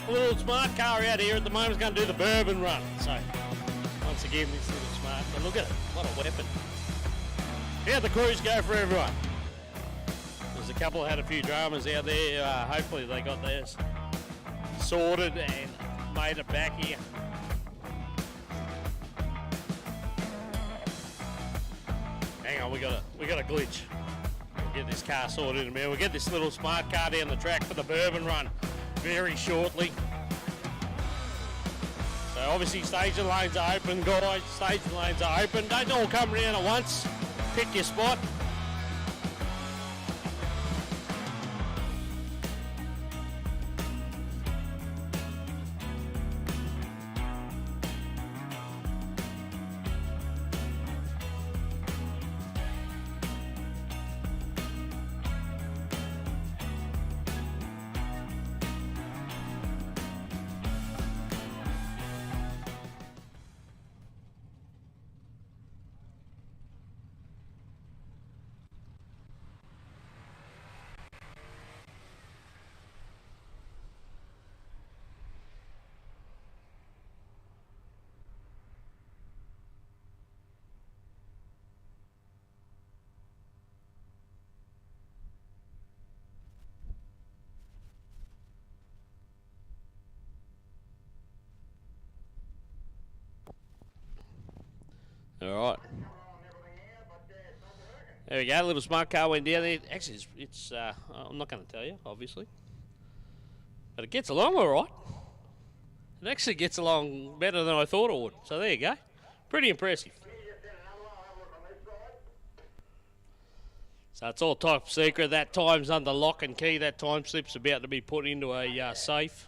A little smart car out here at the moment is going to do the bourbon run. So, once again, this little smart. But look at it, what a weapon. How'd the cruise go for everyone? There's a couple had a few dramas out there. Hopefully they got theirs sorted and made it back here. Hang on, we got a glitch. We'll get this car sorted in a minute. We'll get this little smart car down the track for the bourbon run very shortly. So obviously staging lanes are open, guys. Staging lanes are open. Don't all come around at once. Pick your spot. All right. There we go. A little smart car went down there. Actually, it's I'm not going to tell you, obviously. But it gets along all right. It actually gets along better than I thought it would. So there you go. Pretty impressive. So it's all top secret. That time's under lock and key. That time slip's about to be put into a safe.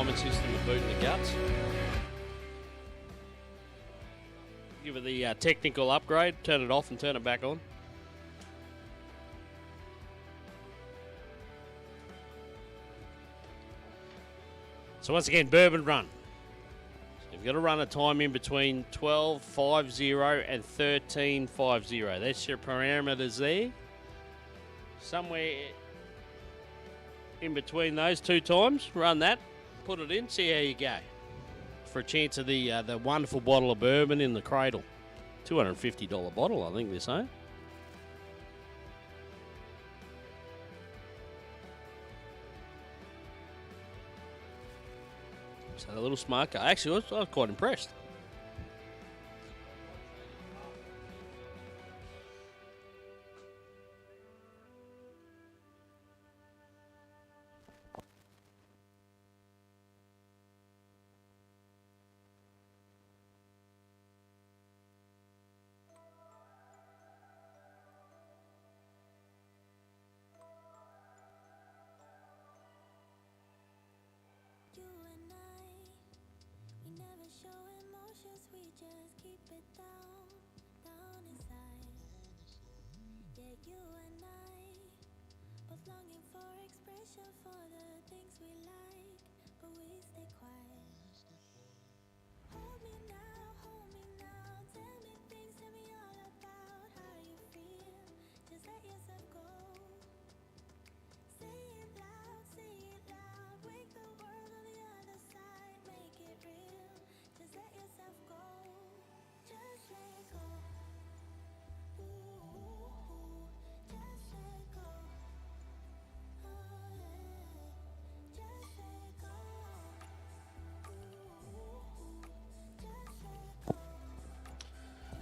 timing system a boot in the guts. Give it the technical upgrade, turn it off and turn it back on. So once again, Bourbon Run. So you've got to run a time in between 12.50 and 13.50. That's your parameters there. Somewhere in between those two times, run that, put it in, see how you go. For a chance of the wonderful bottle of bourbon in the cradle. $250 bottle, I think they're saying. So a little smoker. Actually, I was quite impressed.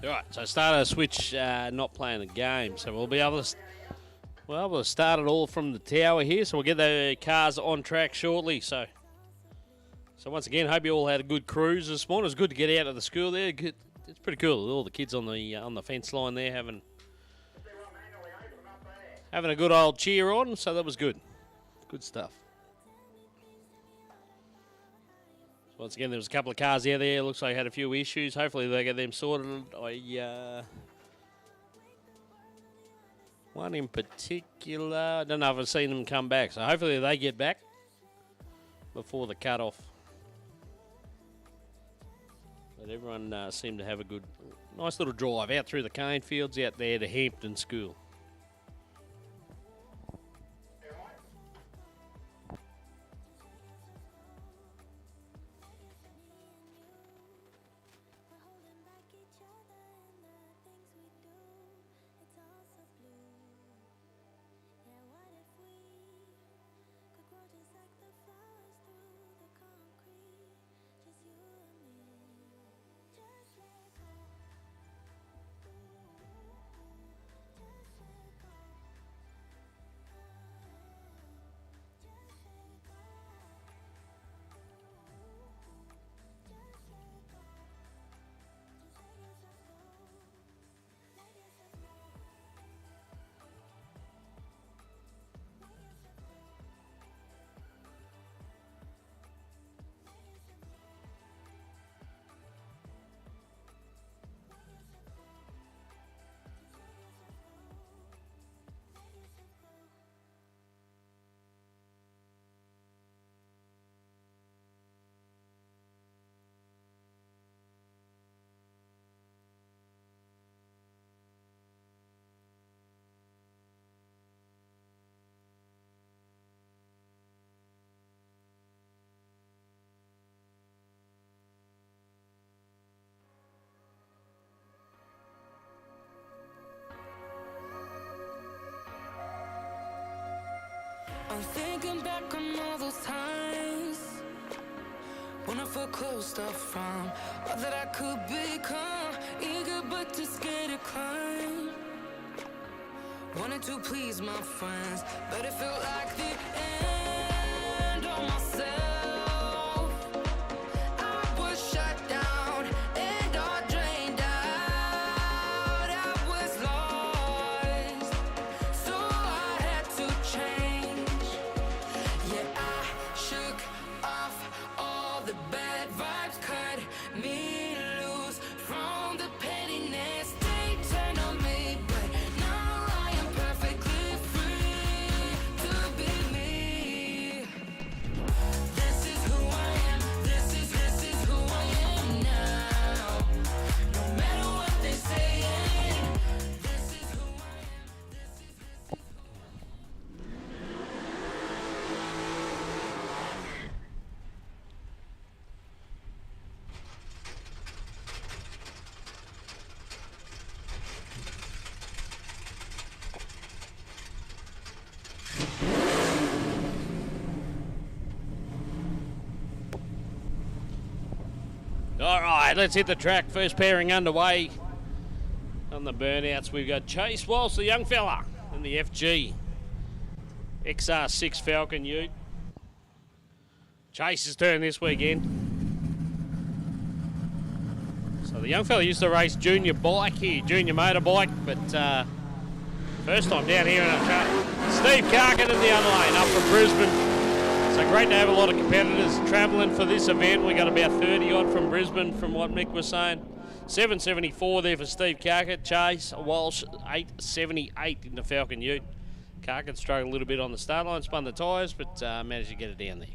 All right, so start a switch, not playing the game. So we'll be able to start it all from the tower here. So we'll get the cars on track shortly. So once again, hope you all had a good cruise this morning. It was good to get out of the school there. It's pretty cool. All the kids on the fence line there having a good old cheer on. So that was good. Good stuff. Once again, there was a couple of cars out there. Looks like had a few issues. Hopefully they get them sorted. One in particular, I don't know if I've seen them come back. So hopefully they get back before the cut-off. But everyone seemed to have a good, nice little drive out through the cane fields out there to Hampton School. I'm thinking back on all those times when I felt closed off from all that I could become, eager but too scared to climb. Wanted to please my friends, but it felt like the end of myself. I was shut down and all drained out. I was lost, so I had to change. Yeah, I shook off the bad vibes cut me loose from the pettiness they turn on me, but now I am perfectly free to be me. This is who I am, this is who I am now. No matter what they say, this is who I am, this is who All right, let's hit the track. First pairing underway. On the burnouts, we've got Chase Walsh, the young fella, in the FG XR6 Falcon Ute. Chase's turn this weekend. So the young fella used to race junior bike here, junior motorbike, but first time down here in our track. Steve Carkin in the other lane, up from Brisbane. So great to have a lot of competitors travelling for this event. We got about 30 odd from Brisbane, from what Mick was saying. 774 there for Steve Carkin. Chase Walsh 878 in the Falcon Ute. Carkin struggled a little bit on the start line, spun the tyres, but managed to get it down there.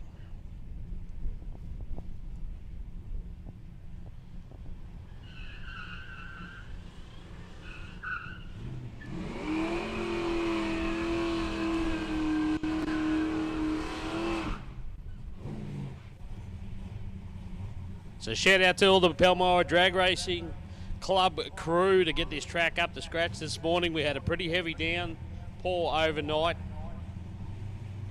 So shout out to all the Palmyra Drag Racing Club crew to get this track up to scratch this morning. We had a pretty heavy downpour overnight.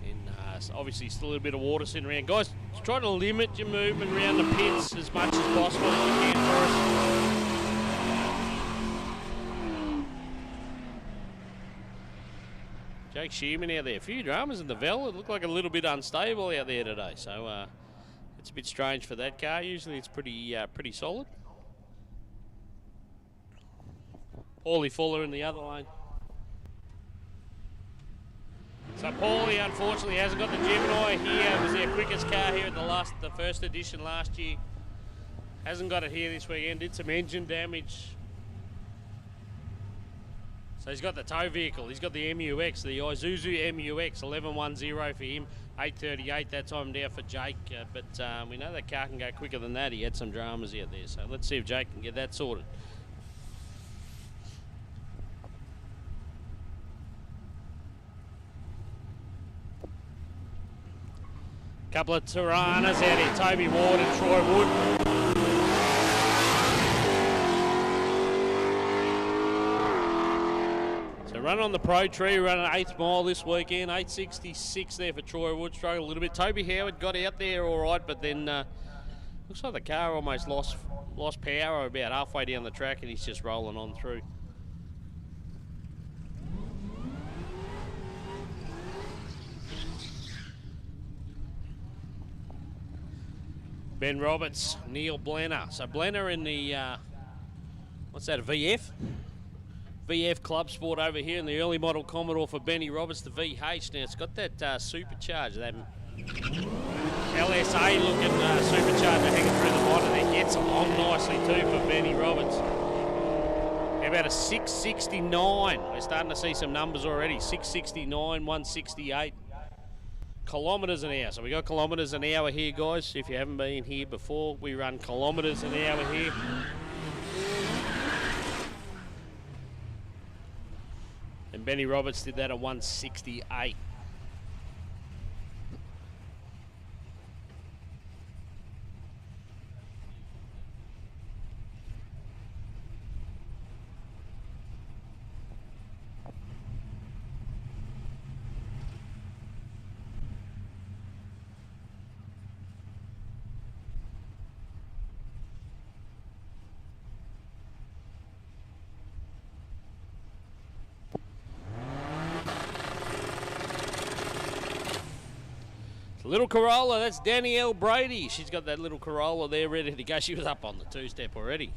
And obviously still a little bit of water sitting around. Guys, try to limit your movement around the pits as much as possible if you can for us. Jake Shearman out there. A few dramas in the Vel. It looked like a little bit unstable out there today. So it's a bit strange for that car. Usually it's pretty solid. Paulie Fuller in the other lane. So Paulie unfortunately hasn't got the Gemini here. It was their quickest car here at the first edition last year. Hasn't got it here this weekend. Did some engine damage. So he's got the tow vehicle. He's got the MUX, the Isuzu MUX, 1110 for him. 8:38, that timed out for Jake, but we know that car can go quicker than that. He had some dramas out there, so let's see if Jake can get that sorted. Couple of Tiranas out here, Toby Ward and Troy Wood. Run on the Pro Tree, running 8th mile this weekend, 8:66 there for Troy Wood, struggled a little bit. Toby Howard got out there all right, but then looks like the car almost lost power about halfway down the track, and he's just rolling on through. Ben Roberts, Neil Blenner. So Blenner in the, what's that, a VF? VF Club Sport over here in the early model Commodore for Benny Roberts, the VH. Now it's got that supercharger, that LSA looking supercharger hanging through the bottom. It gets along nicely too for Benny Roberts. How about a 669? We're starting to see some numbers already. 669, 168 kilometres an hour. So we got kilometres an hour here, guys. If you haven't been here before, we run kilometres an hour here. And Benny Roberts did that at 168. Little Corolla, that's Danielle Brady. She's got that little Corolla there ready to go. She was up on the two-step already.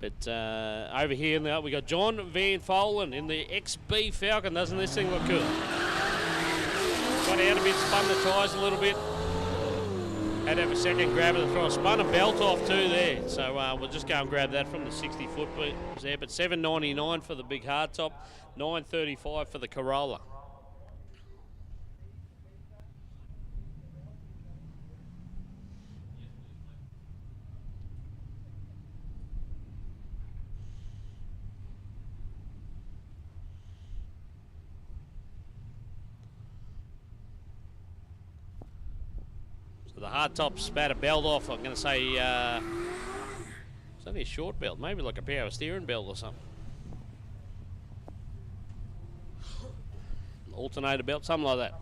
But over here now we got John Van Folen in the XB Falcon. Doesn't this thing look cool? Got out a bit, spun the tyres a little bit. Had to have a second grab of the throttle. Spun a belt off too there. So we'll just go and grab that from the 60-foot there. But $7.99 for the big hardtop, $9.35 for the Corolla. So the hardtop spat a belt off. I'm going to say it's only a short belt, maybe like a power steering belt or something. Alternator belt, something like that.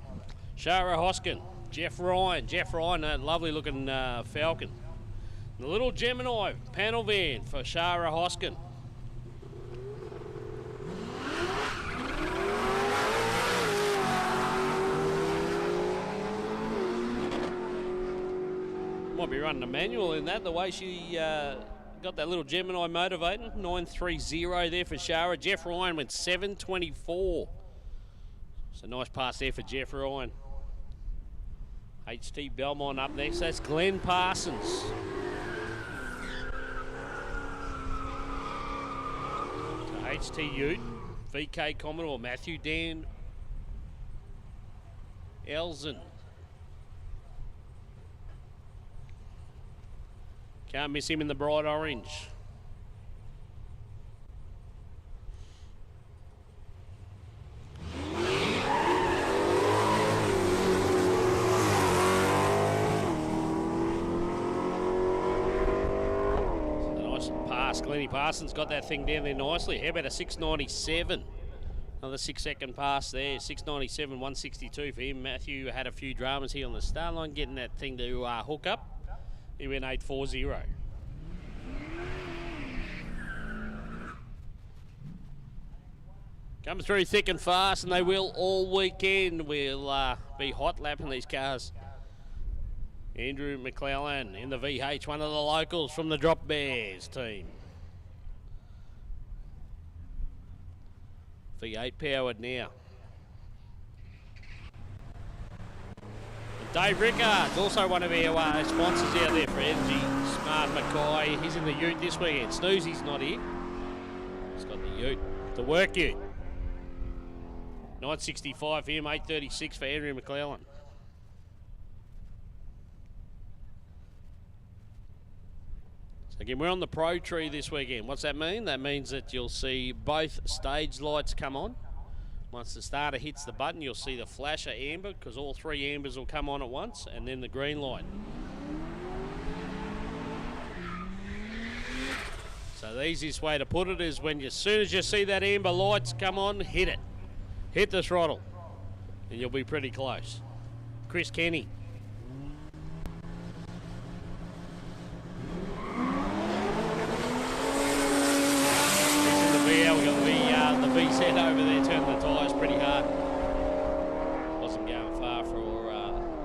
Shara Hoskin, Jeff Ryan, that lovely looking Falcon. The little Gemini panel van for Shara Hoskin. Might be running a manual in that, the way she got that little Gemini motivating. 930 there for Shara. Jeff Ryan went 724. So nice pass there for Jeff Ryan. HT Belmont up next. That's Glenn Parsons. So HT Ute, VK Commodore, Matthew Dan Elzen. Can't miss him in the bright orange. Nice pass. Glennie Parsons got that thing down there nicely. How about a 697? Another 6-second pass there. 697, 162 for him. Matthew had a few dramas here on the start line, getting that thing to hook up. He went 840. Come through thick and fast, and they will all weekend. We'll be hot lapping these cars. Andrew McClellan in the VH, one of the locals from the Drop Bears team. V8 powered now. Dave Rickard's also one of our sponsors out there for Energy Smart Mackay. He's in the Ute this weekend. Snoozy's not here. He's got the Ute, the work Ute. 965 for him, 836 for Andrew McClellan. So again, we're on the Pro Tree this weekend. What's that mean? That means that you'll see both stage lights come on. Once the starter hits the button, you'll see the flash of amber, because all three ambers will come on at once, and then the green light. So the easiest way to put it is when as soon as you see that amber lights come on, hit it. Hit the throttle, and you'll be pretty close. Chris Kenny. We got the VZ over there turning the tyres pretty hard. Wasn't going far for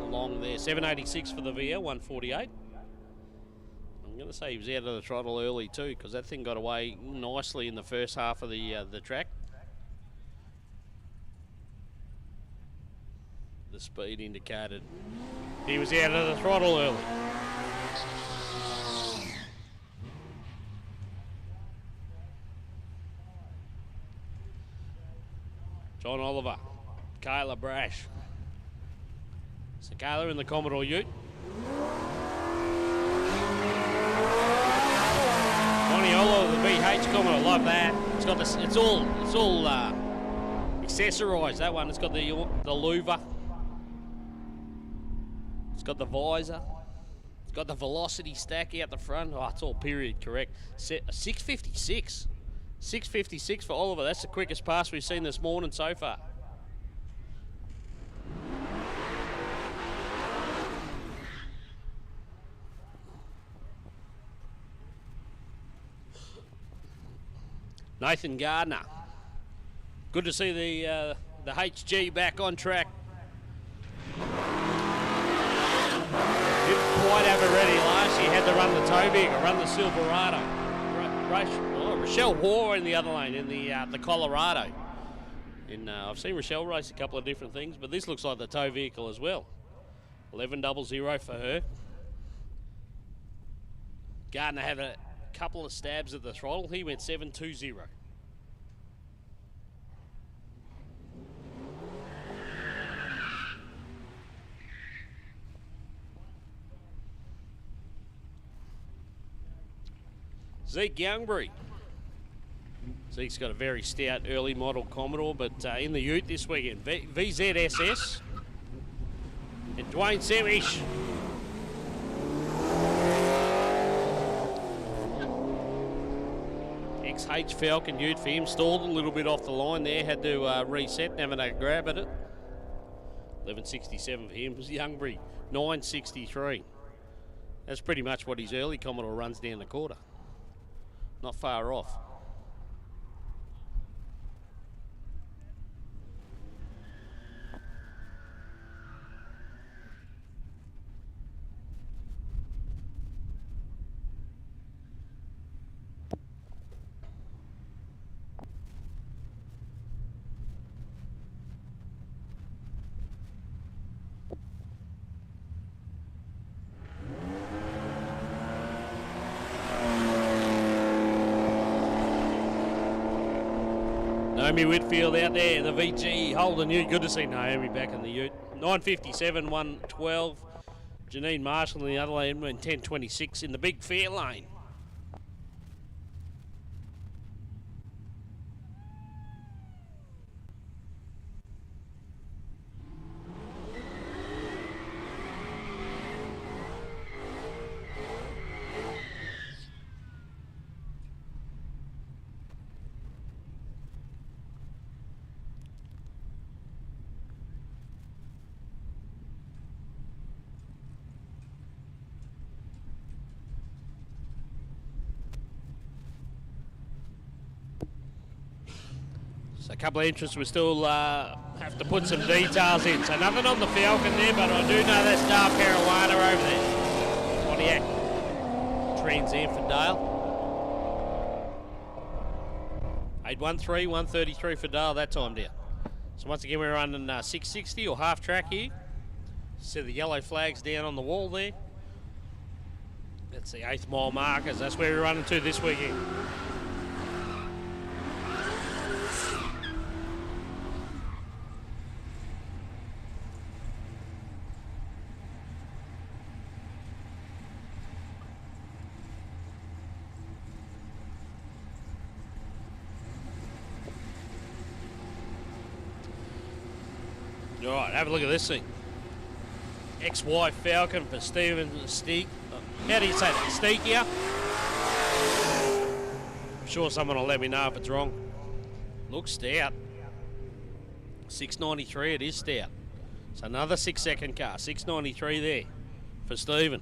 long there. 786 for the VL, 148. I'm going to say he was out of the throttle early too, because that thing got away nicely in the first half of the track. The speed indicated he was out of the throttle early. John Oliver, Kayla Brash. So Kayla in the Commodore Ute. Johnny Oliver, the VH Commodore, love that. It's got this. It's all accessorised. That one. It's got the louver. It's got the visor. It's got the velocity stack out the front. Oh, it's all period correct. 656. 656 for Oliver. That's the quickest pass we've seen this morning so far. Nathan Gardner. Good to see the HG back on track. Didn't quite have it ready last year. Had to run the tow vehicle, run the Silverado. Rochelle Hoare in the other lane in the Colorado. I've seen Rochelle race a couple of different things, but this looks like the tow vehicle as well. 1100 for her. Gardner had a couple of stabs at the throttle. He went 7.20. Zeke Youngbury. Zeke's got a very stout early model Commodore, but in the Ute this weekend. VZSS and Dwayne Semish. XH Falcon Ute for him. Stalled a little bit off the line there. Had to reset and have a grab at it. 11.67 for him. Youngbury, 9.63. That's pretty much what his early Commodore runs down the quarter. Not far off. Naomi Whitfield out there, the VG Holden Ute. Good to see Naomi back in the Ute. 9.57, 1.12. Janine Marshall in the other lane went 10.26 in the big fair lane. So a couple of entrants we still have to put some details in. So nothing on the Falcon there, but I do know that's Star Parawana over there. Pontiac Trans Am for Dale. 8.13, 1.33 for Dale that time down. So once again we're running 660 or half track here. See the yellow flags down on the wall there. That's the 8th mile markers. That's where we're running to this weekend. All right, have a look at this thing. XY Falcon for Stephen Steek. How do you say that? Steekia? I'm sure someone will let me know if it's wrong. Looks stout. 6.93, it is stout. So another 6-second car. 6.93 there for Stephen.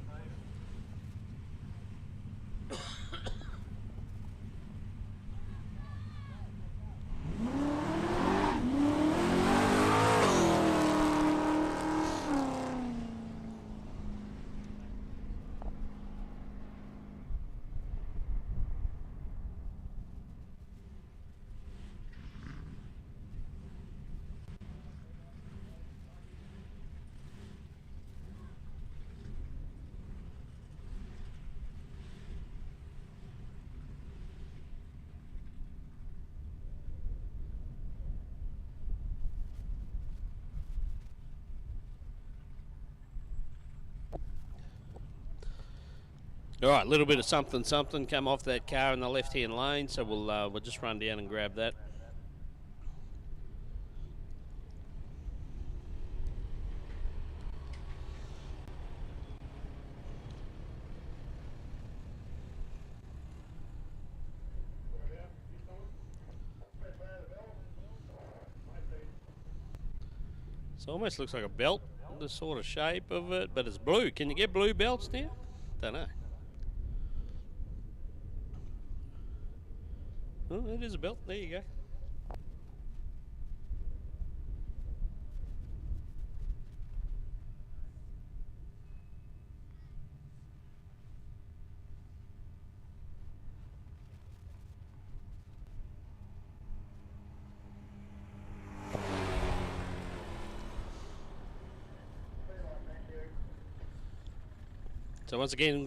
All right, a little bit of something come off that car in the left-hand lane, so we'll just run down and grab that. So it almost looks like a belt, the sort of shape of it, but it's blue. Can you get blue belts now? Don't know. Oh, it is a belt. There you go. So once again,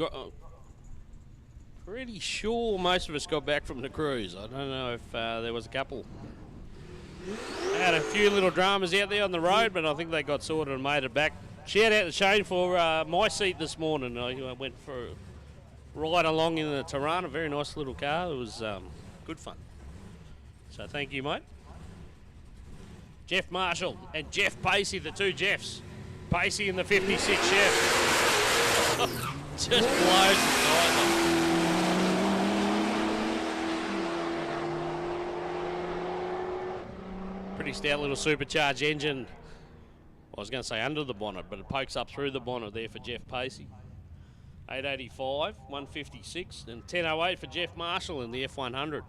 Pretty sure most of us got back from the cruise. I don't know if there was a couple. Had a few little dramas out there on the road, but I think they got sorted and made it back. Shout out to Shane for my seat this morning. I went for a ride along in the Tirana, very nice little car. It was good fun. So thank you, mate. Jeff Marshall and Jeff Pacey, the two Jeffs. Pacey in the 56 Chef. Just blows the tires off. Pretty stout little supercharged engine. I was going to say under the bonnet, but it pokes up through the bonnet there for Jeff Pacey. 885, 156, and 1008 for Jeff Marshall in the F100.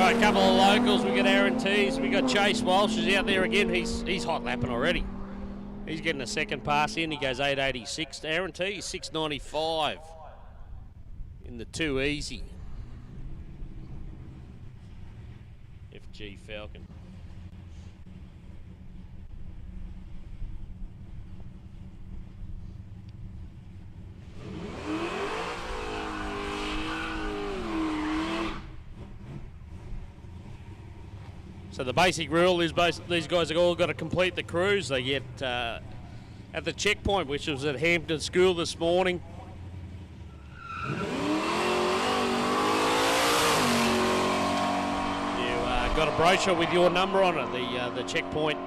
A couple of locals. We got Aaron Tees. We got Chase Walsh is out there again. He's hot lapping already. He's getting a second pass in. He goes 886. Aaron Tees 695 in the 2 easy. FG Falcon. So the basic rule is these guys have all got to complete the cruise. They get at the checkpoint, which was at Hampton School this morning. You got a brochure with your number on it. The checkpoint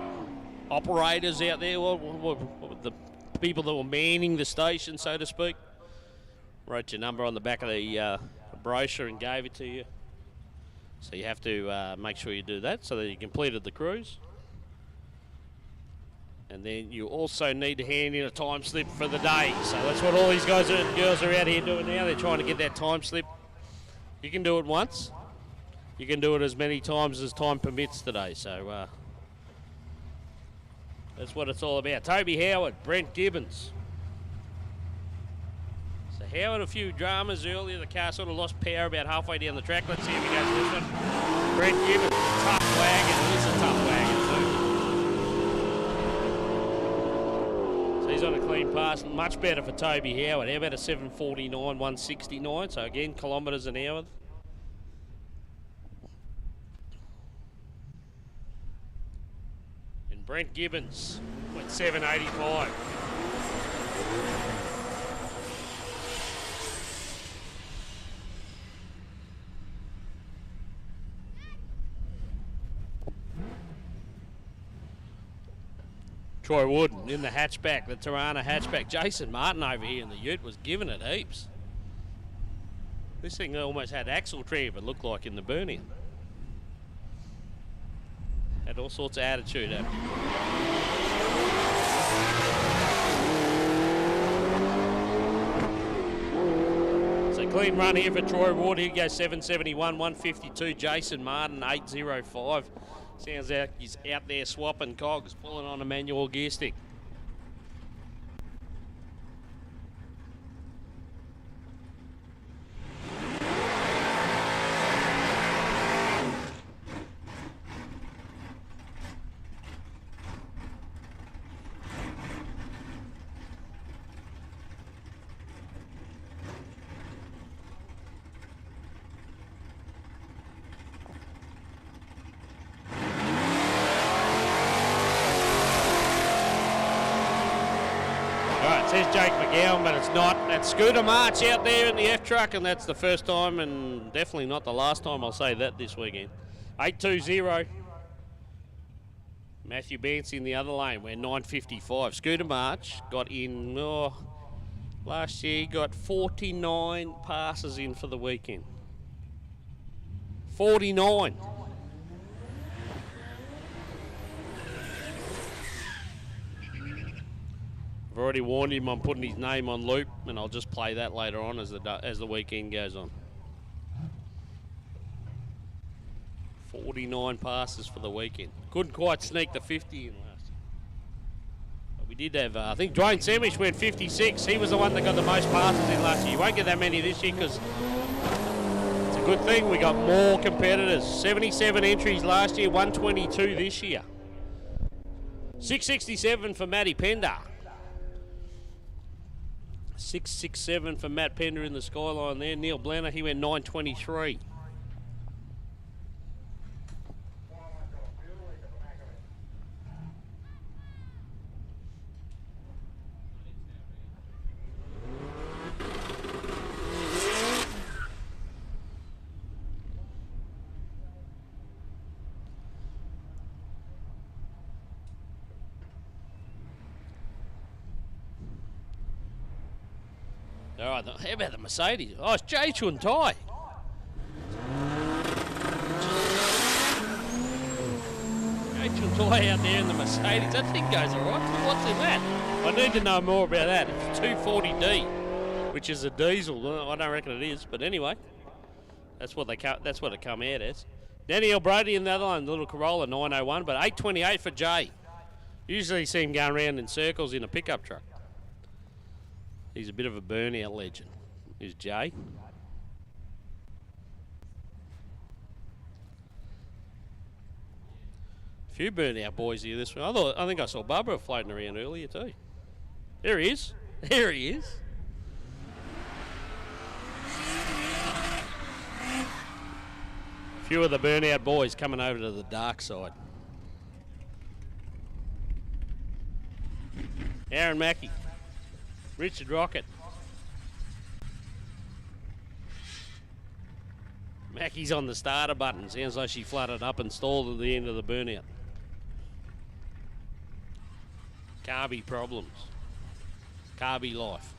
operators out there, the people that were manning the station, so to speak, wrote your number on the back of the brochure and gave it to you. So you have to make sure you do that so that you completed the cruise. And then you also need to hand in a time slip for the day. So that's what all these guys and girls are out here doing now. They're trying to get that time slip. You can do it once. You can do it as many times as time permits today. So that's what it's all about. Toby Howard, Brent Gibbons. Howard, a few dramas earlier. The car sort of lost power about halfway down the track. Let's see if he goes this one. Brent Gibbons, tough wagon. It is a tough wagon too. So he's on a clean pass. Much better for Toby Howard. How about a 749, 169? So again, kilometres an hour. And Brent Gibbons went 785. Troy Wood in the hatchback, the Tirana hatchback. Jason Martin over here in the ute was giving it heaps. This thing almost had axle tread, it looked like in the burn-in. Had all sorts of attitude at it. So clean run here for Troy Wood. He goes 771, 152. Jason Martin, 805. Sounds like he's out there swapping cogs, pulling on a manual gear stick. Says Jake McGowan, but it's not. That's Scooter March out there in the F-Truck, and that's the first time and definitely not the last time I'll say that this weekend. 820. Matthew Bancy in the other lane. We're 955. Scooter March got in, last year he got 49 passes in for the weekend. 49. I've already warned him I'm putting his name on loop, and I'll just play that later on as the weekend goes on. 49 passes for the weekend. Couldn't quite sneak the 50 in last. We did have, I think Dwayne Semish went 56. He was the one that got the most passes in last year. You won't get that many this year because it's a good thing. We got more competitors. 77 entries last year, 122 this year. 667 for Matty Pender. 667 for Matt Pender in the skyline there. Neil Blenner, he went 923. All right, how about the Mercedes? Oh, it's Jay Chuntai. Jay Chuntai out there in the Mercedes. That thing goes all right. What's in that? I need to know more about that. It's 240D, which is a diesel. I don't reckon it is, but anyway, that's what it come out as. Danielle Brody in the other one, little Corolla 901, but 828 for Jay. Usually see him going around in circles in a pickup truck. He's a bit of a burnout legend, is Jay. A few burnout boys here this week. I think I saw Barbara floating around earlier too. There he is. There he is. A few of the burnout boys coming over to the dark side. Aaron Mackay. Richard Rocket. Mackey's on the starter button. Sounds like she flooded up and stalled at the end of the burnout. Carby problems. Carby life.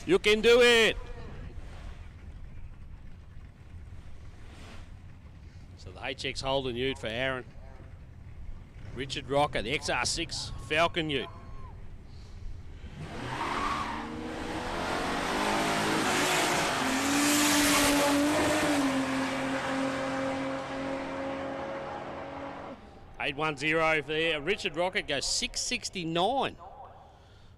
You can do it. So the HX Holden Ute for Aaron. Richard Rocker, the XR6 Falcon Ute. $810 there. Richard Rocket goes 669.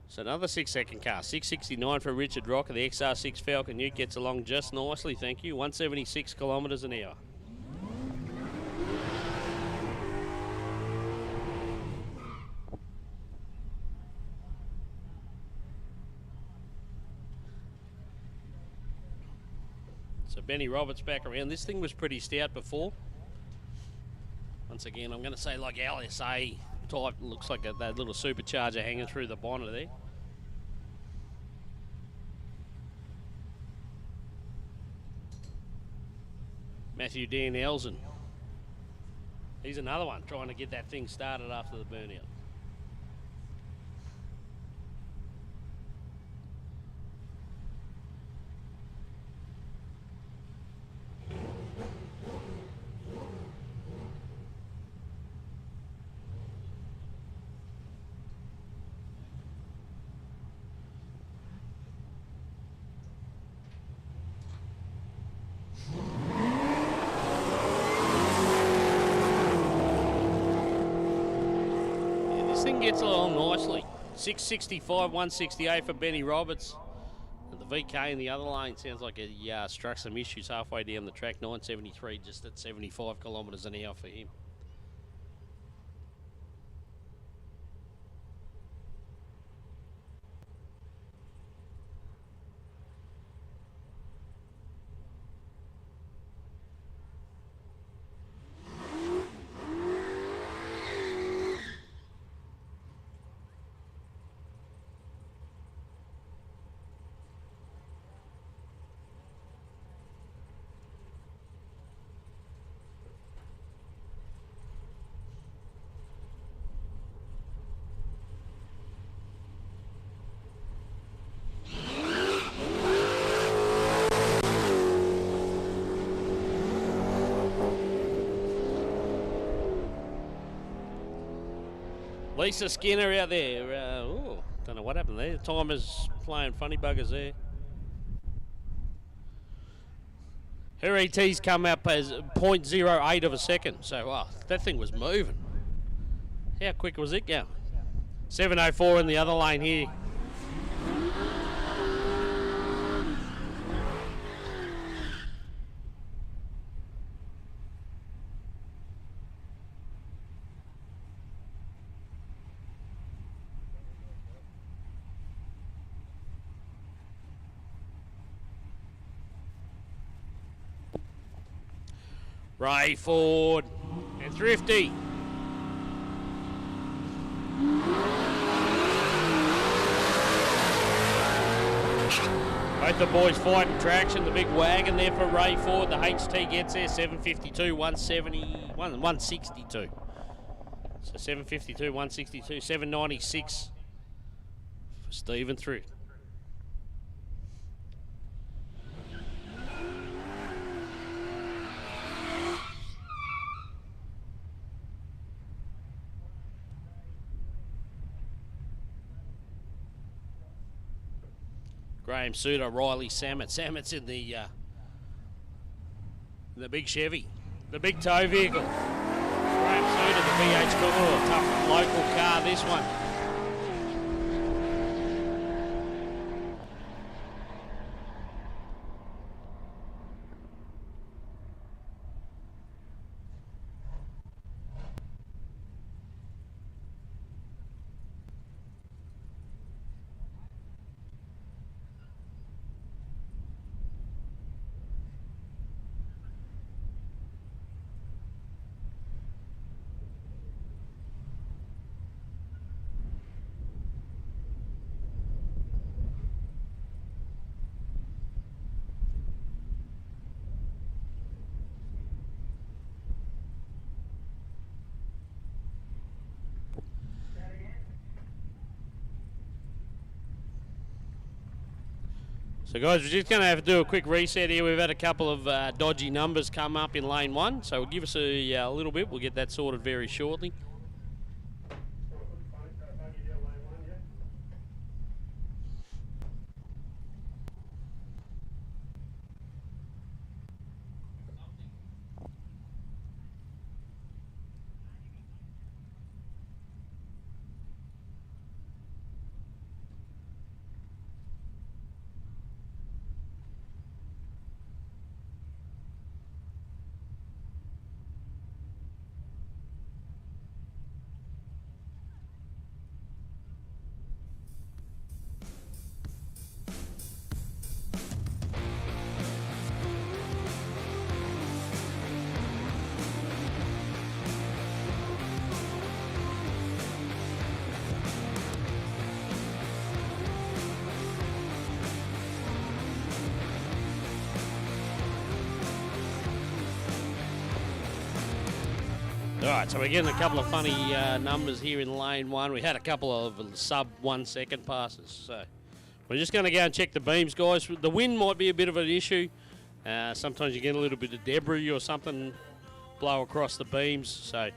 So another 6-second car. 669 for Richard Rocker. The XR6 Falcon Ute gets along just nicely, thank you. 176 kilometres an hour. So Benny Roberts back around. This thing was pretty stout before. Once again, I'm going to say like LSA type. Looks like that little supercharger hanging through the bonnet there. Matthew Dan Elson. He's another one trying to get that thing started after the burnout. Gets along nicely. 665, 168 for Benny Roberts. And the VK in the other lane sounds like he struck some issues halfway down the track. 973 just at 75 kilometres an hour for him. Lisa Skinner out there. Don't know what happened there. Timer's playing funny buggers there. Her ET's come up as 0.08 of a second. So, wow, that thing was moving. How quick was it going? 7:04 in the other lane here. Ray Ford and Thrifty. Both the boys fighting traction. The big wagon there for Ray Ford. The HT gets there 752, 162. So 752, 162, 796 for Stephen Thrift. Graham Suter, Riley Samet. Samet's in the big Chevy, the big tow vehicle. Graham Suter, the BH Commodore, tough local car, this one. So guys, we're just going to have to do a quick reset here. We've had a couple of dodgy numbers come up in lane one, so give us a little bit. We'll get that sorted very shortly. All right, so we're getting a couple of funny numbers here in lane one. We had a couple of sub 1 second passes. So we're just going to go and check the beams, guys. The wind might be a bit of an issue. Sometimes you get a little bit of debris or something blow across the beams. So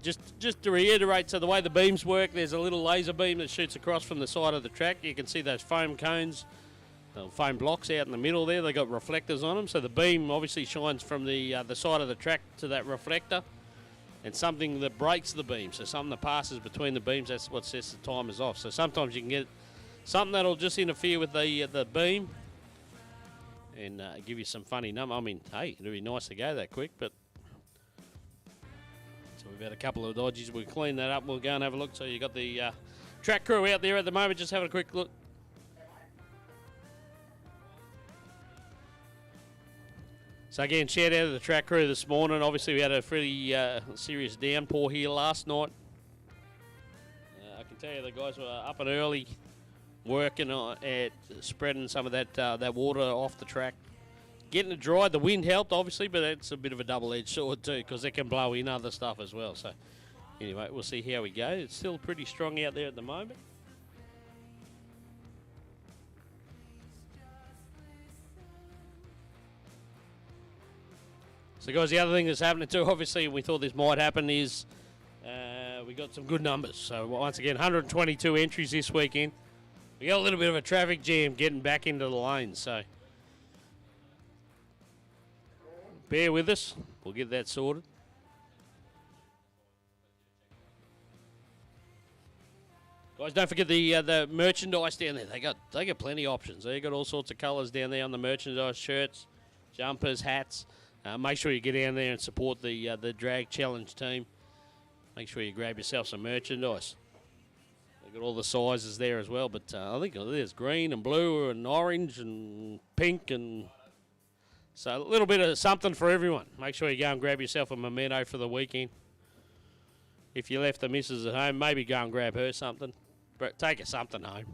just to reiterate, so the way the beams work, there's a little laser beam that shoots across from the side of the track. You can see those foam cones, foam blocks out in the middle there. They've got reflectors on them. So the beam obviously shines from the side of the track to that reflector. And something that breaks the beam, so something that passes between the beams, that's what sets the timers off. So sometimes you can get something that'll just interfere with the beam and give you some funny number. I mean, hey, it'd be nice to go that quick, but so we've had a couple of dodges. We'll clean that up. We'll go and have a look. So you got the track crew out there at the moment, just having a quick look. So again, shout out to the track crew this morning. Obviously, we had a pretty serious downpour here last night. I can tell you the guys were up and early, working at spreading some of that water off the track, getting it dry. The wind helped, obviously, but it's a bit of a double-edged sword too, because it can blow in other stuff as well. So anyway, we'll see how we go. It's still pretty strong out there at the moment. So, guys, the other thing that's happening too, obviously, we thought this might happen, is we got some good numbers. So, once again, 122 entries this weekend. We got a little bit of a traffic jam getting back into the lanes. So, bear with us. We'll get that sorted. Guys, don't forget the merchandise down there. They got plenty of options. They got all sorts of colours down there on the merchandise: shirts, jumpers, hats. Make sure you get down there and support the drag challenge team. Make sure you grab yourself some merchandise. They got all the sizes there as well. But I think there's green and blue and orange and pink, and so a little bit of something for everyone. Make sure you go and grab yourself a memento for the weekend. If you left the missus at home, maybe go and grab her something. But take her something home.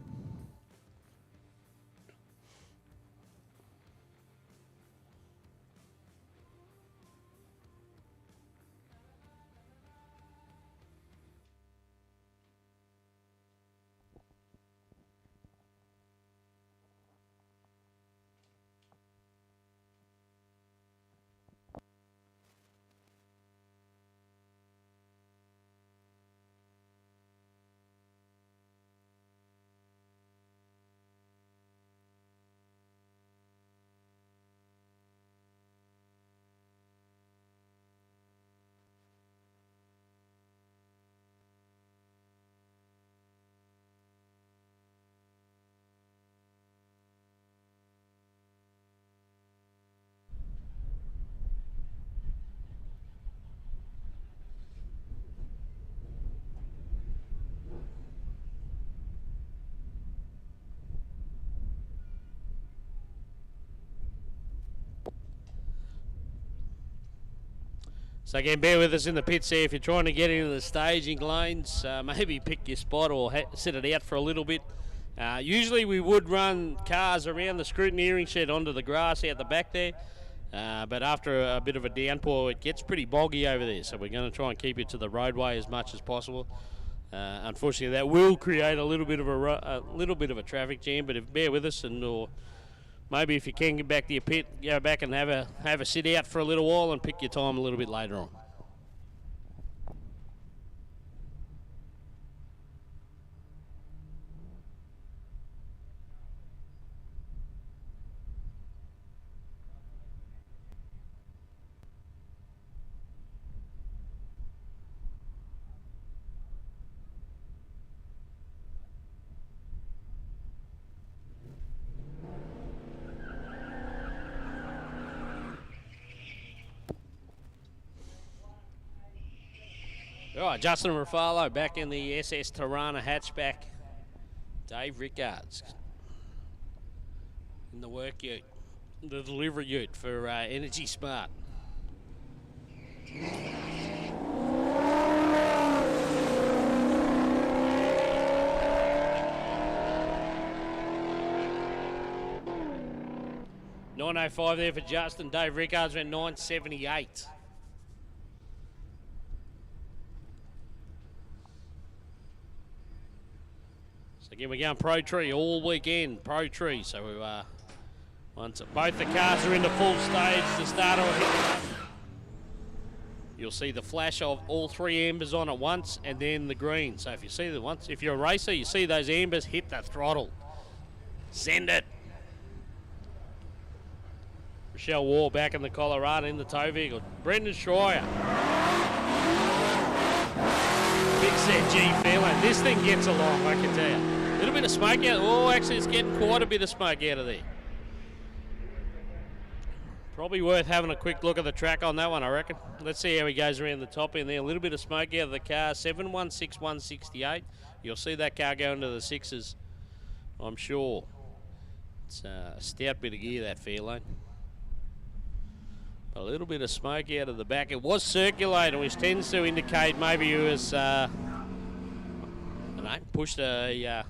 So again, bear with us in the pits there. If you're trying to get into the staging lanes, maybe pick your spot or sit it out for a little bit. Usually we would run cars around the scrutineering shed onto the grass out the back there, but after a bit of a downpour, it gets pretty boggy over there. So we're going to try and keep it to the roadway as much as possible. Unfortunately, that will create a little bit of a traffic jam. But bear with us, or maybe if you can get back to your pit, go back and have a sit out for a little while and pick your time a little bit later on. All right, Justin Ruffalo back in the SS Tirana hatchback. Dave Rickards in the work ute, the delivery ute for Energy Smart. $9.05 there for Justin. Dave Rickards went $9.78. Again, we're going Pro Tree all weekend, Pro Tree. So once both the cars are into full stage, the starter will hit. You'll see the flash of all three ambers on at once, and then the green. So if you see if you're a racer, you see those ambers, hit the throttle. Send it. Rochelle Wall back in the Colorado in the tow vehicle. Brendan Schreier. Big set G feeling. This thing gets along, I can tell you. A little bit of smoke out. Oh, actually, it's getting quite a bit of smoke out of there. Probably worth having a quick look at the track on that one, I reckon. Let's see how he goes around the top end there. A little bit of smoke out of the car. 716-168. You'll see that car go into the sixes, I'm sure. It's a stout bit of gear, that Fairlane. A little bit of smoke out of the back. It was circulating, which tends to indicate maybe it was, I don't know, pushed a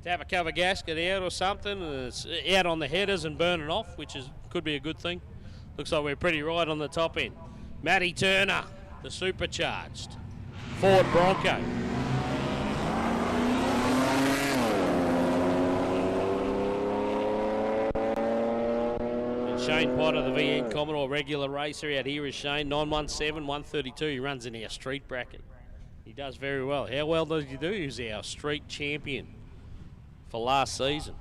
tap a cover gasket out or something, and it's out on the headers and burning off, which could be a good thing. Looks like we're pretty right on the top end. Matty Turner, the supercharged Ford Bronco. Shane Potter, the VN Commodore regular racer out here is Shane. 917-132. He runs in our street bracket. He does very well. How well does he do? He's our street champion for last season.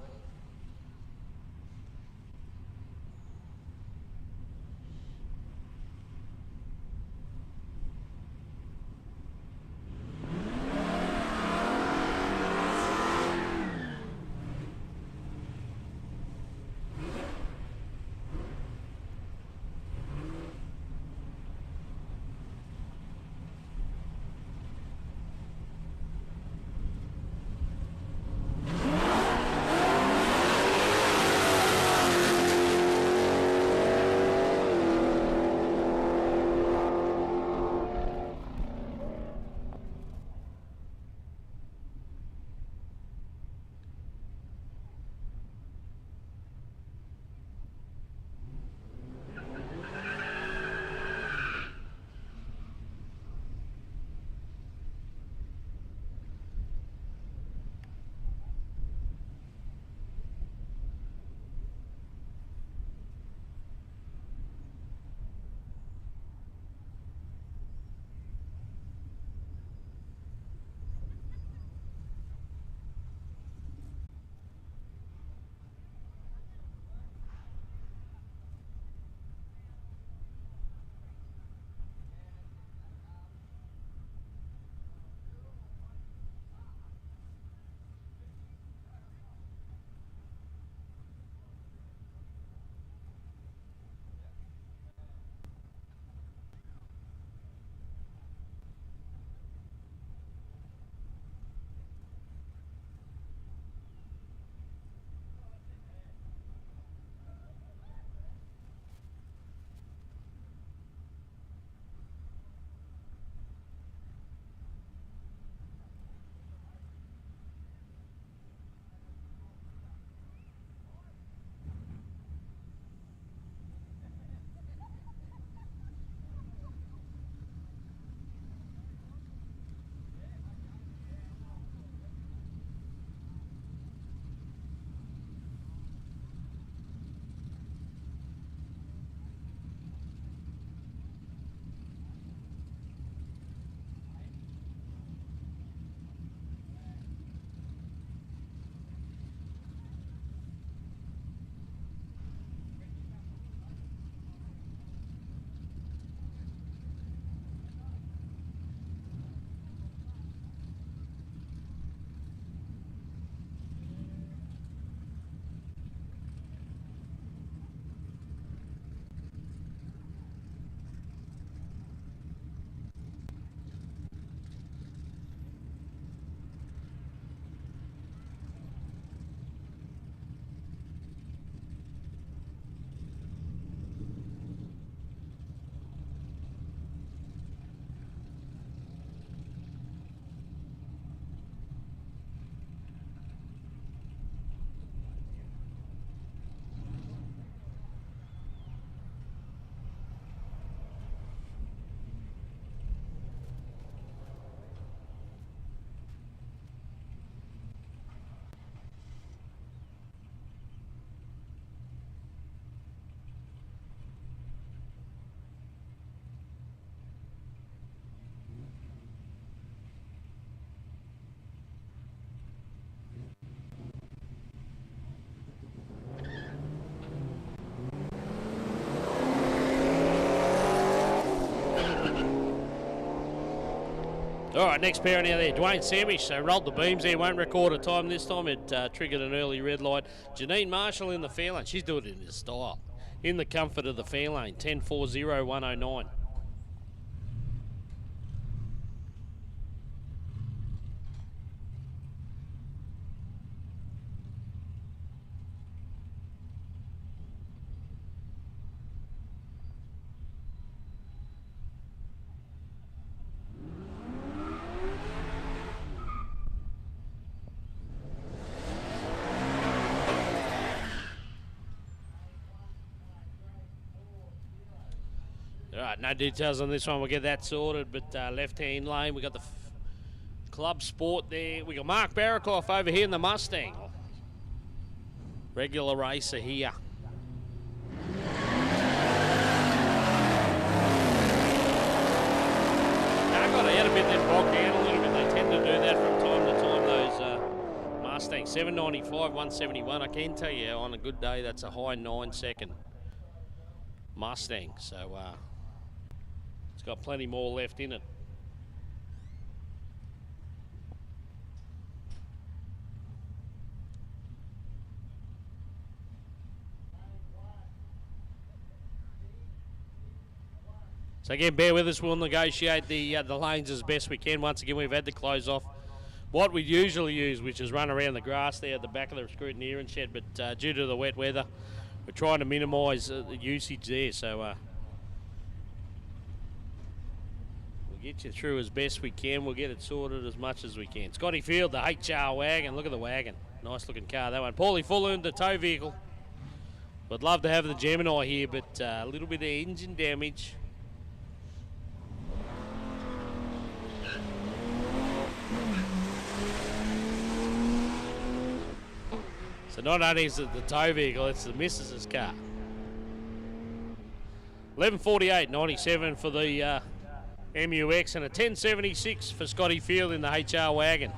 All right, next pair now there, Dwayne Samish. So rolled the beams there, won't record a time this time. It triggered an early red light. Janine Marshall in the fair lane. She's doing it in style. In the comfort of the fair lane, 10.40.109. All right, no details on this one. We'll get that sorted, but left-hand lane, we got the Club Sport there. We got Mark Barraclough over here in the Mustang. Regular racer here. I got out a bit, then bogged down a little bit. They tend to do that from time to time, those Mustangs. 795, 171. I can tell you on a good day, that's a high 9-second Mustang. So, it's got plenty more left in it. So again, bear with us. We'll negotiate the lanes as best we can. Once again, we've had to close off what we usually use, which is run around the grass there at the back of the scrutineering shed. But due to the wet weather, we're trying to minimise the usage there. So we'll get you through as best we can. We'll get it sorted as much as we can. Scotty Field, the HR wagon. Look at the wagon. Nice looking car, that one. Paulie Fuller, the tow vehicle. Would love to have the Gemini here, but a little bit of engine damage. So not only is it the tow vehicle, it's the missus's car. 11:48.97 for the MUX and a 10.76 for Scotty Field in the HR wagon.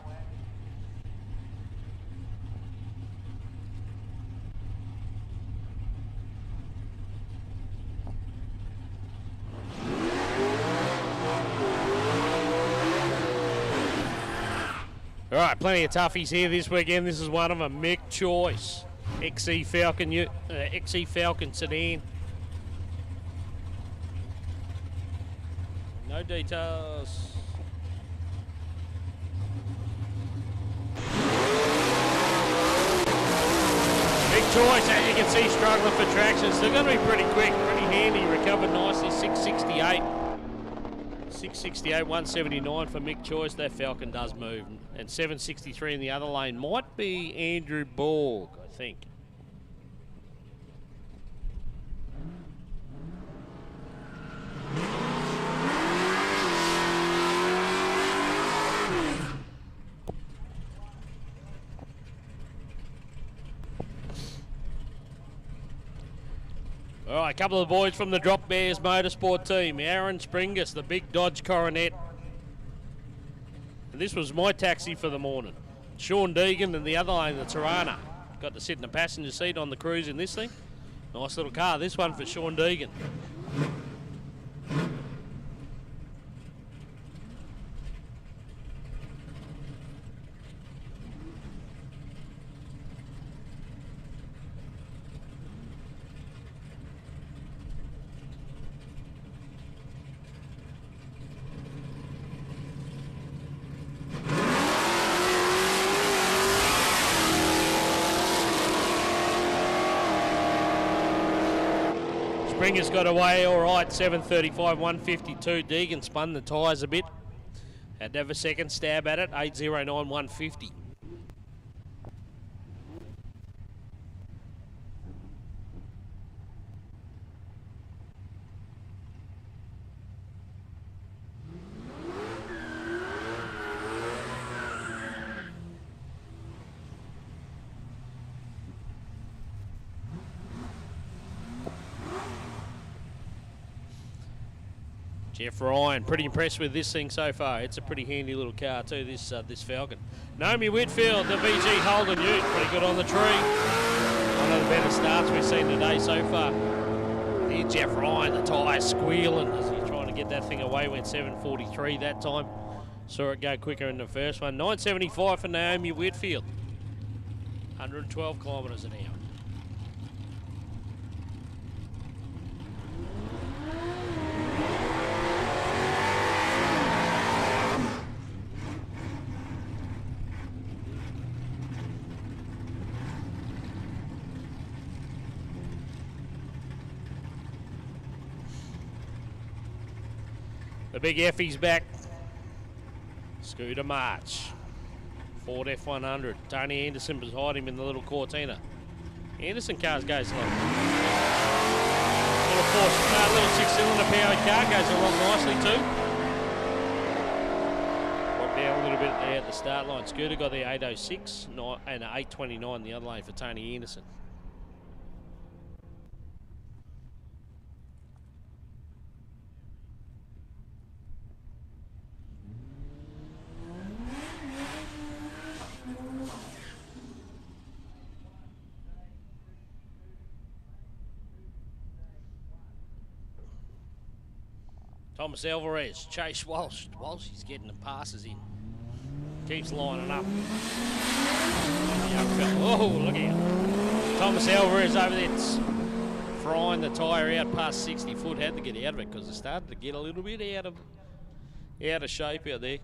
All right, plenty of toughies here this weekend. This is one of them, Mick Choice, XE Falcon sedan. No details. Mick Choice, as you can see, struggling for traction. They're going to be pretty quick, pretty handy. Recovered nicely, 668. 668, 179 for Mick Choice. That Falcon does move. And 763 in the other lane might be Andrew Borg, I think. All right, a couple of the boys from the Drop Bears Motorsport team. Aaron Springus, the big Dodge Coronet. And this was my taxi for the morning. Sean Deegan and the other lane, the Tirana. Got to sit in the passenger seat on the cruise in this thing. Nice little car. This one for Sean Deegan. Springer's got away all right, 735, 152. Deegan spun the tyres a bit. Had to have a second stab at it, 809, 150. Jeff Ryan, pretty impressed with this thing so far. It's a pretty handy little car too, this Falcon. Naomi Whitfield, the VG Holden Ute, pretty good on the tree. One of the better starts we've seen today so far. There, Jeff Ryan, the tyre squealing as he's trying to get that thing away. Went 743 that time. Saw it go quicker in the first one. 9.75 for Naomi Whitfield. 112 kilometres an hour. The big Effie's back. Scooter March. Ford F100. Tony Anderson beside him in the little Cortina. Anderson cars go slow. Little six-cylinder powered car goes along nicely too. Dropped down a little bit there at the start line. Scooter got the 806 and 829 the other lane for Tony Anderson. Thomas Alvarez, Chase Walsh. Walsh is getting the passes in. Keeps lining up. Oh, look out. Thomas Alvarez over there. It's frying the tyre out past 60 foot. Had to get out of it because it started to get a little bit out of shape out there.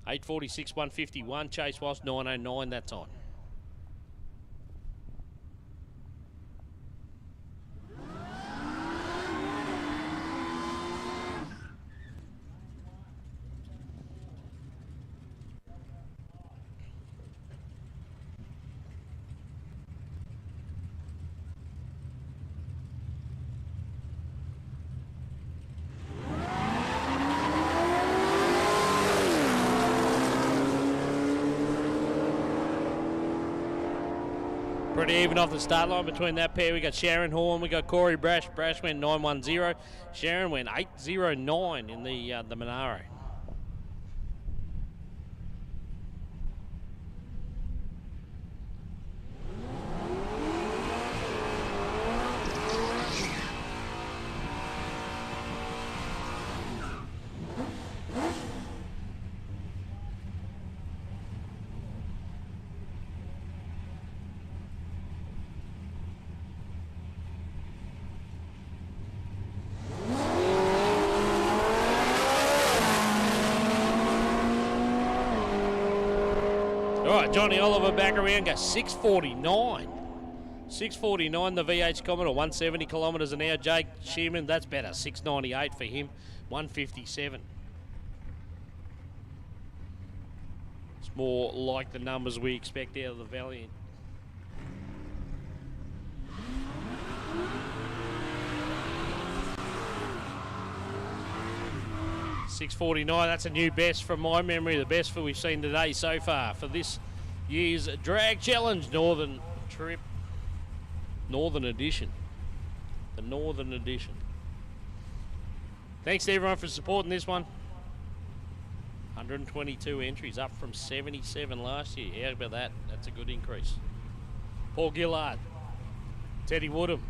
846, 151. Chase Walsh, 909 that time. Pretty even off the start line between that pair. We got Sharon Horn, we got Corey Brash. Brash went 910. Sharon went 809 in the Monaro. Johnny Oliver back around, goes 649. 649, the VH Commodore, 170 kilometres an hour. Jake Shearman, that's better, 698 for him, 157. It's more like the numbers we expect out of the Valiant. $6.49, that's a new best from my memory, the best we've seen today so far for this year's Drag Challenge Northern Trip. Northern Edition. The Northern Edition. Thanks to everyone for supporting this one. 122 entries, up from 77 last year. How about that? That's a good increase. Paul Gillard. Teddy Woodham.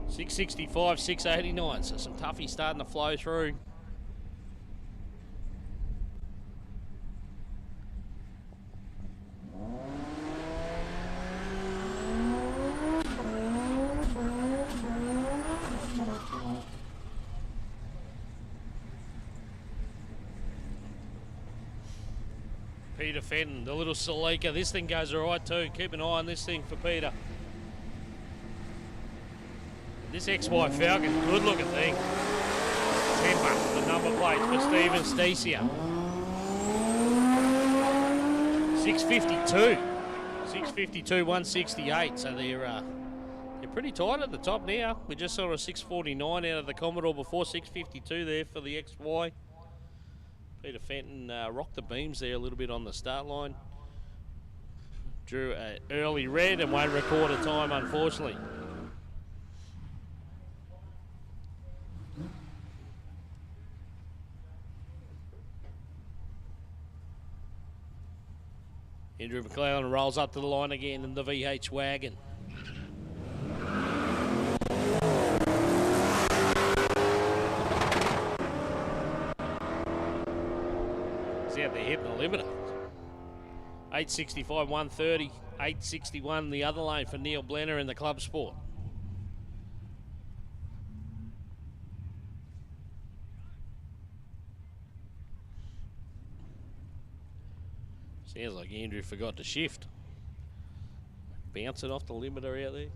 $665, $689, so some toughies starting to flow through. Peter Fenton, the little Salika. This thing goes all right too. Keep an eye on this thing for Peter. This XY Falcon, good looking thing. Temper, the number plate for Steven Stacia. 652. 652, 168. So they're pretty tight at the top now. We just saw a 649 out of the Commodore before, 652 there for the XY. Peter Fenton rocked the beams there a little bit on the start line. Drew an early red and won't record a time, unfortunately. Andrew McLeod rolls up to the line again in the VH wagon. He's out there hitting the limiter. 865, 130, 861 in the other lane for Neil Blenner in the Club Sport. Sounds like Andrew forgot to shift. Bouncing off the limiter out there.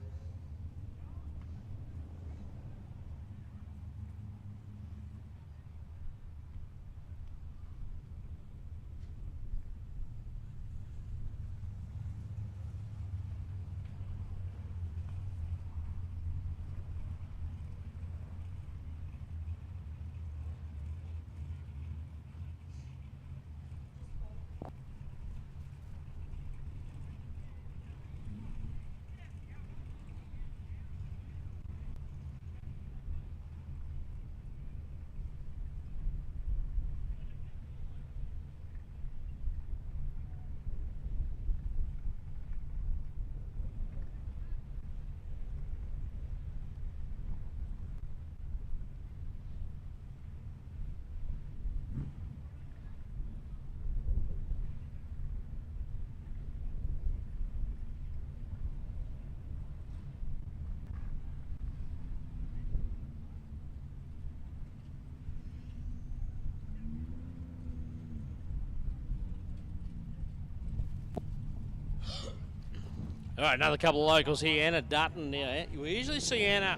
All right, another couple of locals here. Anna Dutton. Now, we usually see Anna.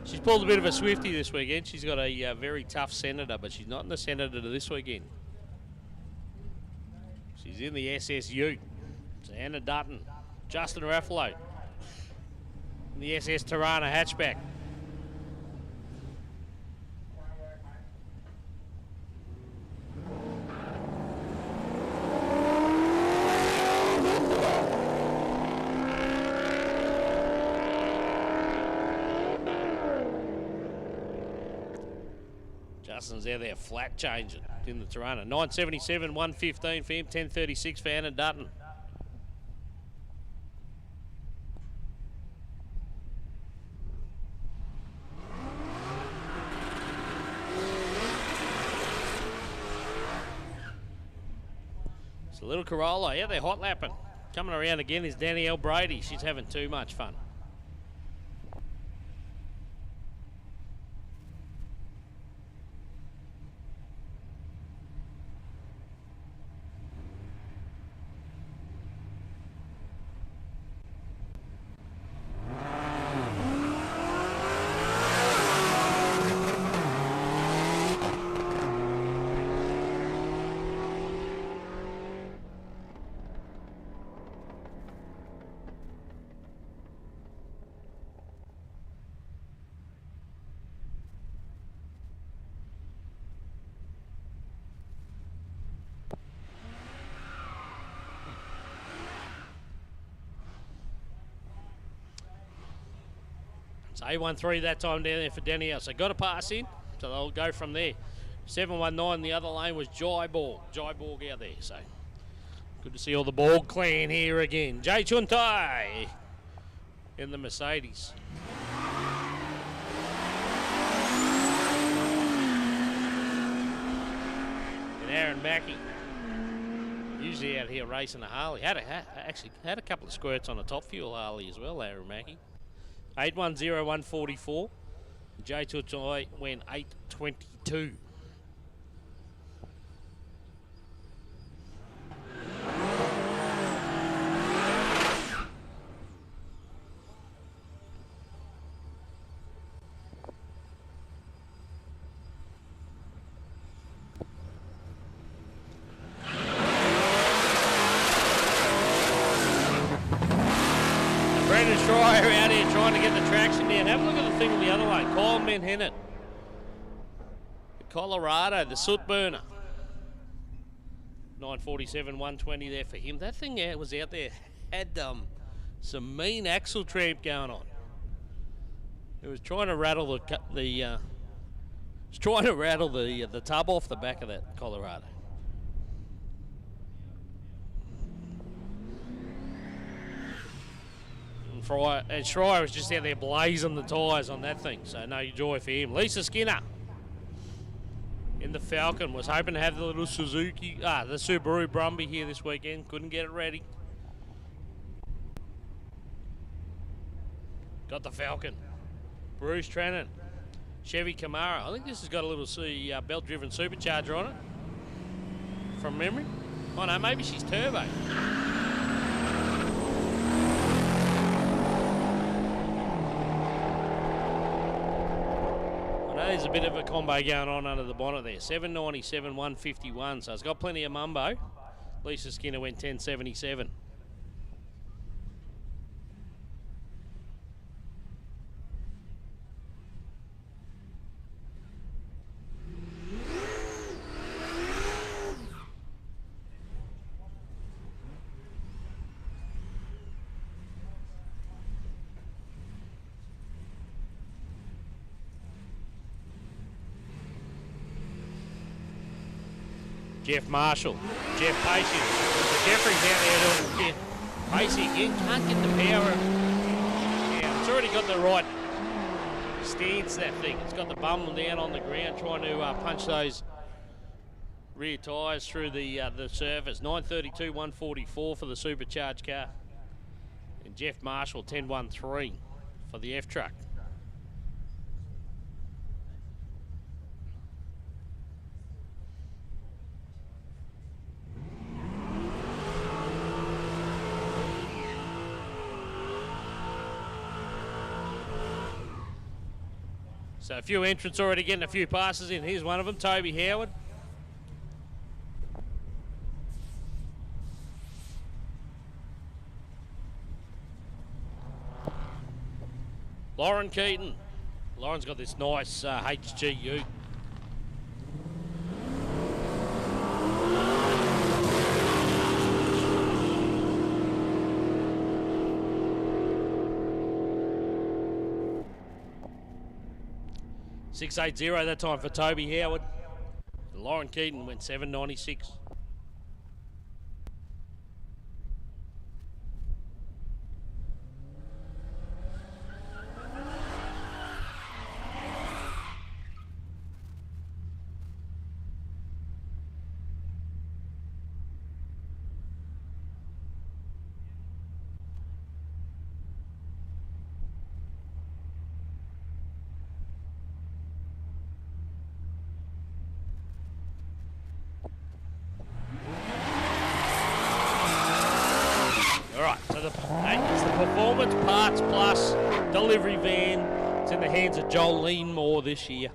She's pulled a bit of a Swifty this weekend. She's got a very tough senator, but she's not in the senator this weekend. She's in the SS Ute. So Anna Dutton, Justin Raffalo in the SS Tirana hatchback. Justin's out there flat changing in the Tirana. 977, 115 for him, 1036 for Anna Dutton. It's a little Corolla. Yeah, they're hot lapping. Coming around again is Danielle Brady. She's having too much fun. It's A13 that time down there for Danielle. So got to pass in, so they'll go from there. 719, the other lane was Jai Borg out there. So good to see all the Borg clan here again. Jay Chuntai in the Mercedes. And Aaron Mackay, usually out here racing a Harley. Actually had a couple of squirts on a top fuel Harley as well, Aaron Mackay. 810, 144. Jay Chuntai went 822. Out here trying to get the traction down. Have a look at the thing on the other lane. Kyle Menhennet, Colorado, the soot burner. 947, 120 there for him. That thing was out there, had some mean axle tramp going on. It was trying to rattle the tub off the back of that Colorado. Schreier was just out there blazing the tyres on that thing, so no joy for him. Lisa Skinner in the Falcon was hoping to have the little the Subaru Brumby here this weekend. Couldn't get it ready. Got the Falcon. Bruce Trennan. Chevy Camaro. I think this has got a little belt-driven supercharger on it. From memory. Oh no, maybe she's turbo. There's a bit of a combo going on under the bonnet there. 797, 151. So it's got plenty of mumbo. Lisa Skinner went 1077. Jeff Marshall, Jeff Pacey. Jeffrey's out there doing Pacey again, can't get the power. Yeah, it's already got the right stance, that thing. It's got the bum down on the ground trying to punch those rear tyres through the surface. 932, 144 for the supercharged car. And Jeff Marshall, 1013 for the F-Truck. So a few entrants already getting a few passes in. Here's one of them, Toby Howard. Lauren Keaton. Lauren's got this nice HGU. .680 that time for Toby Howard. And Lauren Keaton went 796. It's the Performance Parts Plus delivery van. It's in the hands of Jolene Moore this year.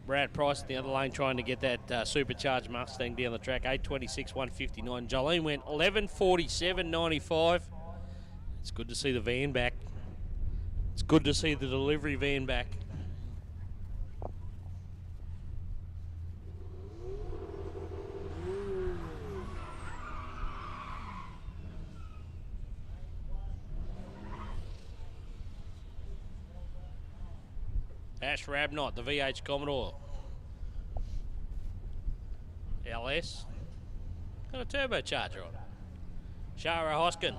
Brad Price in the other lane trying to get that supercharged Mustang down the track. 826, 159. Jolene went 1147.95. It's good to see the van back. It's good to see the delivery van back. Ash Rabnott, the VH Commodore. LS. Got a turbocharger on it. Shara Hoskin.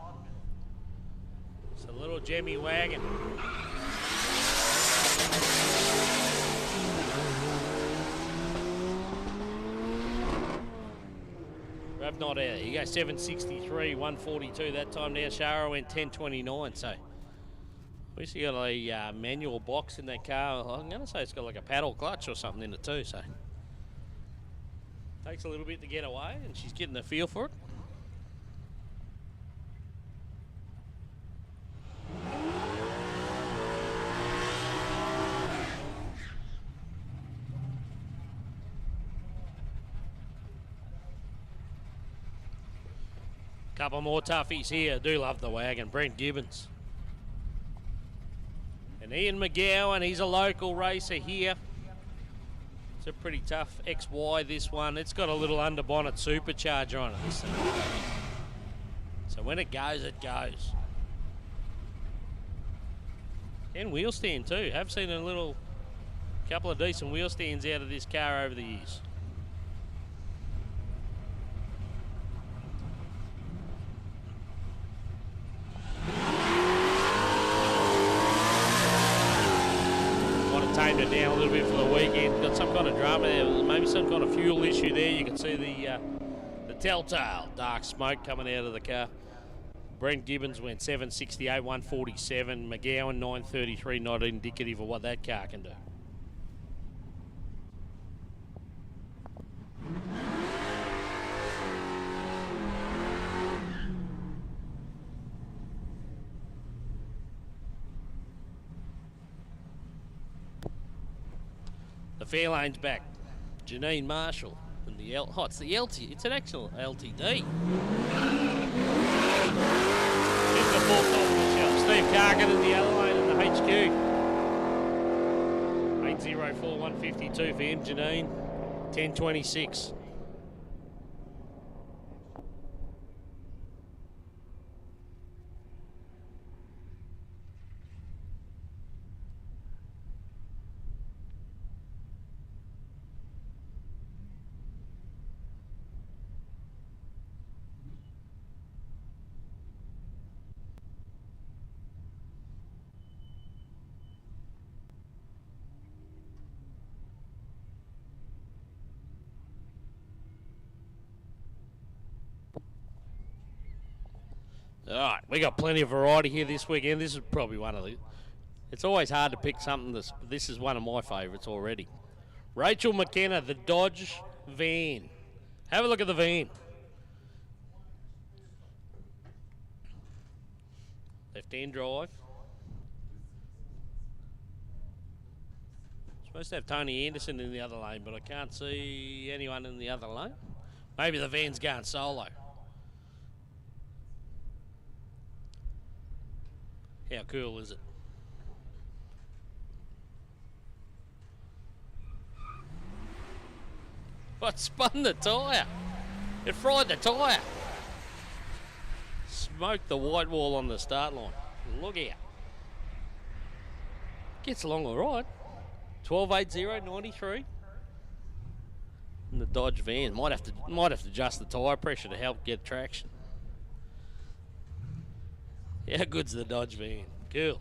It's a little Jemmy wagon. Rabnott out. He goes 763, 142 that time now. Shara went 1029, so obviously got a manual box in that car. I'm going to say it's got like a paddle clutch or something in it too, so takes a little bit to get away, and she's getting the feel for it. Couple more toughies here. I do love the wagon. Brent Gibbons. And Ian McGowan, he's a local racer here. It's a pretty tough XY, this one. It's got a little underbonnet supercharger on it. So when it goes, it goes. And wheel stand too. Have seen a little couple of decent wheel stands out of this car over the years. slowed it down a little bit for the weekend. Got some kind of drama there, maybe some kind of fuel issue there. You can see the telltale dark smoke coming out of the car. Brent Gibbons went 768, 147. McGowan 933, not indicative of what that car can do. The Fairlane's back. Janine Marshall and the it's the LT. It's an actual LTD. Just the fourth top of the shelf. Steve Cargan in the other lane in the HQ. 804 152 for him. Janine 1026. All right, we got plenty of variety here this weekend. This is probably one of the... It's always hard to pick something. This is one of my favourites already. Rachel McKenna, the Dodge van. Have a look at the van. Left-hand drive. Supposed to have Tony Anderson in the other lane, but I can't see anyone in the other lane. Maybe the van's going solo. How cool is it? What spun the tyre? It fried the tyre. Smoked the white wall on the start line. Look out. Gets along all right. 1280.93. And the Dodge van might have to adjust the tyre pressure to help get traction. How good's the Dodge van? Cool.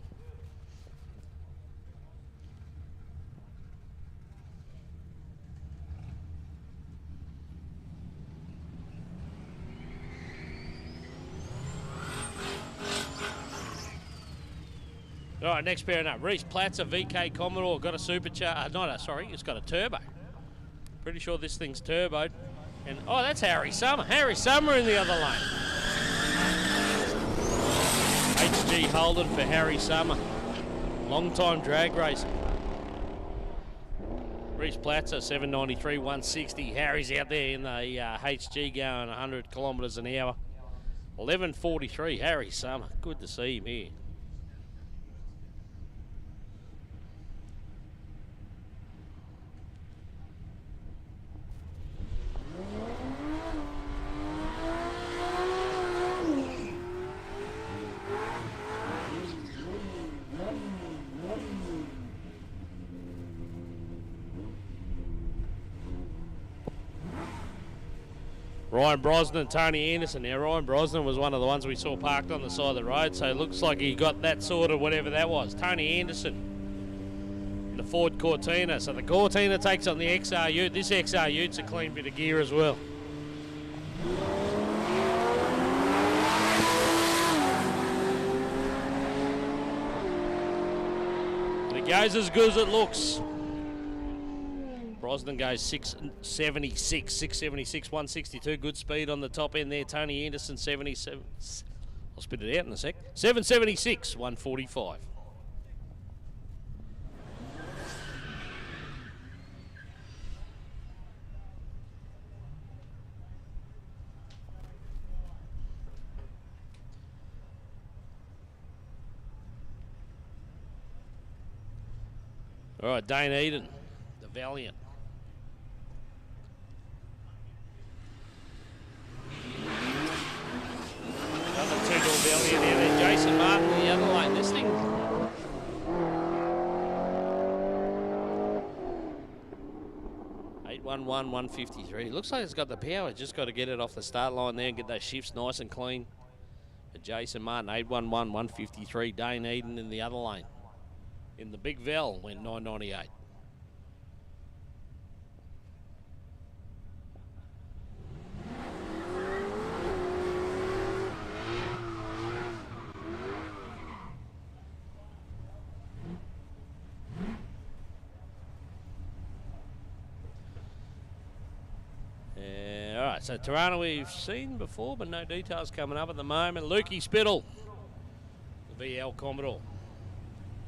All right, next pairing up. Reese Platzer, VK Commodore, got a supercharger. It's got a turbo. Pretty sure this thing's turboed. And, oh, that's Harry Summer. Harry Summer in the other lane. HG Holden for Harry Summer. Long-time drag racer. Reese Platzer, 793, 160. Harry's out there in the HG going 100 kilometres an hour. 11:43, Harry Summer. Good to see him here. Ryan Brosnan, Tony Anderson. Now, Ryan Brosnan was one of the ones we saw parked on the side of the road, so it looks like he got that sort of whatever that was. Tony Anderson, the Ford Cortina. So the Cortina takes on the XR Ute. This XR Ute's a clean bit of gear as well. And it goes as good as it looks. Brosnan goes 676, 162. Good speed on the top end there. Tony Anderson, 77. I'll spit it out in a sec. 776, 145. All right, Dane Eden, the Valiant. Valiant out there. Jason Martin in the other lane. This thing. (811) 153. Looks like it's got the power. Just got to get it off the start line there and get those shifts nice and clean. But Jason Martin, 811 153. Dane Eden in the other lane. In the Big Vel went 998. right, so Tirana we've seen before, but no details coming up at the moment. Lukey Spittle, the VL Commodore.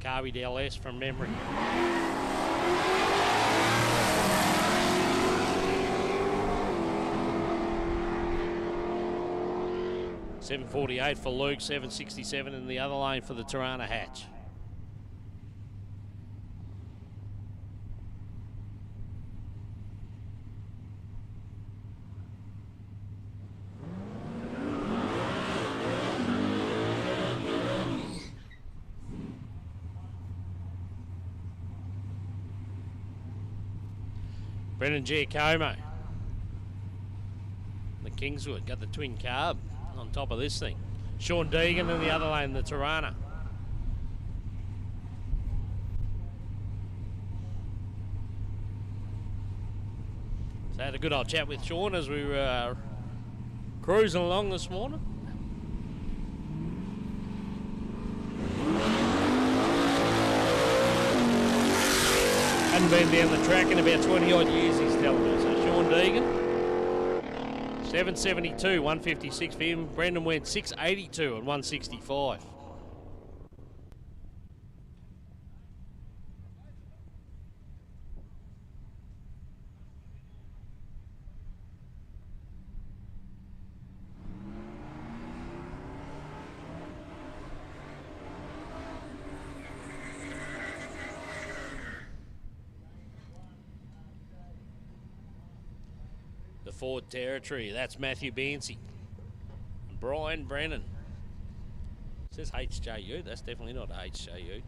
Carby DLS from memory. $7.48 for Luke, $7.67 in the other lane for the Tirana hatch. Brendan Giacomo, the Kingswood, got the twin carb on top of this thing. Sean Deegan in the other lane, the Tirana. So I had a good old chat with Sean as we were cruising along this morning. Hadn't been down the track in about 20 odd years, he's telling me. So Sean Deegan, 772, 156 for him. Brendan went 682 and 165. Ford territory, that's Matthew Bancy. Brian Brennan. It says HJU, that's definitely not HJU.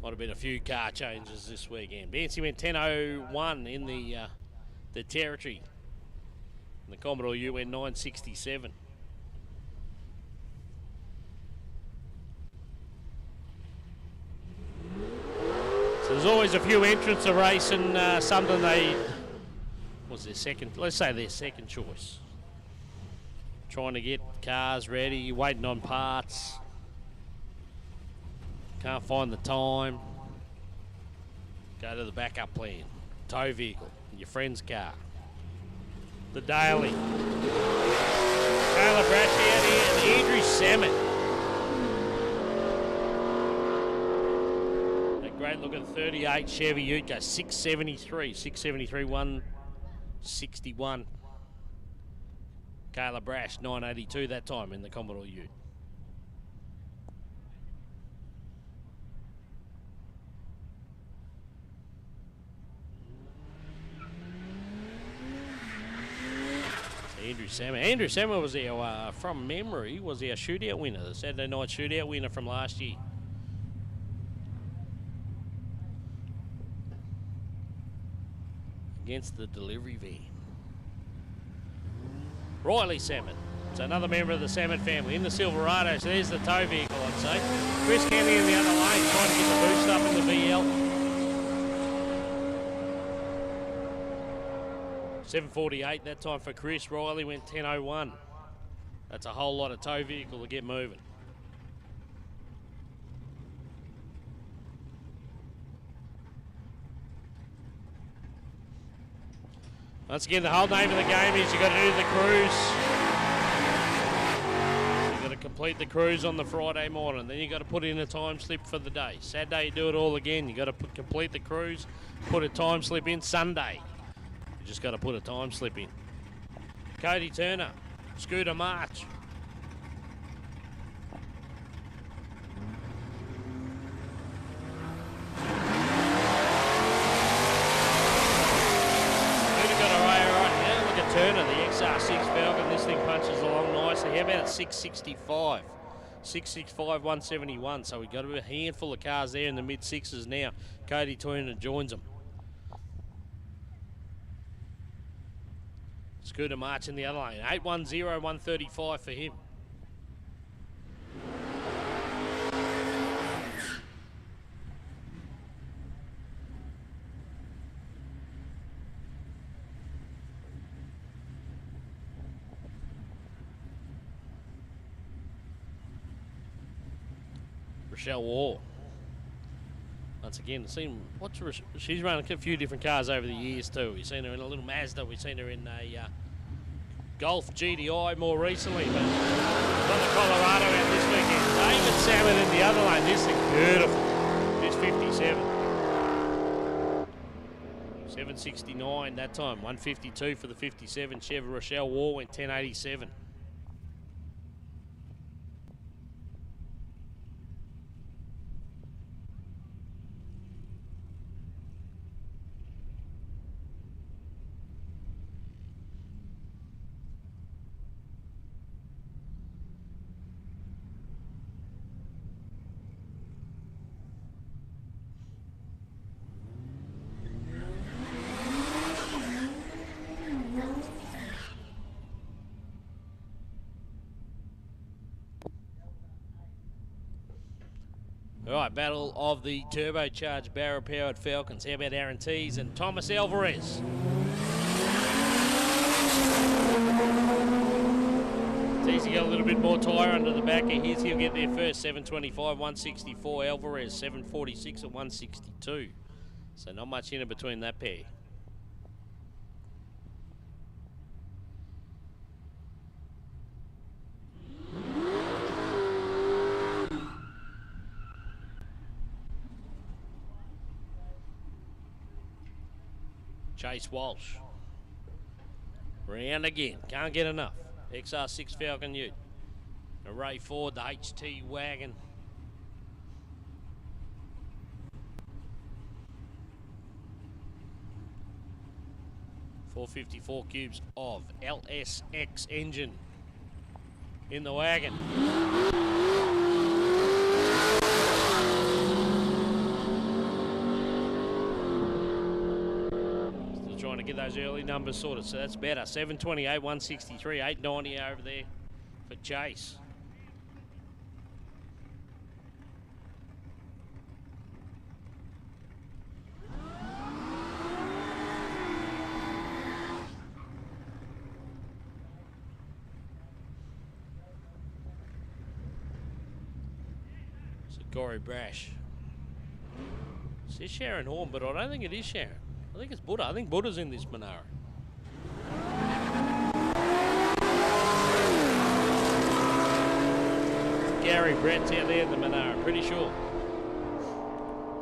Might have been a few car changes this weekend. Bancy went 10.01 in the territory. And the Commodore U went 9.67. So there's always a few entrants to racing, something they, was their second, let's say their second choice. Trying to get cars ready, waiting on parts. Can't find the time. Go to the backup plan. Tow vehicle, your friend's car. The Daily. Taylor Brashy out here and Andrew Samet. Great looking 38 Chevy Ute goes 673, 161. Kayla Brash, 982 that time in the Commodore Ute. Andrew Sammer. Andrew Sammer was our, from memory, was our shootout winner, the Saturday night shootout winner from last year. Against the delivery van. Riley Salmon. So another member of the Salmon family in the Silverado. So there's the tow vehicle, I'd say. Chris Kenny in the other lane trying to get the boost up in the VL. 7.48 that time for Chris. Riley went 10.01. That's a whole lot of tow vehicle to get moving. Once again, the whole name of the game is you've got to do the cruise. You've got to complete the cruise on the Friday morning. Then you've got to put in a time slip for the day. Saturday, you do it all again. You've got to complete the cruise, put a time slip in. Sunday, you just got to put a time slip in. Cody Turner, Scooter March. Turner, the XR6 Falcon, this thing punches along nicely. How about at 665? 665, 171. So we've got a handful of cars there in the mid-sixes now. Cody Turner joins them. Scooter March in the other lane. 810, 135 for him. Rochelle War. Once again, she's run a few different cars over the years too. We've seen her in a little Mazda. We've seen her in a Golf GDI more recently. But got the Colorado out this weekend. David Salmon in the other lane. This thing's beautiful. This 57. 769 that time. 152 for the 57. Chevy Rochelle War went 1087. All right, battle of the turbocharged barrel-powered Falcons. How about Aaron Tees and Thomas Alvarez? Teesy got a little bit more tyre under the back of his. He'll get there first. 725, 164. Alvarez, 746 at 162. So not much in between that pair. Chase Walsh. Round again. Can't get enough. XR6 Falcon Ute. A Ray Ford, the HT wagon. .454 cubes of LSX engine in the wagon. Trying to get those early numbers sorted, so that's better. 728, 163, 890 over there for Chase. So Gory Brash. It says Sharon Horn, but I don't think it is Sharon. I think it's Buddha. I think Buddha's in this Monaro. Gary Brett's out there in the Monaro, pretty sure.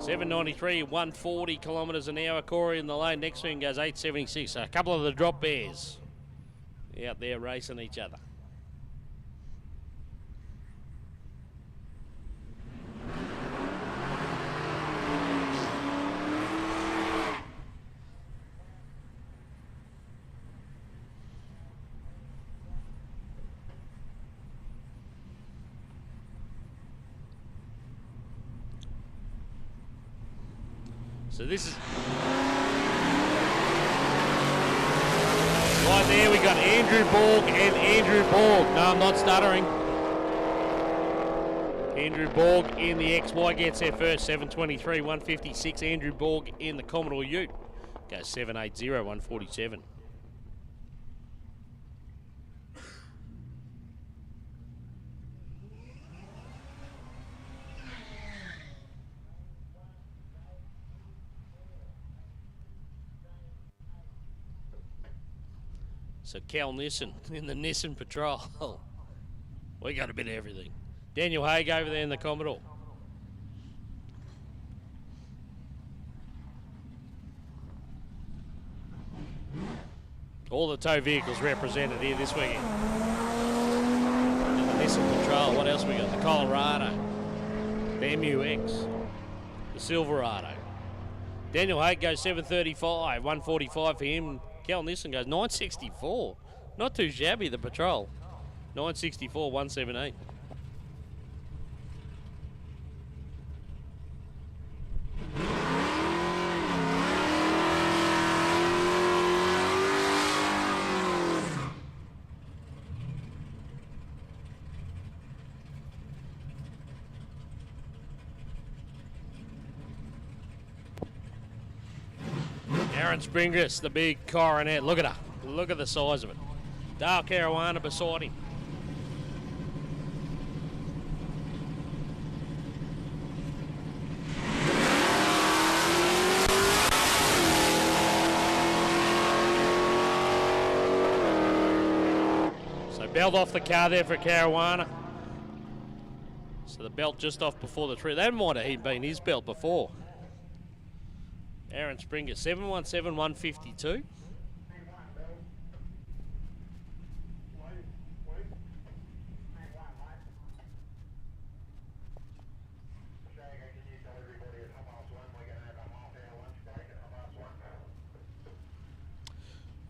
793, 140 kilometres an hour. Corey in the lane. Next one goes 876. So a couple of the drop bears out there racing each other. So this is right there. We got Andrew Borg and Andrew Borg. No, I'm not stuttering. Andrew Borg in the XY gets there first. 723, 156. Andrew Borg in the Commodore Ute goes 780, 147. So Cal Nissen in the Nissen Patrol. We got a bit of everything. Daniel Haig over there in the Commodore. All the tow vehicles represented here this weekend. And the Nissen Patrol. What else we got? The Colorado. The MUX. The Silverado. Daniel Haig goes 735, 145 for him. Cal Nissen goes 964. Not too shabby, the Patrol. 964, 178. Aaron Springus, the big coronet. Look at her. Look at the size of it. Dale Caruana beside him. Belt off the car there for Caruana. So the belt just off before the tree. That might have been his belt before. Aaron Springer, 717-152.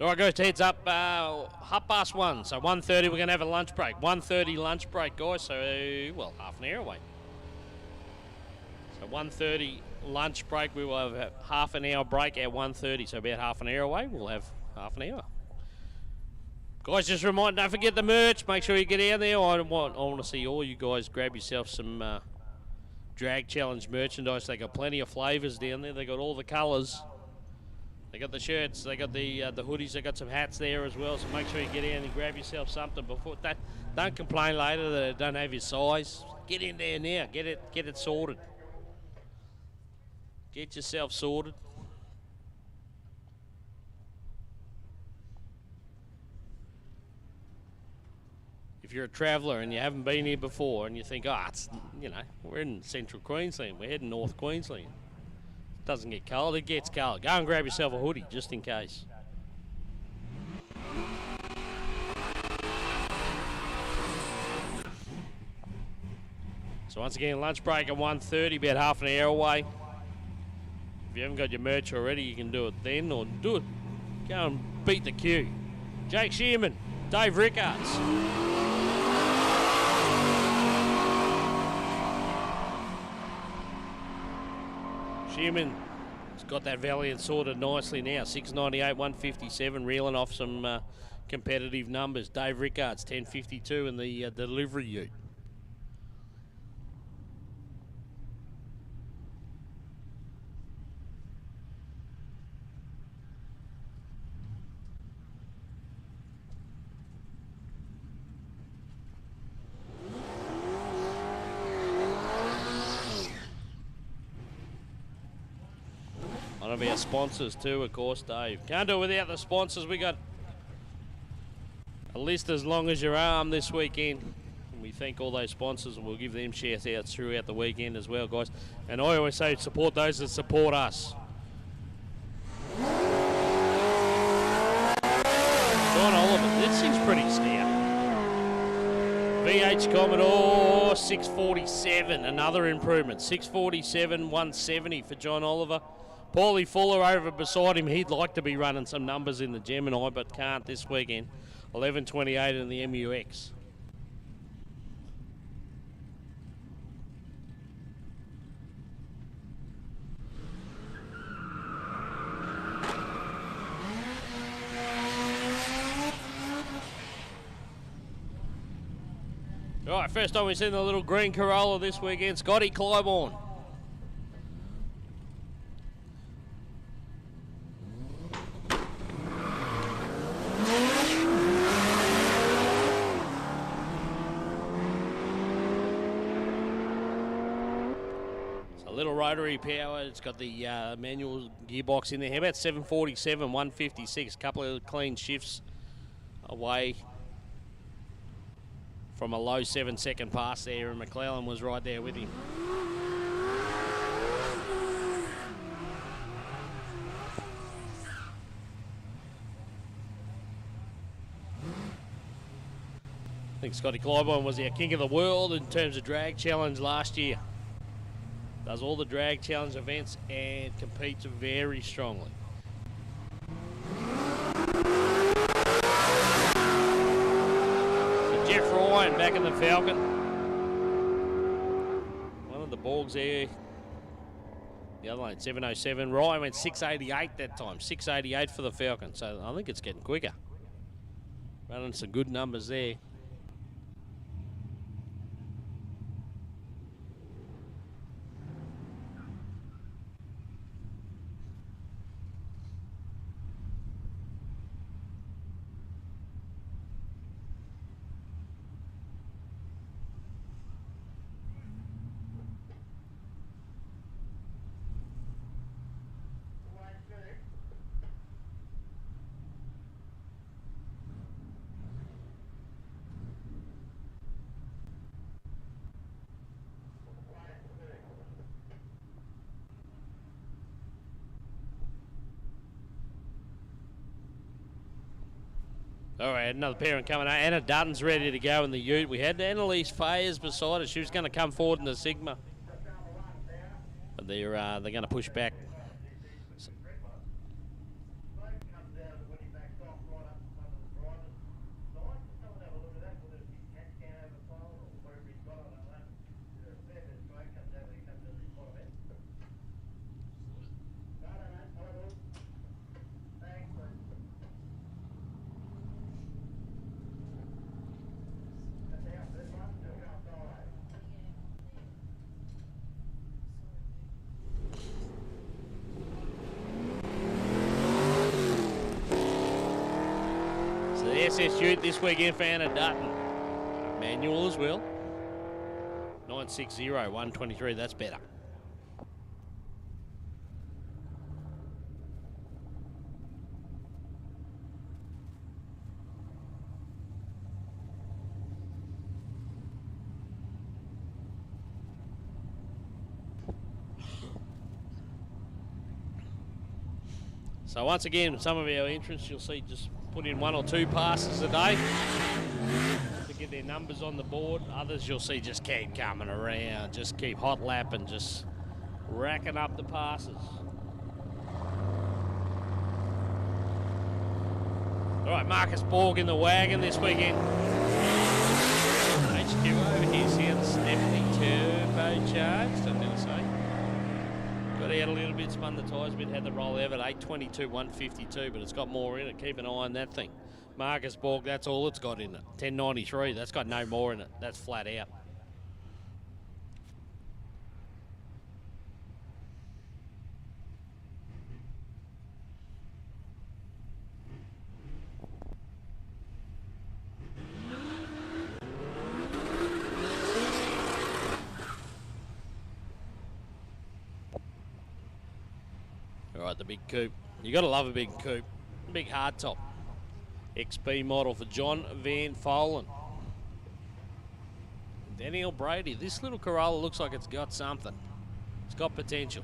All right, guys, heads up, 1:30, so 1:30 we're going to have a lunch break. 1:30 lunch break, guys, so, well, half an hour away. So 1:30 lunch break, we will have a half an hour break at 1:30, so about half an hour away, we'll have half an hour. Guys, just a reminder, don't forget the merch. Make sure you get out there. I want to see all you guys grab yourself some drag challenge merchandise. They got plenty of flavours down there. They got all the colours. They got the shirts, they got the hoodies, they got some hats there as well, so make sure you get in and grab yourself something before that. Don't complain later that it don't have your size. Get in there now, get it sorted. Get yourself sorted. If you're a traveller and you haven't been here before and you think, oh, it's, you know, we're in central Queensland, we're heading north Queensland. Doesn't get cold, it gets cold. Go and grab yourself a hoodie just in case. So once again, lunch break at 1:30, about half an hour away. If you haven't got your merch already, you can do it then, or do it. Go and beat the queue. Jake Shearman, Dave Rickards. Shearman's got that Valiant sorted nicely now. 698, 157, reeling off some competitive numbers. Dave Rickards, 1052 in the delivery ute. One of our sponsors too, of course, Dave. Can't do it without the sponsors. We got a list as long as your arm this weekend. And we thank all those sponsors, and we'll give them shout outs throughout the weekend as well, guys. And I always say support those that support us. John Oliver, this thing's pretty stout. VH Commodore 647, another improvement. 647, 170 for John Oliver. Paulie Fuller over beside him. He'd like to be running some numbers in the Gemini, but can't this weekend. 11:28 in the MUX. All right, first time we've seen the little green Corolla this weekend. Scotty Clybourne. Little rotary power. It's got the manual gearbox in there. How about 747, 156? Couple of clean shifts away from a low 7-second pass there, and McClellan was right there with him. I think Scotty Clybourne was our king of the world in terms of drag challenge last year. Does all the drag challenge events and competes very strongly. So Jeff Ryan back in the Falcon. One of the Borgs there. The other one, 707. Ryan went 688 that time. 688 for the Falcon. So I think it's getting quicker. Running some good numbers there. All right, another parent coming out. Anna Dutton's ready to go in the ute. We had Annalise Fayers beside us. She was going to come forward in the Sigma. But they're going to push back. SS Ute this weekend for Anna Dutton. Manual as well. 960, 123, that's better. So once again, some of our entrants you'll see just put in 1 or 2 passes a day to get their numbers on the board. Others you'll see just keep coming around, just keep hot lapping, just racking up the passes. All right, Marcus Borg in the wagon this weekend. HQ over here, seeing Stephanie turbocharged, I'm going to say. Got out a little bit, spun the tyres a bit, had the roll out at 822, 152, but it's got more in it. Keep an eye on that thing. Marcus Borg, that's all it's got in it. 1093, that's got no more in it. That's flat out. All right, the big coupe. You got to love a big coupe. Big hardtop. XP model for John Van Folen. Danielle Brady. This little Corolla looks like it's got something. It's got potential.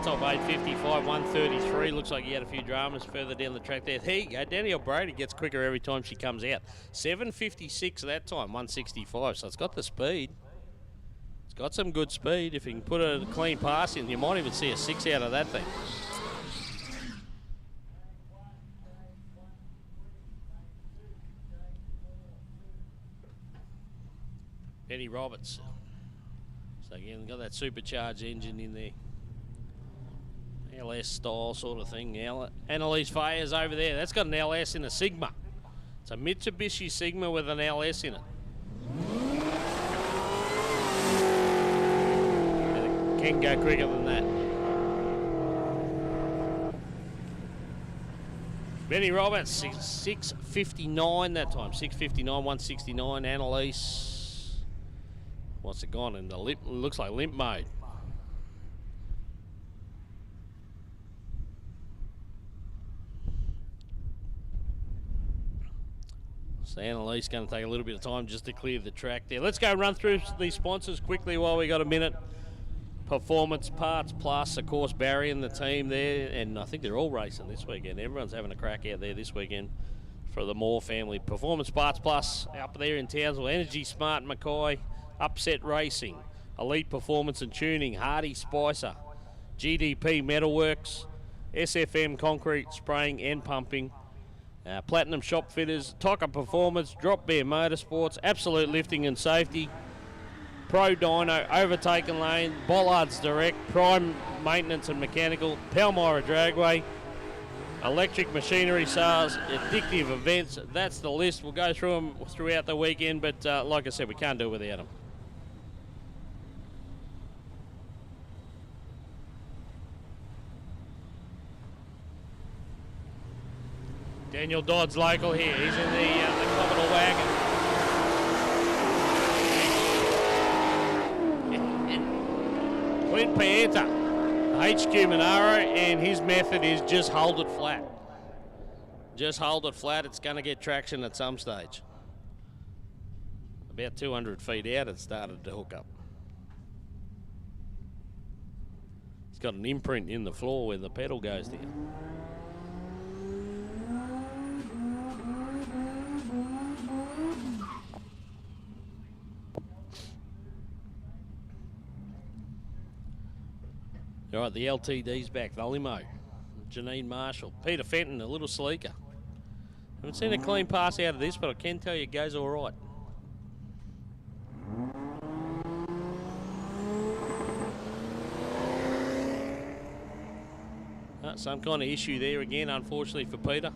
Top 855, 133. Looks like he had a few dramas further down the track there. There you go. Danielle Brady gets quicker every time she comes out. 756 that time, 165. So it's got the speed. It's got some good speed. If you can put a clean pass in, you might even see a 6 out of that thing. Benny Roberts. So again, got that supercharged engine in there. LS style sort of thing. Annalise Fayers over there. That's got an LS in a Sigma. It's a Mitsubishi Sigma with an LS in it. And it can go quicker than that. Benny Roberts, 659 that time. 659, 169. Annalise. What's it gone in the limp? Looks like limp mode. So Annalise going to take a little bit of time just to clear the track there. Let's go run through these sponsors quickly while we got a minute. Performance Parts Plus, of course, Barry and the team there, and I think they're all racing this weekend. Everyone's having a crack out there this weekend for the Moore family. Performance Parts Plus up there in Townsville. Energy Smart Mackay, Upset Racing, Elite Performance and Tuning, Hardy Spicer, GDP Metalworks, SFM Concrete Spraying and Pumping, Platinum Shop Fitters, Tocker Performance, Drop Bear Motorsports, Absolute Lifting and Safety, Pro Dyno, Overtaking Lane, Bollards Direct, Prime Maintenance and Mechanical, Palmyra Dragway, Electric Machinery Sales, Addictive Events. That's the list. We'll go through them throughout the weekend, but like I said, we can't do it without them. Daniel Dodd's local here. He's in the Commodore wagon. And Clint Pianta, HQ Monaro, and his method is just hold it flat. Just hold it flat. It's going to get traction at some stage. About 200 feet out, it started to hook up. It's got an imprint in the floor where the pedal goes down. All right, the LTD's back. Volimo, Janine Marshall, Peter Fenton, a little sleeker. Haven't seen a clean pass out of this, but I can tell you it goes all right. Some kind of issue there again, unfortunately for Peter.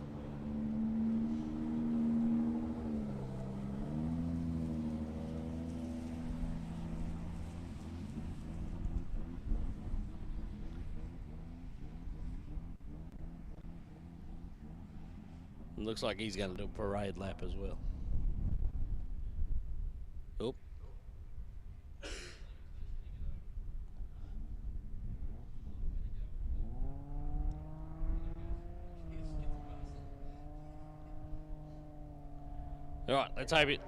Looks like he's going to do a parade lap as well. Oh. All right, let's hope it.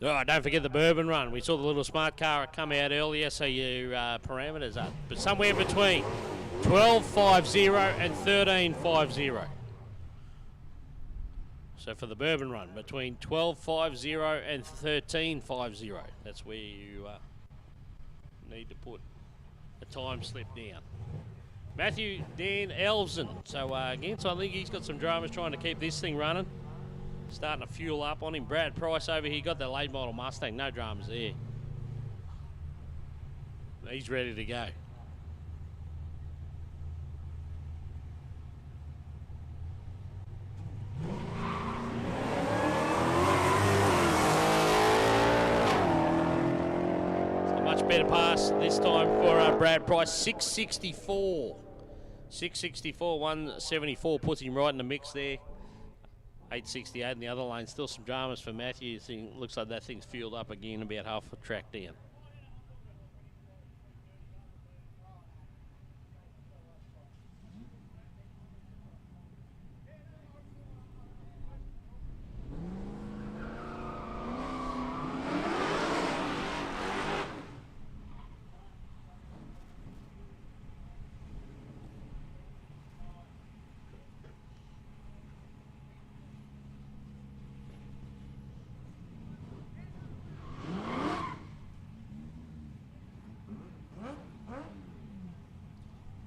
All right, don't forget the Bourbon Run. We saw the little smart car come out earlier, so your parameters are but somewhere between 12.50 and 13.50. So for the Bourbon Run, between 12.50 and 13.50. That's where you need to put a time slip down. Matthew Dan Elvson. So again, so I think he's got some dramas trying to keep this thing running. Starting to fuel up on him. Brad Price over here, got the late model Mustang, no dramas there. He's ready to go. It's a much better pass this time for Brad Price. 664. 664, 174 puts him right in the mix there. 868 in the other lane. Still some dramas for Matthew. Looks like that thing's fueled up again, about half a track down.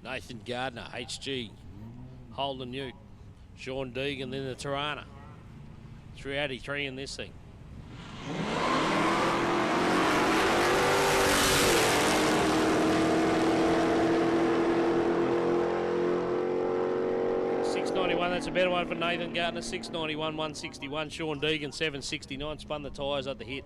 Nathan Gardner, HG, Holden Ute, Sean Deegan, then the Tirana. 383 in this thing. $691, that's a better one for Nathan Gardner. $691, 161. Sean Deegan, 769. Spun the tyres at the hit.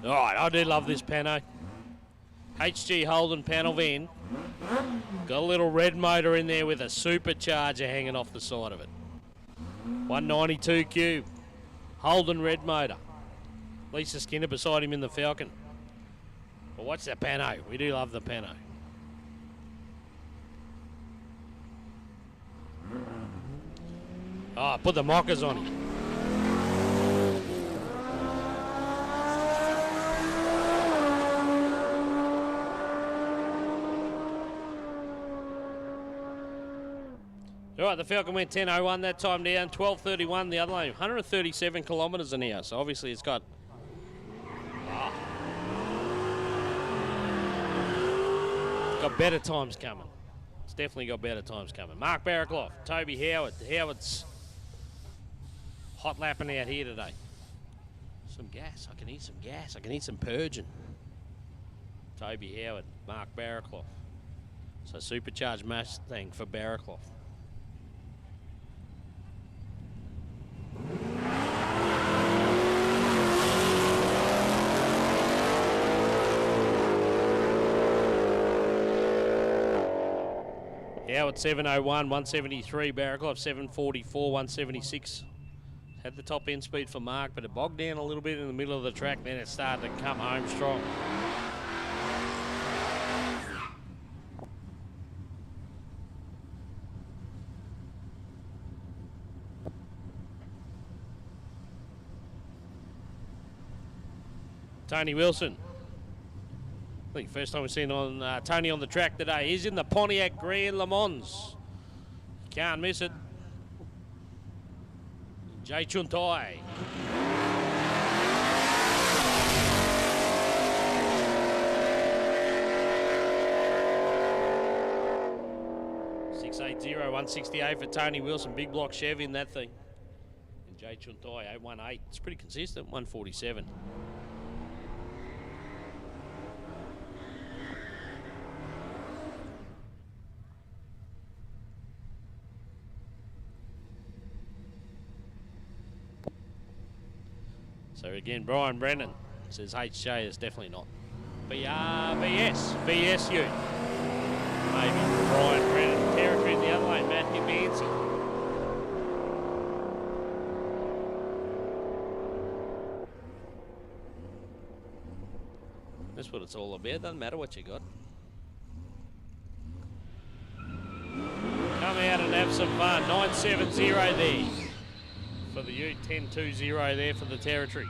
All right, I do love this pano. HG Holden panel van. Got a little red motor in there with a supercharger hanging off the side of it. 192 cube. Holden red motor. Lisa Skinner beside him in the Falcon. But watch the pano. We do love the pano. Oh, put the mockers on him. All right, the Falcon went 10.01 that time down, 12.31 the other lane, 137 kilometres an hour. So obviously it's got better times coming. It's definitely got better times coming. Mark Barraclough, Toby Howard. Howard's hot lapping out here today. Some gas. I can hear some gas. I can hear some purging. Toby Howard, Mark Barraclough. So supercharged Mustang for Barraclough. Howard 701, 173. Barraclough 744, 176. Had the top end speed for Mark, but it bogged down a little bit in the middle of the track. Then it started to come home strong. Tony Wilson. I think first time we've seen on Tony on the track today. He's in the Pontiac Grand Le Mans. Can't miss it. Jay Chuntai. .680, 168 for Tony Wilson. Big block Chevy in that thing. And Jay Chuntai, 818. It's pretty consistent, 147. So again, Brian Brennan says HJ is definitely not. VSU. Maybe Brian Brennan. Territory in the other lane, Matthew Mancy. That's what it's all about. Doesn't matter what you got. Come out and have some fun. 970 there. For the Ute, 10-2-0 there for the territory.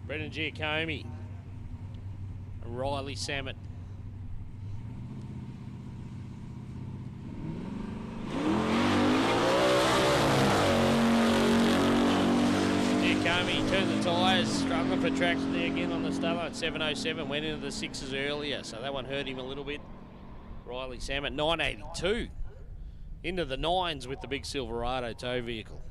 Brendan Giacomi and Riley Samet. Giacomi turned the tyres, struggling for traction there again on the start line. 707, went into the sixes earlier, so that one hurt him a little bit. Riley Samet, 982. Into the nines with the big Silverado tow vehicle.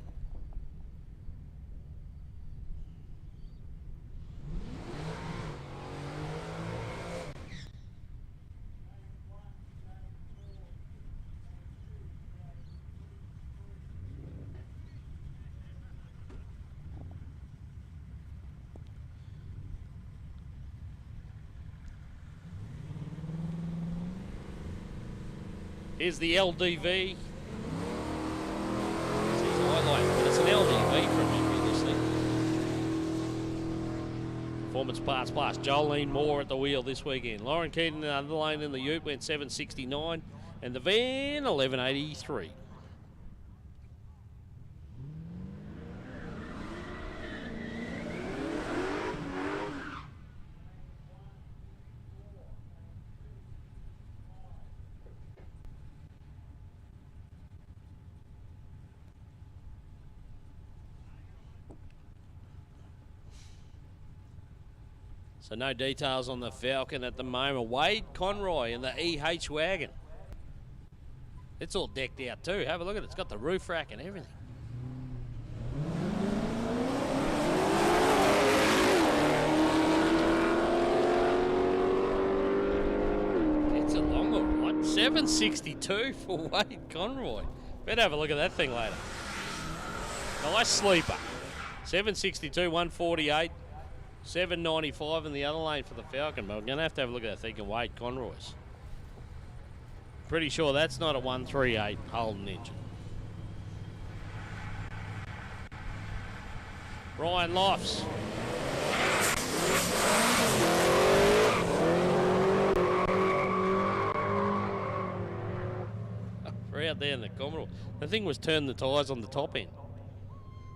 Here's the LDV. But it's an LDV from memory, this thing. Performance Parts Plus. Jolene Moore at the wheel this weekend. Lauren Keaton in the other lane in the Ute went 769. And the van, 1183. So no details on the Falcon at the moment. Wade Conroy in the EH wagon. It's all decked out too. Have a look at it. It's got the roof rack and everything. It's a long one, right? 762 for Wade Conroy. Better have a look at that thing later. Nice sleeper. 762, 148. 795 in the other lane for the Falcon, but we're going to have a look at that thing and Wade Conroy's. Pretty sure that's not a 138 Holden engine. Ryan Lofts. We're out there in the Commodore. The thing was turning the tyres on the top end.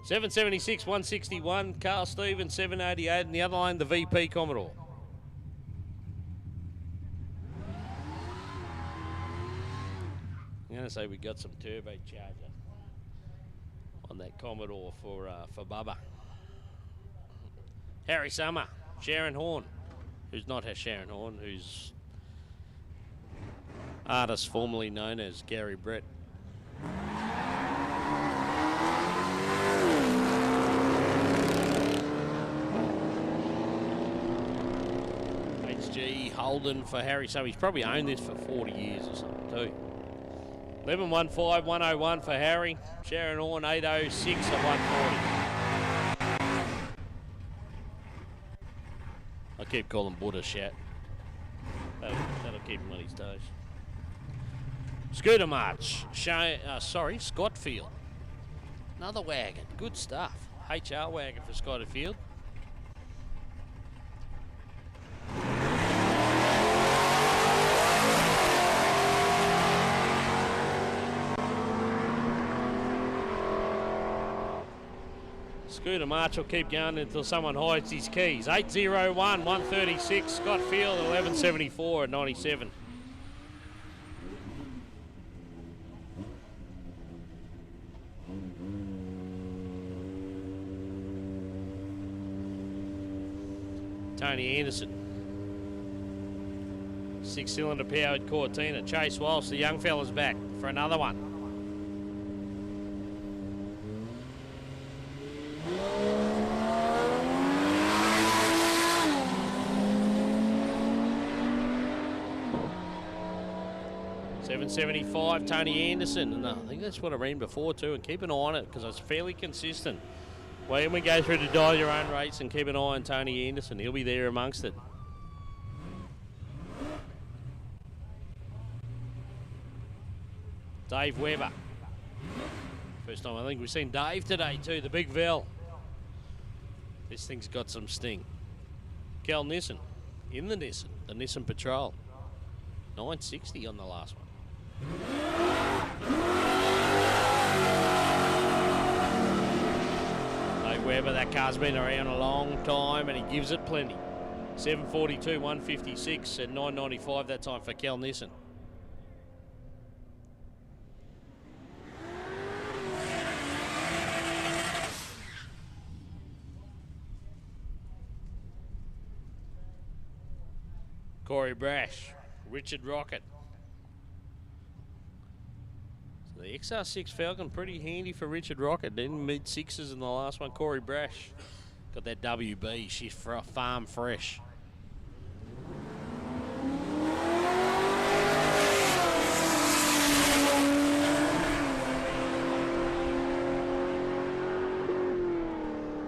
776, 161, Carl Stevens, 788, and the other lane, the VP Commodore. I'm going to say we got some turbocharger on that Commodore for Bubba. Harry Summer, Sharon Horn, who's not Sharon Horn, who's artist formerly known as Gary Brett. Holden for Harry. So he's probably owned this for 40 years or something too. 11.15, 101 for Harry. Sharon Orn, 806 at 140. I keep calling Buddha Shat. That'll keep him on his toes. Scooter March. Scottfield. Another wagon. Good stuff. HR wagon for Scottfield. Scooter March will keep going until someone hides his keys. 801, 136. Scott Field, 1174 at 97. Tony Anderson. 6-cylinder powered Cortina. Chase Walsh, the young fella's back for another one. $7.75, Tony Anderson, and I think that's what I ran before too, and keep an eye on it because it's fairly consistent. When we go through to dial your own rates and keep an eye on Tony Anderson, he'll be there amongst it. Dave Webber. First time I think we've seen Dave today too, the big Vel. This thing's got some sting. Cal Nissen in the Nissan Patrol. 960 on the last one. Dave Webber, that car's been around a long time and he gives it plenty. 742, 156 and 995 that time for Cal Nissen. Corey Brash, Richard Rocket. So the XR6 Falcon, pretty handy for Richard Rocket. Then mid-sixes in the last one. Corey Brash got that WB, she's farm fresh.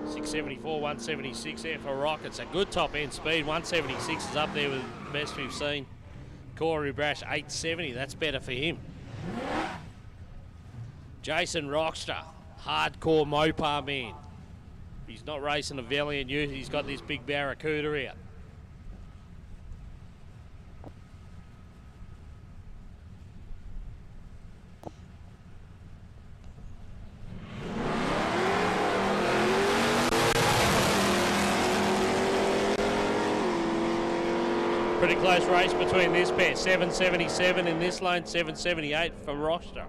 $6.74, 176 there for Rockets. A good top end speed. 176 is up there with the best we've seen. Corey Brash, 870. That's better for him. Jason Rockstar, hardcore Mopar man. He's not racing a Valiant Youth. He's got this big Barracuda out. Pretty close race between this pair. 777 in this lane, 778 for Roster.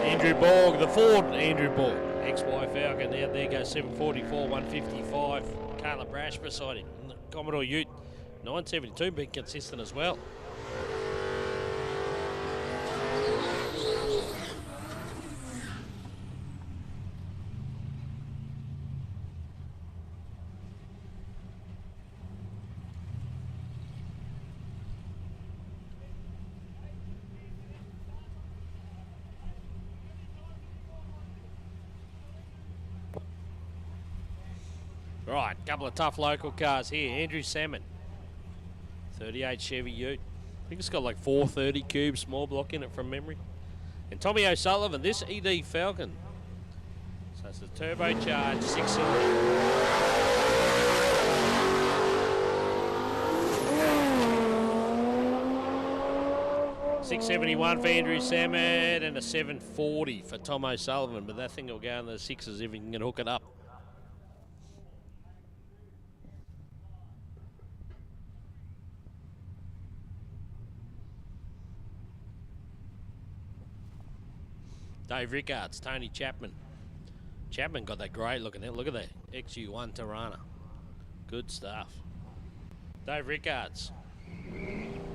Andrew Borg, the Ford Andrew Borg. XY Falcon out there goes 744, 155. Carla Brash beside him. Commodore Ute, 972, being consistent as well. Right, couple of tough local cars here. Andrew Salmon, 38 Chevy Ute. I think it's got like 430 cubes, small block in it from memory. And Tommy O'Sullivan, this ED Falcon. So it's a turbocharged 6-cylinder. $671 for Andrew Salmon and a 740 for Tom O'Sullivan, but that thing will go in the sixes if he can hook it up. Dave Rickards, Tony Chapman. Chapman got that great looking there. Look at that. XU1 Tirana. Good stuff. Dave Rickards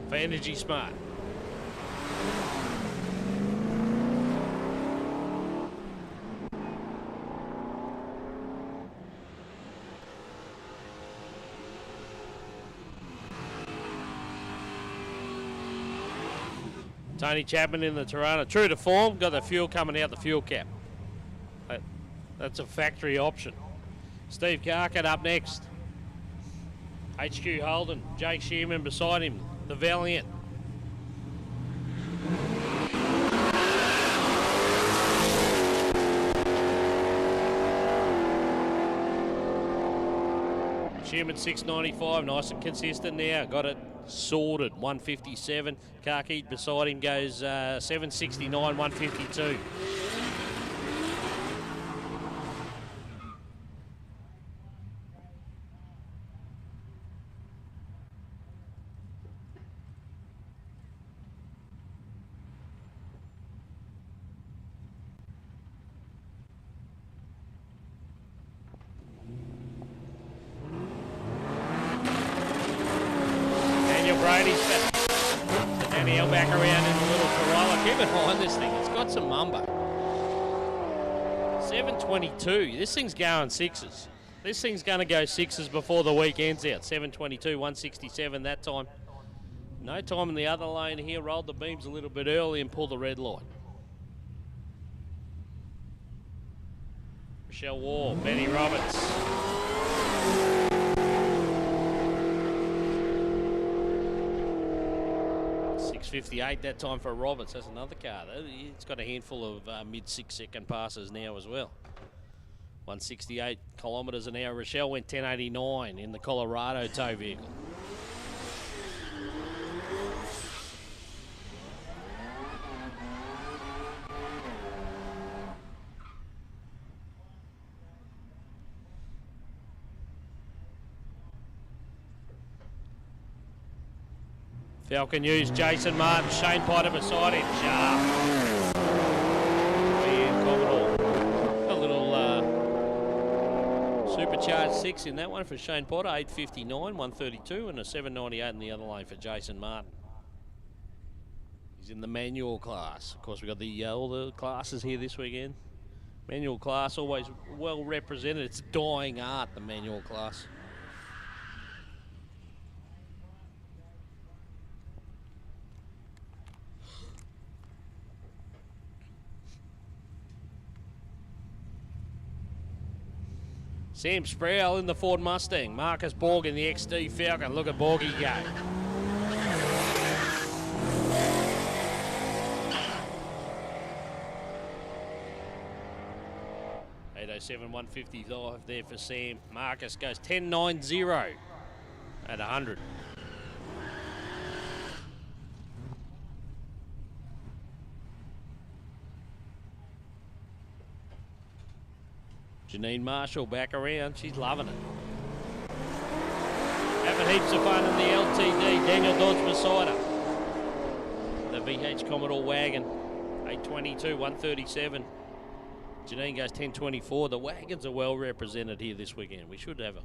for Energy Smart. Tony Chapman in the Tirana. True to form, got the fuel coming out the fuel cap. That's a factory option. Steve Carkett up next. HQ Holden, Jake Shearman beside him, the Valiant. Shearman 695, nice and consistent now. Got it sorted, 157. Carkett beside him goes 769, 152. Back around in the little Corolla. Keep an eye on this thing. It's got some mumbo. 722. This thing's going sixes. This thing's going to go sixes before the week ends out. 722, 167 that time. No time in the other lane here. Rolled the beams a little bit early and pulled the red light. Michelle Waugh, Benny Roberts. 658 that time for Roberts. That's another car. It's got a handful of mid 6 second passes now as well. 168 kilometres an hour. Rochelle went 1089 in the Colorado tow vehicle. Falcon News, Jason Martin, Shane Potter beside him. Sharp. Ian Commodore. A little supercharged 6 in that one for Shane Potter. 859, 132, and a 798 in the other lane for Jason Martin. He's in the manual class. Of course, we've got the all the classes here this weekend. Manual class, always well represented. It's a dying art, the manual class. Sam Sproul in the Ford Mustang. Marcus Borg in the XD Falcon. Look at Borgie go. .807, 155 there for Sam. Marcus goes 10.90 at 100. Janine Marshall back around. She's loving it. Having heaps of fun in the LTD. Daniel Dodds beside her. The VH Commodore wagon. 822, 137. Janine goes 1024. The wagons are well represented here this weekend. We should have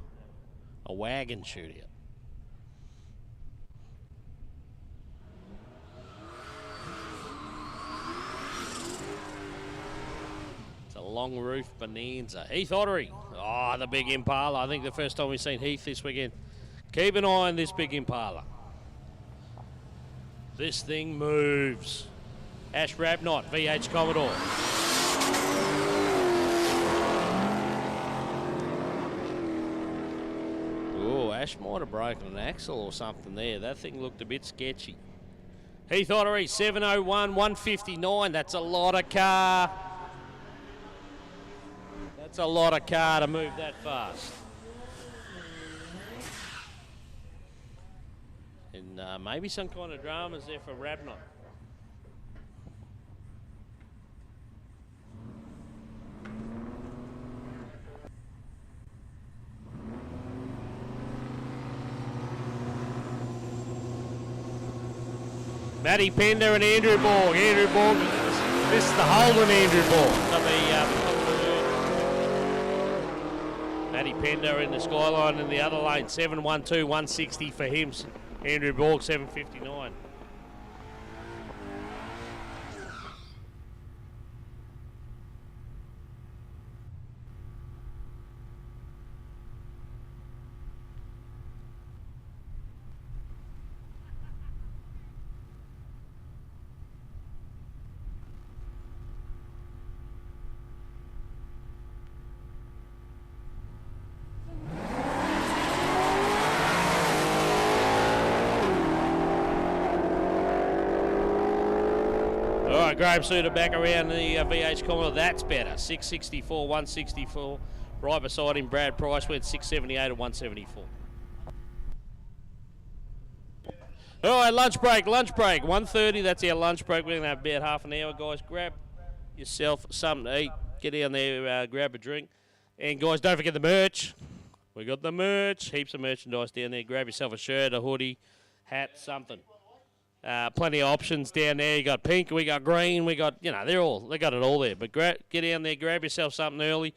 a wagon shootout. Long roof bonanza. Heath Ottery. Oh, the big Impala. I think the first time we've seen Heath this weekend. Keep an eye on this big Impala. This thing moves. Ash Rabnott, VH Commodore. Oh, Ash might have broken an axle or something there. That thing looked a bit sketchy. Heath Ottery, 701, 159. That's a lot of car. It's a lot of car to move that fast. And maybe some kind of dramas there for Rabnott. Matty Pender and Andrew Borg. Andrew Borg, this is the Holden Andrew Borg. Not the Matty Pender in the skyline in the other lane. 7.12, 160 for him. Andrew Borg, 7.59. Graham Suter back around the VH corner. That's better. 6.64, 164. Right beside him, Brad Price went 6.78 and 174. All right, lunch break. 1:30, that's our lunch break. We're going to have about half an hour, guys. Grab yourself something to eat. Get down there, grab a drink. And, guys, don't forget the merch. We got the merch. Heaps of merchandise down there. Grab yourself a shirt, a hoodie, hat, something. Plenty of options down there. You got pink, we got green, we got, they got it all there. But get down there, grab yourself something early.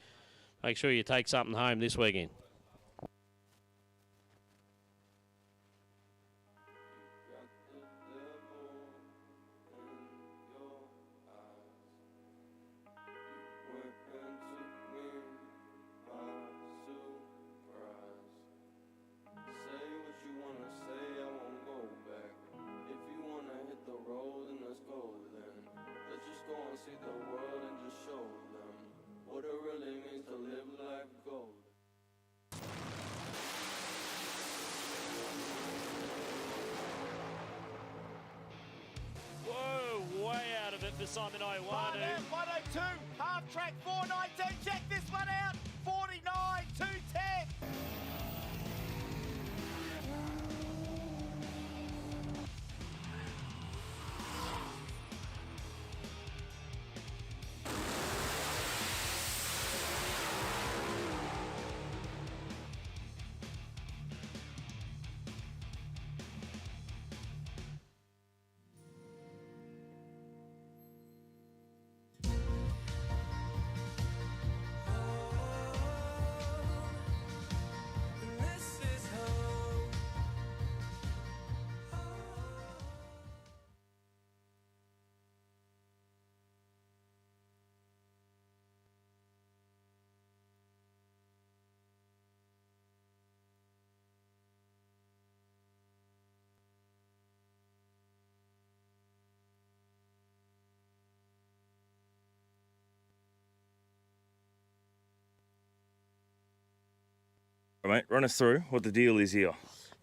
Make sure you take something home this weekend. Simon 01. 102, half track 419. Check this one out. 49, 210. Mate, run us through what the deal is here.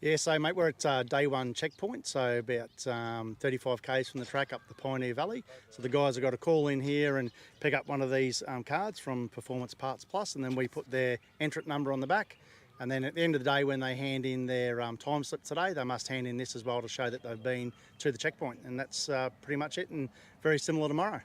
Yeah, so mate, we're at day one checkpoint, so about 35 k's from the track up the Pioneer Valley. So the guys have got to call in here and pick up one of these cards from Performance Parts Plus, and then we put their entrant number on the back. And then at the end of the day, when they hand in their time slip today, they must hand in this as well to show that they've been to the checkpoint. And that's pretty much it, and very similar tomorrow.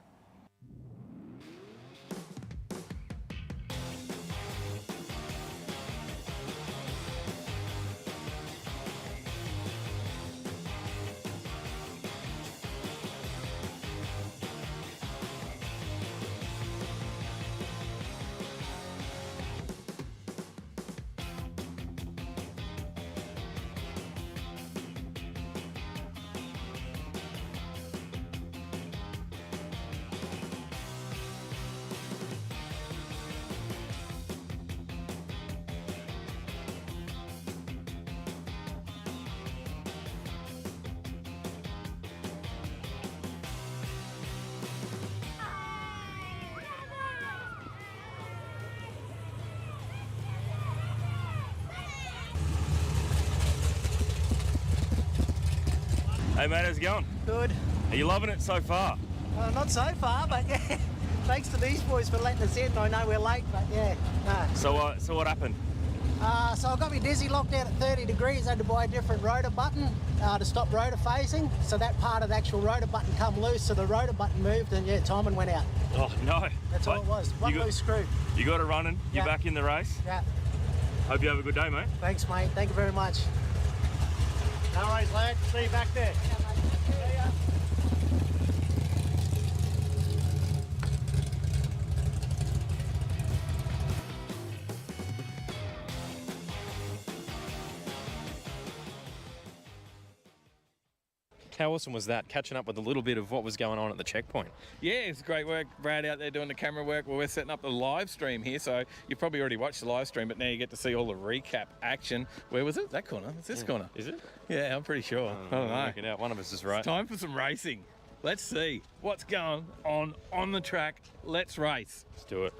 Hey mate, how's it going? Good. Are you loving it so far? Not so far, but yeah. Thanks to these boys for letting us in. I know we're late, but yeah. No. So what happened? So I got my dizzy locked out at 30 degrees. I had to buy a different rotor button to stop rotor phasing. So that part of the actual rotor button come loose, so the rotor button moved, and yeah, timing went out. Oh no. That's all it was. One loose screw. You got it running. You're back in the race. Yeah. Hope you have a good day, mate. Thanks, mate. Thank you very much. No worries, lad. See you back there. How awesome was that, catching up with a little bit of what was going on at the checkpoint? Yeah, it's great work. Brad out there doing the camera work. Well, we're setting up the live stream here, so you've probably already watched the live stream, but now you get to see all the recap action. Where was it? That corner? It's this corner. Is it? Yeah, I'm pretty sure. I don't know. Work it out. One of us is right. It's time for some racing. Let's see what's going on the track. Let's race. Let's do it.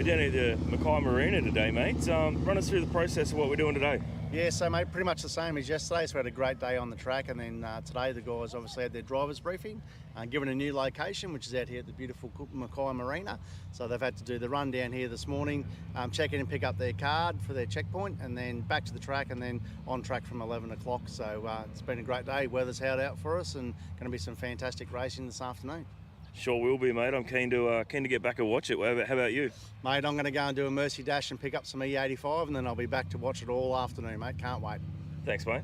Down at the Mackay Marina today, mates. Run us through the process of what we're doing today. Yeah, so mate, pretty much the same as yesterday. So we had a great day on the track, and then today the guys obviously had their drivers briefing, given a new location, which is out here at the beautiful Mackay Marina. So they've had to do the run down here this morning, check in and pick up their card for their checkpoint, and then back to the track, and then on track from 11 o'clock. So it's been a great day. Weather's held out for us, and going to be some fantastic racing this afternoon. Sure will be, mate. I'm keen to get back and watch it. How about you? Mate, I'm going to go and do a Mercy Dash and pick up some E85, and then I'll be back to watch it all afternoon, mate. Can't wait. Thanks, mate.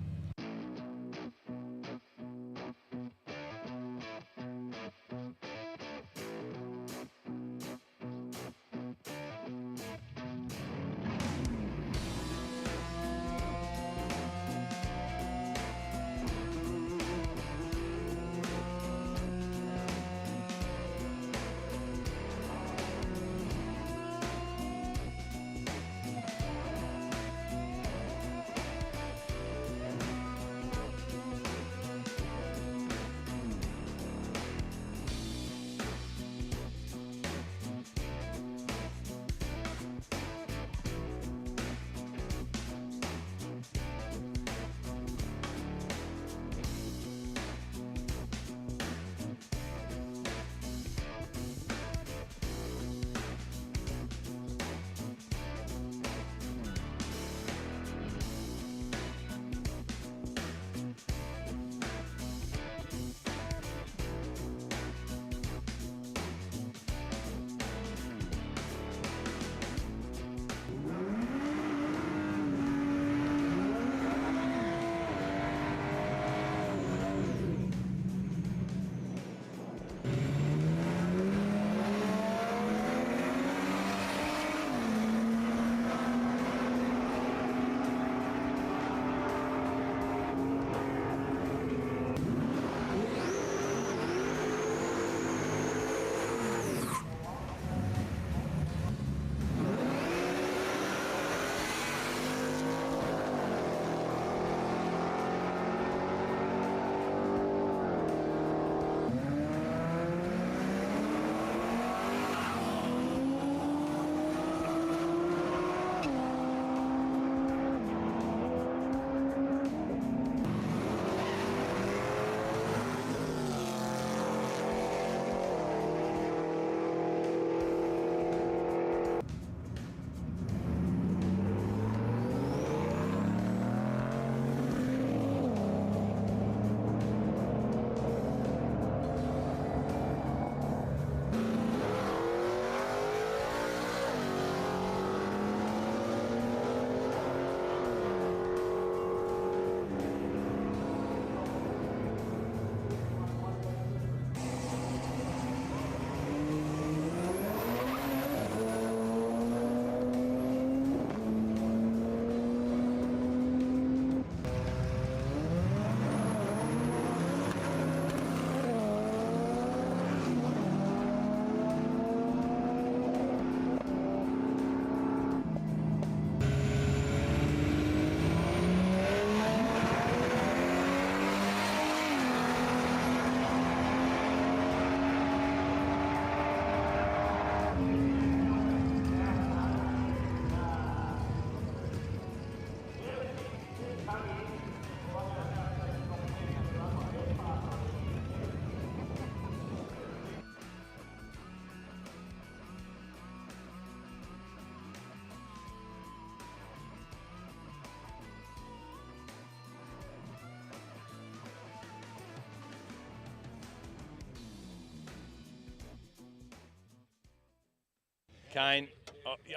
Kane,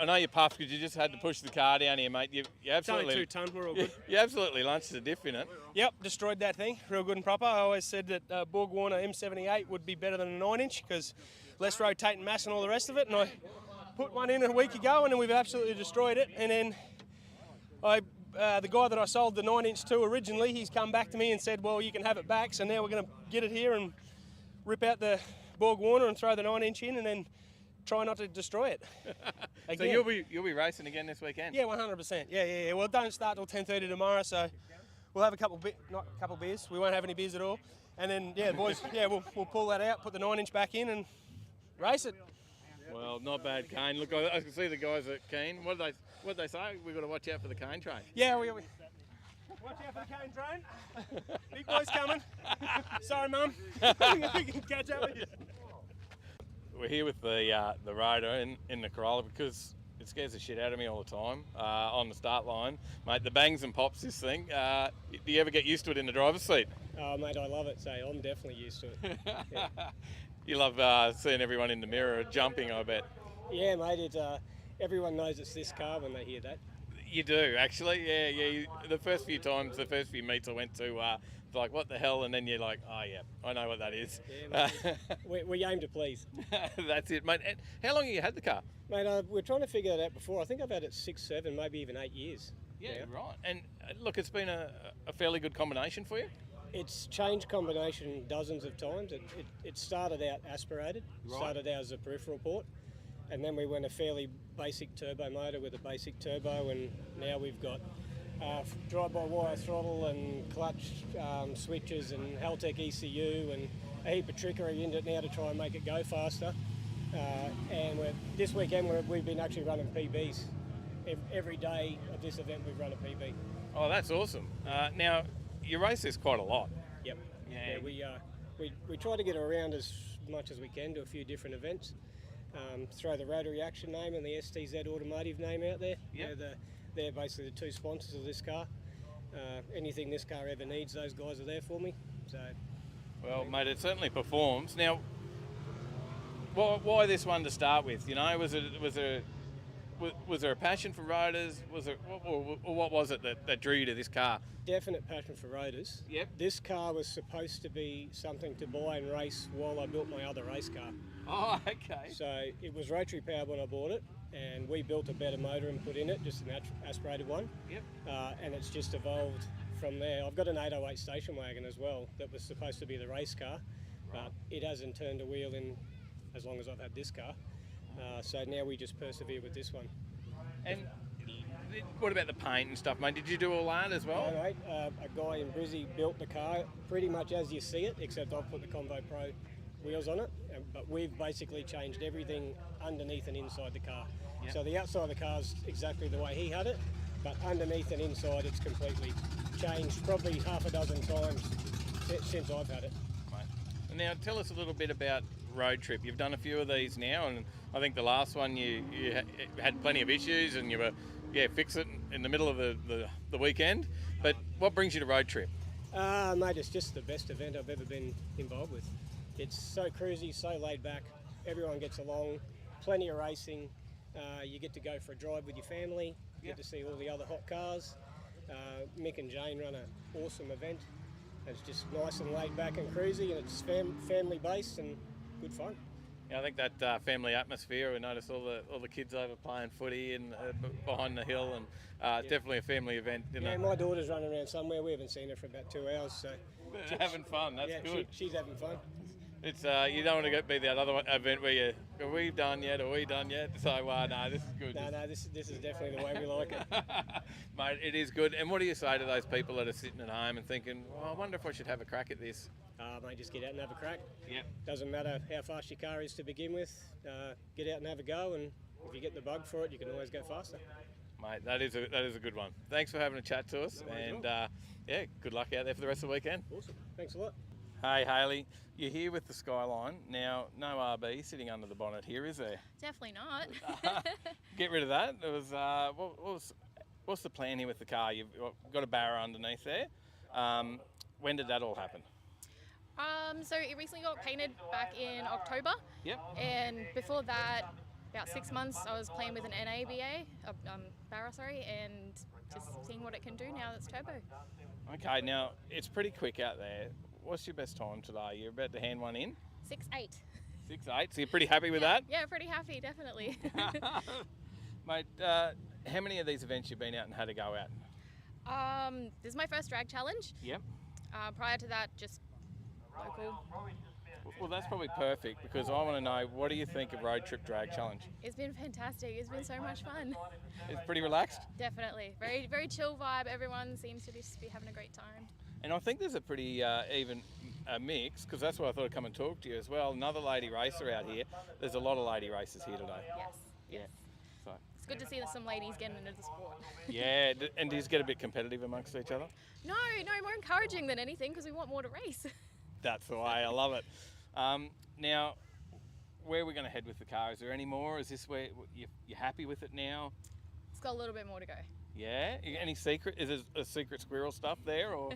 I know you puffed because you just had to push the car down here, mate. You absolutely... It's only 2 tonne, we're all good. You absolutely lunched the diff in it. Yep, destroyed that thing, real good and proper. I always said that Borg Warner M78 would be better than a 9-inch because less rotating mass and all the rest of it. And I put one in a week ago and then we've absolutely destroyed it. And then the guy that I sold the 9-inch to originally, he's come back to me and said, well, you can have it back. So now we're going to get it here and rip out the Borg Warner and throw the 9-inch in and then try not to destroy it. So you'll be racing again this weekend? Yeah, 100%. Yeah. Well, it don't start till 10:30 tomorrow, so we'll have not a couple beers. We won't have any beers at all. And then, yeah, boys, we'll pull that out, put the 9-inch back in, and race it. Well, not bad, Kane. Look, I can see the guys at Kane. What did they say? We've got to watch out for the Kane train. Yeah, we watch out for the Kane train. Big boy's coming. Sorry, Mum. We can catch up with you. We're here with the rider in the Corolla because it scares the shit out of me all the time on the start line. Mate, the bangs and pops, this thing. Do you ever get used to it in the driver's seat? Oh, mate, I love it, so I'm definitely used to it. Yeah, You love seeing everyone in the mirror jumping, I bet. yeah mate, everyone knows it's this car when they hear that. You do, actually. Yeah. The first few meets I went to, it's like, what the hell? And then you're like, oh, yeah, I know what that is. Yeah, mate, we aim to please. That's it, mate. And how long have you had the car? Mate, we're trying to figure that out before. I think I've had it 6, 7, maybe even 8 years. Yeah, right. And look, it's been a fairly good combination for you? It's changed combination dozens of times. It started out aspirated, started out as a peripheral port, and then we went a fairly basic turbo motor with a basic turbo, and now we've got drive-by-wire throttle and clutch switches and Haltech ECU and a heap of trickery in it now to try and make it go faster. And this weekend we've been actually running PBs. Every day of this event we've run a PB. Oh, that's awesome. Now, you race this quite a lot. Yep. Yeah, we try to get around as much as we can to a few different events. Throw the Rotary Action name and the STZ Automotive name out there. Yep. They're basically the two sponsors of this car. Anything this car ever needs, those guys are there for me. So, well, mate, it certainly performs. Now, why this one to start with? You know, was there a passion for rotors? Or what was it that drew you to this car? Definite passion for rotors. Yep. This car was supposed to be something to buy and race while I built my other race car. Oh, okay. So it was rotary powered when I bought it, and we built a better motor and put in it, just an aspirated one. Yep. And it's just evolved from there. I've got an 808 station wagon as well that was supposed to be the race car, but it hasn't turned a wheel in as long as I've had this car. So now we just persevere with this one. And what about the paint and stuff, mate? Did you do all that as well? No, mate. A guy in Brizzy built the car pretty much as you see it, except I've put the Convo Pro wheels on it. But we've basically changed everything underneath and inside the car. Yep. So the outside of the car's exactly the way he had it, but underneath and inside it's completely changed probably half a dozen times since I've had it. Right. And now tell us a little bit about Road Trip. You've done a few of these now, and I think the last one you had plenty of issues and you were fix it in the middle of the weekend. But what brings you to Road Trip? Mate, it's just the best event I've ever been involved with. It's so cruisy, so laid back. Everyone gets along, plenty of racing. You get to go for a drive with your family. You get to see all the other hot cars. Mick and Jane run an awesome event. It's just nice and laid back and cruisy, and it's family based and good fun. Yeah, I think that family atmosphere. We noticed all the kids over playing footy and behind the hill, and it's definitely a family event. My daughter's running around somewhere. We haven't seen her for about 2 hours, so having fun. That's good. She's having fun. It's you don't want to be that other event where are we done yet? Are we done yet? So no, this is good. No, this is definitely the way we like it. Mate, it is good. And what do you say to those people that are sitting at home and thinking, I wonder if I should have a crack at this? Mate, just get out and have a crack. Yeah. Doesn't matter how fast your car is to begin with. Get out and have a go, and if you get the bug for it, you can always go faster. Mate, that is a good one. Thanks for having a chat to us, and good luck out there for the rest of the weekend. Awesome. Thanks a lot. Hey, Hayley, you're here with the Skyline. Now, no RB sitting under the bonnet here, is there? Definitely not. Get rid of that. It was, what's the plan here with the car? You've got a barrow underneath there. When did that all happen? So it recently got painted back in October. Yep. And before that, about 6 months I was playing with an NABA, barra, and just seeing what it can do now that it's turbo. Okay, now it's pretty quick out there. What's your best time today? You're about to hand one in? 6.8. 6.8, so you're pretty happy with that? Yeah, pretty happy, definitely. Mate, how many of these events you've been out and had to go out? This is my first drag challenge. Yep. Prior to that, just local. Well, that's probably perfect because I want to know, what do you think of Road Trip Drag Challenge? It's been fantastic. It's been so much fun. It's pretty relaxed? Definitely. Very, very chill vibe. Everyone seems to just be having a great time. And I think there's a pretty even mix, because that's why I thought I'd come and talk to you as well. Another lady racer out here. There's a lot of lady racers here today. Yes. Yeah. So. It's good to see some ladies getting into the sport. Yeah, and do you get a bit competitive amongst each other? No, more encouraging than anything because we want more to race. That's the way, I love it. Now, where are we going to head with the car? Is there any more? Is this where you're happy with it now? It's got a little bit more to go. Yeah? Any secret? Is there a secret squirrel stuff there? Or?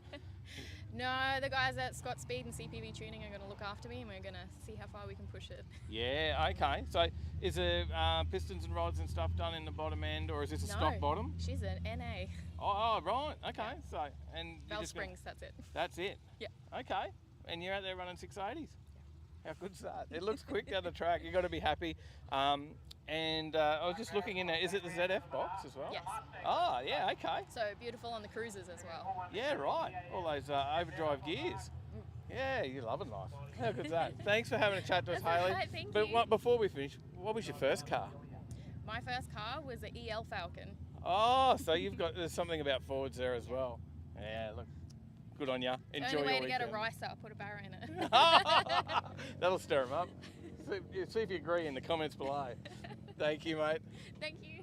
No, the guys at Scott Speed and CPV Tuning are going to look after me and we're going to see how far we can push it. Yeah, okay. So is there pistons and rods and stuff done in the bottom end, or is this a stock bottom? She's an NA. Oh, right. Okay. So, and Valve springs, that's it. That's it? Yeah. Okay. And you're out there running 680s? How good's that? It looks quick down the track. You've got to be happy. And I was just looking in there. Is it the ZF box as well? Yes. Oh, yeah, okay. So beautiful on the cruisers as well. Yeah, right. All those overdrive gears. Yeah, you're loving life. How good's that? Thanks for having a chat to us, That's Hayley. all right, thank but you. before we finish, what was your first car? My first car was an EL Falcon. Oh, so there's something about Fords there as well. Yeah, look, good on you. Enjoy your Only way weekend. to get a ricer, put a barra in it. That'll stir them up. See if you agree in the comments below. Thank you, mate. Thank you.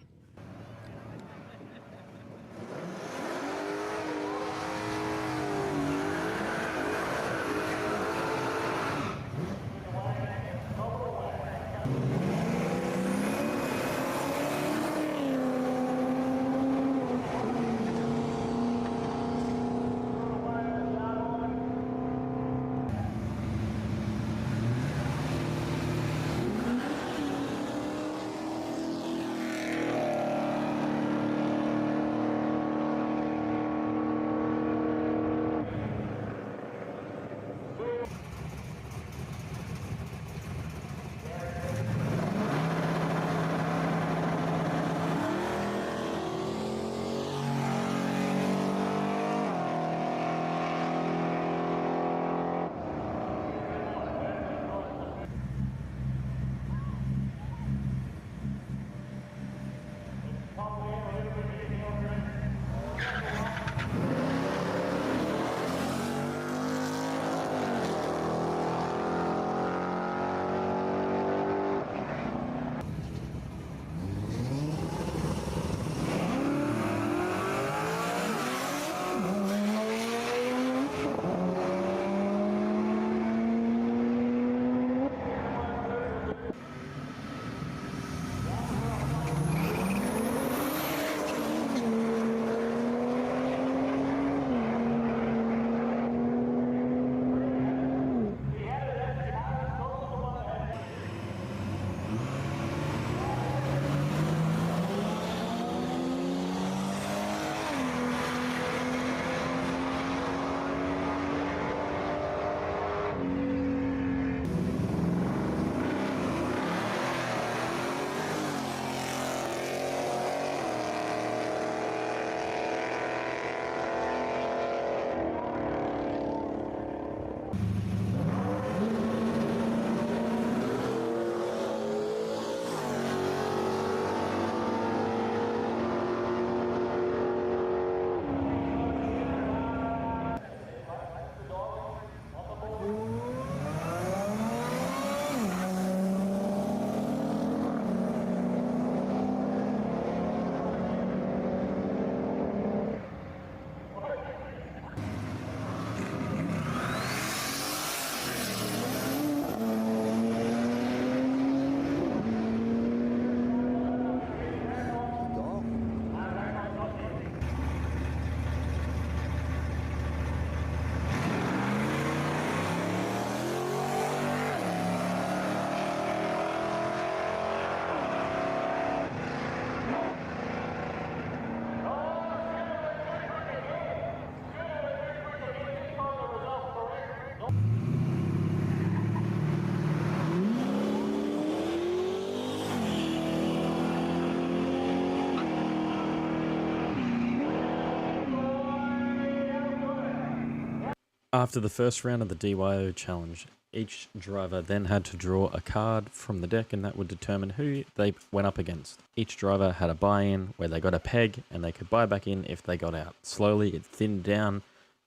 After the first round of the DYO challenge, each driver then had to draw a card from the deck, and that would determine who they went up against. Each driver had a buy-in where they got a peg and they could buy back in if they got out. Slowly it thinned down,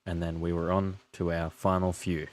and then we were on to our final few.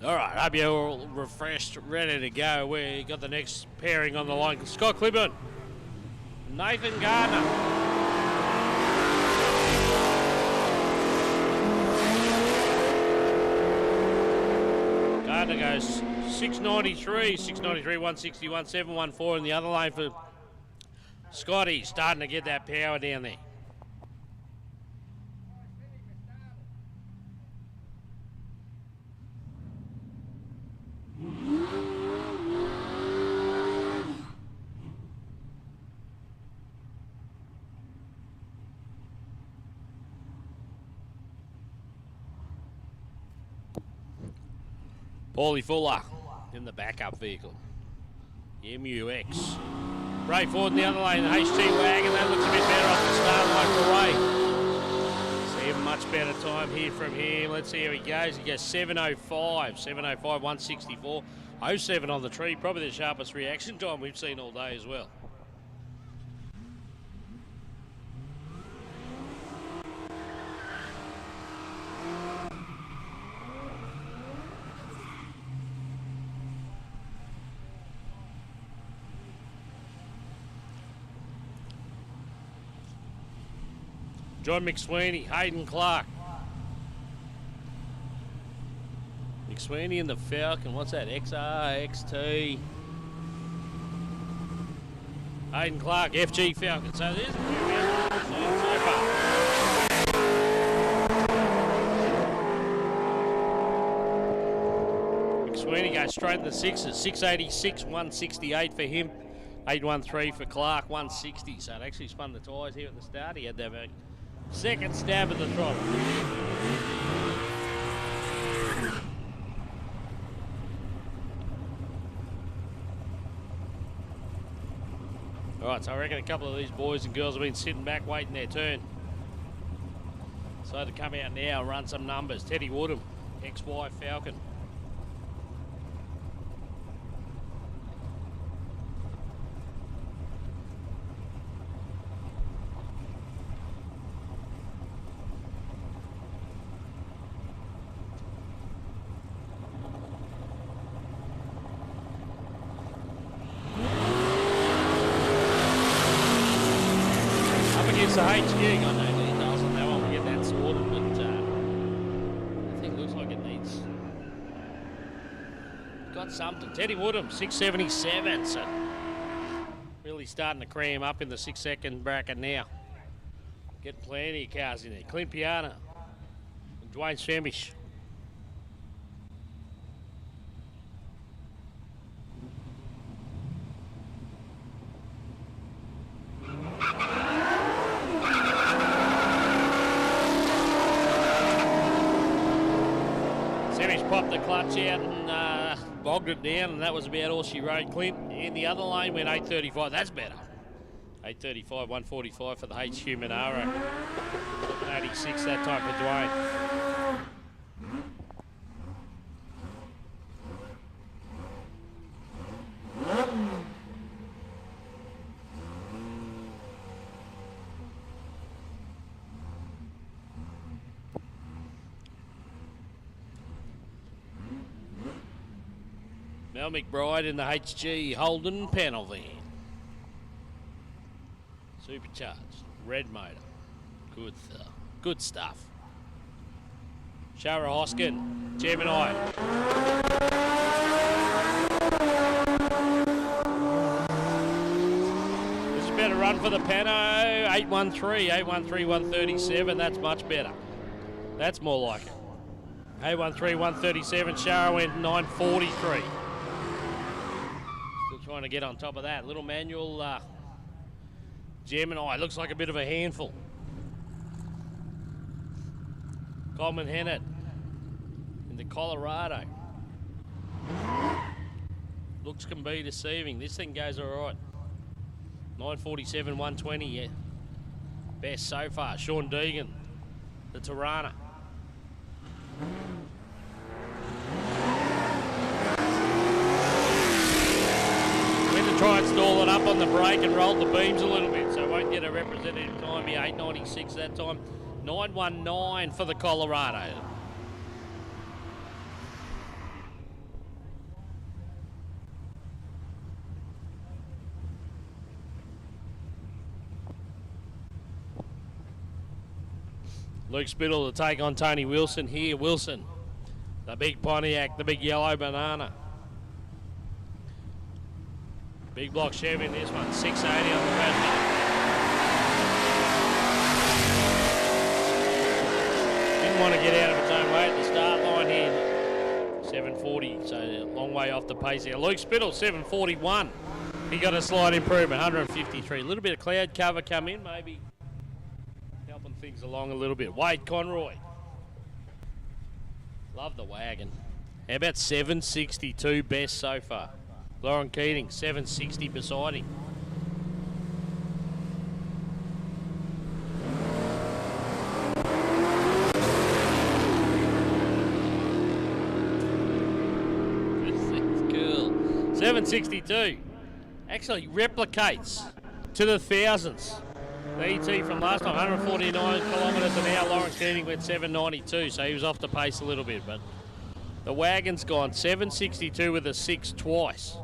All right, hope you're all refreshed, ready to go. We got the next pairing on the line. Scott Clibburn, Nathan Gardner. Gardner goes 693, 160, 1714 in the other lane for Scotty. Starting to get that power down there. Paulie Fuller in the backup vehicle. The MUX. Ray Ford in the other lane, the HT wagon, that looks a bit better off the start line for Ray. See a much better time here from him. Let's see how he goes. He goes 705, 164. 07 on the tree, probably the sharpest reaction time we've seen all day as well. John McSweeney, Hayden Clark. McSweeney in the Falcon, what's that, XR, XT. Hayden Clark, FG Falcon. So there's a few out so far. McSweeney goes straight in the sixes, 686, 168 for him. 813 for Clark, 160. So it actually spun the tyres here at the start. He had that second stab at the throttle. All right, so I reckon a couple of these boys and girls have been sitting back waiting their turn. So to come out now and run some numbers. Teddy Woodham, XY Falcon. The HG, got no details on that one, we'll get that sorted, but I think it looks like it needs, got something. Teddy Woodham, 677, so really starting to cram up in the 6 second bracket now. Getting plenty of cars in there. Clint Piana and Dwayne Swamish. Popped the clutch out and bogged it down, and that was about all she rode. Clint in the other lane went 835. That's better. 835, 145 for the HQ Monaro. 86 that time for Dwayne. Mel McBride in the HG Holden panel van. Supercharged, red motor. Good stuff. Shara Hoskin, Gemini. This is a better run for the Pano. 813, 137. That's much better. That's more like it. 813, 137. Shara went 943. Trying to get on top of that. Little manual Gemini. Looks like a bit of a handful. Coleman Hennett in the Colorado. Looks can be deceiving. This thing goes all right. 947, 120, yeah. Best so far. Sean Deegan, the Tirana. Try and stall it up on the brake and roll the beams a little bit, so won't get a representative time here. 896 that time. 919 for the Colorado. Luke Spittle to take on Tony Wilson here. Wilson, the big Pontiac, the big yellow banana. Big block Chevy in this one, 680 on the red. Didn't want to get out of its own way at the start line here. 740, so a long way off the pace here. Luke Spittle, 741. He got a slight improvement, 153. A little bit of cloud cover come in, maybe helping things along a little bit. Wade Conroy. Love the wagon. How about 762 best so far? Lauren Keating, 760 beside him. This is cool. 762. Actually replicates to the thousands. The ET from last time, 149 kilometres an hour. Lauren Keating went 792, so he was off the pace a little bit. But the wagon's gone 762 with a 6 twice.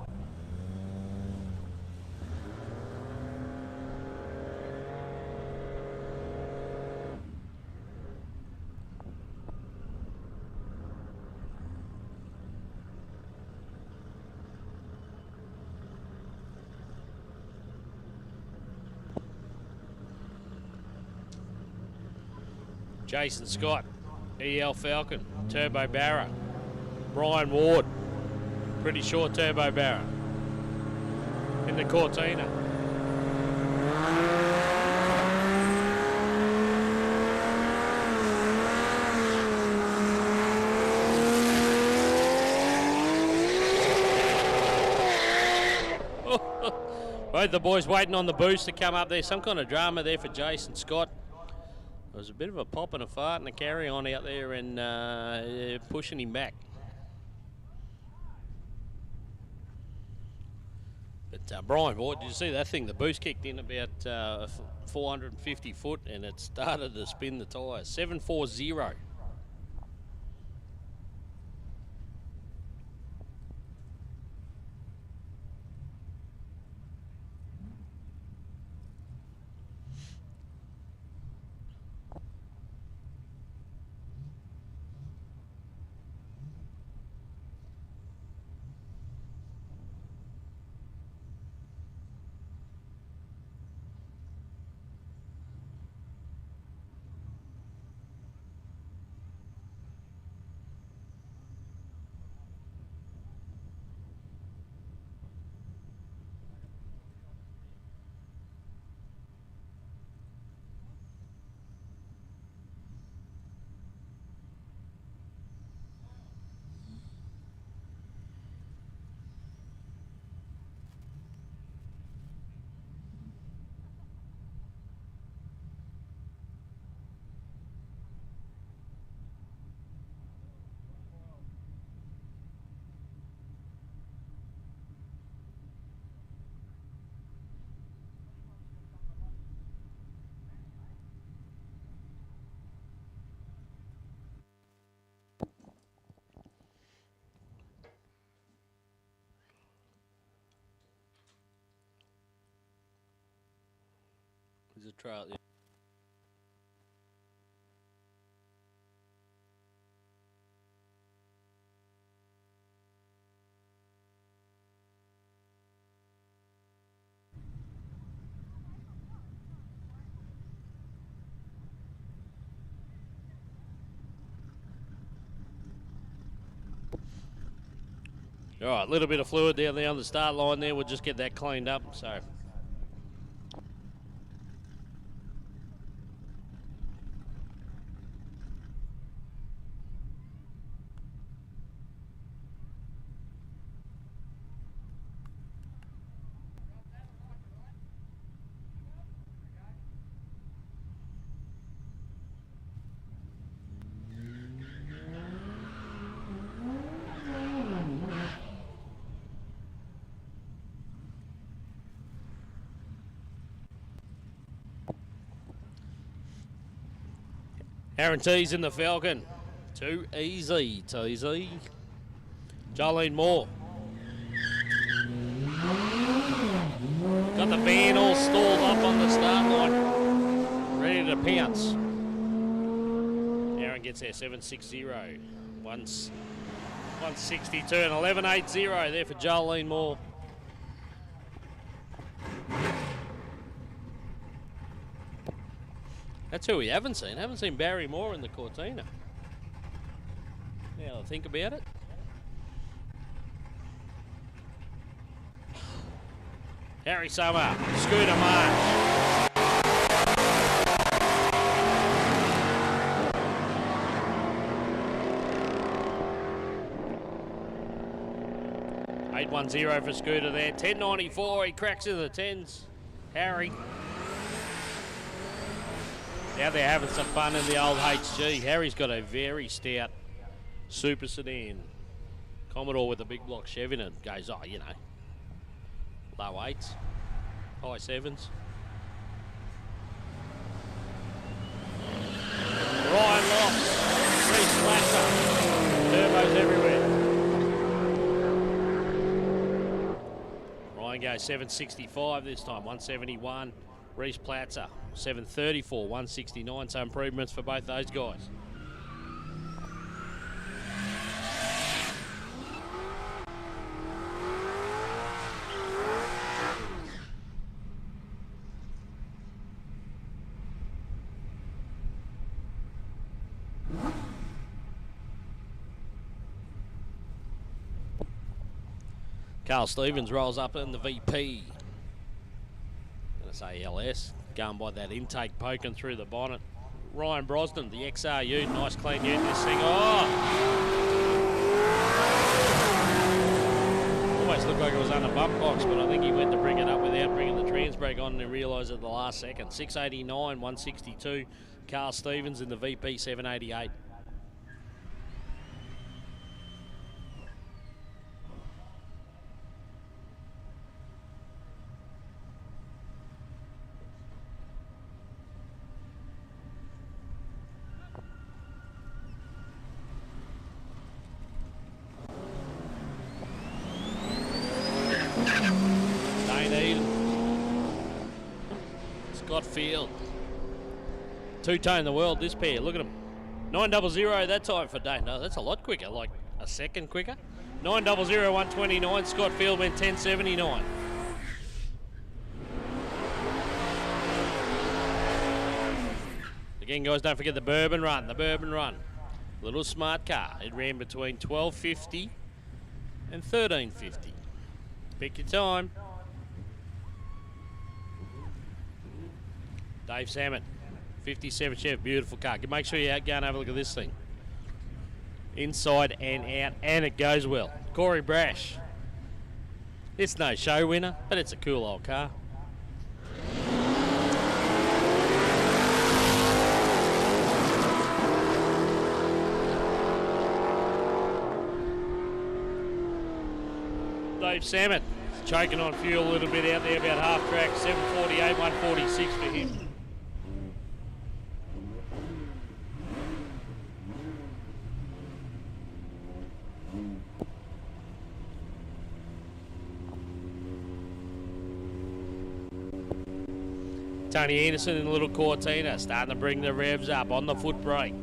Jason Scott, EL Falcon, Turbo Barra. Brian Ward, pretty short Turbo Barra. In the Cortina. Both the boys waiting on the boost to come up there. Some kind of drama there for Jason Scott. There was a bit of a pop and a fart and a carry-on out there and pushing him back. But Brian Ward, did you see that thing? The boost kicked in about 450 foot and it started to spin the tyres. 740. There's a trail. Yeah. All right, a little bit of fluid down there on the start line there. We'll just get that cleaned up. So. Aaron T's in the Falcon. Too easy, Teasy. Jolene Moore. Got the van all stalled up on the start line. Ready to pounce. gets there, 7.60. 162 and 11.80 there for Jolene Moore. That's who we haven't seen. Haven't seen Barry Moore in the Cortina. Now I think about it. Harry Summer, Scooter March. 810 for Scooter there. 10.94, he cracks into the 10s. Harry. Now they're having some fun in the old HG. Harry's got a very stout super sedan Commodore with a big block Chevy in it. Goes, oh, you know, low 8s, high 7s. Ryan Lofts, Reece Lasser, turbos everywhere. Ryan goes 765 this time, 171. Reece Platzer, 734, 169. So improvements for both those guys. Carl Stevens rolls up in the VP. Gonna say LS, going by that intake poking through the bonnet. Ryan Brosnan, the XRU, nice clean ute this thing. Oh! Almost looked like it was under bump box, but I think he went to bring it up without bringing the trans brake on and realised at the last second. 689, 162. Carl Stevens in the VP, 788. Field. Two-tone the world, this pair. Look at them. 900 that time for Dane. No, that's a lot quicker, like a second quicker. 900, 129. Scott Field went 1079. Again, guys, don't forget the Bourbon Run. The Bourbon Run. Little smart car. It ran between 12.50 and 13.50. Pick your time. Dave Salmon, 57 Chevy, beautiful car. Make sure you go and have a look at this thing. Inside and out, and it goes well. Corey Brash. It's no show winner, but it's a cool old car. Dave Salmon, choking on fuel a little bit out there, about half track, 748, 146 for him. Tony Anderson in the little Cortina, starting to bring the revs up on the foot brake.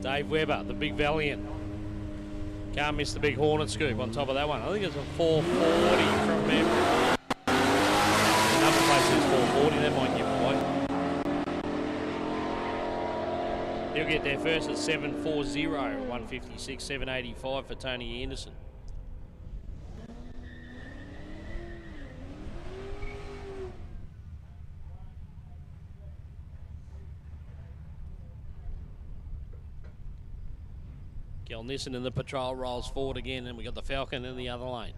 Dave Webber, the big Valiant. Can't miss the big Hornet scoop on top of that one. I think it's a 440 from memory. Another place is 440, that might give away. He'll get there first at 740, 156, 785 for Tony Anderson. Gil Nissen in the patrol rolls forward again, and we got the Falcon in the other lane.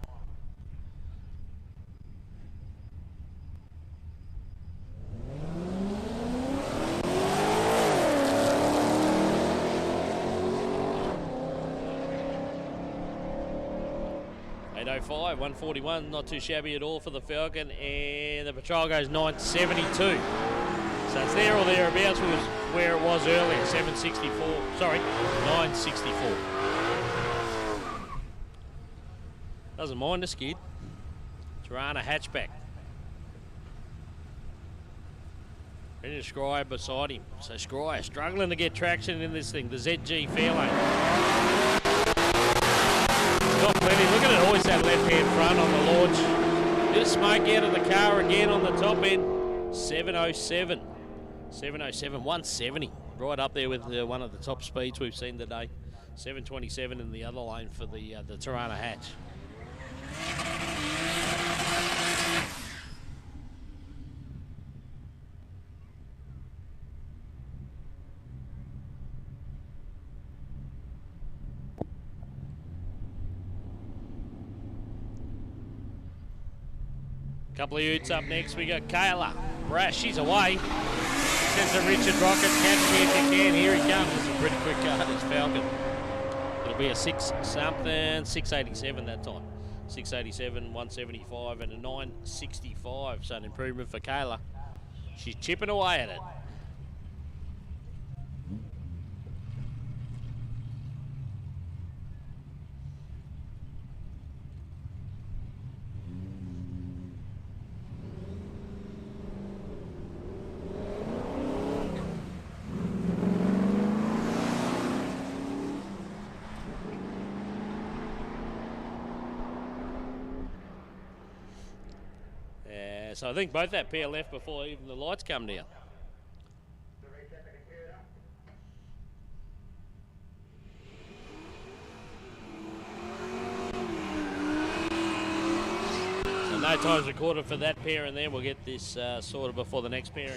.805, 141, not too shabby at all for the Falcon, and the patrol goes 972. So it's there or thereabouts was where it was earlier, 964. Doesn't mind a skid. Tirana hatchback. Brendan Scryer beside him. So Scryer struggling to get traction in this thing. The ZG Fairlane. Got plenty. Look at it, always that left-hand front on the launch. Bit of smoke out of the car again on the top end. 707. 707, 170. Right up there with one of the top speeds we've seen today. 727 in the other lane for the Tirana Hatch. Couple of utes up next. We got Kayla. Brash, she's away. Sends a Richard Rocket. Catch me if you can. Here he comes. It's a pretty quick car, this Falcon. It'll be a 6-something, 687 that time. 687, 175 and a 965. So an improvement for Kayla. She's chipping away at it. So I think both that pair left before even the lights come down. So no time's recorded for that pair, and then we'll get this sorted before the next pair.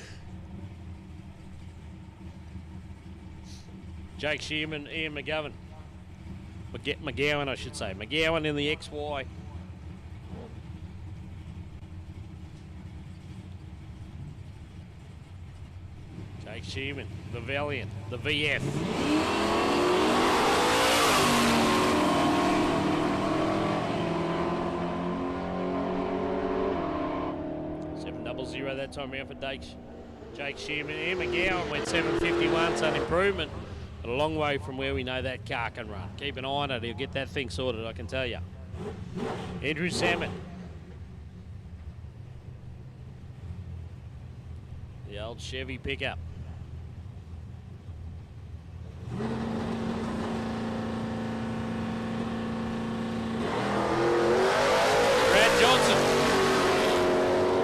Jake Shearman, Ian McGowan. McGowan, I should say. McGowan in the XY. Jake Shearman, the Valiant, the VF. 700 that time around for Jake Shearman. Ian McGowan went 751, so an improvement. But a long way from where we know that car can run. Keep an eye on it, he'll get that thing sorted, I can tell you. Andrew Salmon. The old Chevy pickup. Brad Johnson.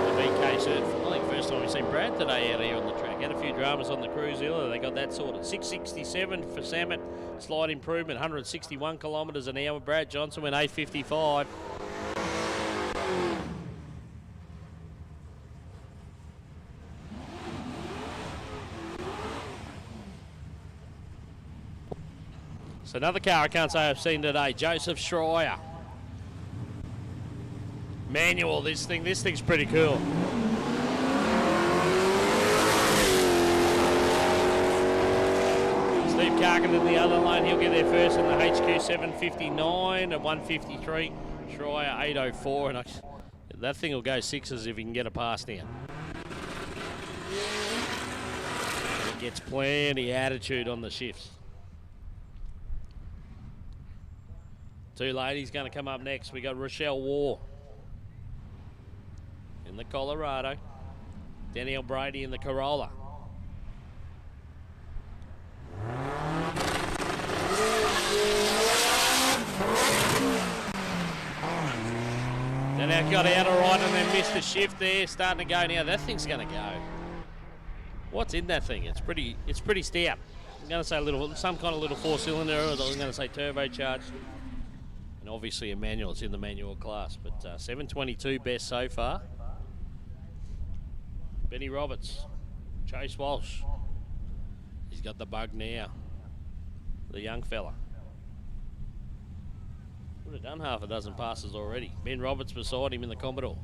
The VK cert. I think first time we've seen Brad today out here on the track. Had a few dramas on the cruise earlier. They got that sorted. 667 for Samet. Slight improvement. 161 kilometres an hour. Brad Johnson went 855. So another car I can't say I've seen today, Joseph Schreier. Manual, this thing's pretty cool. Steve Carkin in the other lane, he'll get there first in the HQ 759 at 153. Schreier 804, and that thing will go sixes if he can get a pass down. It gets plenty attitude on the shifts. Two ladies going to come up next. We got Rochelle War in the Colorado. Danielle Brady in the Corolla. Then I got out all right and then missed the shift there. Starting to go now. That thing's going to go. What's in that thing? It's pretty stout. I'm going to say some kind of little 4-cylinder, or I'm going to say turbocharged. And obviously a manual, it's in the manual class, but 722 best so far. Benny Roberts, Chase Walsh, he's got the bug now, the young fella. Would have done half a dozen passes already. Ben Roberts beside him in the Commodore.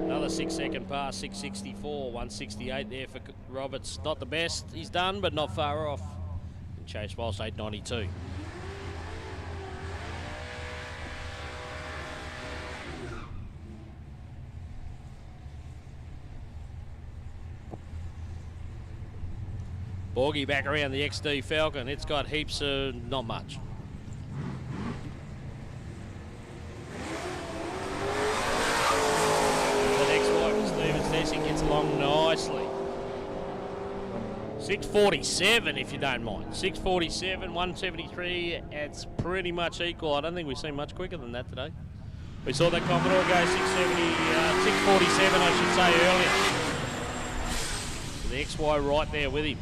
Another 6-second pass, 664, 168 there for Roberts. Not the best he's done, but not far off. And Chase Walsh 892. Borgie back around the XD Falcon. It's got heaps of not much. Racing gets along nicely. 6:47 if you don't mind. 6:47, 173. It's pretty much equal. I don't think we've seen much quicker than that today. We saw that Commodore go 6:47 I should say earlier. The XY right there with him.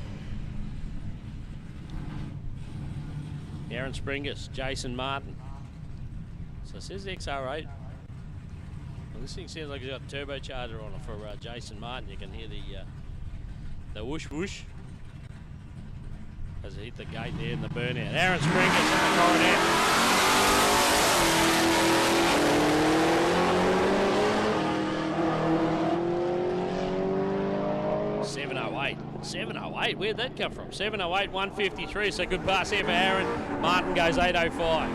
Aaron Springus, Jason Martin. So it says XR8. Well, this thing sounds like it's got a turbocharger on it for Jason Martin. You can hear the whoosh whoosh as it hit the gate there in the burnout. Aaron Springus in the coronet. 708. Where'd that come from? 708, 153. So good pass here for Aaron. Martin goes 805.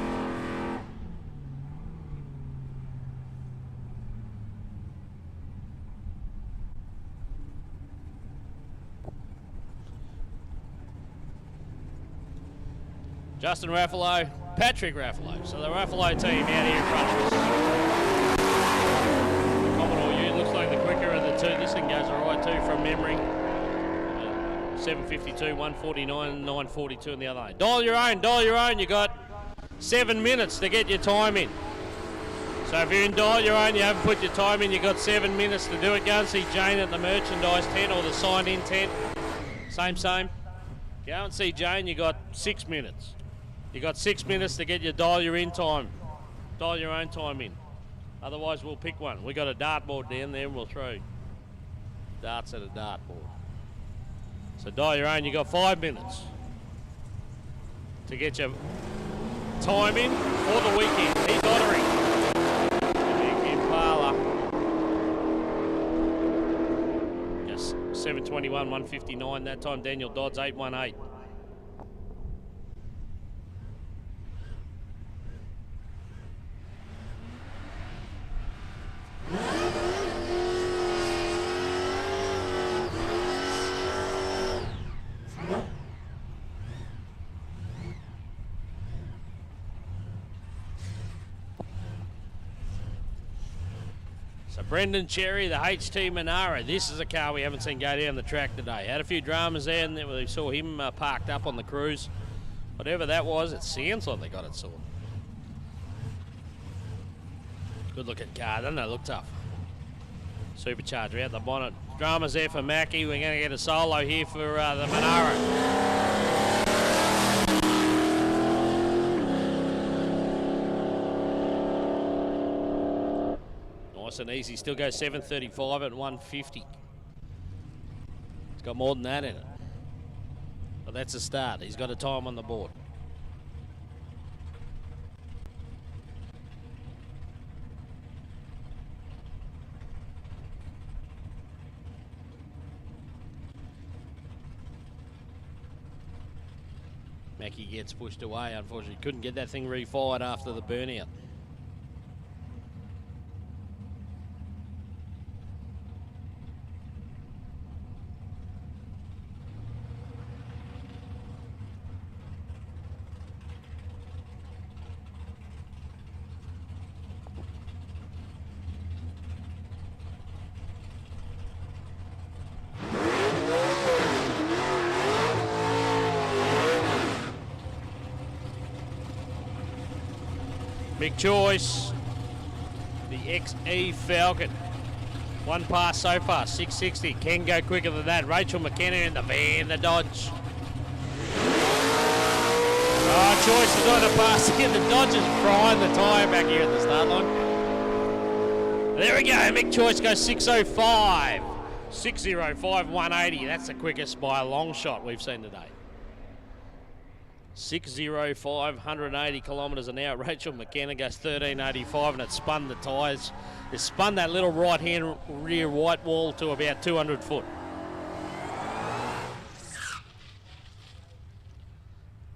Justin Raffalo, Patrick Raffalo. So the Raffalo team out here in front of us. The Commodore U looks like the quicker of the two. This thing goes all right too from memory. 752, 149, 942 in the other lane. Dial your own. You got 7 minutes to get your time in. So if you're in dial your own, you haven't put your time in, you got 7 minutes to do it. Go and see Jane at the merchandise tent or the sign-in tent. Same. Go and see Jane, you got 6 minutes. You got 6 minutes to get your dial your own time in. Otherwise, we'll pick one. We got a dartboard down there and we'll throw darts at a dartboard. So dial your own, you got 5 minutes to get your time in for the weekend. Heat lottery. Big Impala. Just 721, 159 that time. Daniel Dodds, 818. So Brendan Cherry, the HT Monaro. This is a car we haven't seen go down the track today. Had a few dramas there, and then we saw him parked up on the cruise. Whatever that was, it sounds like they got it sorted. Good looking car, doesn't it? Look tough. Supercharger out the bonnet. Dramas there for Mackay. We're going to get a solo here for the Monaro. Nice and easy. Still goes 735 at 150. It's got more than that in it. But that's a start. He's got a time on the board. Mackay gets pushed away, unfortunately. Couldn't get that thing refired after the burnout. Big choice, the XE Falcon. One pass so far, 660. Can go quicker than that. Rachel McKenna in the van, the Dodge. Oh, choice is on a pass again. The Dodge is frying the tyre back here at the start line. There we go. Mick Choice goes 605. 605, 180. That's the quickest by a long shot we've seen today. 605, 180 kilometres an hour. Rachel McKenna goes 1385, and it spun the tyres. It spun that little right-hand rear white wall to about 200 foot.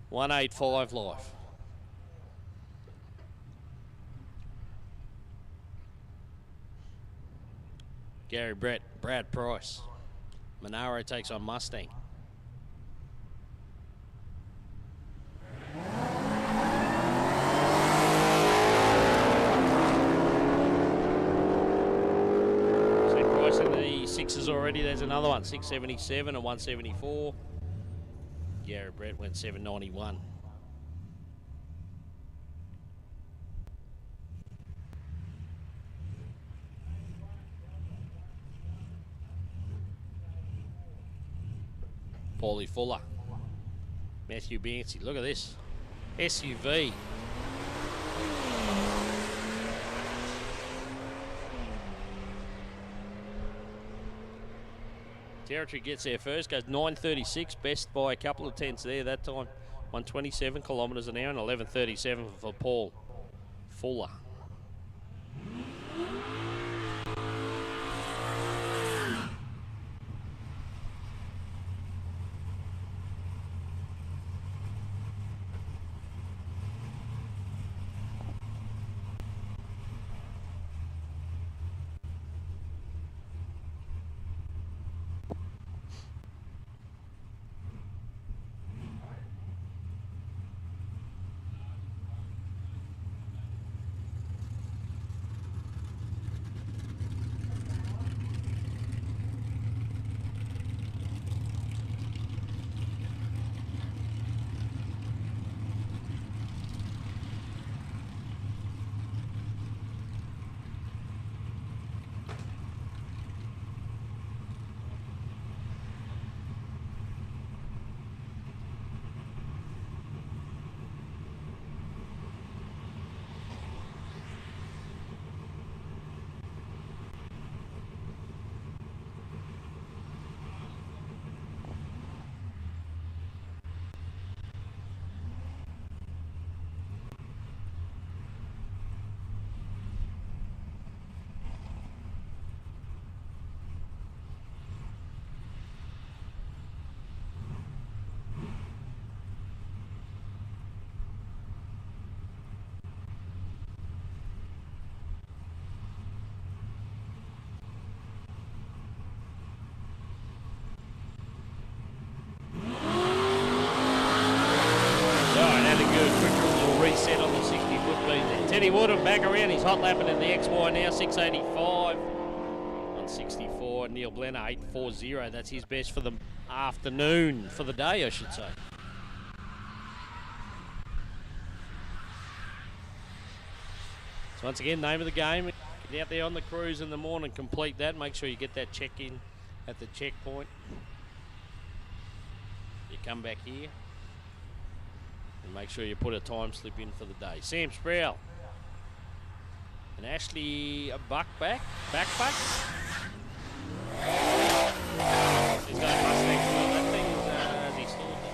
$185 life. Gary Brett, Brad Price. Monaro takes on Mustang. sixes already. There's another one, 677 and 174. Garrett Brett went 791. Paulie Fuller. Matthew Banksy. Look at this. SUV. Territory gets there first, goes 9:36, best by a couple of tenths there that time. 127 kilometres an hour and 11:37 for Paul Fuller. Reset on the 60-foot beam there. Teddy Woodham back around. He's hot lapping in the XY now, 685 on 64. Neil Blenner, 840. That's his best for the afternoon, for the day, I should say. So once again, name of the game. Get out there on the cruise in the morning, complete that. Make sure you get that check-in at the checkpoint. You come back here. And make sure you put a time slip in for the day. Sam Sproul. And Ashley backpack. He's got a Mustang on that thing as he stored it.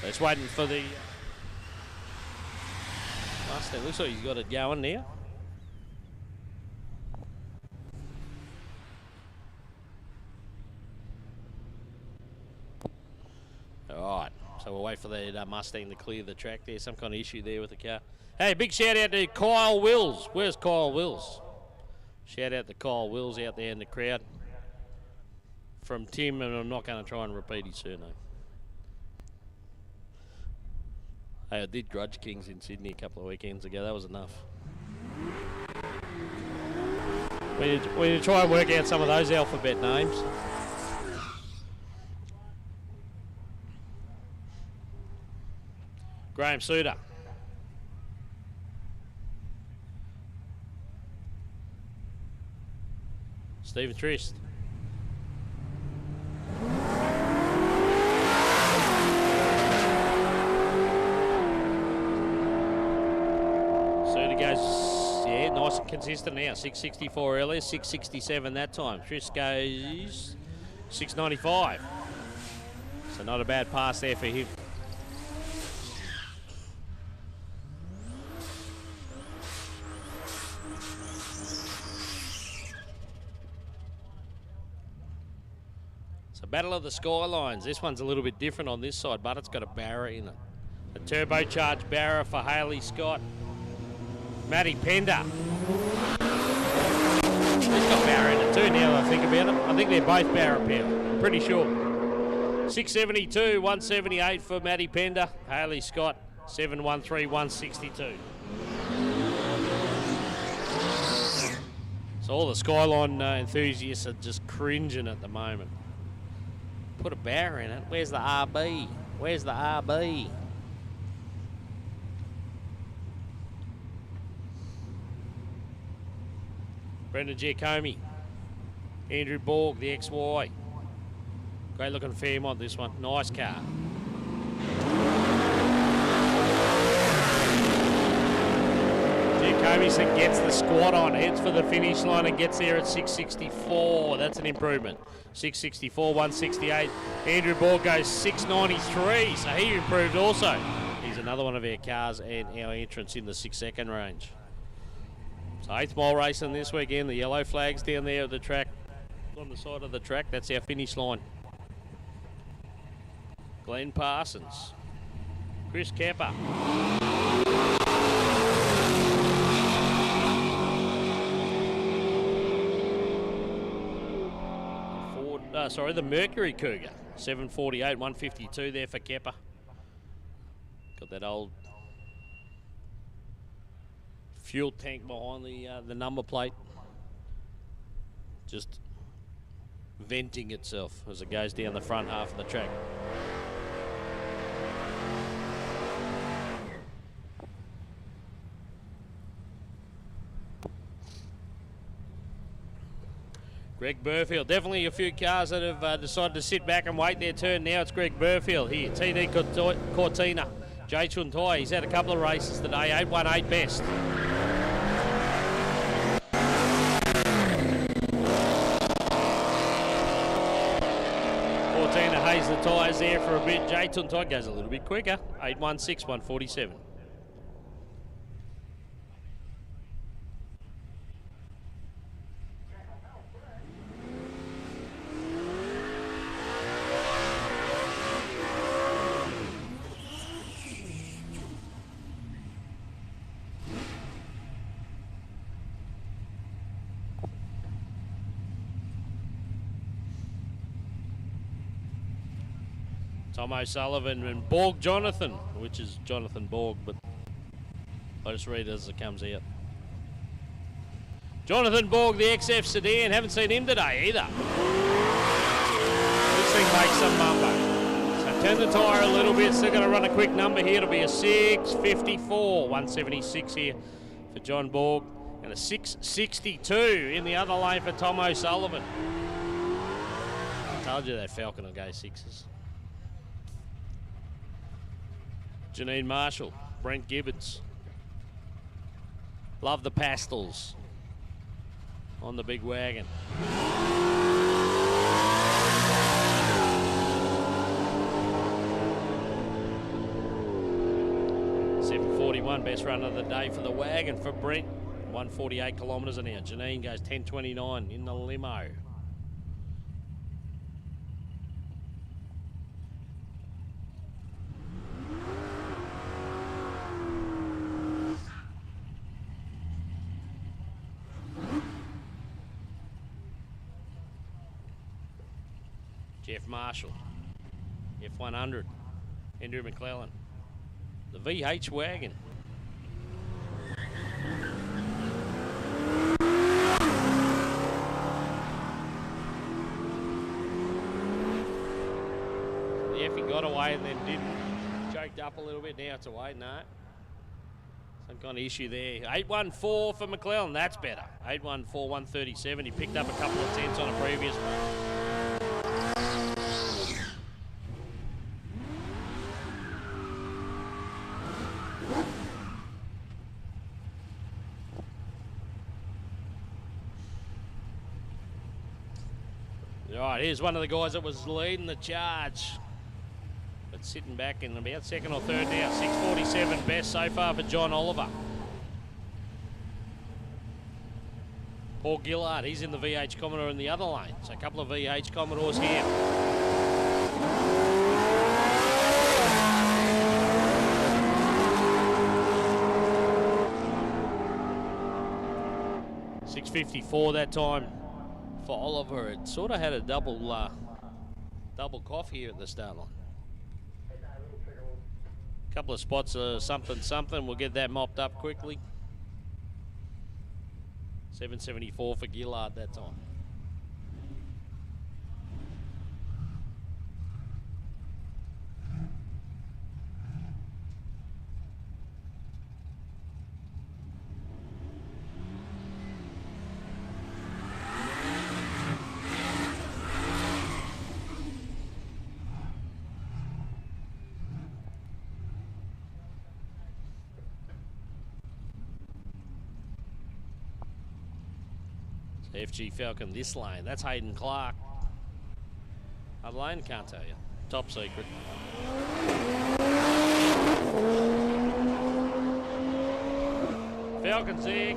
So it's waiting for the Mustang. Looks like he's got it going now. All right, so we'll wait for the Mustang to clear the track there. Some kind of issue there with the car. Hey, big shout out to Kyle Wills. Where's Kyle Wills? Shout out to Kyle Wills out there in the crowd. From Tim, and I'm not going to try and repeat his surname. Hey, I did Grudge Kings in Sydney a couple of weekends ago. That was enough. We need to try and work out some of those alphabet names. Graham Suter. Stephen Trist. Goes, yeah, nice and consistent now. 664 earlier, 667 that time. Trish goes 695. So not a bad pass there for him. So Battle of the Skylines. This one's a little bit different on this side, but it's got a Barra in it. A turbocharged Barra for Haley Scott. Matty Pender. He's got Barra in it too now that I think about it. I think they're both Barra power. I'm pretty sure. 672, 178 for Matty Pender. Haley Scott, 713, 162. So all the Skyline enthusiasts are just cringing at the moment. Put a bar in it. Where's the RB? Where's the RB? Brendan Giacomi. Andrew Borg, the XY. Great looking Fairmont, this one. Nice car. Giacomi gets the squat on, heads for the finish line and gets there at 664. That's an improvement. 664, 168. Andrew Borg goes 693, so he improved also. He's another one of our cars and our entrance in the 6 second range. So 8th mile racing this weekend. The yellow flag's down there at the track, on the side of the track. That's our finish line. Glenn Parsons. Chris Kepper. The Mercury Cougar. 748, 152 there for Kepper. Got that old fuel tank behind the number plate. Just venting itself as it goes down the front half of the track. Greg Burfield, definitely a few cars that have decided to sit back and wait their turn. Now it's Greg Burfield here. TD Cortina, Jay Chuntai, he's had a couple of races today, 818 best. Cortina haze the tyres there for a bit. Jay Chuntai goes a little bit quicker, 816, 147. Tom O'Sullivan and Borg Jonathan, which is Jonathan Borg, but I just read it as it comes out. Jonathan Borg, the XF sedan, haven't seen him today either. This thing makes some mumbo. So turn the tyre a little bit, still going to run a quick number here. It'll be a 654, 176 here for John Borg, and a 662 in the other lane for Tom O'Sullivan. I told you that Falcon will go sixes. Janine Marshall, Brent Gibbons. Love the pastels on the big wagon. 741, best run of the day for the wagon for Brent. 148 kilometres an hour. Janine goes 10:29 in the limo. Jeff Marshall, F100, Andrew McClellan, the VH wagon. The Effie got away and then didn't. Choked up a little bit, now it's away, no. Some kind of issue there. 814 for McClellan, that's better. 814, 137, he picked up a couple of tenths on a previous one. Right, here's one of the guys that was leading the charge, but sitting back in about second or third now. 647 best so far for John Oliver. Paul Gillard, he's in the VH Commodore in the other lane. So a couple of VH Commodores here. $654 that time for Oliver. It sort of had a double double cough here at the start line. Couple of spots of something. We'll get that mopped up quickly. 774 for Gillard that time. FG Falcon this lane. That's Hayden Clark. Other lane, can't tell you. Top secret. Falcon's there.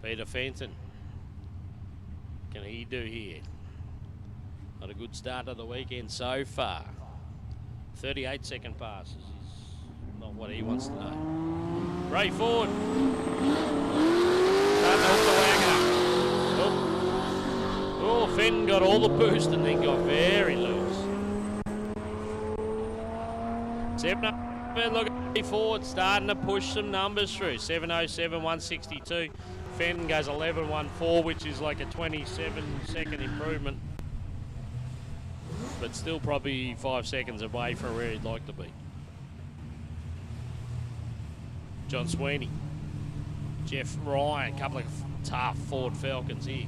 Peter Fenton. Can he do here? Not a good start of the weekend so far. 38-second passes is not what he wants to know. Ray Ford. Starting to hook the wagon up. Oh, Fenton got all the boost and then got very loose. 7 up. Look at Ray Ford starting to push some numbers through. 707, 162. Fenton goes 11.14, which is like a 27-second improvement, but still probably 5 seconds away from where he'd like to be. John Sweeney, Jeff Ryan, a couple of tough Ford Falcons here.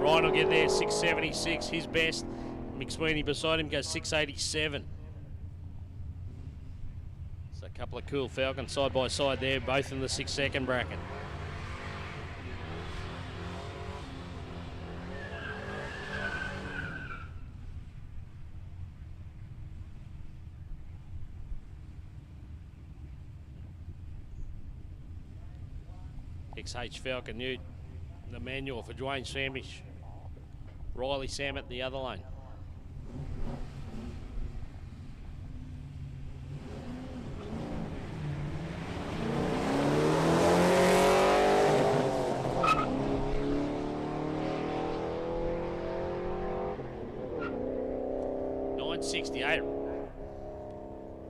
Ryan will get there, 676, his best. McSweeney beside him goes 687. So a couple of cool Falcons side by side there, both in the 6-second bracket. XH Falcon Newt, the manual for Dwayne Samish. Riley Sam at the other lane.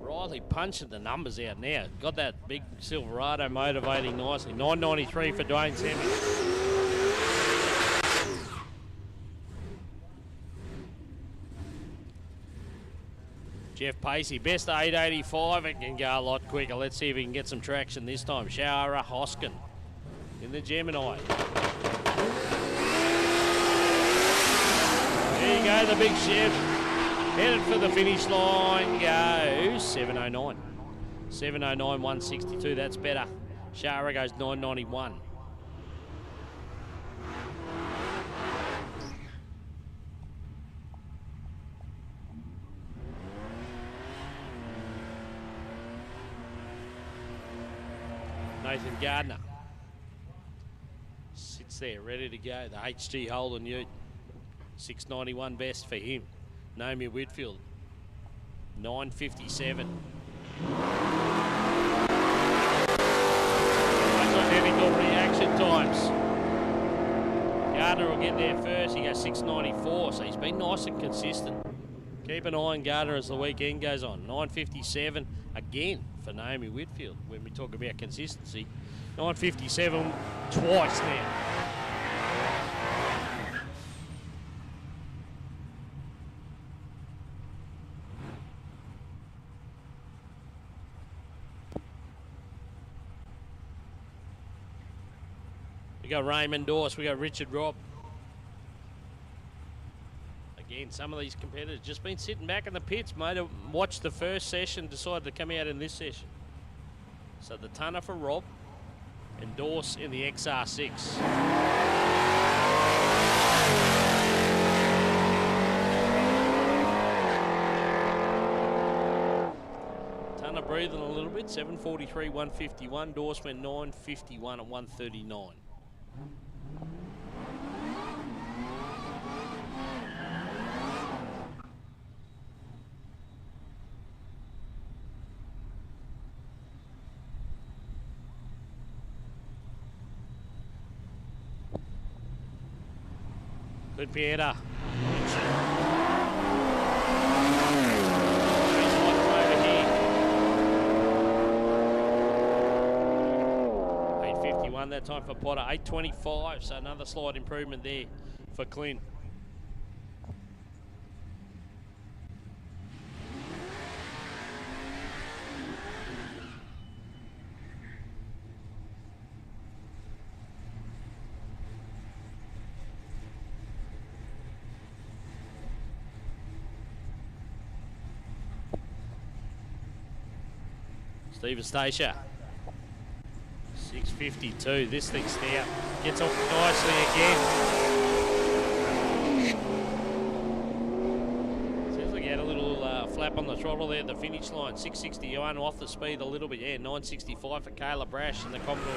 Riley punching the numbers out now. Got that big Silverado motivating nicely. 993 for Dwayne Samish. Jeff Pacey, best 885. It can go a lot quicker. Let's see if we can get some traction this time. Shara Hoskin in the Gemini. There you go, the big Chev. Headed for the finish line. Go 709. 709, 162. That's better. Shara goes 991. Nathan Gardner sits there ready to go. The HG Holden Ute, 691 best for him. Naomi Whitfield, 957. Identical reaction times. Gardner will get there first. He goes 694, so he's been nice and consistent. Keep an eye on Gardner as the weekend goes on. 957 again for Naomi Whitfield when we talk about consistency. 957 twice now. We got Raymond Dorse, we got Richard Robb. Again, some of these competitors just been sitting back in the pits, mate. Watched the first session, decided to come out in this session. So the tonner for Robb and Dorse in the XR6. Tunner breathing a little bit, 7:43, 151. Dorse went 9:51 at 139. Good Pieta. He's one over here. 8:51 that time for Potter. 8:25, so another slight improvement there for Clint. Steve Estacia, 6:52. This thing's now gets off nicely again. Seems like he had a little flap on the throttle there at the finish line. 6:61 off the speed a little bit. Yeah, 9:65 for Caleb Brash and the Commodore.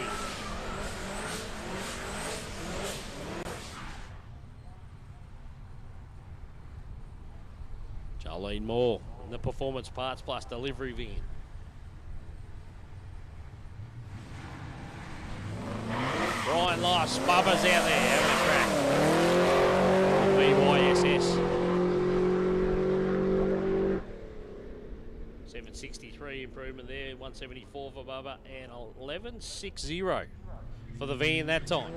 Jolene Moore in the Performance Parts Plus delivery van. Brian Life's Bubba's out there having a crack. BYSS. 763 improvement there, 174 for Bubba, and 1160 for the van that time.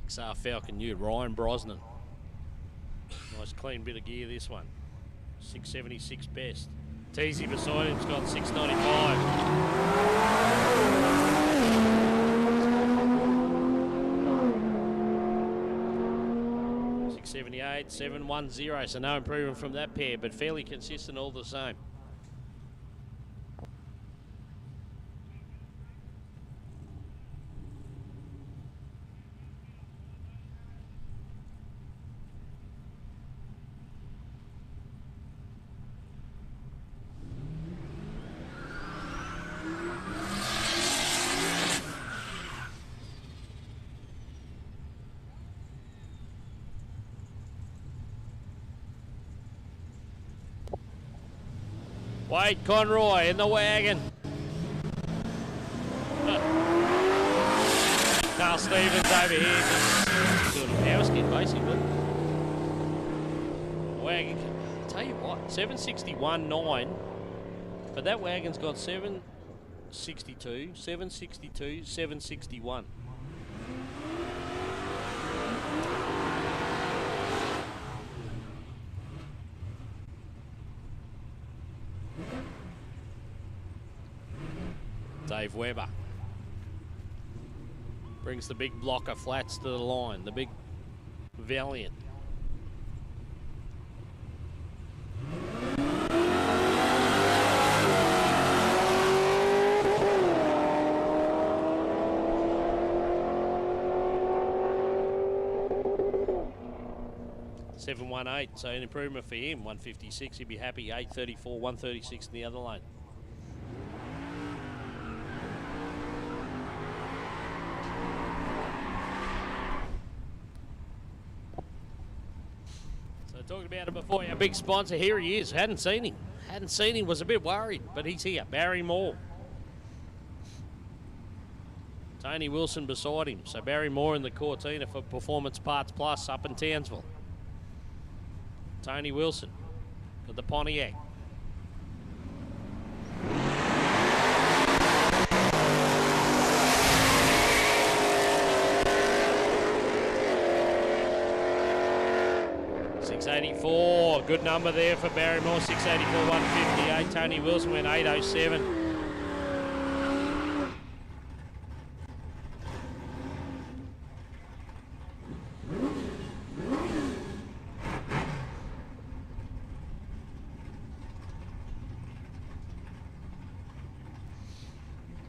XR Falcon Ute, Ryan Brosnan. Nice clean bit of gear this one. 676 best. Teasy beside him's got 695. 678, 710. So no improvement from that pair, but fairly consistent all the same. Wade Conroy in the wagon. Carl Stevens over here just doing a power skid basically. Wagon, tell you what, 761.9, but that wagon's got 762, 762, 761. Dave Webber brings the big block of flats to the line, the big Valiant. .718, so an improvement for him. 156, he'd be happy. 834, 136 in the other lane. Talked about it before, our big sponsor, here he is. Hadn't seen him, was a bit worried, but he's here. Barry Moore. Tony Wilson beside him. So Barry Moore in the Cortina for Performance Parts Plus up in Townsville. Tony Wilson for the Pontiac. 684, good number there for Barrymore. 684, 158. Tony Wilson went 807.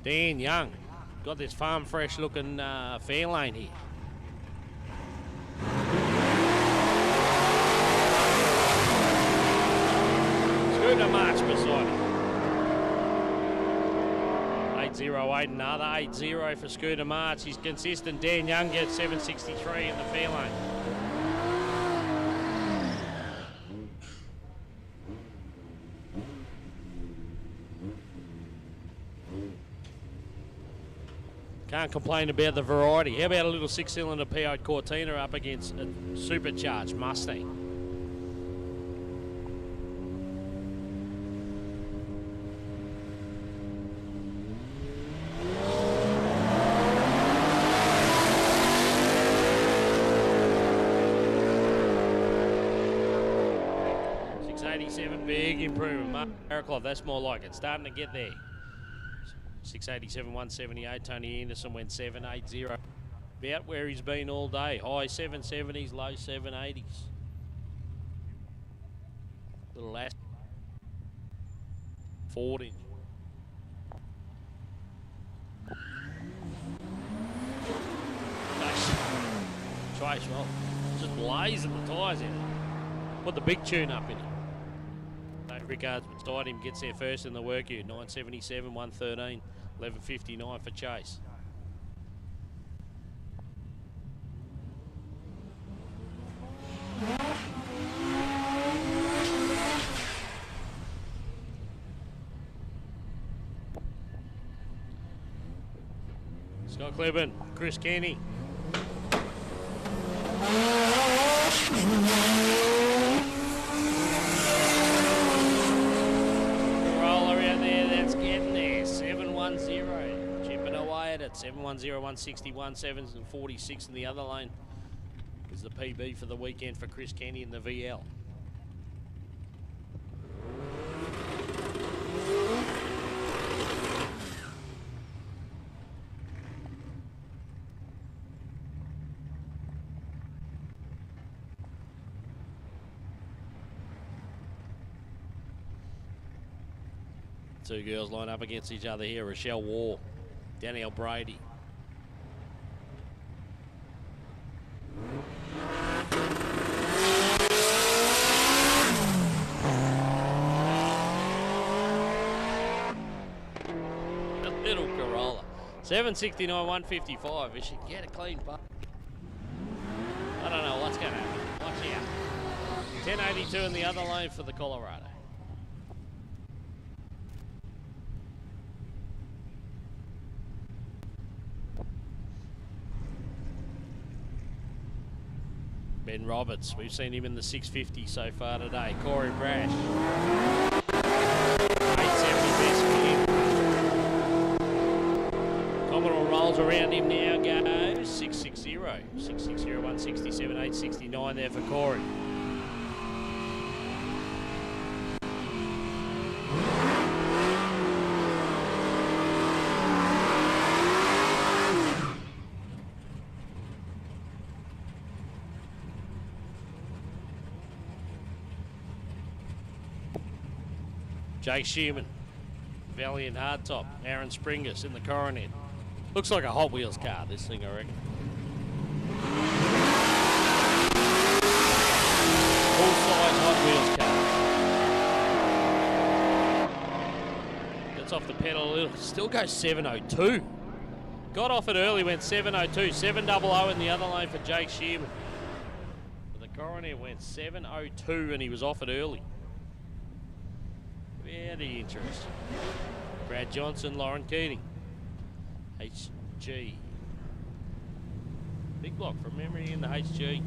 Dan Young got this farm fresh looking Fairlane here. Scooter March beside him. 808 another, 8-0 for Scooter March. He's consistent. Dan Young gets 763 in the Fairlane. Can't complain about the variety. How about a little 6-cylinder P8 Cortina up against a supercharged Mustang? Big improvement. Mark Barraclough, that's more like it. Starting to get there. 687, 178. Tony Anderson went 780. About where he's been all day. High 770s, low 780s. Little last 14. Chase, well, just blazing the tyres in it. Put the big tune up in it. Rickards beside him gets there first in the work here. 977, 113, 1159 for Chase. Scott Cleburne, Chris Kenny. Chipping away at it. 710, 161, 746 in the other lane is the PB for the weekend for Chris Kenny in the VL. Two girls line up against each other here. Rochelle Waugh, Danielle Brady. A little Corolla. 769, 155. If she can get a clean butt. I don't know what's going to happen. Watch out. 1082 in the other lane for the Colorado. Ben Roberts, we've seen him in the 650 so far today. Corey Brash. 870 best for him. Commodore rolls around him now, goes 660. 660, 167, 869 there for Corey. Jake Shearman, Valiant Hardtop, Aaron Springus in the Coronet. Looks like a Hot Wheels car, this thing, I reckon. Full-size Hot Wheels car. Gets off the pedal a little. Still goes 702. Got off it early, went 702. 700 in the other lane for Jake Shearman. But the Coronet went 702 and he was off it early. Very interesting. Brad Johnson, Lauren Keating. HG. Big block from memory in the HG.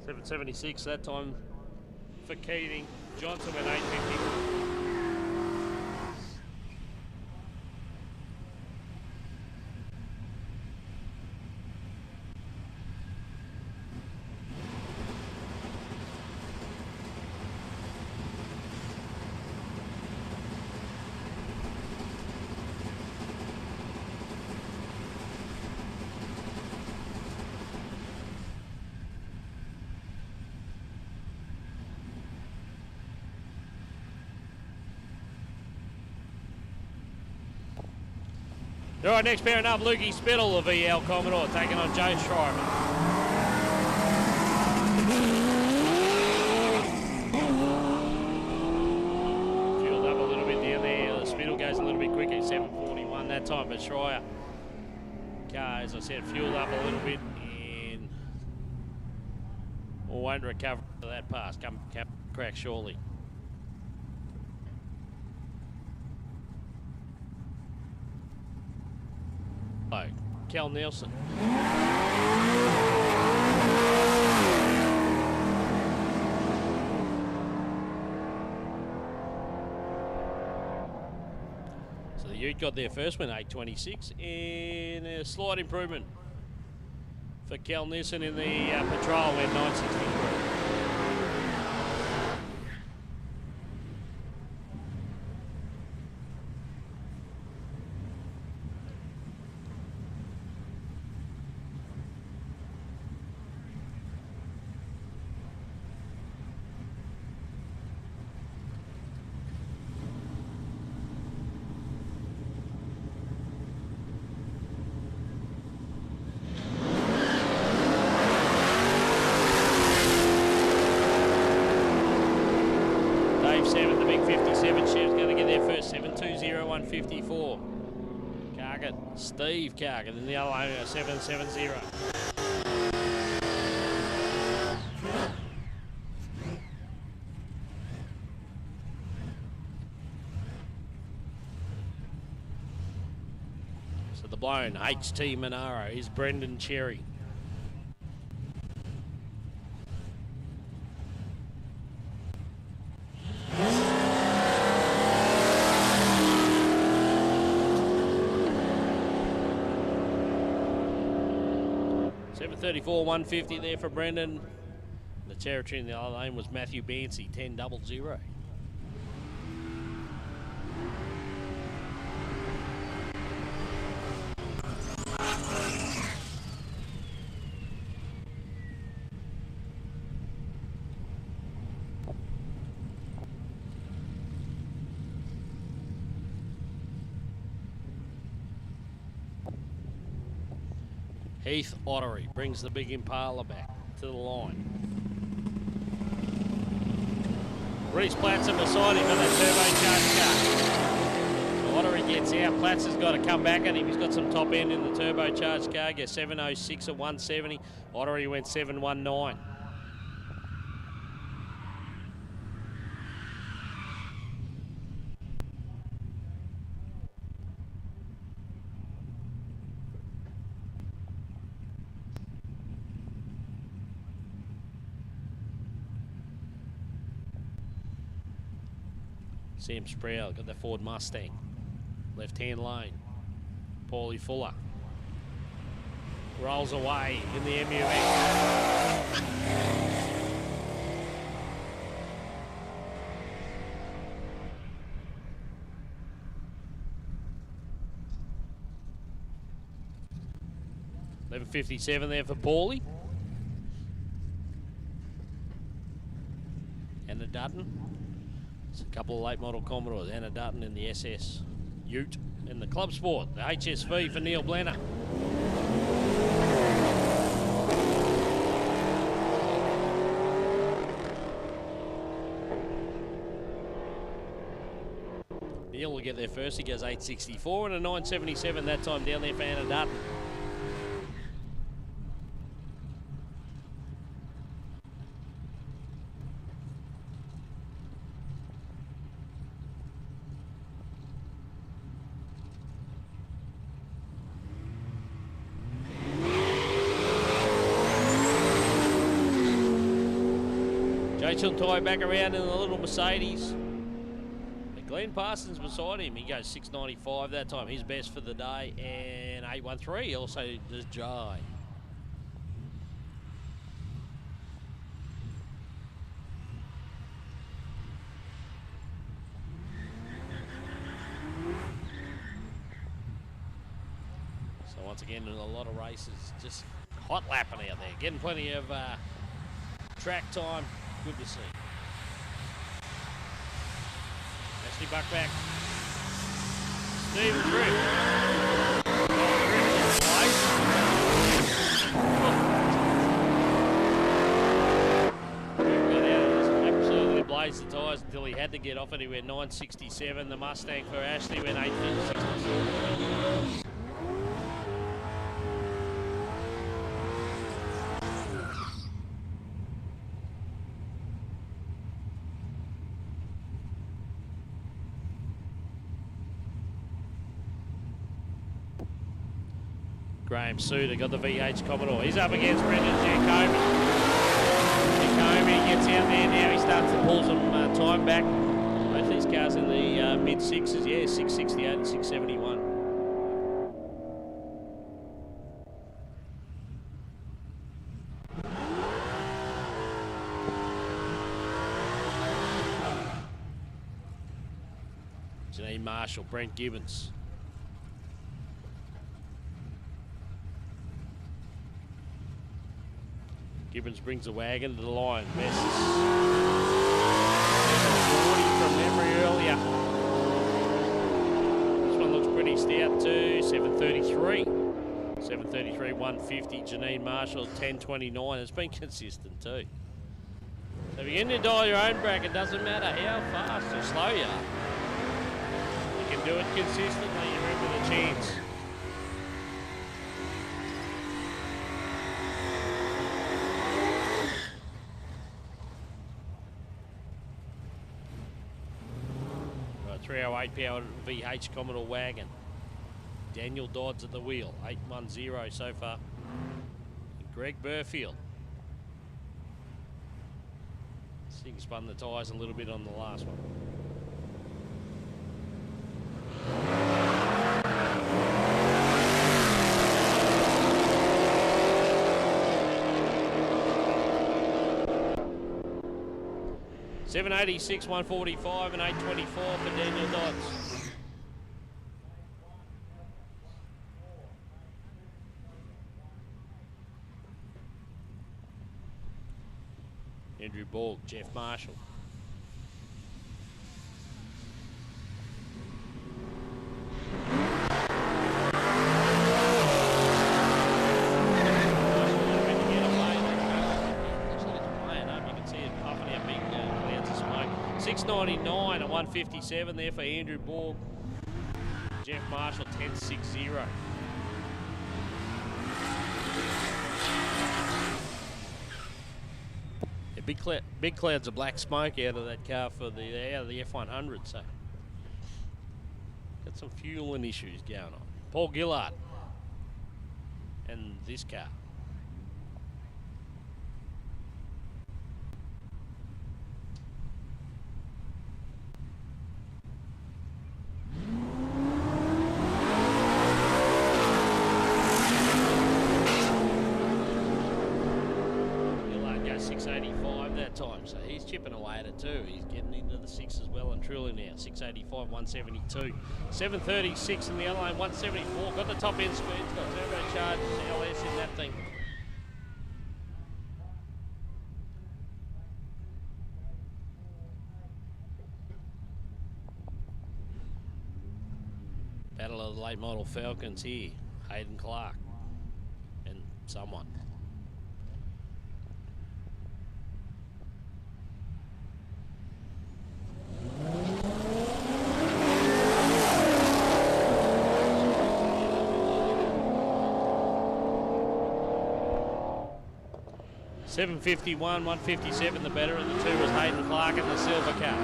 $776 that time for Keating. Johnson went 850. All right, next pairing up, Lukey Spittle, the VL Commodore, taking on Joe Schreiber. Fueled up a little bit down there. The Spittle goes a little bit quicker, 7:41 that time, but Schreiber car, as I said, fueled up a little bit and won't recover that pass. Come crack shortly. Kel Nielsen. So the Ute got there first, went 8:26, and a slight improvement for Kel Nielsen in the patrol, went 9:63. The big 57 Chev's going to get there first, 7:20.154. Carget, Steve Carget in the other lane, 7:70. So the blown HT Monaro is Brendan Cherry. $7:34.150 there for Brendan. The territory in the other lane was Matthew Bancy, 10:00. Heath Ottery brings the big Impala back to the line. Reese Platzer beside him on that turbocharged car. So Ottery gets out. Platzer's got to come back at him. He's got some top end in the turbocharged car. Gets 7:06 at 170. Ottery went 7:19. Sam Sproul got the Ford Mustang. Left-hand lane. Paulie Fuller rolls away in the MUX. 11:57 there for Paulie. And the Dutton. It's a couple of late model Commodores, Anna Dutton in the SS Ute, and the Club Sport, the HSV for Neil Blenner. Neil will get there first, he goes 8:64 and a 9:77 that time down there for Anna Dutton. Rachel Ty back around in the little Mercedes. And Glenn Parsons beside him. He goes 6.95 that time. His best for the day. And 8.13 also does Jai. So once again, in a lot of races, just hot lapping out there. Getting plenty of track time. Good to see. Ashley Buckback. Stephen Tripp. Absolutely blazed the tyres until he had to get off it. He went 9.67. The Mustang for Ashley went 8.66. Graham Suter got the VH Commodore. He's up against Brendan Giacomi. Giacomi gets out there now. He starts to pull some time back. Both these cars in the mid sixes. Yeah, 668 and 671. Janine Marshall, Brent Gibbons. Gibbons brings the wagon to the line. Messes. 40 from memory earlier. This one looks pretty stout too. 7.33. 7.33, 150. Janine Marshall, 10.29. It's been consistent too. So if you're going to dial your own bracket, doesn't matter how fast or slow you are. You can do it consistently. You're in with a chance. Right, 308 powered VH Commodore wagon. Daniel Dodds at the wheel, 810 so far. And Greg Burfield. Sing spun the tyres a little bit on the last one. $786, 145 and 824 for Daniel Dodds. Andrew Borg, Jeff Marshall. $6.99 and 157 there for Andrew Borg. Jeff Marshall, 10.60. Yeah, big clouds of black smoke out of that car for the F100. So got some fueling issues going on. Paul Gillard and this car. Time, so he's chipping away at it too. He's getting into the six as well and truly now. 685, 172, 736 in the other lane, 174. Got the top end square. It's got turbocharged LS in that thing. Battle of the late model Falcons here. Hayden Clark and someone. $751, 157 the better, and the two was Hayden Clark and the silver car.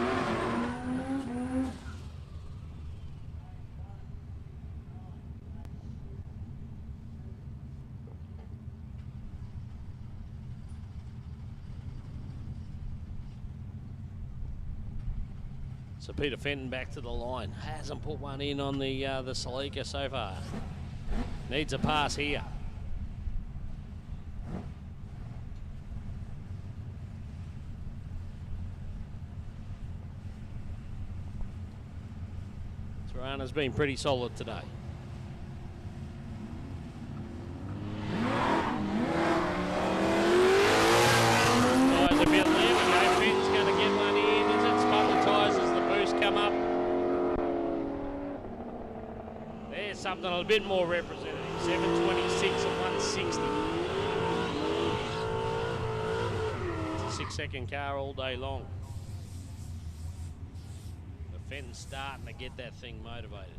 So Peter Fenton back to the line. Hasn't put one in on the Salika so far. Needs a pass here. Tirana's been pretty solid today. Tyres a bit there we go. Fenton's going to get one in. Is it? Spun the tyres as the boost come up. There's something a bit more representative. 7:26 at 160. It's a 6-second car all day long. Fenton's starting to get that thing motivated.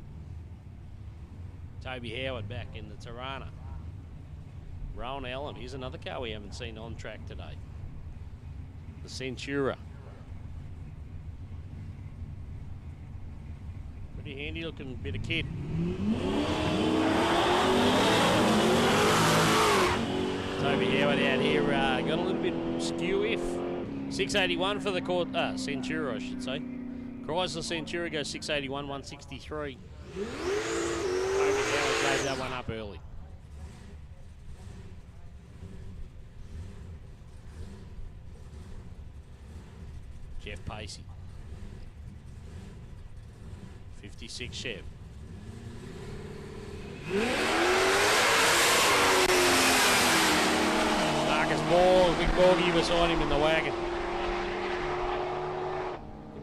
Toby Howard back in the Tirana. Rowan Allen, here's another car we haven't seen on track today. The Centura. Pretty handy looking bit of kit. Toby Howard out here, got a little bit skew if. 681 for the Centura, I should say. Chrysler Centura goes 681, 163. Toby Howard gave that one up early. Jeff Pacey. 56 Chev. Marcus Ball, big Borgie beside him in the wagon.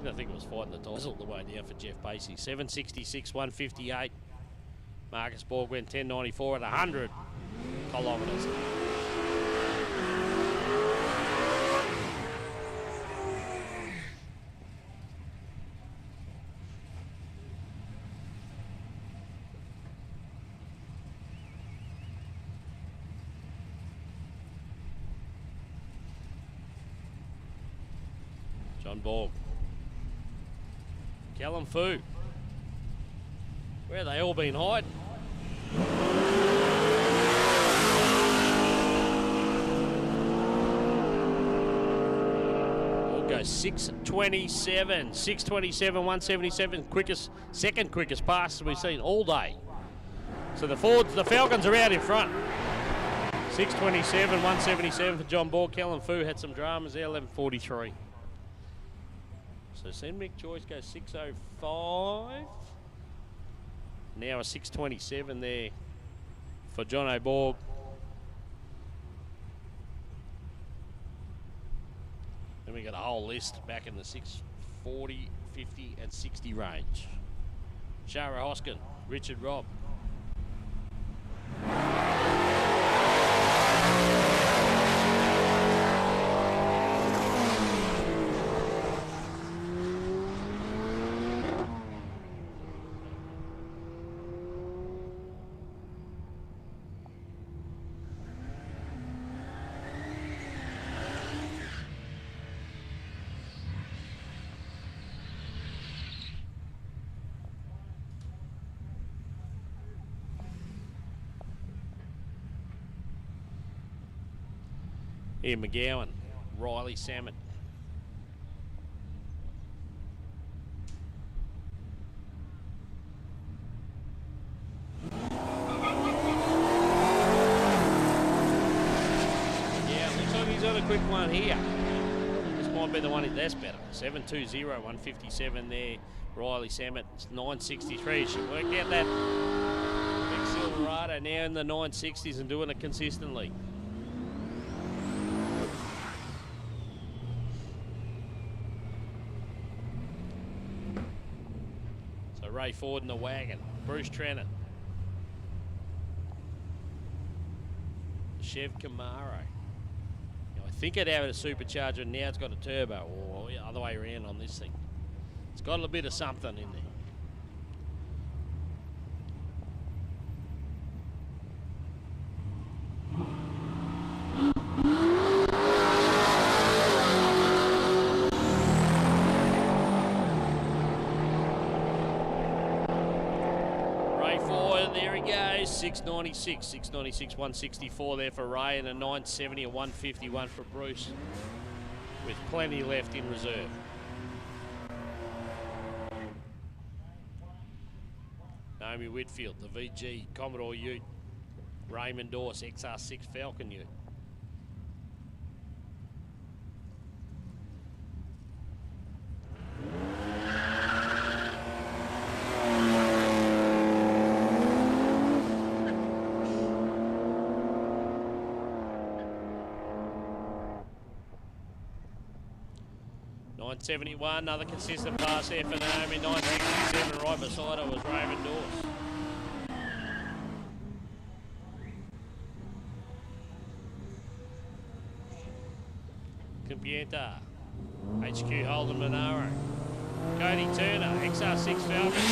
I think it was fighting the toss all the way down for Jeff Pacey. 766, 158. Marcus Borg went 1094 at 100 kilometres. John Borg. Callum Fu. Where have they all been hiding? All goes 627. 627, 177. Second quickest passes we've seen all day. So the Falcons are out in front. 627, 177 for John Borg. Callum Fu had some dramas there, 1143. So Sen Mick Joyce goes 605. Now a 627 there for John O'Borg. Then we got a whole list back in the 640, 50 and 60 range. Shara Hoskin, Richard Robb. Ian McGowan, Riley Salmon. Yeah, looks like he's got a quick one here. This might be the one that's better. 720, 157 there. Riley Salmon, 963. Should work out that big Silverado now in the 960s and doing it consistently. Ray Ford in the wagon. Bruce Trennan. Chev Camaro. Now, I think it had a supercharger, now it's got a turbo, or the other way around on this thing. It's got a little bit of something in there. There he goes, 696, 164 there for Ray, and a 970, a 151 for Bruce, with plenty left in reserve. Naomi Whitfield, the VG Commodore Ute, Raymond Dorse XR6 Falcon Ute. .971, another consistent pass there for Naomi. 967 right beside her was Raymond Dorse. Computer, HQ Holden Monaro, Cody Turner, XR6 Falcon.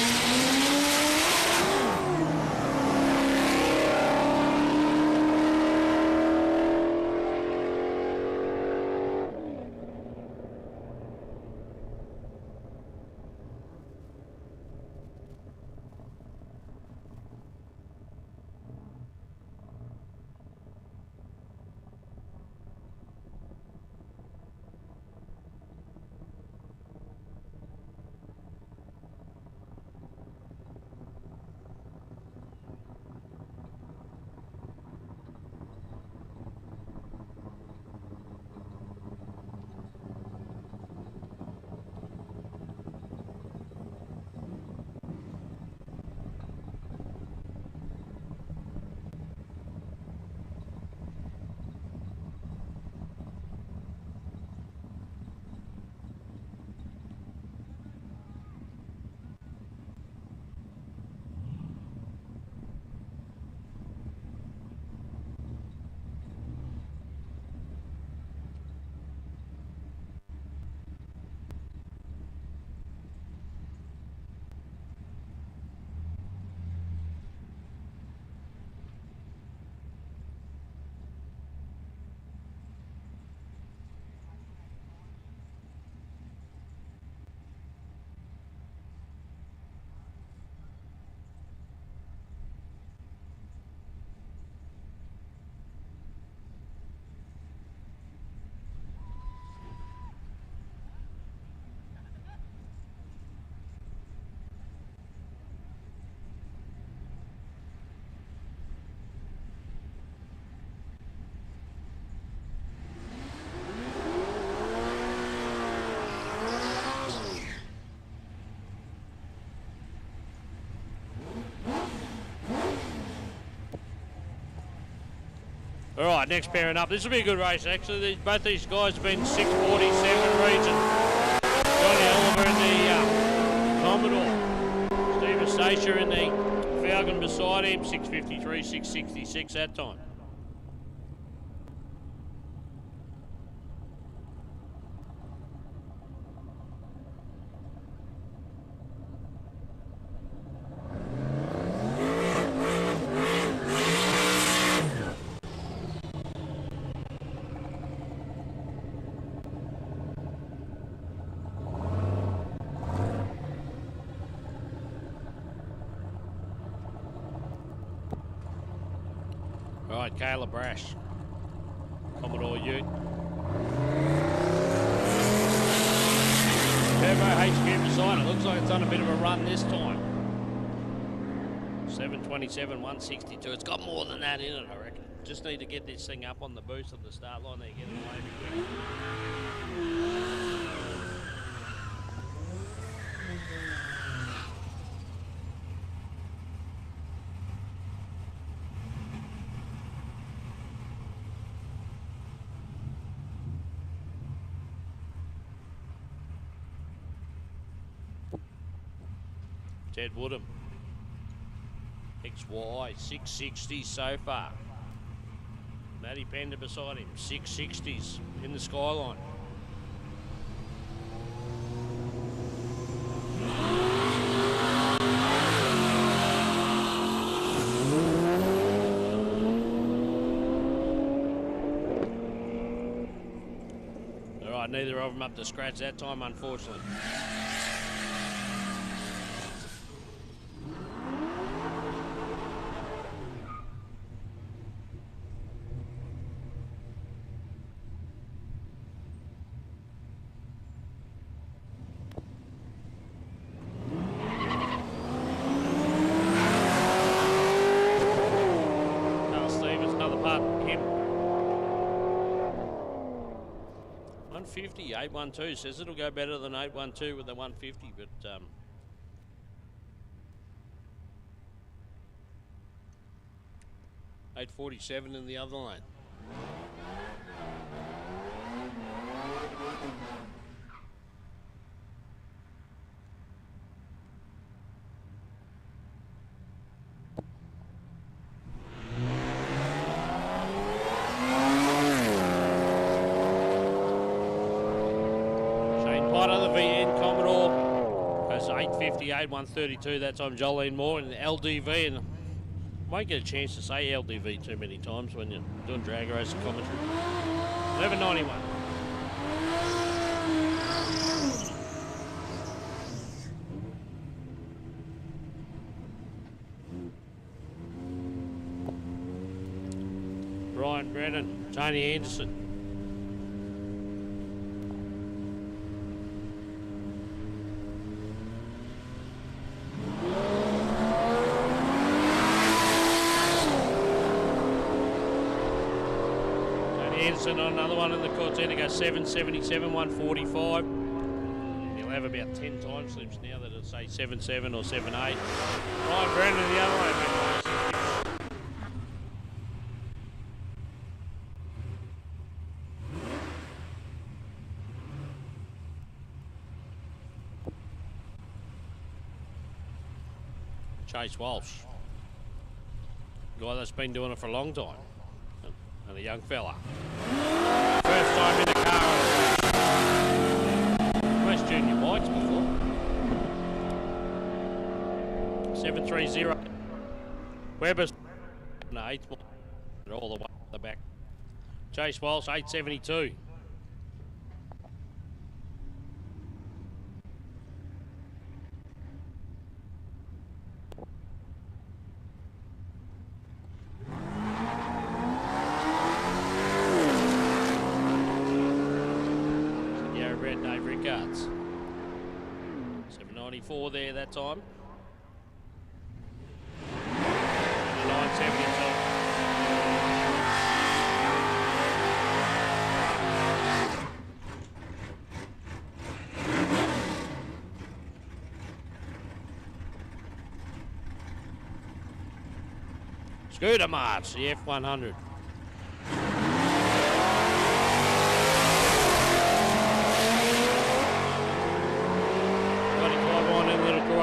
All right, next pairing up. This will be a good race, actually. Both these guys have been 647 region. Johnny Oliver in the Commodore. Steve Estacia in the Falcon beside him, 653, 666 that time. Right, Kayla Brash, Commodore Ute. Turbo HQ beside it. Looks like it's on a bit of a run this time. 727, 162. It's got more than that in it, I reckon. Just need to get this thing up on the boost at the start line there, get it away quick. Ted Woodham, XY, 660s so far. Matty Pender beside him, 660s in the skyline. All right, neither of them up to scratch that time, unfortunately. 150, 812 says it'll go better than 812 with the 150, but 847 in the other lane. Goes 858, 132. That time Jolene Moore and LDV, and won't get a chance to say LDV too many times when you're doing drag racing commentary. 1191. Ryan Brennan, Tony Anderson. On another one in the Cortina goes 777, 145. He'll have about 10 time slips now that it'll say 77 or 78. Ryan Brennan the other way. Chase Walsh, guy that's been doing it for a long time. And a young fella. First time in the car. West Junior Whites before. 730. Webber's no 8th all the way to the back. Chase Walsh 872. Dave Rickards. 794 there that time. 972. Scooter March, the F100.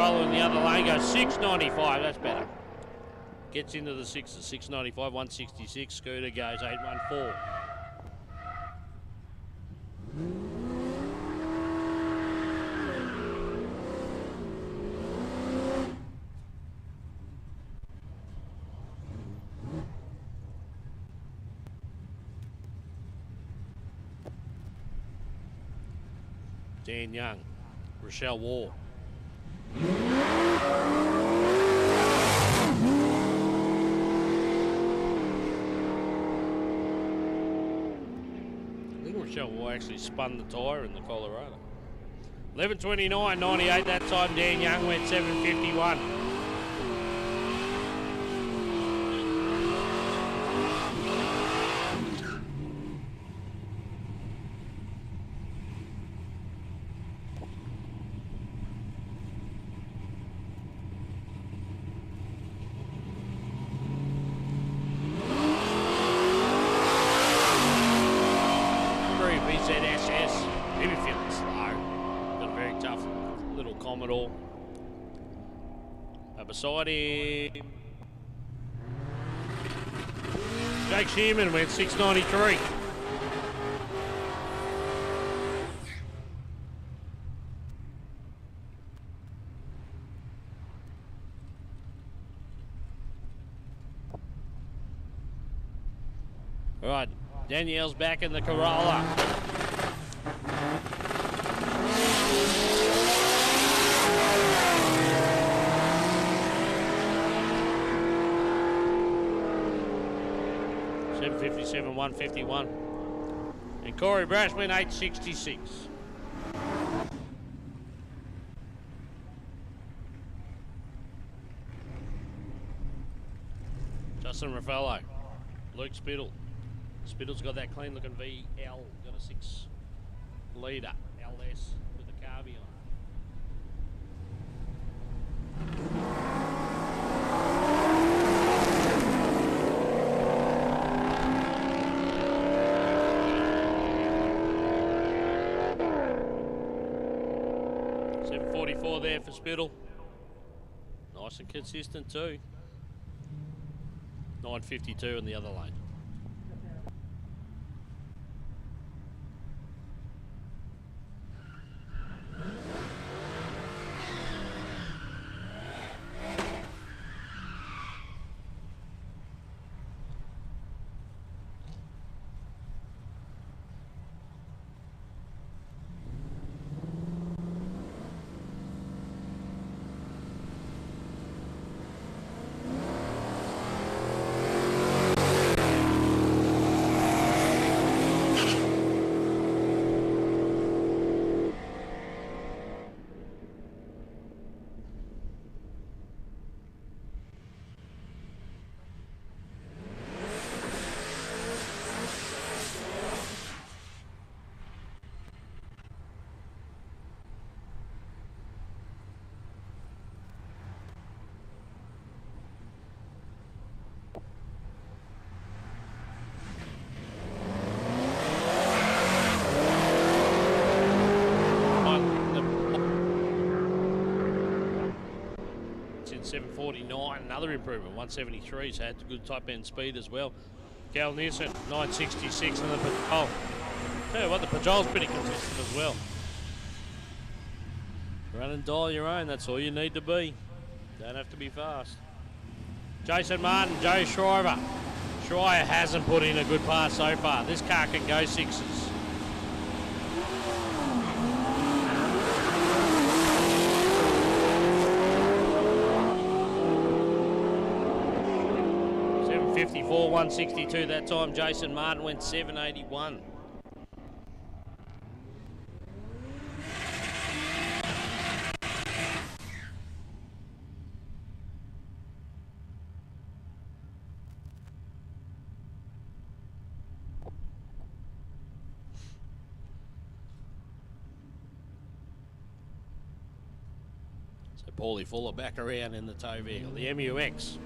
In the other lane goes 695, that's better. Gets into the 6s, 695, 166. Scooter goes 814. Dan Young, Rochelle Wall. I think Rochelle Wall actually spun the tyre in the Colorado. 11:29, 98 that time. Dan Young went 7:51. Beside him, Jake Shearman went 693. All right, Danielle's back in the Corolla. $757, 151. And Corey Brash went 866. Justin Raffaello, Luke Spittle. Spittle's got that clean looking VL, got a leader, LS, with the carby on. .744 there for Spittle. Nice and consistent too. 952 in the other lane. It's in 749, another improvement. 173's had good top end speed as well. Gal Nielsen, 966 in the patrol. Tell you what, the patrol's pretty consistent as well. Run and dial your own, that's all you need to be. Don't have to be fast. Jason Martin, Joe Shriver. Schreier hasn't put in a good pass so far. This car can go sixes. .754, 162 that time. Jason Martin went 781. So Paulie Fuller back around in the tow vehicle, the MUX.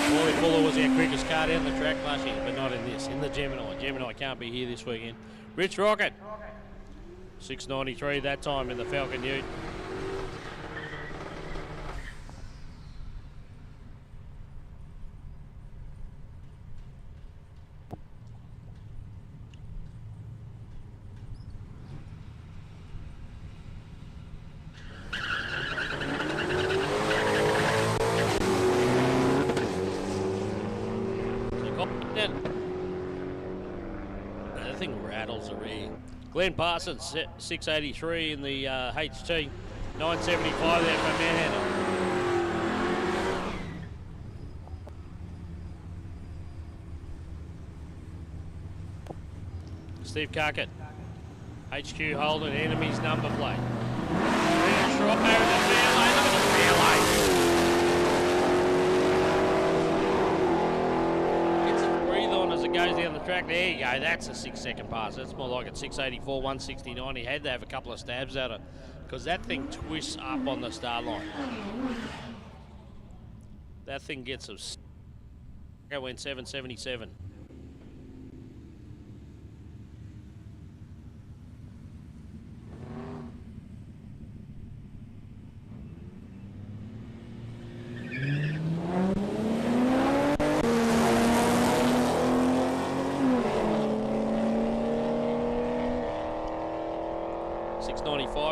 Paulie Fuller was our quickest car down the track last year, but not in this, in the Gemini. Gemini can't be here this weekend. Rich Rocket, 693 that time in the Falcon Ute. That thing rattles the rear. Glenn Parsons, 683 in the HT. 975 there for Manhandle. Steve Carkett, HQ Holden, enemy's number plate. Schreier in the fair lane, look at the fair lane. As it goes down the track, there you go, that's a 6-second pass. That's more like a 684, 169. He had to have a couple of stabs at it because that thing twists up on the start line. That thing gets a... It went 777.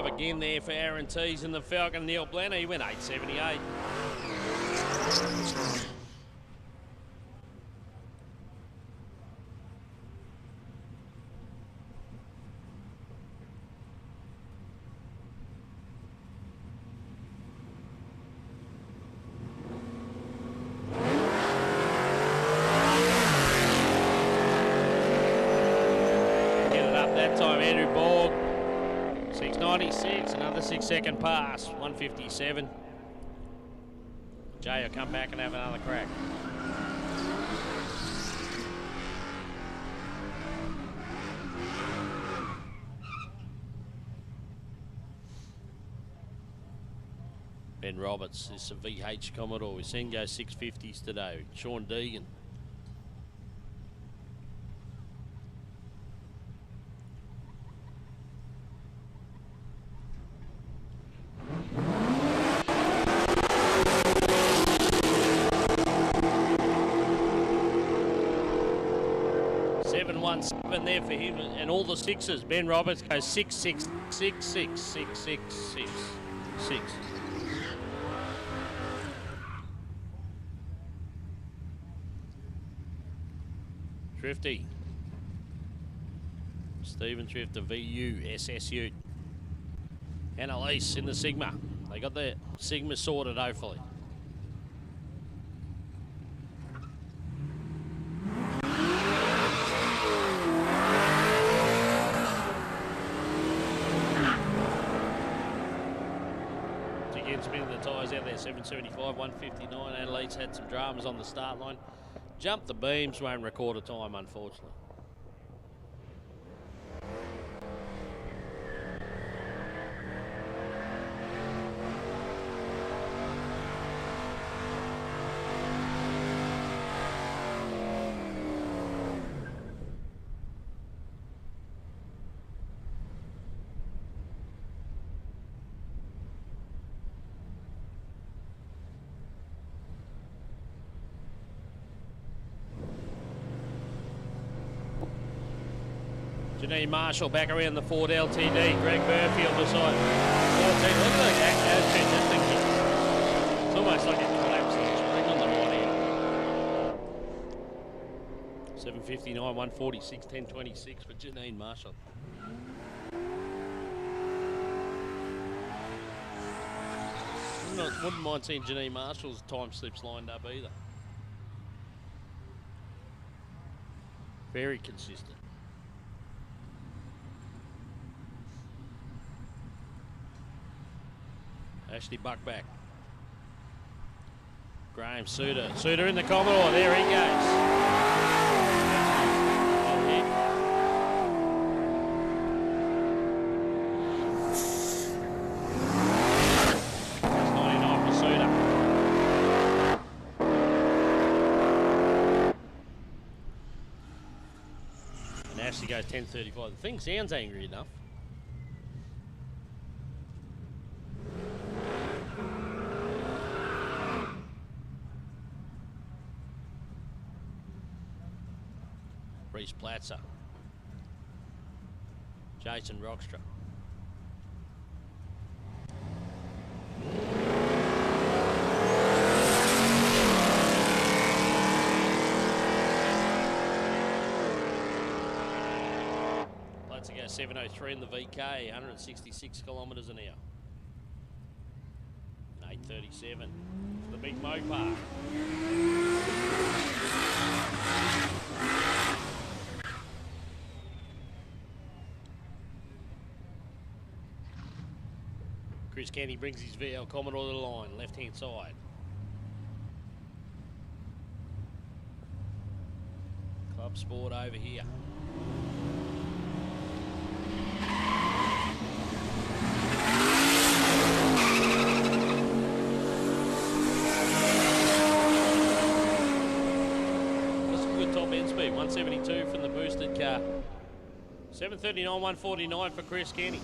Again there for Aaron Tees in the Falcon. Neil Blanner, he went 878. Get it up that time, Andrew Borg. 696, another 6-second pass, 157. Jay will come back and have another crack. Ben Roberts, this is a VH Commodore. We've seen go 650s today. Sean Deegan. There for him, and all the sixes. Ben Roberts goes 6, 6, 6, 6, 6, 6, 6, 6. Thrifty. Stephen Thrifty, VU, SSU. Annalise in the Sigma. They got the Sigma sorted, hopefully. Spinning the tyres out there, 775, 159. Adelaide's had some dramas on the start line. Jumped the beams, won't record a time, unfortunately. Janine Marshall back around the Ford LTD. Greg Burfield beside 14. Look at those attitudes that thing gets. It's almost like it collapses. It's ring on the right end. 759, 146, 1026 for Janine Marshall. Wouldn't mind seeing Janine Marshall's time slips lined up either. Very consistent. Ashley Buckback. Graham Suter. Suter in the Commodore. There he goes. Oh, yeah. That's 99 for Suter. And Ashley goes 10.35. The thing sounds angry enough. Reese Platzer. Jason Rockstra. Platzer goes 703 in the VK, 166 kilometres an hour. 8:37 for the big Mopar. Chris Kenny brings his VL Commodore to the line, left-hand side. Club Sport over here. That's a good top end speed, 172 from the boosted car. 739, 149 for Chris Kenny.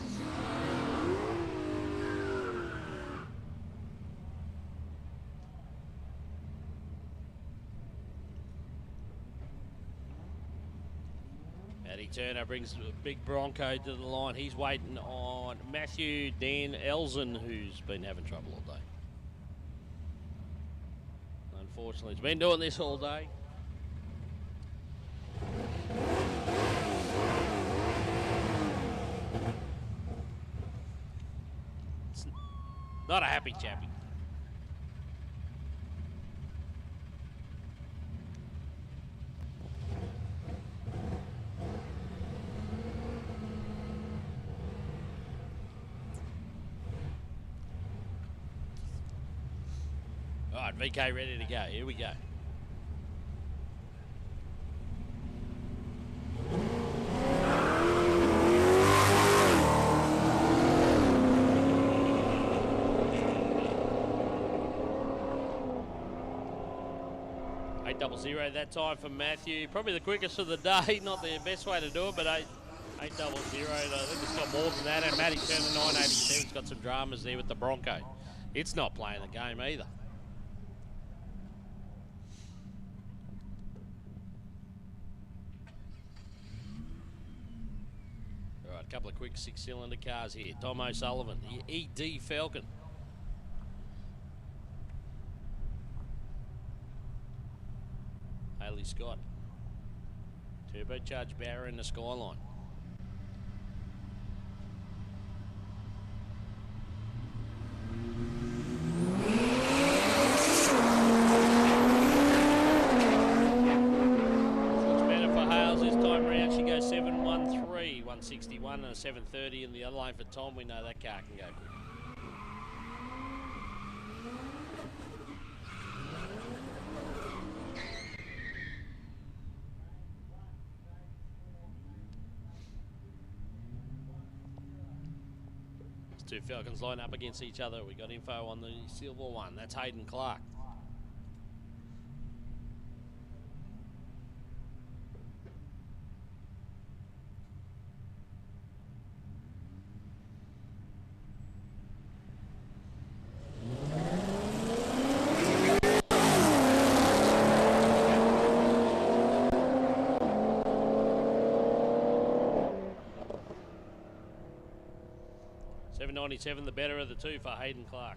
Turner brings a big Bronco to the line. He's waiting on Matthew Dan Elzen, who's been having trouble all day. Unfortunately, he's been doing this all day. It's not a happy chappy. All right, VK ready to go. Here we go. 800 that time for Matthew. Probably the quickest of the day. Not the best way to do it, but 800. I think it's got more than that. And Matty Turner 987's got some dramas there with the Bronco. It's not playing the game either. All right, a couple of quick 6-cylinder cars here. Tom O'Sullivan, the ED Falcon. Haley Scott. Turbocharged Barra in the Skyline. Looks better for Hales this time around. She goes 713, 161 and a 730 in the other lane for Tom. We know that car can go quick. Two Falcons line up against each other. We got info on the silver one. That's Hayden Clark. $7.97, the better of the two for Hayden Clark.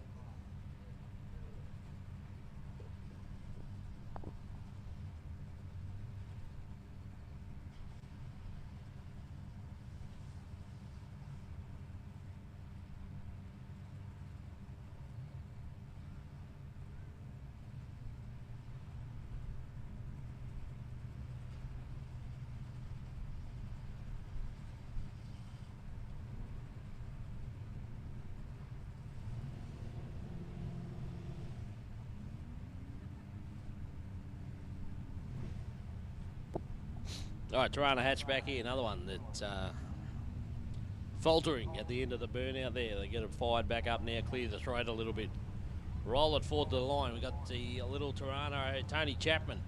All right, Tirana hatchback here, another one that's faltering at the end of the burnout there. They get it fired back up now, clear the throat a little bit. Roll it forward to the line. We got the little Tirana, Tony Chapman.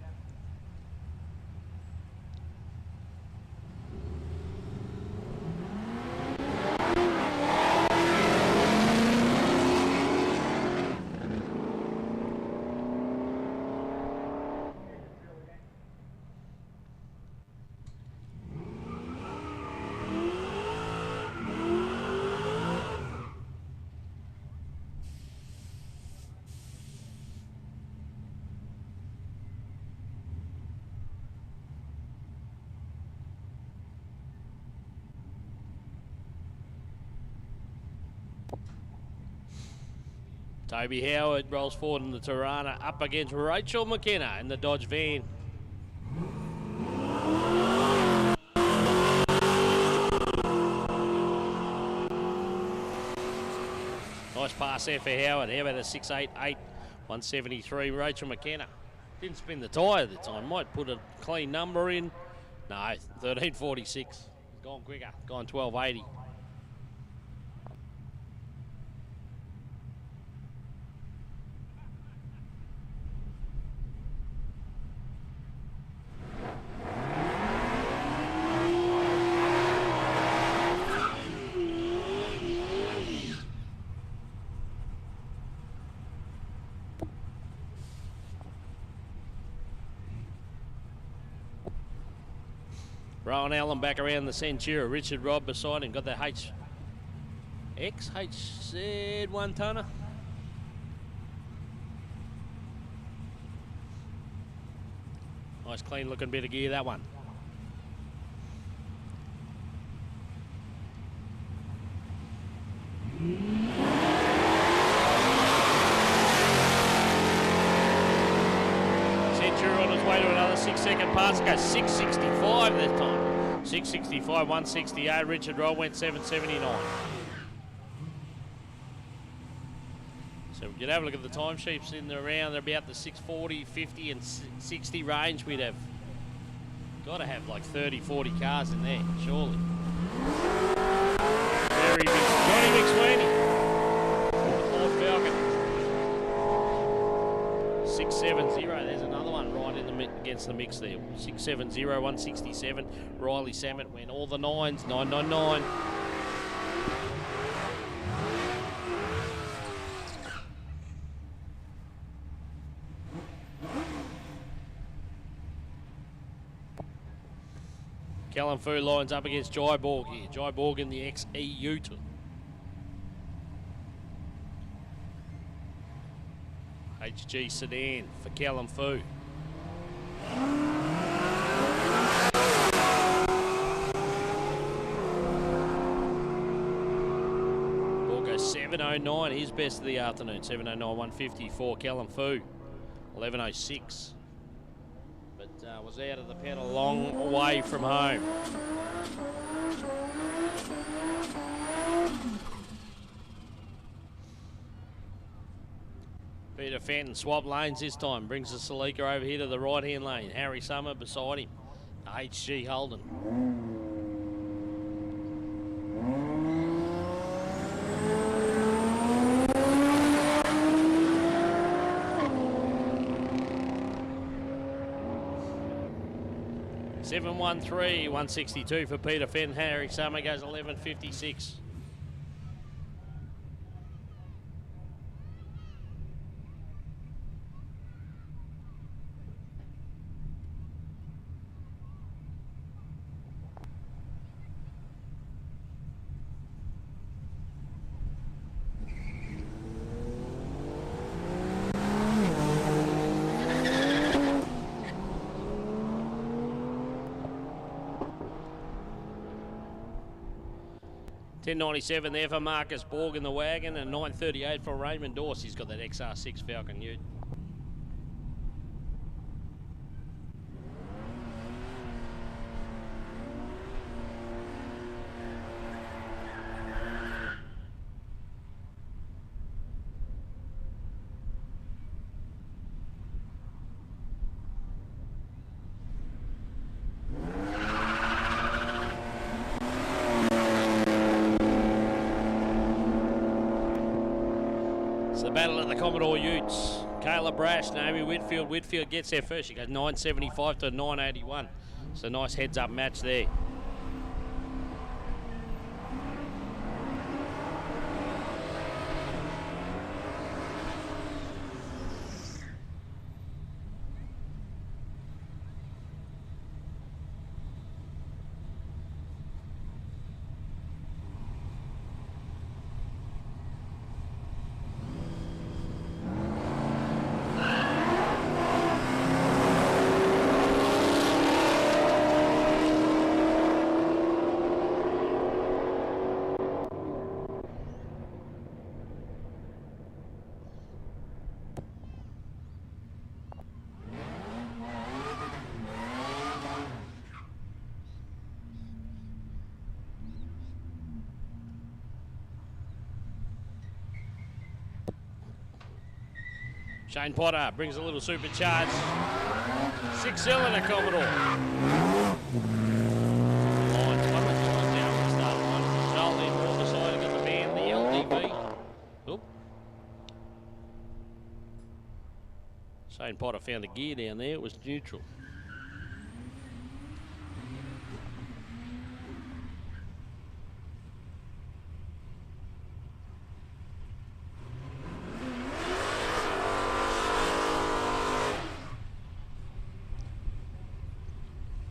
Toby Howard rolls forward in the Tirana up against Rachel McKenna in the Dodge van. Nice pass there for Howard. How about a 688, 173. Rachel McKenna didn't spin the tyre at the time. Might put a clean number in. No, 1346. Gone quicker. Gone 1280. Rowan Allen back around the Centura. Richard Robb beside him. Got the HZ 1 tonner. Nice clean looking bit of gear, that one. Centura on his way to another 6-second pass. Goes 665 this time. 665, 168. Richard Roll went 779. So we could have a look at the timesheets in around about the 640, 50 and 60 range. We'd have got to have like 30, 40 cars in there, surely. Very big. Johnny McSweeney. The Ford Falcon. 670. There's another one right in the against the mix there. 670, 167. Riley Samet went all the nines. 999. Callum Fu lines up against Jai Borg here. Jai Borg in the XE Ute. HG sedan for Callum Fu. Borg goes 709, his best of the afternoon. 709, 150 for Callum Fu. 1106. But was out of the pen a long way from home. Peter Fenton swap lanes this time. Brings the Salika over here to the right-hand lane. Harry Summer beside him. HG Holden. $713, 162 for Peter Fenton. Harry Summer goes 11.56. $10.97 there for Marcus Borg in the wagon, and $9.38 for Raymond Dorse. He's got that XR6 Falcon Ute. Battle of the Commodore Utes. Kayla Brash, Naomi Whitfield. Whitfield gets there first. She goes 9.75 to 9.81. So nice heads-up match there. Shane Potter brings a little supercharged 6-cylinder Commodore. Lines, one of the lines down from the start line. Joel in more beside got the van, the LDV. Oop. Shane Potter found a gear down there, it was neutral.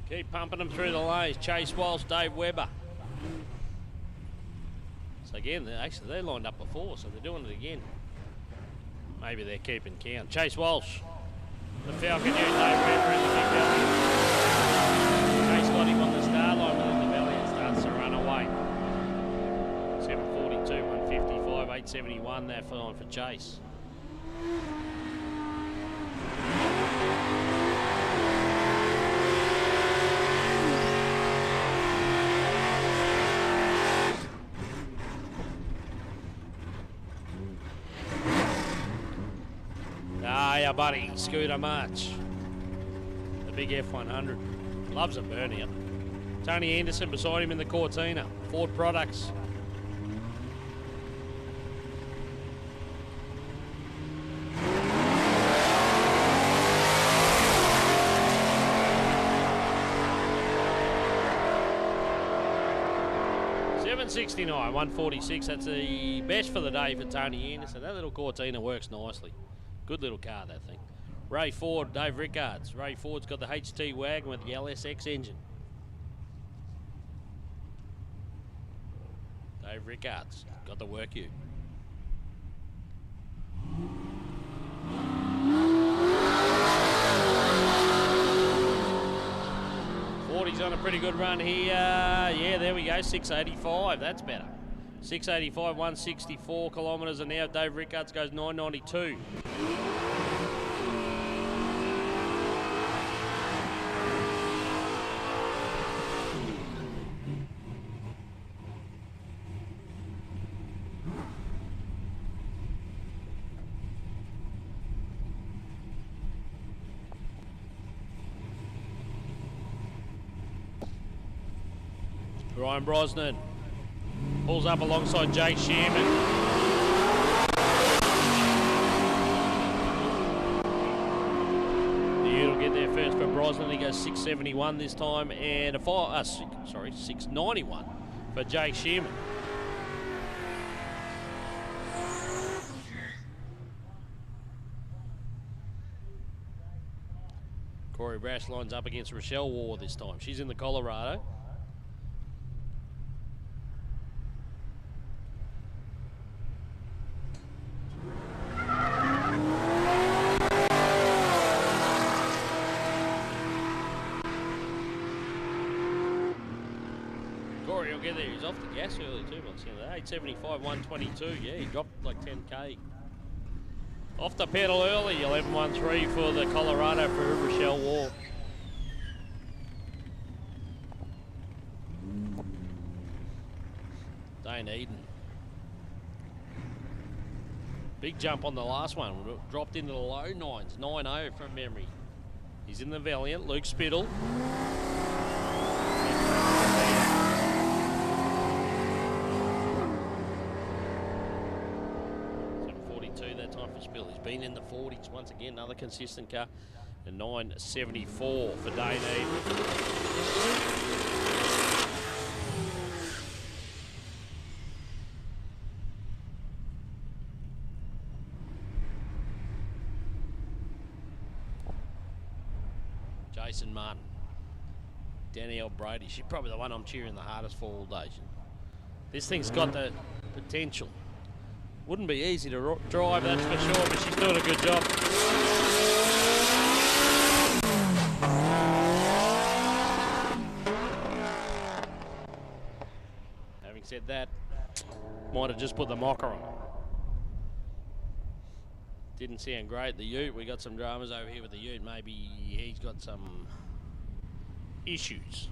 Keep pumping them through the lanes. Chase Walsh, Dave Webber. So again, they lined up before, so they're doing it again. Maybe they're keeping count. Chase Walsh, the Falcon Ute, Dave Webber in the big belly. Chase got him on the start line within the belly and starts to run away. 742, 155, 871 that for Chase. Yeah, buddy, Scooter March. The big F100. Loves a burnout. Tony Anderson beside him in the Cortina. Ford Products. 769, 146. That's the best for the day for Tony Anderson. That little Cortina works nicely. Good little car, that thing. Ray Ford, Dave Rickards. Ray Ford's got the HT wagon with the LSX engine. Dave Rickards got the work you. He's on a pretty good run here. Yeah, there we go, 685. That's better. 685, 164 kilometres an hour. Dave Rickards goes 992. Ryan Brosnan pulls up alongside Jake Sherman. The Ute will get there first for Brosnan. He goes 671 this time, and 691 for Jake Sherman. Corey Brash lines up against Rochelle War this time. She's in the Colorado. He'll get there. He's off the gas early too, by the sound of that. 875, 122. Yeah, he dropped like 10k. Off the pedal early. 11.13 for the Colorado for Rochelle War. Dane Eden. Big jump on the last one. Dropped into the low nines. 9.0 from memory. He's in the Valiant. Luke Spittle. 742 that time for Spill. He's been in the 40s once again. Another consistent car. And 974 for Dane Eden. Jason Martin, Danielle Brady. She's probably the one I'm cheering the hardest for all day. This thing's got the potential. Wouldn't be easy to drive, that's for sure, but she's doing a good job. Having said that, might have just put the mocker on. Didn't sound great. The Ute, we got some dramas over here with the Ute. Maybe he's got some issues.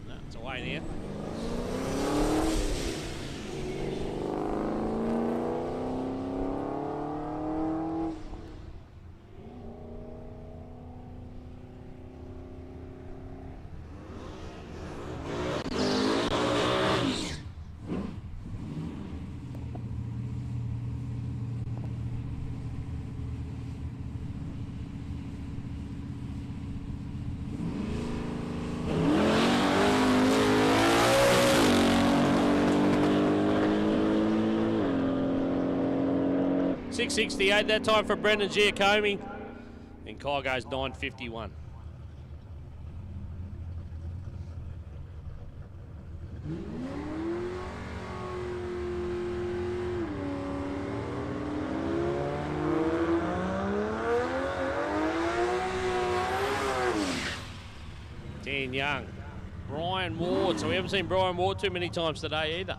No, it's away now. $6.68 that time for Brendan Giacomi. And Kyle goes 9.51. Dan Young, Brian Ward. So we haven't seen Brian Ward too many times today either.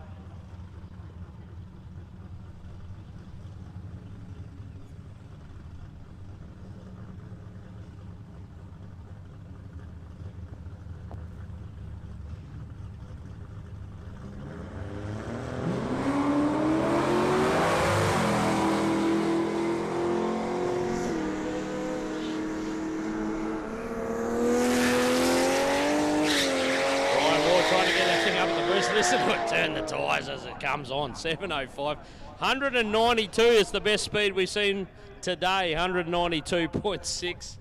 Listen to it turn the tyres as it comes on. 7.05. 192 is the best speed we've seen today. 192.6.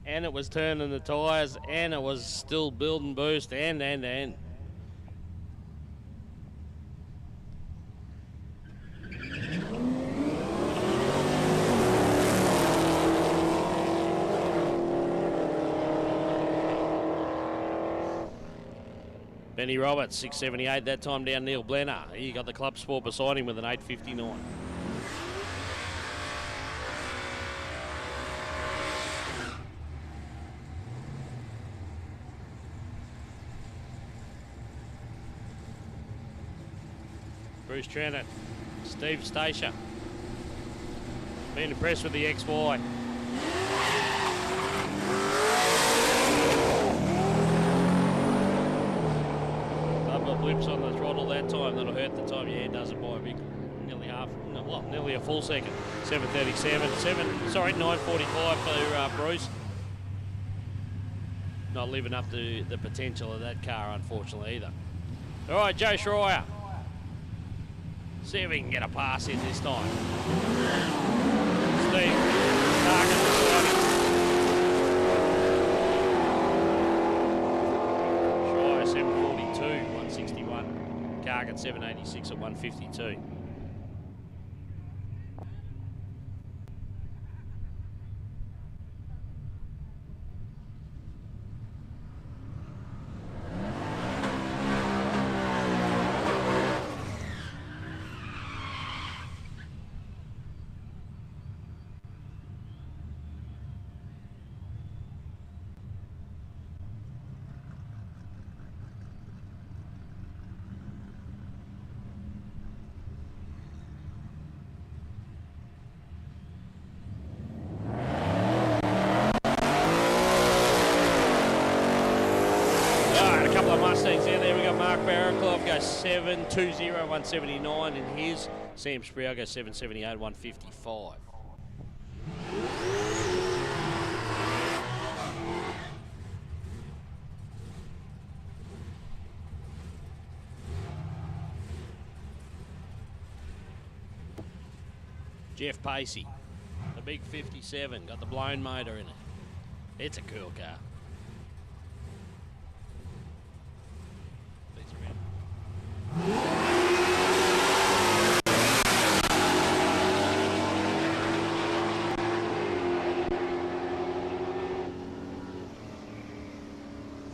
and it was turning the tyres, and it was still building boost, and. Benny Roberts, 678 that time down Neil Blenner. He got the club sport beside him with an 859. Bruce Trennett, Steve Stacia. Been impressed with the XY. Blips on the throttle that time that'll hurt the time. Yeah, it does it by a big, nearly a full second. 9:45 for Bruce. Not living up to the potential of that car, unfortunately, either. All right, Joe Schreier. See if he can get a pass in this time. Steve, target beside him. Schreier, 742. 61, Cargan 786 at 152. Mark Barraclough goes 720 179 in his. Sam Sproul goes 778 155. Jeff Pacey, the big 57, got the blown motor in it. It's a cool car.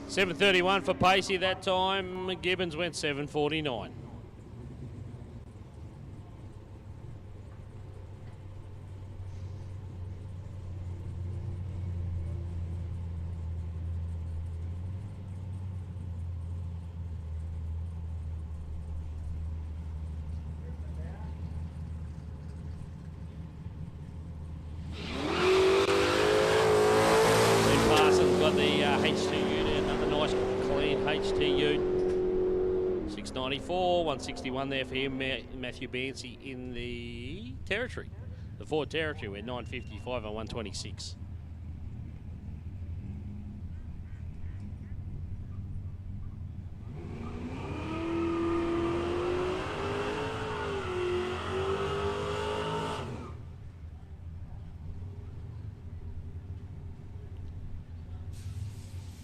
731 for Pacey that time. Gibbons went 749. HTU 694, 161 there for him. Matthew Bancy in the territory, the Ford territory, we're 955 and 126.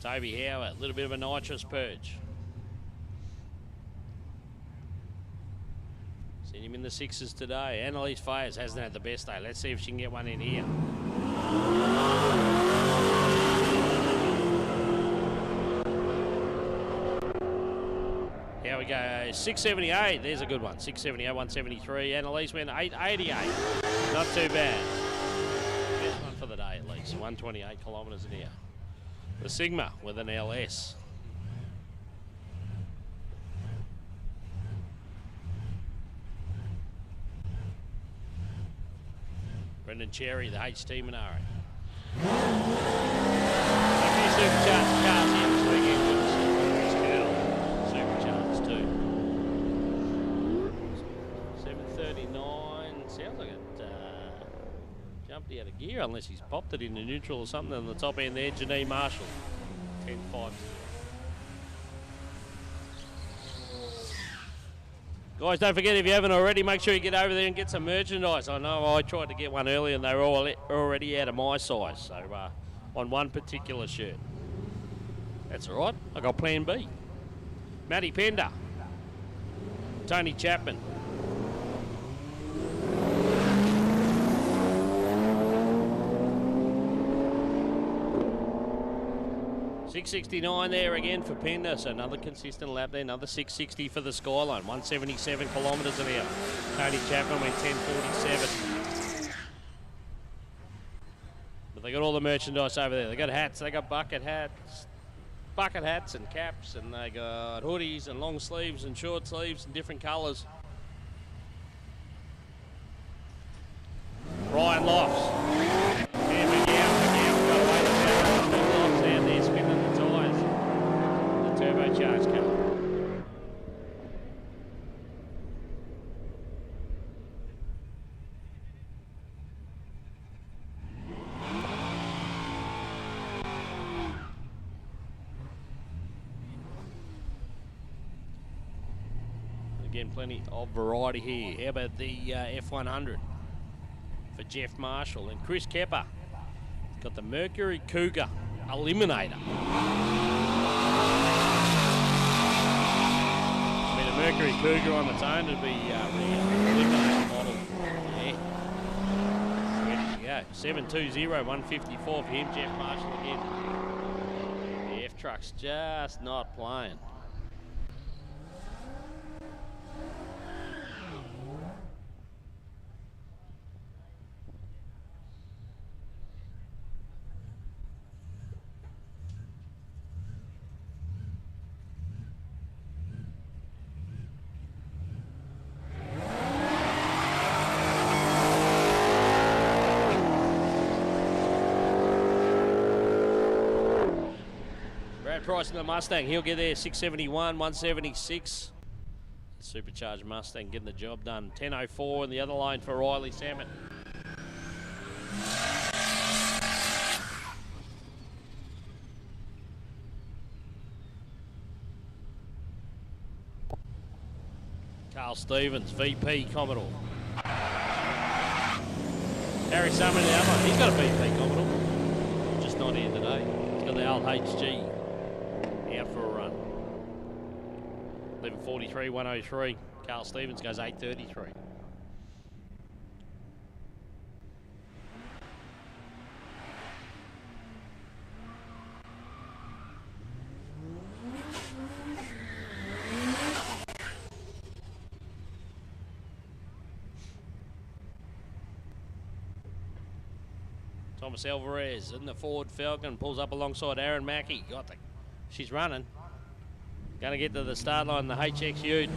Toby Howard, a little bit of a nitrous purge. Seen him in the sixes today. Annalise Fayers hasn't had the best day. Let's see if she can get one in here. Here we go, 678. There's a good one. 678, 173. Annalise went 888. Not too bad. Best one for the day at least. 128 kilometres an hour. The Sigma with an LS. Brendan Cherry, the HT Monaro. A few supercharged cars here this weekend. Supercharged too. 739. Sounds like it jumped out of gear unless he's popped it into neutral or something. On the top end there, Janine Marshall, 10.5. Guys, don't forget, if you haven't already, make sure you get over there and get some merchandise. I know I tried to get one earlier and they were all already out of my size, so on one particular shirt. That's all right. I got plan B. Matty Pender. Tony Chapman. .669 there again for Pender, so another consistent lap there, another 660 for the Skyline, 177 kilometres an hour. Tony Chapman went 1047. But they got all the merchandise over there. They got hats, they got bucket hats and caps, and they got hoodies and long sleeves and short sleeves and different colours. Ryan Lofts. And McGowan got away with that. Lofts out there spinning the tyres. The turbocharged car. Again, plenty of variety here. How about the F100 for Jeff Marshall and Chris Kepper? Got the Mercury Cougar Eliminator. I mean, a Mercury Cougar on its own would be the Eliminator model. Yeah. Ready to go. 720, 154 for him, Jeff Marshall again. The F-Truck's just not playing. Price in the Mustang, he'll get there 671, 176. Supercharged Mustang getting the job done. 1004 in the other lane for Riley Salmon. Carl Stevens, VP Commodore. Harry Summer in the other one, he's got a VP Commodore. Just not here today. He's got the old HG. Out for a run. 11:43, 103. Carl Stevens goes 8:33. Thomas Alvarez in the Ford Falcon pulls up alongside Aaron Mackay. Got the She's running. Going to get to the start line, the HX Ute.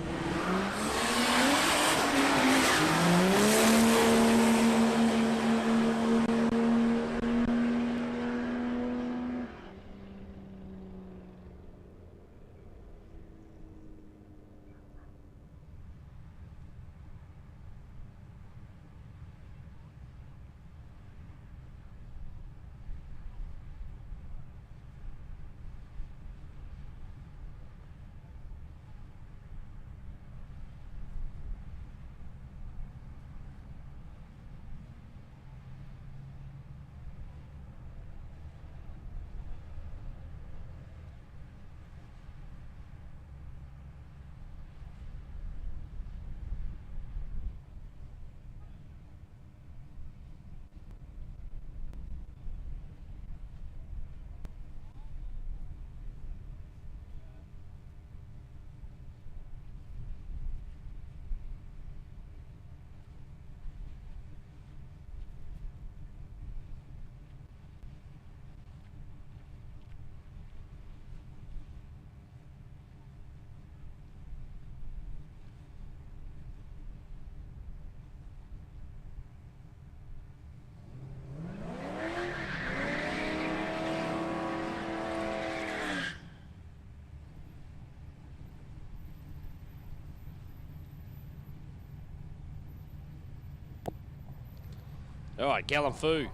All right, Callum Fu.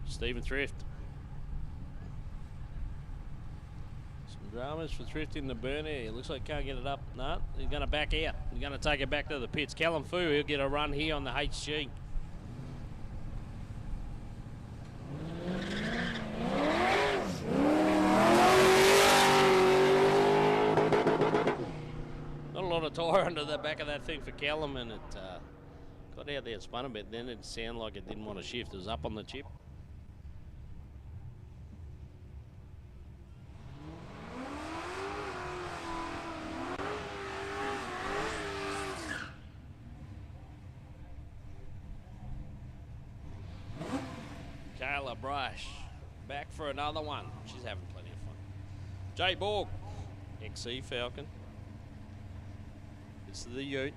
Stephen Thrift. Some dramas for Thrift in the burner. It looks like he can't get it up. No, he's going to back out. He's going to take it back to the pits. Callum Fu, he'll get a run here on the HG. tyre under the back of that thing for Callum, and it got out there and spun a bit. Then it sounded like it didn't want to shift. It was up on the chip. Kayla Brush back for another one. She's having plenty of fun. Jay Borg, XC Falcon. It's the Ute.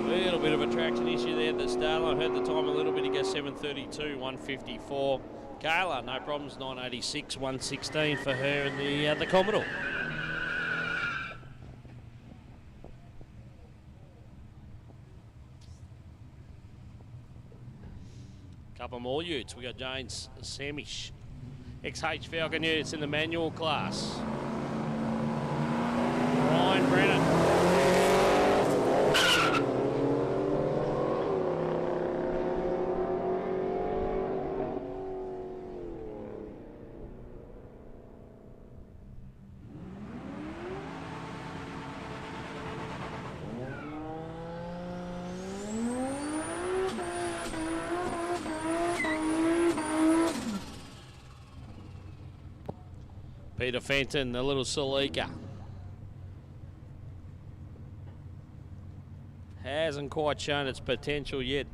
Little bit of a traction issue there at the start. I heard the time a little bit. He goes 7:32, 1:54. Kayla, no problems, 9:86, 1:16 for her in the Commodore. Couple more utes. We got James Samish, XH Falcon ute. It's in the manual class. Ryan Brennan. Peter Fenton, the little Salika. Hasn't quite shown its potential yet.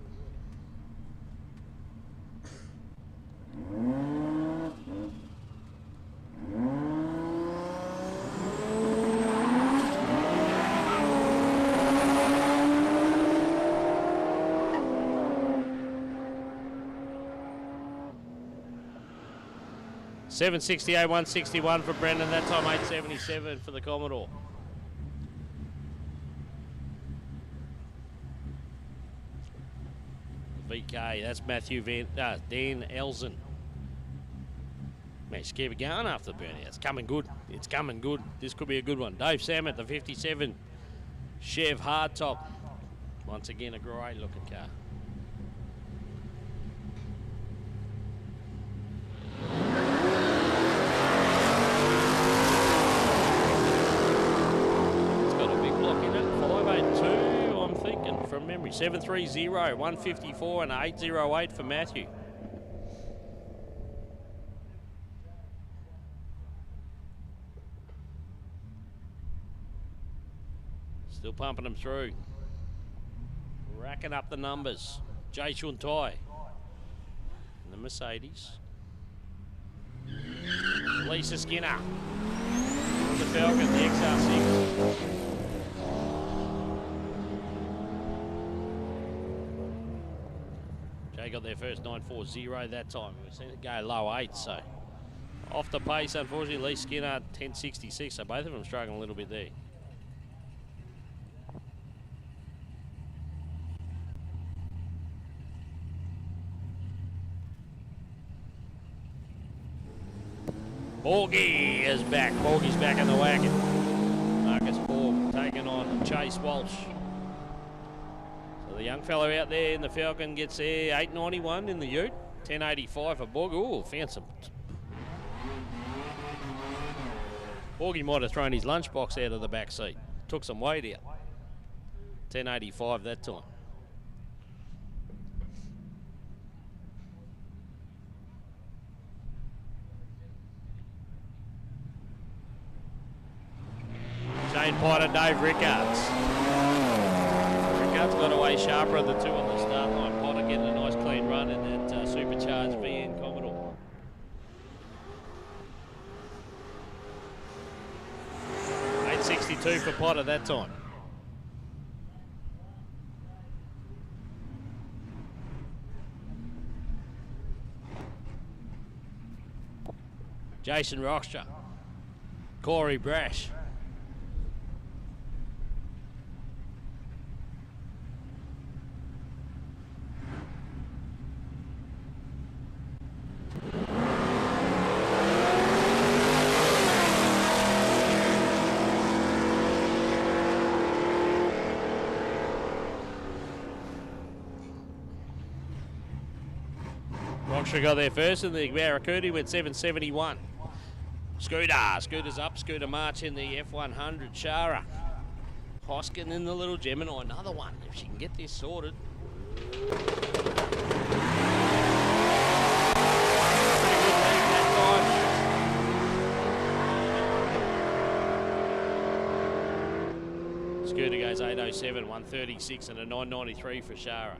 $768, $161 for Brendan. That time $877 for the Commodore. VK, that's Dan Elzen. Man, just keep it going after the burnout. It's coming good. It's coming good. This could be a good one. Dave Samet, the 57 Chev hardtop. Once again, a great looking car. From memory, 730, 154 and 808 for Matthew. Still pumping them through. Racking up the numbers. Jay Shuntai in the Mercedes. Lisa Skinner, the Falcon, the XR6. They got their first 940 that time. We've seen it go low 8, so off the pace, unfortunately. Lee Skinner 1066, so both of them struggling a little bit there. Borgie is back. Borgie's back in the wagon. Marcus Borg taking on Chase Walsh. The young fellow out there in the Falcon gets there, 891 in the Ute, 1085 for Borg. Ooh, found some. Borgie might have thrown his lunchbox out of the back seat. Took some weight out. 1085 that time. Shane Potter, Dave Rickards. Got away sharper of the two on the start line. Potter getting a nice clean run in that supercharged VN Commodore. $862 for Potter that time. Jason Rockstra, Corey Brash. Youngster got there first, and the Barracuda went 771. Scooter's up. Scooter March in the F100. Shara. Hoskin in the little Gemini. Another one, if she can get this sorted. Pretty good lead that time. Scooter goes 807, 136, and a 993 for Shara.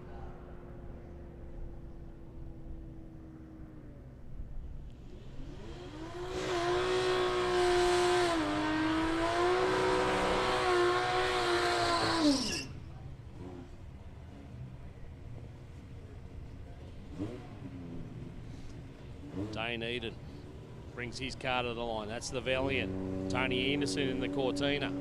Dane Eden brings his car to the line. That's the Valiant. Tony Anderson in the Cortina.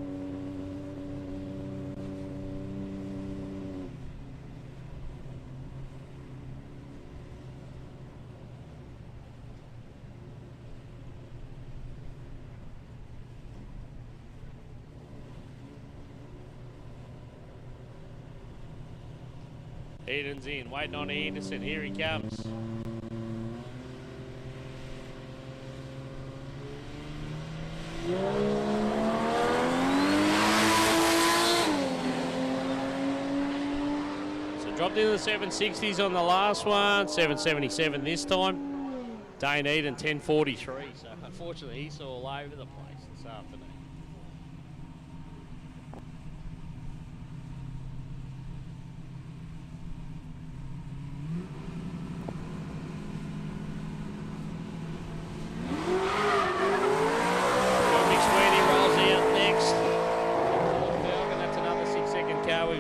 Eden's in, waiting on Anderson. Here he comes. So dropped into the 760s on the last one, 777 this time. Dane Eden 1043. So unfortunately he's all over the place this afternoon.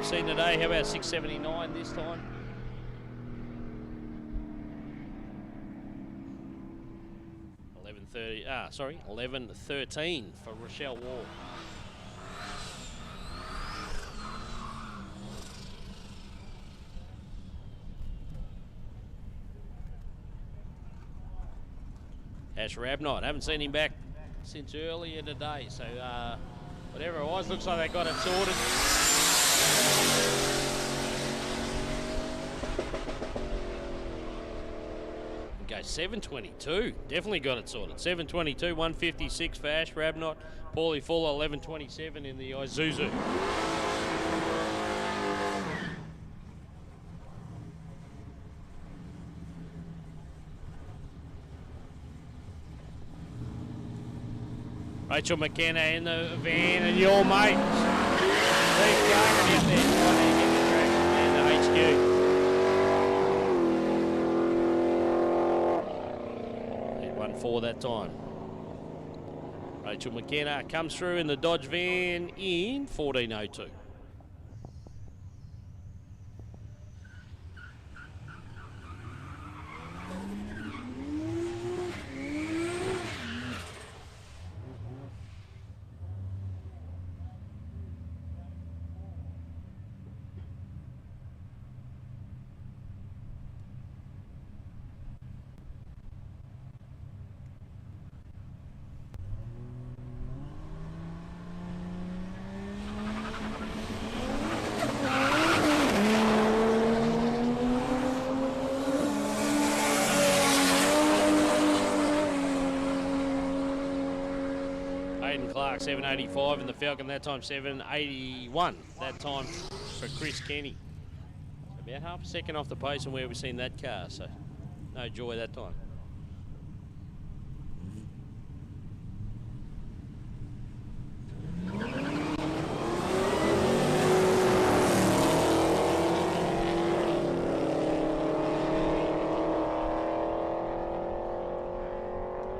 Seen today. How about 679 this time? Sorry, 11:13 for Rochelle Wall. Ash Rabnott, haven't seen him back since earlier today, so whatever it was, looks like they got it sorted. Go 722, definitely got it sorted. 722, 156 for Ash Rabnott. Paulie Fuller, 1127 in the Isuzu. Rachel McKenna in the van, and your mate. Steve Gargan out there trying to get the track and the HQ. Had 1-4 that time. Rachel McKenna comes through in the Dodge van in 14:02. Clark 785 in the Falcon that time, 781 that time for Chris Kenny. About half a second off the pace and where we've seen that car, so no joy that time.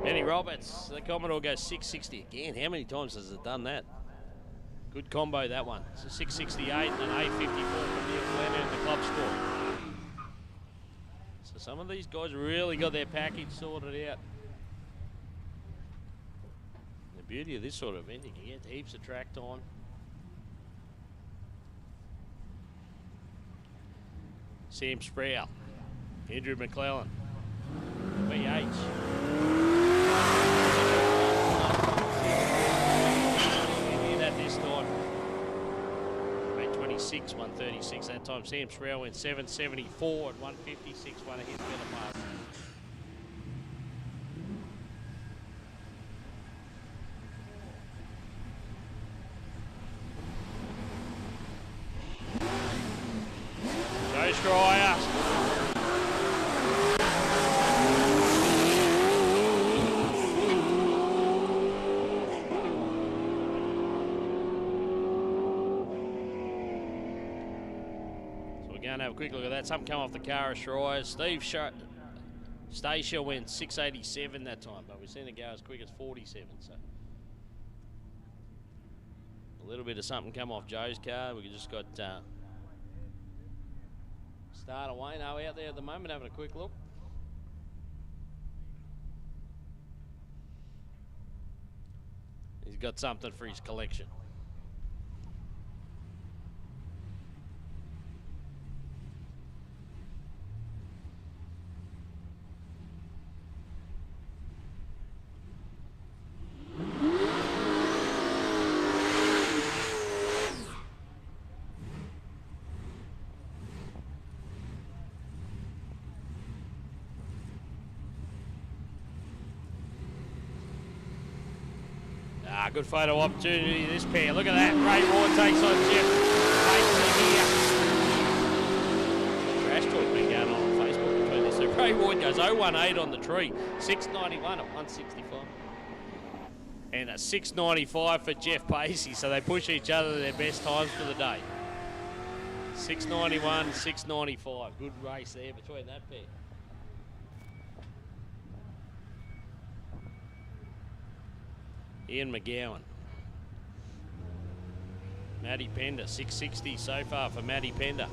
Benny Roberts, the Commodore goes 660 again. How many times has it done that? Good combo, that one. So 668 and an 854 from Neil Glenn in the club score. So some of these guys really got their package sorted out. The beauty of this sort of event, you can get heaps of track time. Sam Sproul, Andrew McClellan, VH. This time, 826, 136 that time. Sam Sproul went 774 and 156, one of his better passes. Destroyer. So we're going to have a quick look at that. Something come off the car of Schreier. Steve Stacia went 687 that time, but we've seen it go as quick as 47. So a little bit of something come off Joe's car. We just got Starter Wayne out there at the moment having a quick look. He's got something for his collection. Good photo opportunity, this pair. Look at that. Ray Ward takes on Jeff. Trash talk been going on Facebook between this. So Ray Ward goes 018 on the tree. 691 at 165. And a 695 for Jeff Pacey. So they push each other to their best times for the day. 691, 695. Good race there between that pair. Ian McGowan. Matty Pender, 660 so far for Matty Pender. A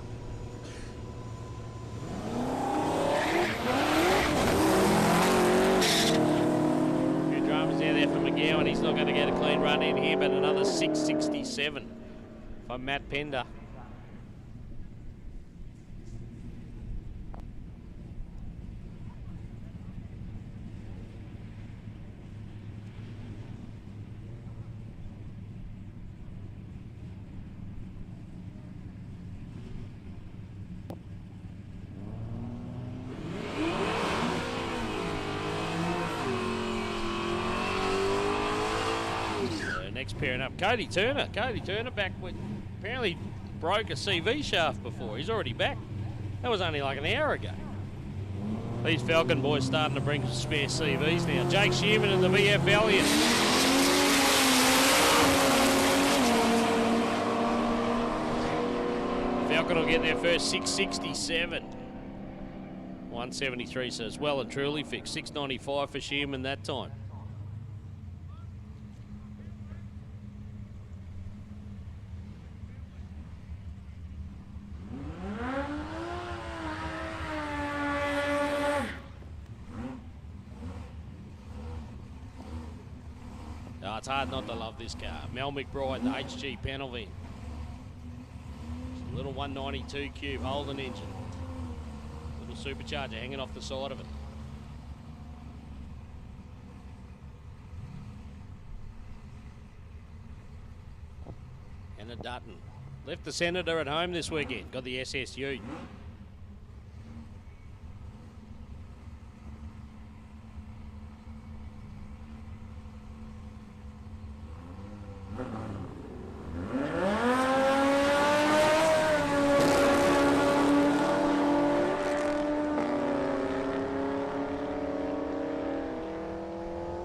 few dramas there for McGowan. He's not going to get a clean run in here, but another 667 for Matt Pender. Next pairing up, Cody Turner. Cody Turner back with, apparently broke a CV shaft before. He's already back. That was only like an hour ago. These Falcon boys starting to bring some spare CVs now. Jake Shearman and the VF Valiant. Falcon will get their first 667. 173, so it's well and truly fixed. 695 for Shearman that time. It's hard not to love this car. Mel McBride, the HG panel van. It's a little 192 cube Holden engine. Little supercharger hanging off the side of it. And a Dutton. Left the Senator at home this weekend. Got the SSU.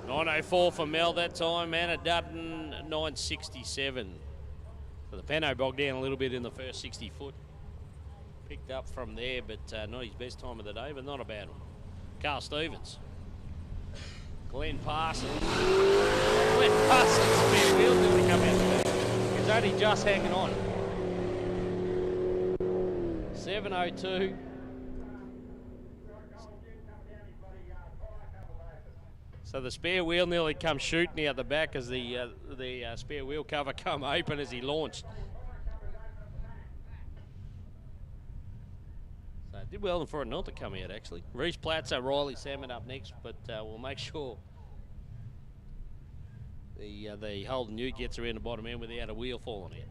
.904 for Mel that time, and a Dutton 967. So the Pano bogged down a little bit in the first 60 foot. Picked up from there, but not his best time of the day, but not a bad one. Carl Stevens. Glenn Parsons. Glenn Parsons, spare wheel till he come out the back. He's only just hanging on. 702. So the spare wheel nearly come shooting out the back as the spare wheel cover come open as he launched. So it did well for it not to come out actually. Reese Platzer, Riley Salmon up next, but we'll make sure the Holden Ute gets around the bottom end without a wheel falling out.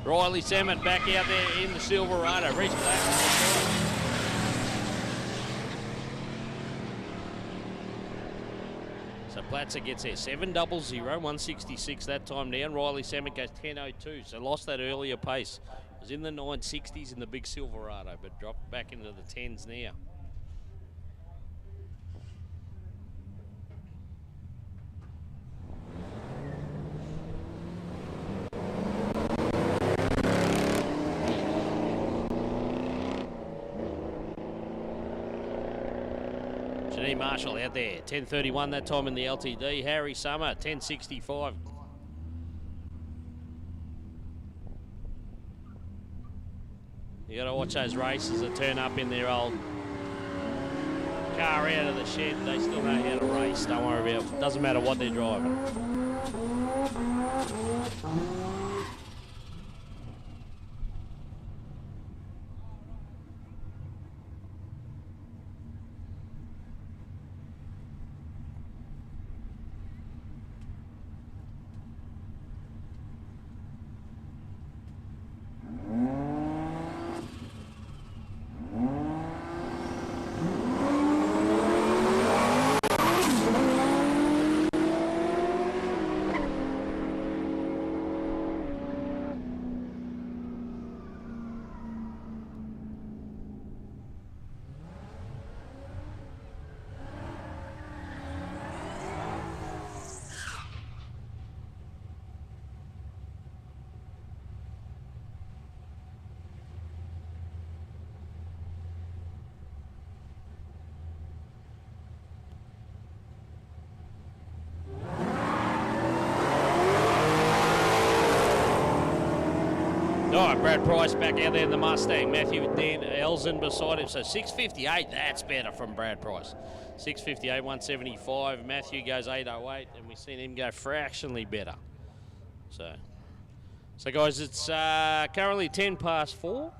Riley Salmon back out there in the Silverado. Reese Black. So Platzer gets there, 700, 166 that time down. Riley Salmon goes 10.02, so lost that earlier pace. Was in the 960s in the big Silverado, but dropped back into the 10s now. Janine Marshall out there, 10.31 that time in the LTD. Harry Summer, 10.65. You got to watch those races that turn up in their old car out of the shed. They still know how to race. Don't worry about it. Doesn't matter what they're driving. All right, Brad Price back out there in the Mustang. Matthew Dan Elzen beside him. So 658, that's better from Brad Price. 658, 175. Matthew goes 808, and we've seen him go fractionally better. So guys, it's currently 10 past 4.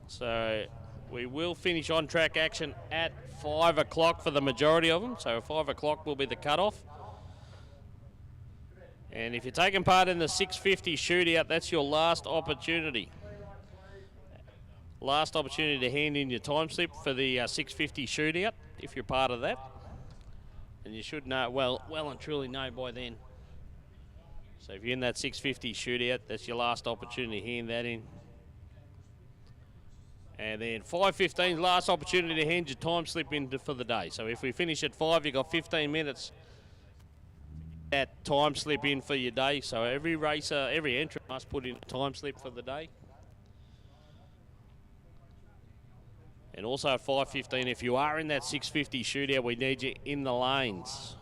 So we will finish on-track action at 5 o'clock for the majority of them. So 5 o'clock will be the cutoff. And if you're taking part in the 650 shootout, that's your last opportunity. Last opportunity to hand in your time slip for the 650 shootout, if you're part of that. And you should know, well and truly know by then. So if you're in that 650 shootout, that's your last opportunity to hand that in. And then 5:15's last opportunity to hand your time slip in for the day. So if we finish at 5, you've got 15 minutes that time slip in for your day. So every racer, every entrant must put in a time slip for the day. And also at 5:15, if you are in that 650 shootout, we need you in the lanes.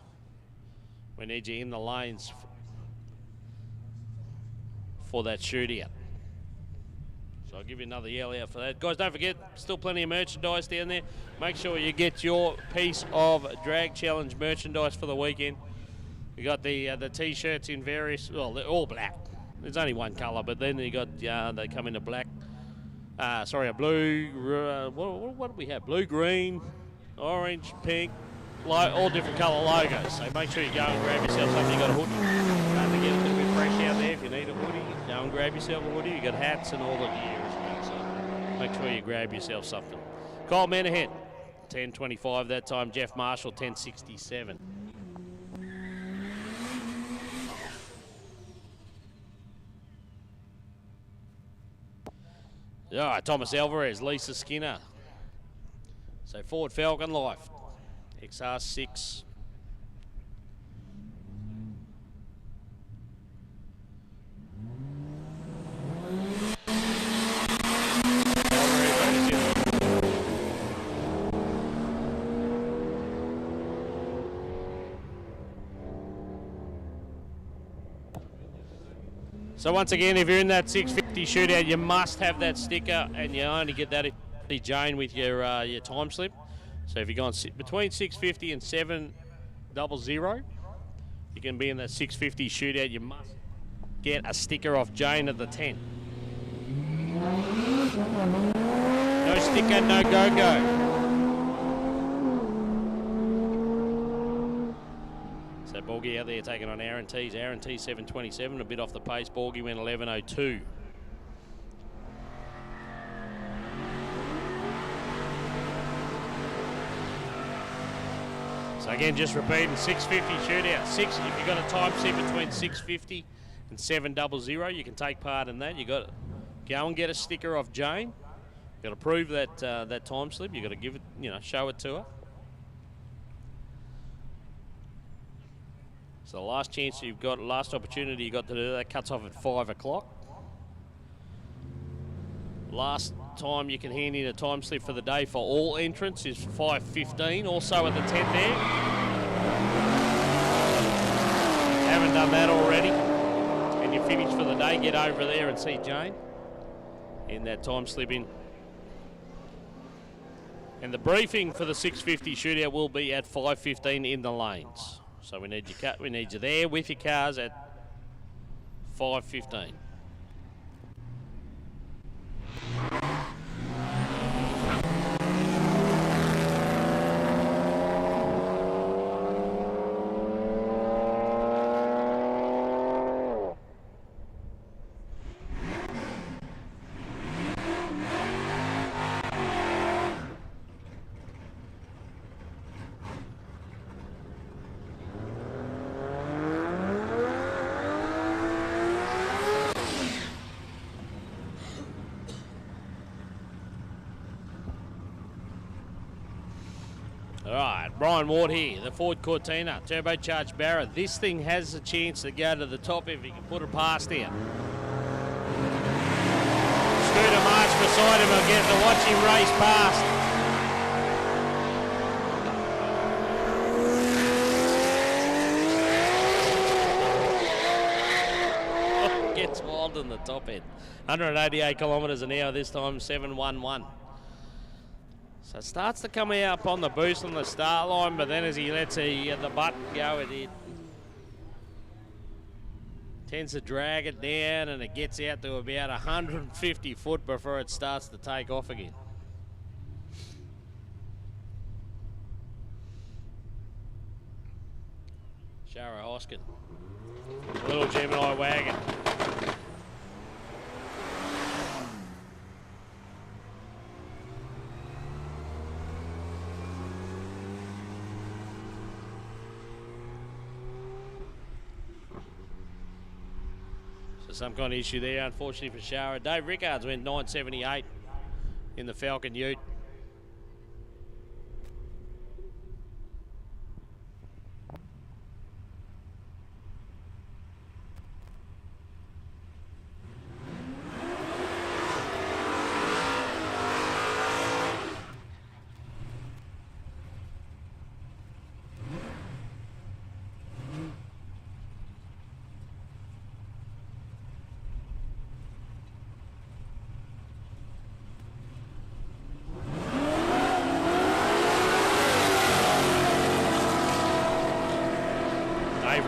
We need you in the lanes for that shootout. So I'll give you another yell out for that. Guys, don't forget, still plenty of merchandise down there. Make sure you get your piece of Drag Challenge merchandise for the weekend. You got the T-shirts in various, well, they're all black. There's only one colour, but then you got, they come in a black, a blue, what do we have? Blue, green, orange, pink, all different colour logos. So make sure you go and grab yourself something. You got a hoodie. Don't forget, it's a bit fresh out there. If you need a hoodie, go and grab yourself a hoodie. You got hats and all the gear as well. So make sure you grab yourself something. Kyle Menahan, 10.25 that time. Jeff Marshall, 10.67. All right, Thomas Alvarez, Lisa Skinner. So Ford Falcon Life, XR6. So once again, if you're in that 650 shootout, you must have that sticker, and you only get that if you Jane with your time slip. So if you're going between 650 and 700, you can be in that 650 shootout. You must get a sticker off Jane at the 10. No sticker, no go-go. So So Borgie out there taking on Aaron T's. Aaron T 7:27, a bit off the pace. Borgie went 11:02. So again, just repeating, 650 shootout. If you've got a time set between 650 and 700, you can take part in that. You got to go and get a sticker off Jane. You got to prove that that time slip. You got to give it, show it to her. So the last chance you've got, last opportunity you got to do that, cuts off at 5 o'clock. Last time you can hand in a time slip for the day for all entrants is 5:15. Also at the tent there. Haven't done that already. And you finish for the day, get over there and see Jane in that time slip in. And the briefing for the 650 shootout will be at 5:15 in the lanes. So we need you there with your cars at 5:15. Brian Ward here, the Ford Cortina, turbocharged Barra. This thing has a chance to go to the top if he can put it past him. Scooter March beside him again to watch him race past. Gets wild in the top end. 188 kilometres an hour this time, 711. So it starts to come out on the boost on the start line, but then as he lets the button go, it tends to drag it down and it gets out to about 150 foot before it starts to take off again. Shara Hoskin, little Gemini wagon. Some kind of issue there, unfortunately for Shara. Dave Rickards went 978 in the Falcon Ute.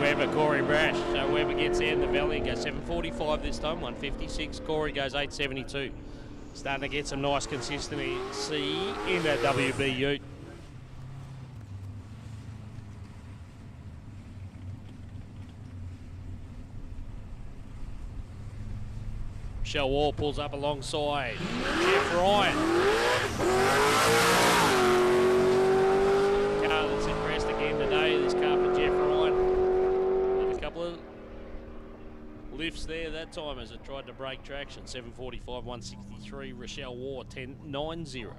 Weber, Corey Brash. So Weber gets there in the valley and goes 7:45 this time, 1:56. Corey goes 8:72. Starting to get some nice consistency in that WB Ute. Michelle Wall pulls up alongside Jeff Ryan. Car that's impressed again today, this car for Jeff Ryan. Couple of lifts there that time as it tried to break traction. 7:45, 1:63. Rochelle War 10.90.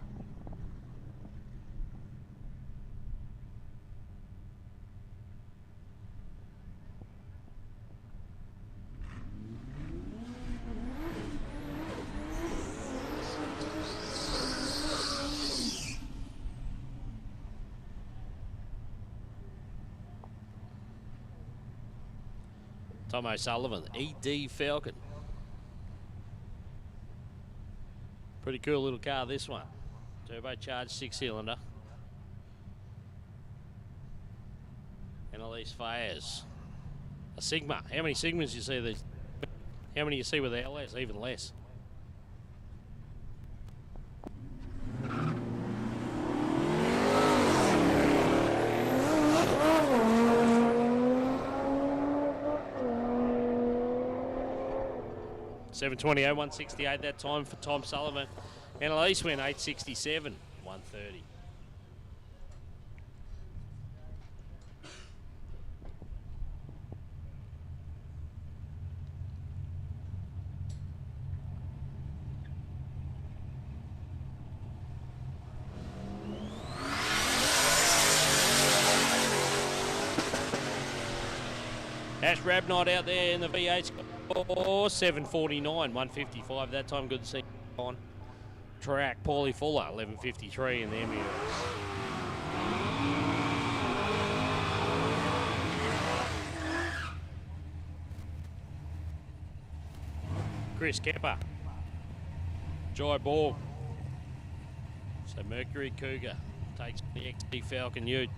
Tom O'Sullivan, ED Falcon. Pretty cool little car, this one. Turbocharged 6-cylinder. Annalise Fayez. A Sigma. How many Sigmas do you see these? How many you see with the LS? Even less. 7:28, 168 that time for Tom Sullivan. And Elise went 8:67, 1:30. Ash Rabnight out there in the V8 score, 7:49, 1:55 that time. Good to see on track. Paulie Fuller, 11:53 in the ambulance. Chris Kepper, Jai Borg. So Mercury Cougar takes the XD Falcon Ute.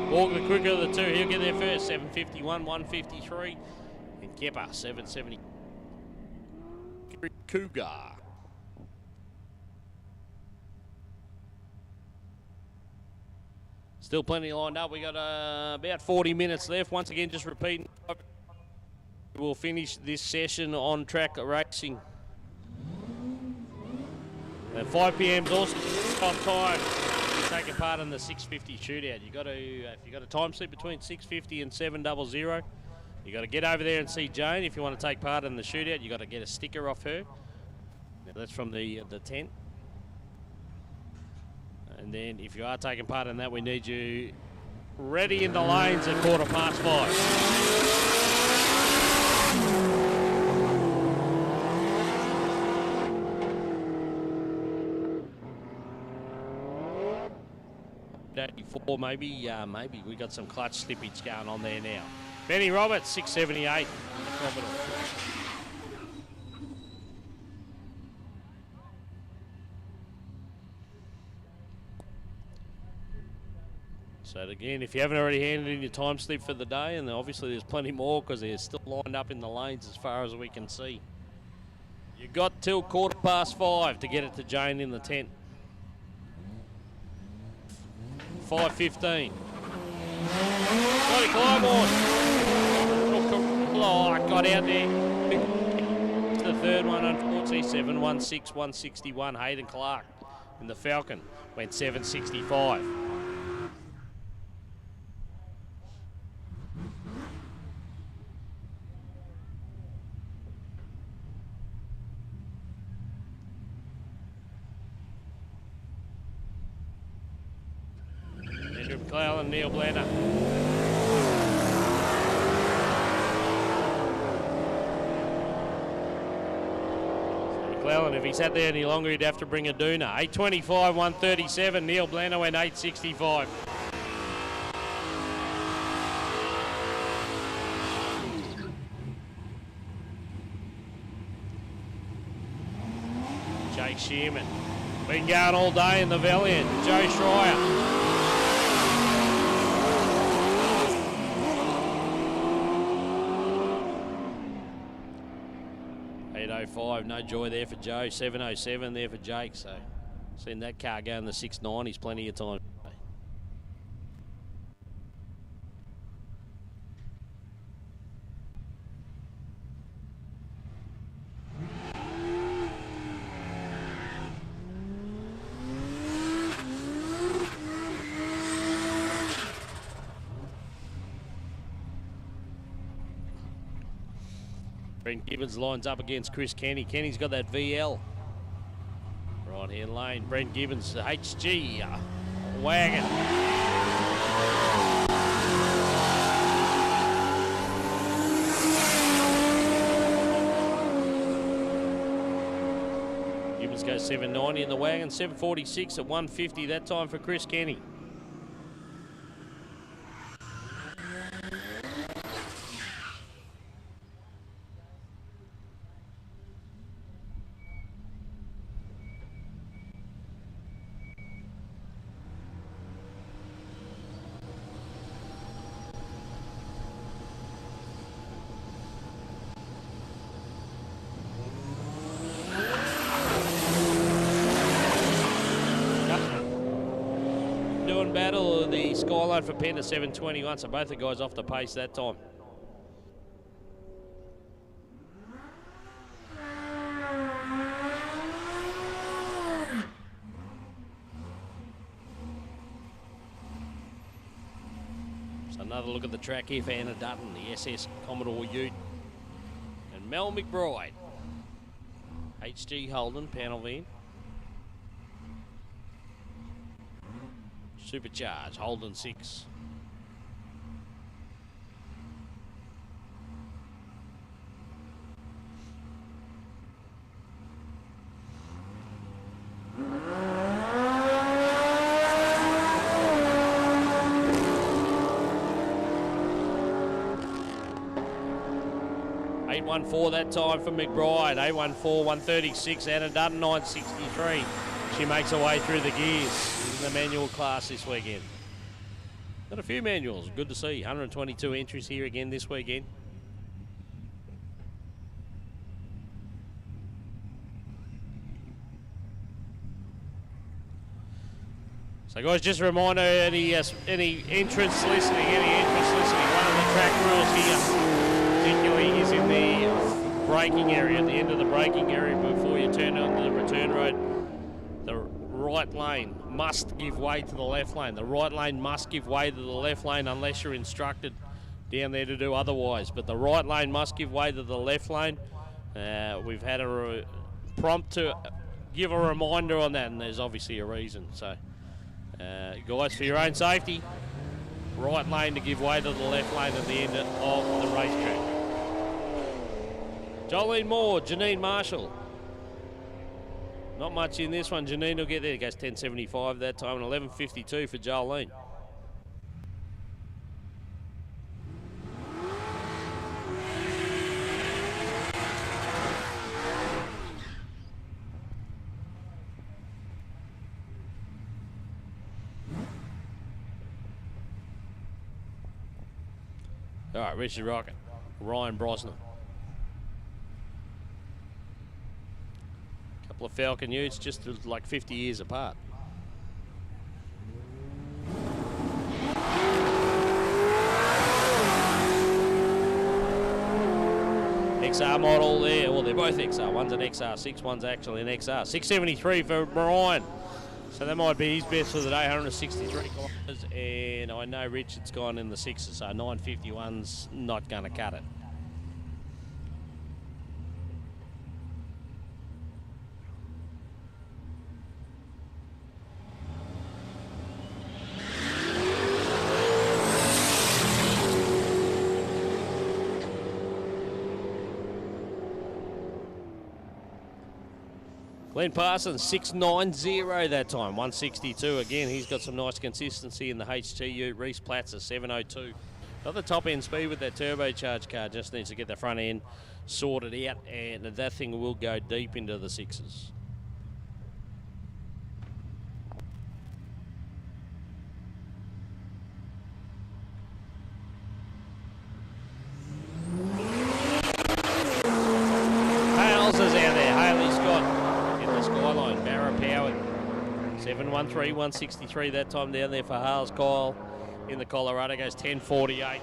Borg the quicker of the two, he'll get there first, 7:51, 1:53. And Kepper, 7:70. Cougar. Still plenty lined up. We got about 40 minutes left. Once again, just repeating. We'll finish this session on track racing. At 5 p.m. also time. Taking part in the 6:50 shootout. You got to, if you got a time slip between 6:50 and 7:00, you got to get over there and see Jane. If you want to take part in the shootout, you got to get a sticker off her. Now, that's from the tent. And then, if you are taking part in that, we need you ready in the lanes at 5:15. 84 maybe we got some clutch slippage going on there now. Benny Roberts, 6:78 in the Commodore. So again, if you haven't already handed in your time slip for the day, and obviously there's plenty more because they're still lined up in the lanes as far as we can see. You got till 5:15 to get it to Jane in the tent. 5:15. Scotty Clybourne. Oh, got out there. It's the third one, unfortunately. 7:16, 161. Hayden Clark in the Falcon went 7:65. McLeod, Neil Blander. McLeod, if he sat there any longer, he'd have to bring a doona. 8:25, 137. Neil Blander went 8:65. Jake Shearman. Been going all day in the Valiant. Joe Schreier. 8:05, no joy there for Joe. 7:07 there for Jake. So, seen that car go in the 690s plenty of time. Brent Gibbons lines up against Chris Kenny. Kenny's got that VL. Right hand lane. Brent Gibbons, HG wagon. Gibbons goes 790 in the wagon. 746 at 150 that time for Chris Kenny. 1 for Penta, 7:21. So both the guys off the pace that time. So another look at the track here for Anna Dutton, the SS Commodore Ute, and Mel McBride. HG Holden, panel van. Supercharge, Holden 6. .814 that time for McBride. 814, 136. Anna Dutton, 963. She makes her way through the gears in the manual class this weekend. Got a few manuals. Good to see. 122 entries here again this weekend. So guys, just a reminder, any entrants listening, one of the track rules here particularly is in the braking area, at the end of the braking area before you turn onto the return road. The right lane must give way to the left lane. The right lane must give way to the left lane unless you're instructed down there to do otherwise. But the right lane must give way to the left lane. We've had a prompt to give a reminder on that, and there's obviously a reason. So, guys, for your own safety, right lane to give way to the left lane at the end of the racetrack. Jolene Moore, Janine Marshall. Not much in this one. Janine will get there. It goes 10.75 that time and 11.52 for Jolene. All right, Richard Rocket, Ryan Brosnan. Couple of Falcon Utes, just like 50 years apart. XR model there. Well, they're both XR. One's an XR6, one's actually an XR. 673 for Ryan. So that might be his best for the day, 163 kilometres. And I know Richard's gone in the 6s, so 951's not going to cut it. Glenn Parsons, 690 that time, 162. Again, he's got some nice consistency in the HTU. Reese Platzer, 702. Got the top end speed with that turbocharged car, just needs to get the front end sorted out, and that thing will go deep into the 6s. Hales is out there, Haley Scott. Skyline, Barra powered. 713, 163 that time down there for Hales Kyle in the Colorado. Goes 10.48.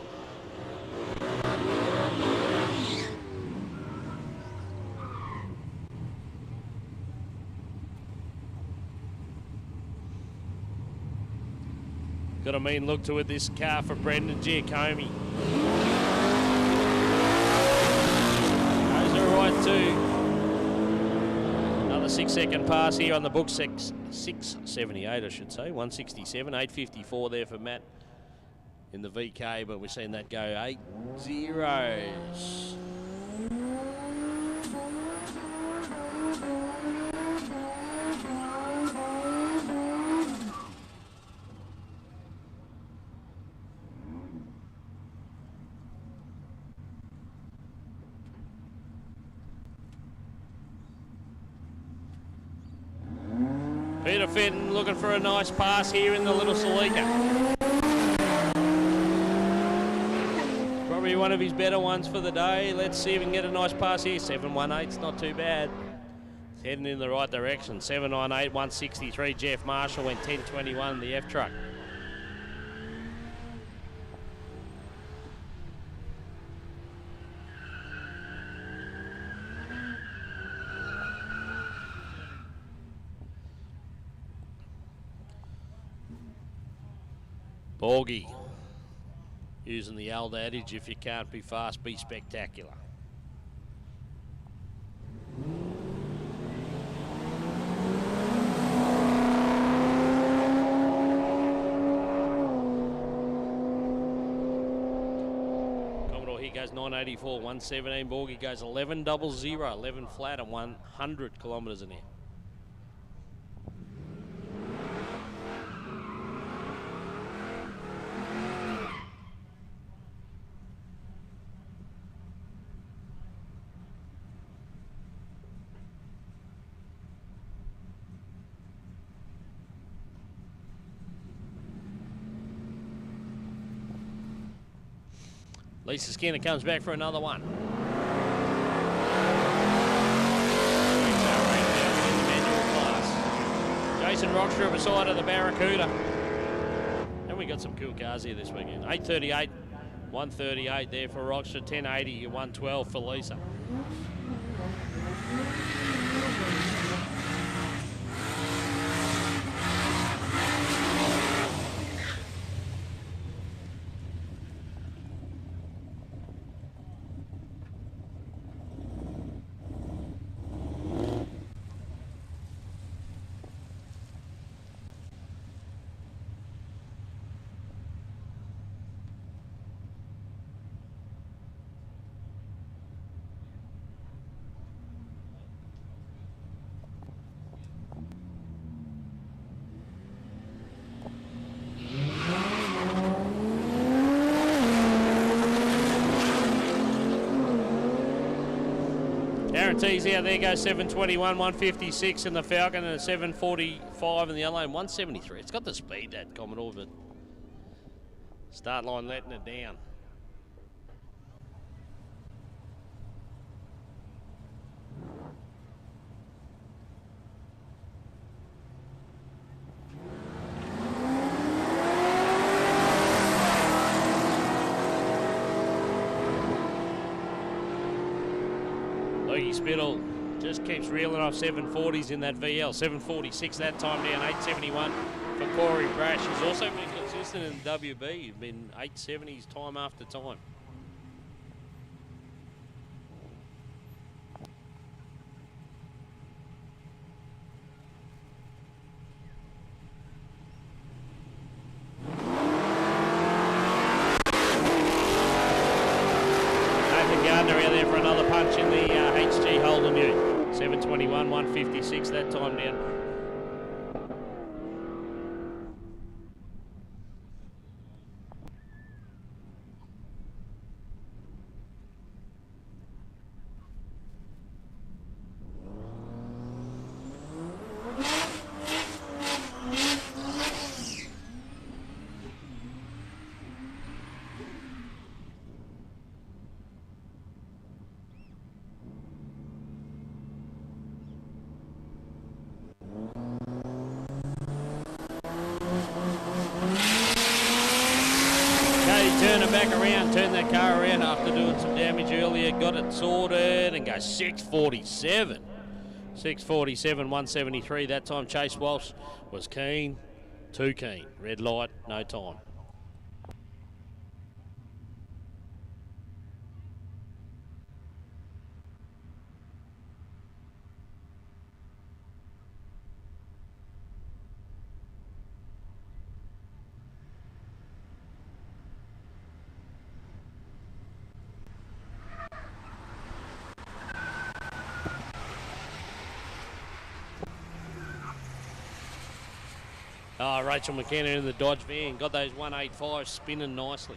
Got a mean look to it, this car for Brendan Giacomi. Goes all right too. 6-second pass here on the book, 678 I should say, 167, 854 there for Matt in the VK, but we're seeing that go 8 zeros. Peter Fenton looking for a nice pass here in the little Salika. Probably one of his better ones for the day. Let's see if we can get a nice pass here. 718's not too bad. It's heading in the right direction. 798, 163. Jeff Marshall went 10.21 the F truck. Borgie using the old adage, if you can't be fast, be spectacular. Commodore here goes 984, 117. Borgie goes 1100, 11 flat and 100 kilometres an hour. Lisa Skinner comes back for another one. Jason Rockstra beside of the Barracuda. And we got some cool cars here this weekend. 838, 138 there for Rockstra, 1080, 112 for Lisa. Guarantees out there goes 721, 156 in the Falcon and a 745 in the yellow and 173. It's got the speed, that Commodore, but start line letting it down. Spittle just keeps reeling off 740s in that VL. 746 that time down, 871 for Corey Brash. He's also been consistent in WB. He's been 870s time after time. Punch in the HG Holden Ute. 721, 156 that time down. Turn that car around after doing some damage earlier, got it sorted and goes 647. 647, 173. That time Chase Walsh was keen, too keen. Red light, no time. Rachel McKenna in the Dodge van. Got those 185s spinning nicely.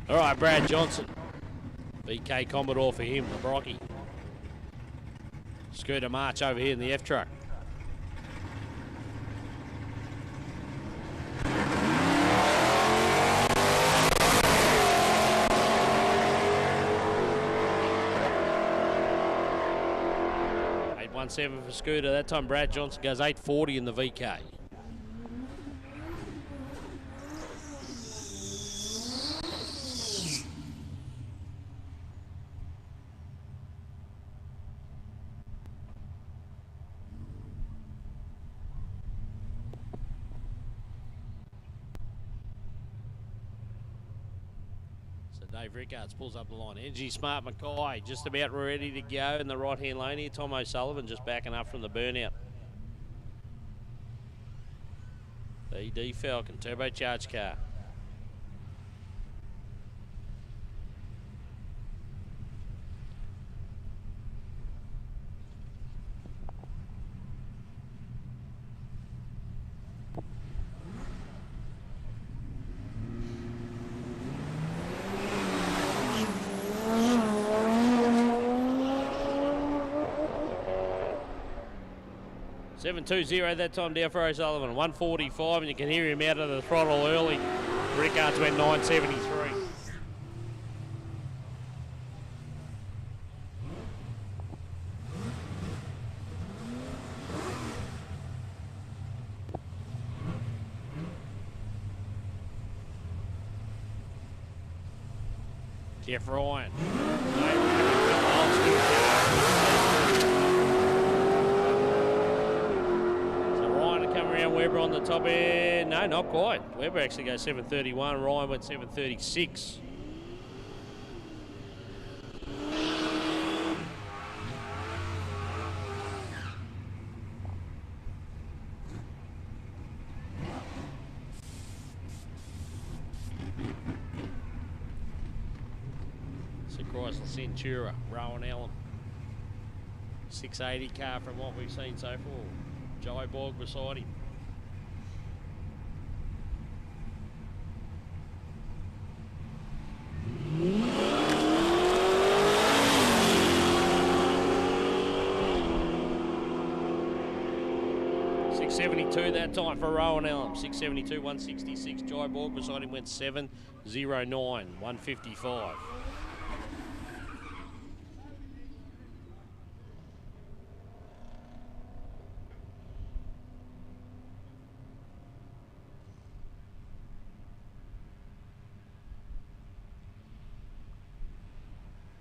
All right, Brad Johnson. BK Commodore for him, the Brocky. Scooter March over here in the F truck. 8:17 for Scooter. That time Brad Johnson goes 8:40 in the VK. Dave Rickards pulls up the line. Energy Smart Mackay just about ready to go in the right-hand lane here. Tom O'Sullivan just backing up from the burnout. BD Falcon, turbocharged car. $7.20 that time down for O'Sullivan. 1:45, and you can hear him out of the throttle early. Rickards went 9:73. Jeff Ryan. Weber on the top end. No, not quite. Weber actually goes 7:31. Ryan went 7:36. It's a Chrysler Centura, Rowan Allen. 680 car from what we've seen so far. Jai Borg beside him. $6.72 that time for Rowan Allen. 6.72, 166. Jai Borg beside him went 7.09, 155.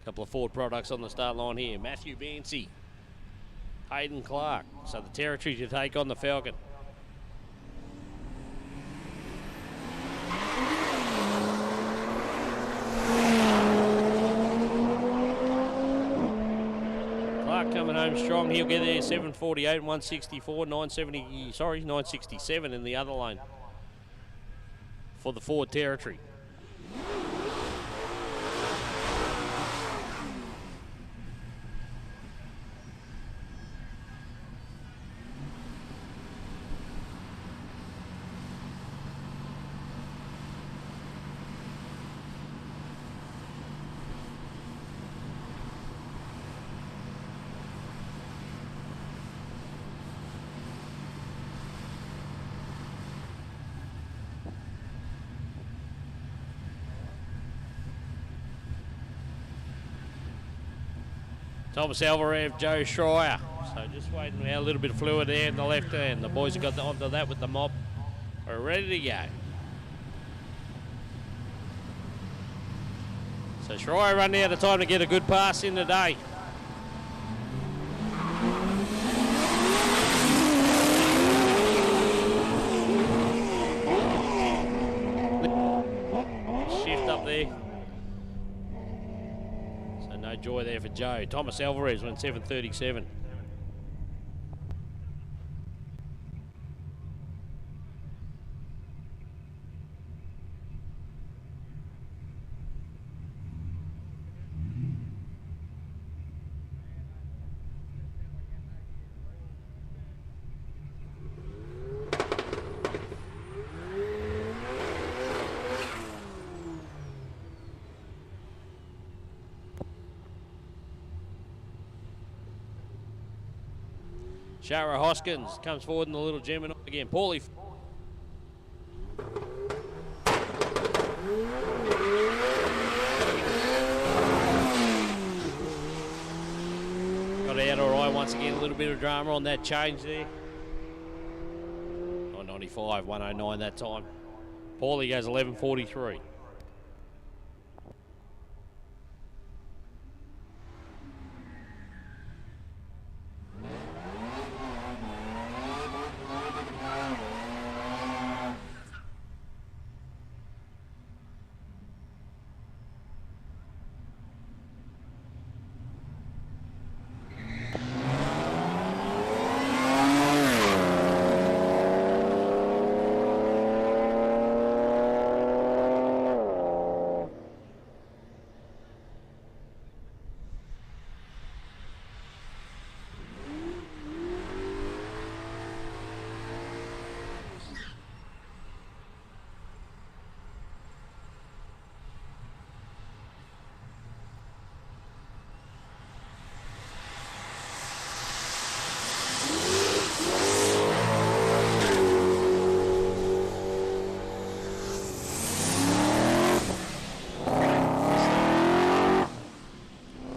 Couple of Ford products on the start line here. Matthew Bancy, Hayden Clark. So the territory to take on the Falcon. Clark coming home strong. He'll get there 7:48, 164, 970. Sorry, 967 in the other lane for the Ford territory. Thomas Alvarez, Joe Schreier. So just waiting now, a little bit of fluid there in the left hand. The boys have got onto that with the mop. We're ready to go. So Schreier running out of time to get a good pass in today. Shift up there. No joy there for Joe. Thomas Alvarez went 7:37. Shara Hoskins comes forward in the little Gemini again. Paulie. Got out all right, once again, a little bit of drama on that change there. 995, 109 that time. Paulie goes 11.43.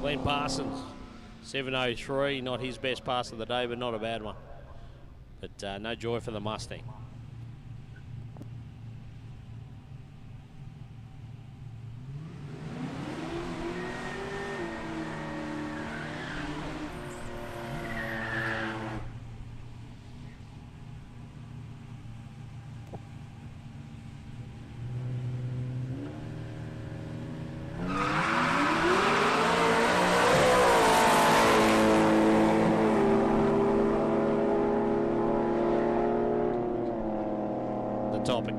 Glenn Parsons, 7.03, not his best pass of the day, but not a bad one. But no joy for the Mustang. Topic.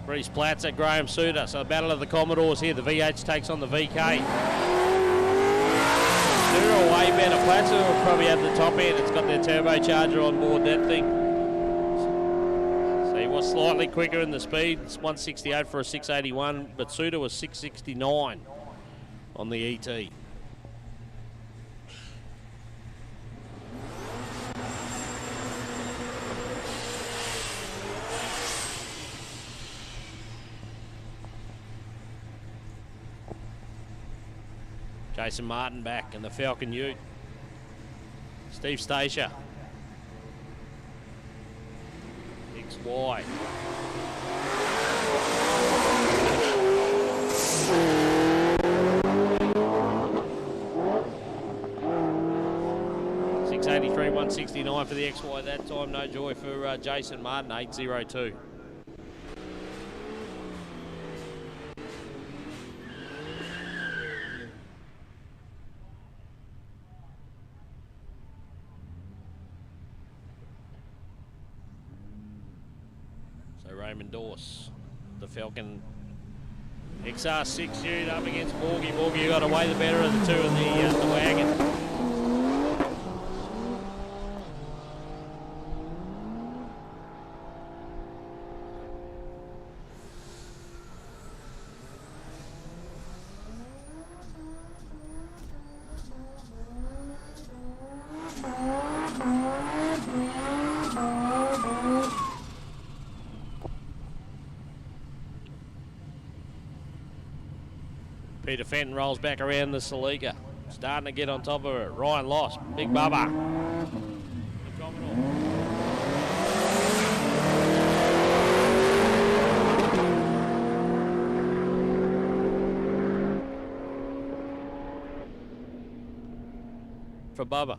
Reese Platts at Graham Suter. So the battle of the Commodores here. The VH takes on the VK. Suter way better. Platts will probably have the top end. It's got their turbocharger on board, that thing. So he was slightly quicker in the speed. It's 168 for a 681, but Suter was 669 on the ET. Jason Martin back in the Falcon Ute. Steve Stacia. XY. $683, 169 for the XY that time. No joy for Jason Martin, 802. Raymond Dorse, the Falcon XR6 Ute up against Borgie. Borgie got away the better of the two in the wagon. Peter Fenton rolls back around the Celica. Starting to get on top of it. Ryan Loss, Big Bubba. For Bubba.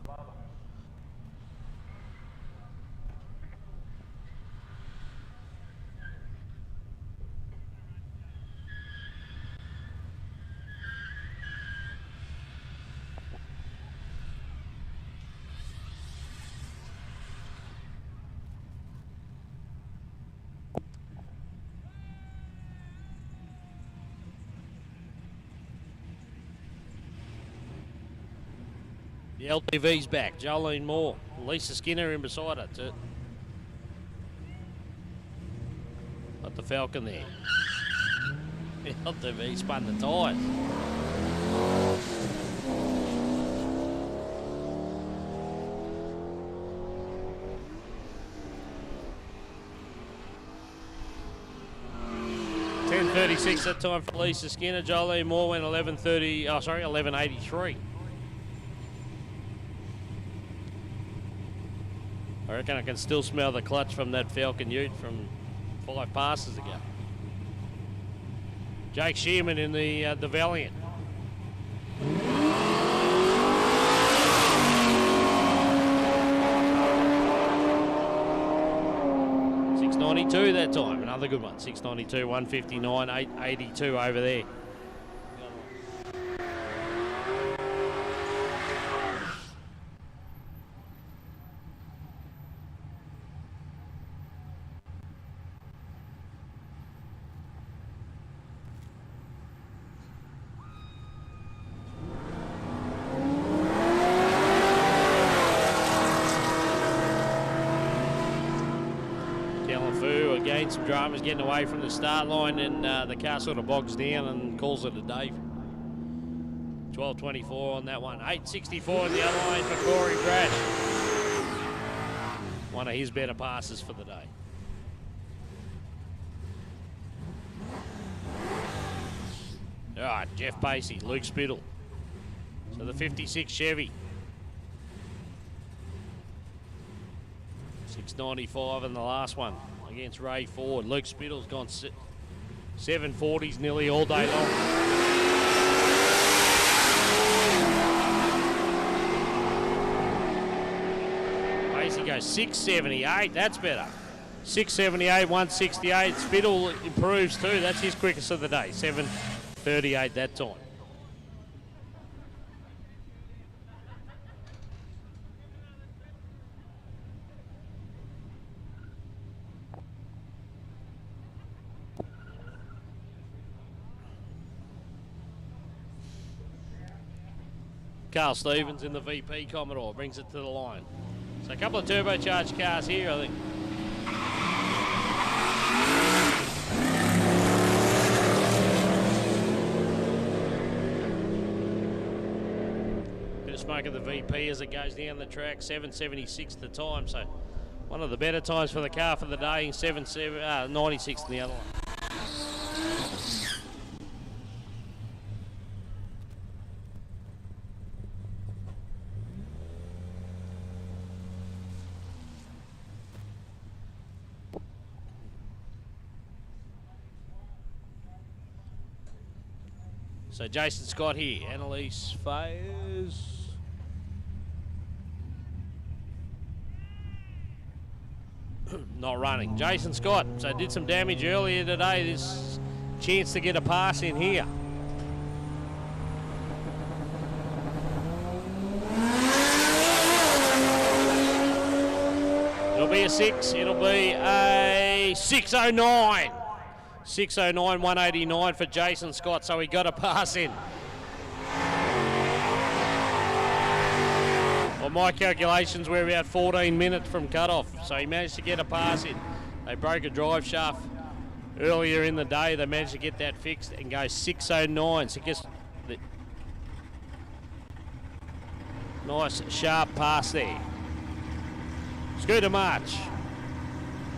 The LTV's back. Jolene Moore. Lisa Skinner in beside her. Got the Falcon there. He spun the tyres. .10.36 that time for Lisa Skinner. Jolene Moore went 11.83. I reckon I can still smell the clutch from that Falcon Ute from 5 passes ago. Jake Shearman in the Valiant. .692 that time, another good one. 692, 159, 882 over there. Some dramas getting away from the start line, and the car sort of bogs down and calls it a day. 12.24 on that one. 8.64 in the other lane for Corey Brash. One of his better passes for the day. All right, Jeff Pacey, Luke Spittle. So the 56 Chevy. 6.95 in the last one against Ray Ford. Luke Spittle's gone 740s nearly all day long. Pacey goes 678, that's better. 678, 168. Spittle improves too, that's his quickest of the day. 738 that time. Carl Stevens in the VP Commodore brings it to the line. So a couple of turbocharged cars here, I think. Bit of smoke of the VP as it goes down the track. 7.76 the time, so one of the better times for the car for the day. 96 in the other one. So Jason Scott here, Annalise Fayes. Not running. Jason Scott, so did some damage earlier today. This chance to get a pass in here. It'll be a 6, it'll be a 6.09. 6.09, 189 for Jason Scott, so he got a pass in. Well, my calculations were about 14 minutes from cut-off, so he managed to get a pass in. They broke a drive shaft earlier in the day. They managed to get that fixed and go 6.09. So just the nice sharp pass there. Scooter March.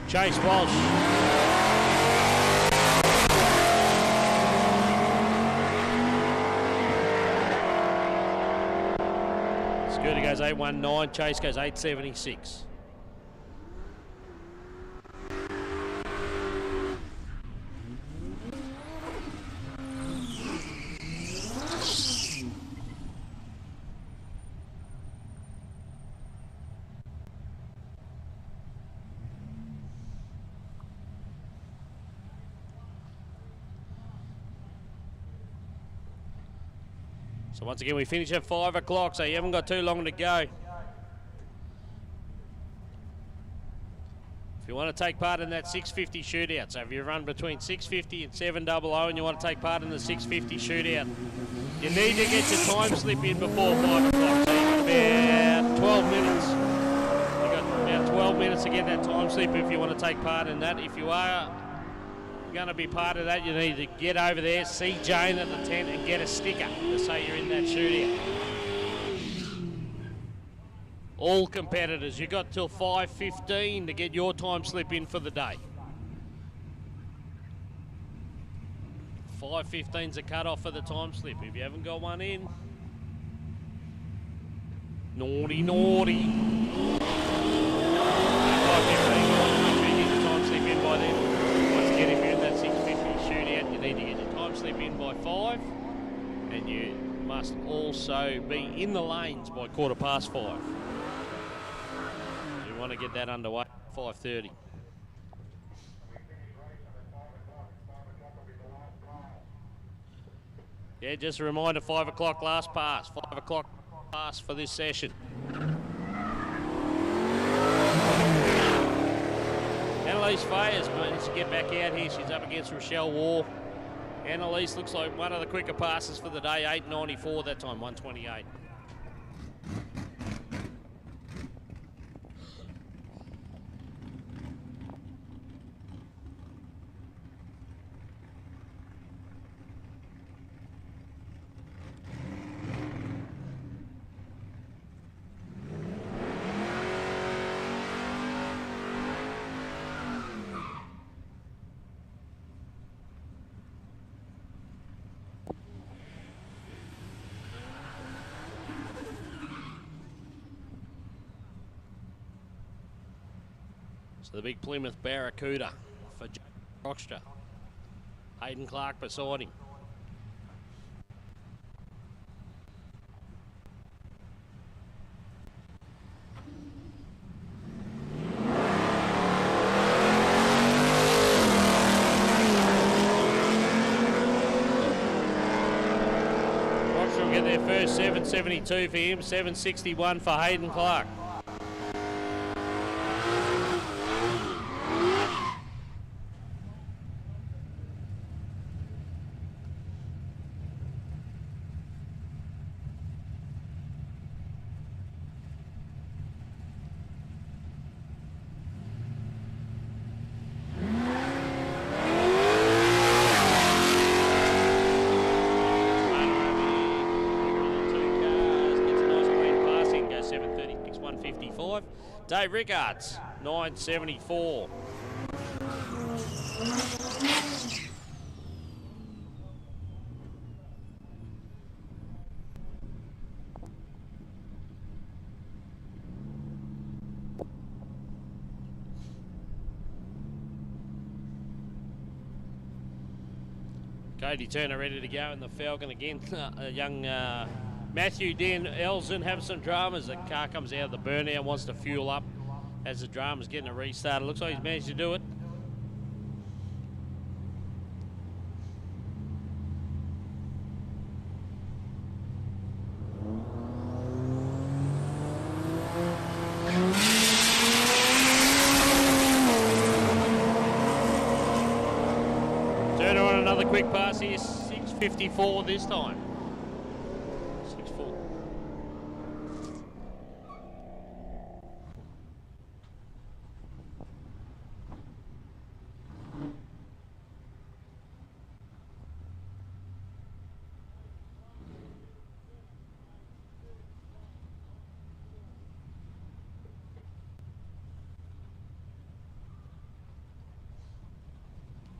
Chase Walsh. Scooter goes 8.19, Chase goes 8.76. So once again, we finish at 5 o'clock, so you haven't got too long to go. If you want to take part in that 650 shootout, so if you run between 650 and 700 and you want to take part in the 650 shootout, you need to get your time slip in before 5 o'clock. So you've got about 12 minutes. You've got about 12 minutes to get that time slip if you want to take part in that. If you are going to be part of that, you need to get over there, see Jane at the tent and get a sticker to say you're in that shootout. All competitors, you've got till 5:15 to get your time slip in for the day. 5:15's a cut-off for the time slip. If you haven't got one in, naughty, naughty. 5:15, you get your time slip in by then. Once again, if you're in that 6:50 shootout, you need to get your time slip in by 5, and you must also be in the lanes by 5:15. You want to get that underway at 5:30. Yeah, just a reminder, 5 o'clock last pass. 5 o'clock pass for this session. Annalise Fayers managed to get back out here. She's up against Rochelle War. Annalise looks like one of the quicker passes for the day, 8.94 that time, 1:28. So the big Plymouth Barracuda for Rockstra. Hayden Clark beside him. Rockstra will get their first 7.72 for him, 7.61 for Hayden Clark. Dave Rickards, 9.74. Cody Turner ready to go in the Falcon again. Young Matthew Dan Elson having some dramas. The car comes out of the burnout, wants to fuel up as the drama's getting a restart. It looks like he's managed to do it. Turner on another quick pass here, 6.54 this time. 6.4.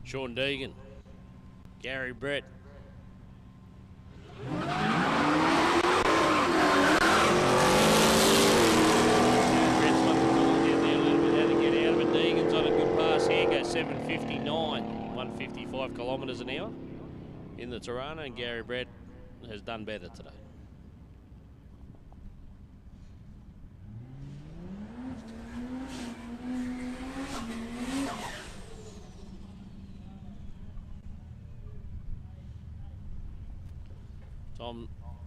Sean Deegan, Gary Brett. Deegan's on a good pass here, goes 7.59, 155 kilometres an hour in the Tirana, and Gary Brett has done better today.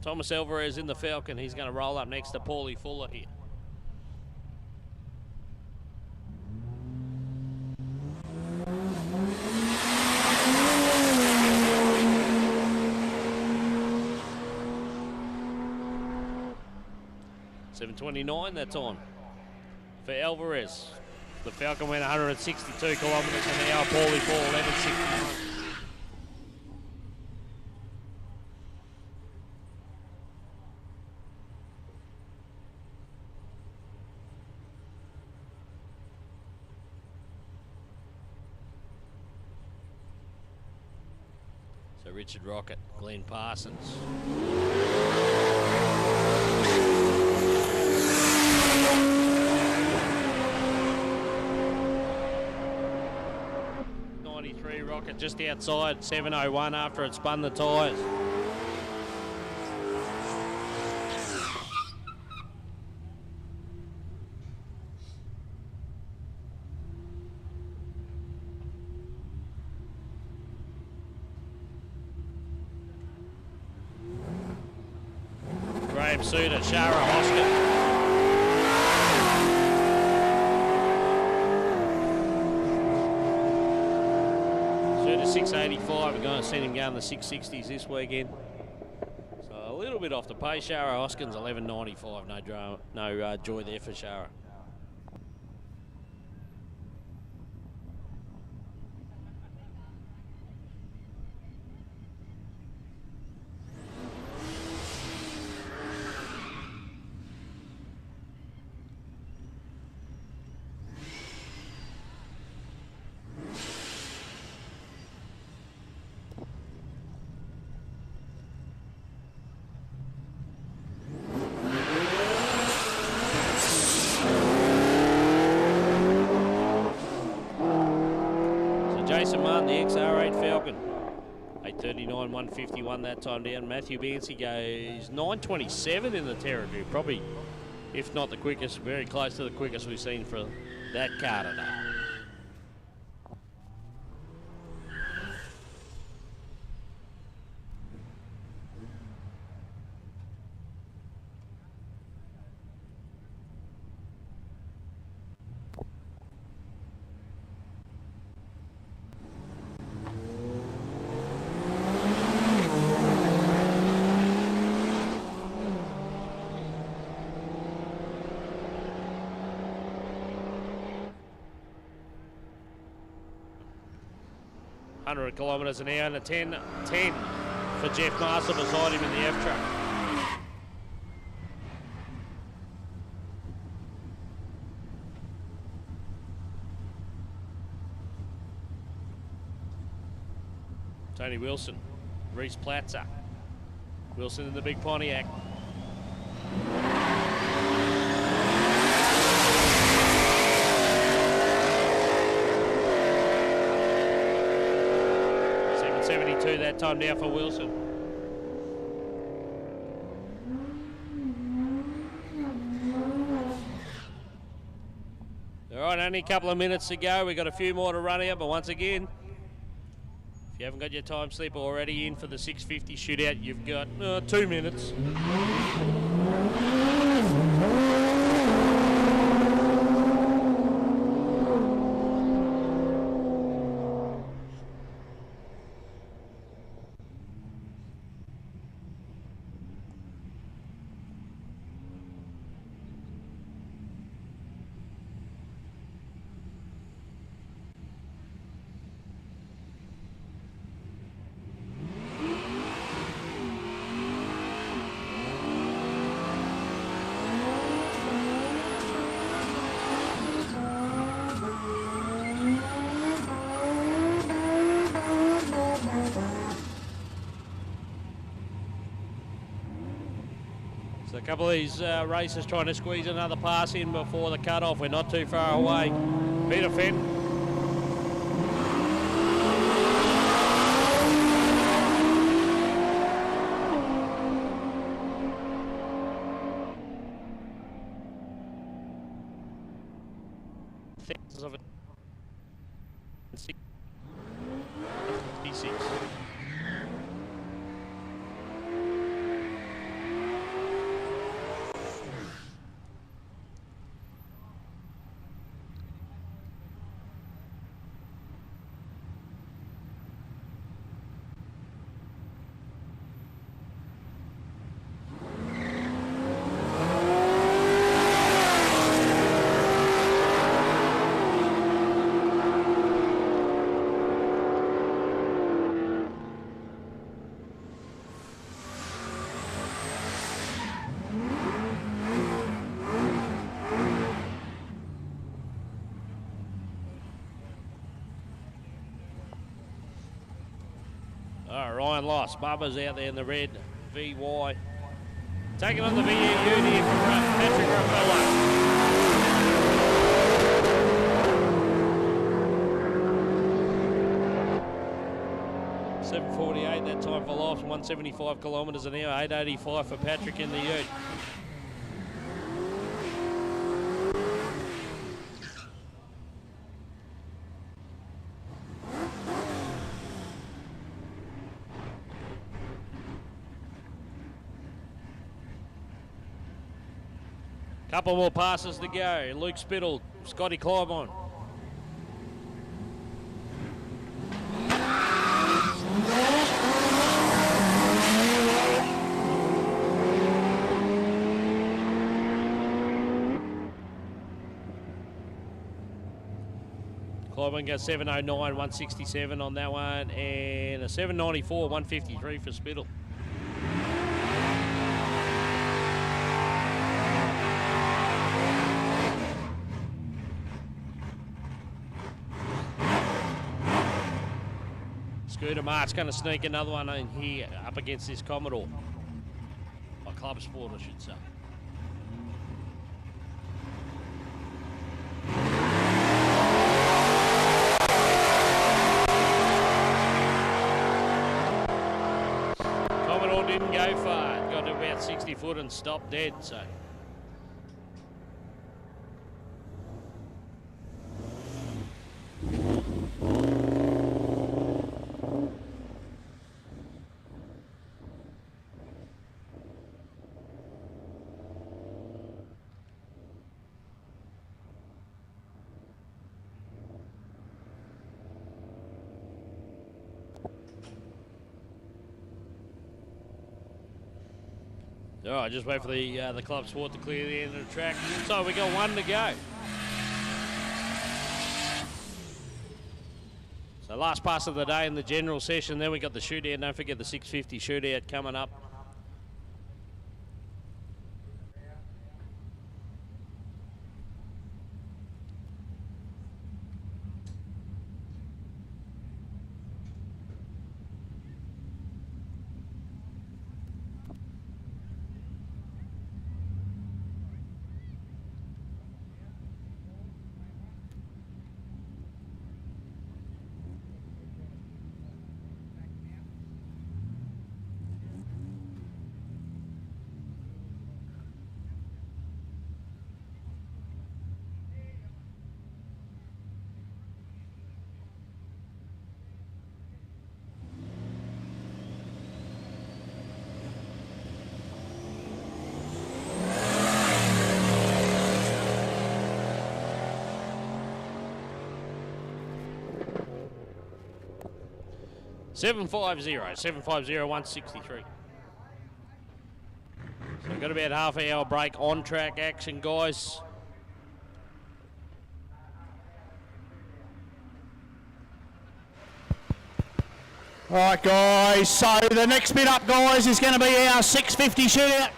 Thomas Alvarez in the Falcon. He's going to roll up next to Paulie Fuller here. $7.29 that time for Alvarez. The Falcon went 162 kilometres an hour, Paulie 4, 11.61. So Richard Rocket, Glenn Parsons. Rocket just outside 7:01 after it spun the tyres. Graham Suter, Shara Hoskins. Suter 685, we're going to send him going the 660s this weekend. So a little bit off the pace. Shara Hoskins 11.95, no joy there for Shara. Jason Martin, the XR8 Falcon. 8:39, 151 that time down. Matthew Bancy goes 9:27 in the territory. Probably, if not the quickest, very close to the quickest we've seen for that car today. Kilometres an hour and a 10 for Jeff Master beside him in the F truck. Tony Wilson, Reese Platzer. Wilson in the big Pontiac. That time down for Wilson. All right, only a couple of minutes to go. We've got a few more to run out, but once again, if you haven't got your time slip already in for the 650 shootout, you've got 2 minutes. A couple of these racers trying to squeeze another pass in before the cut-off. We're not too far away. Peter Fenn. Thousands of it. 66. Oh, Ryan lost. Bubba's out there in the red VY. Taking on the VU here from Patrick Rapella. 7:48 that time for Lofts, 175 kilometres an hour, 8:85 for Patrick in the Ute. Couple more passes to go. Luke Spittle, Scotty Clyburn. Clyburn goes 7:09, 167 on that one, and a 7:94, 153 for Spittle. Scooter Mart's going to sneak another one in here up against this Commodore. Or Club Sport, I should say. Commodore didn't go far. Got to about 60 foot and stopped dead, so. All right, just wait for the Club Sport to clear the end of the track. So we got one to go. So last pass of the day in the general session. Then we got the shootout. Don't forget the 650 shootout coming up. Seven five zero 163. So we've got about half an hour break on track action, guys. All right, guys, so the next bit up, guys, is going to be our 650 shootout.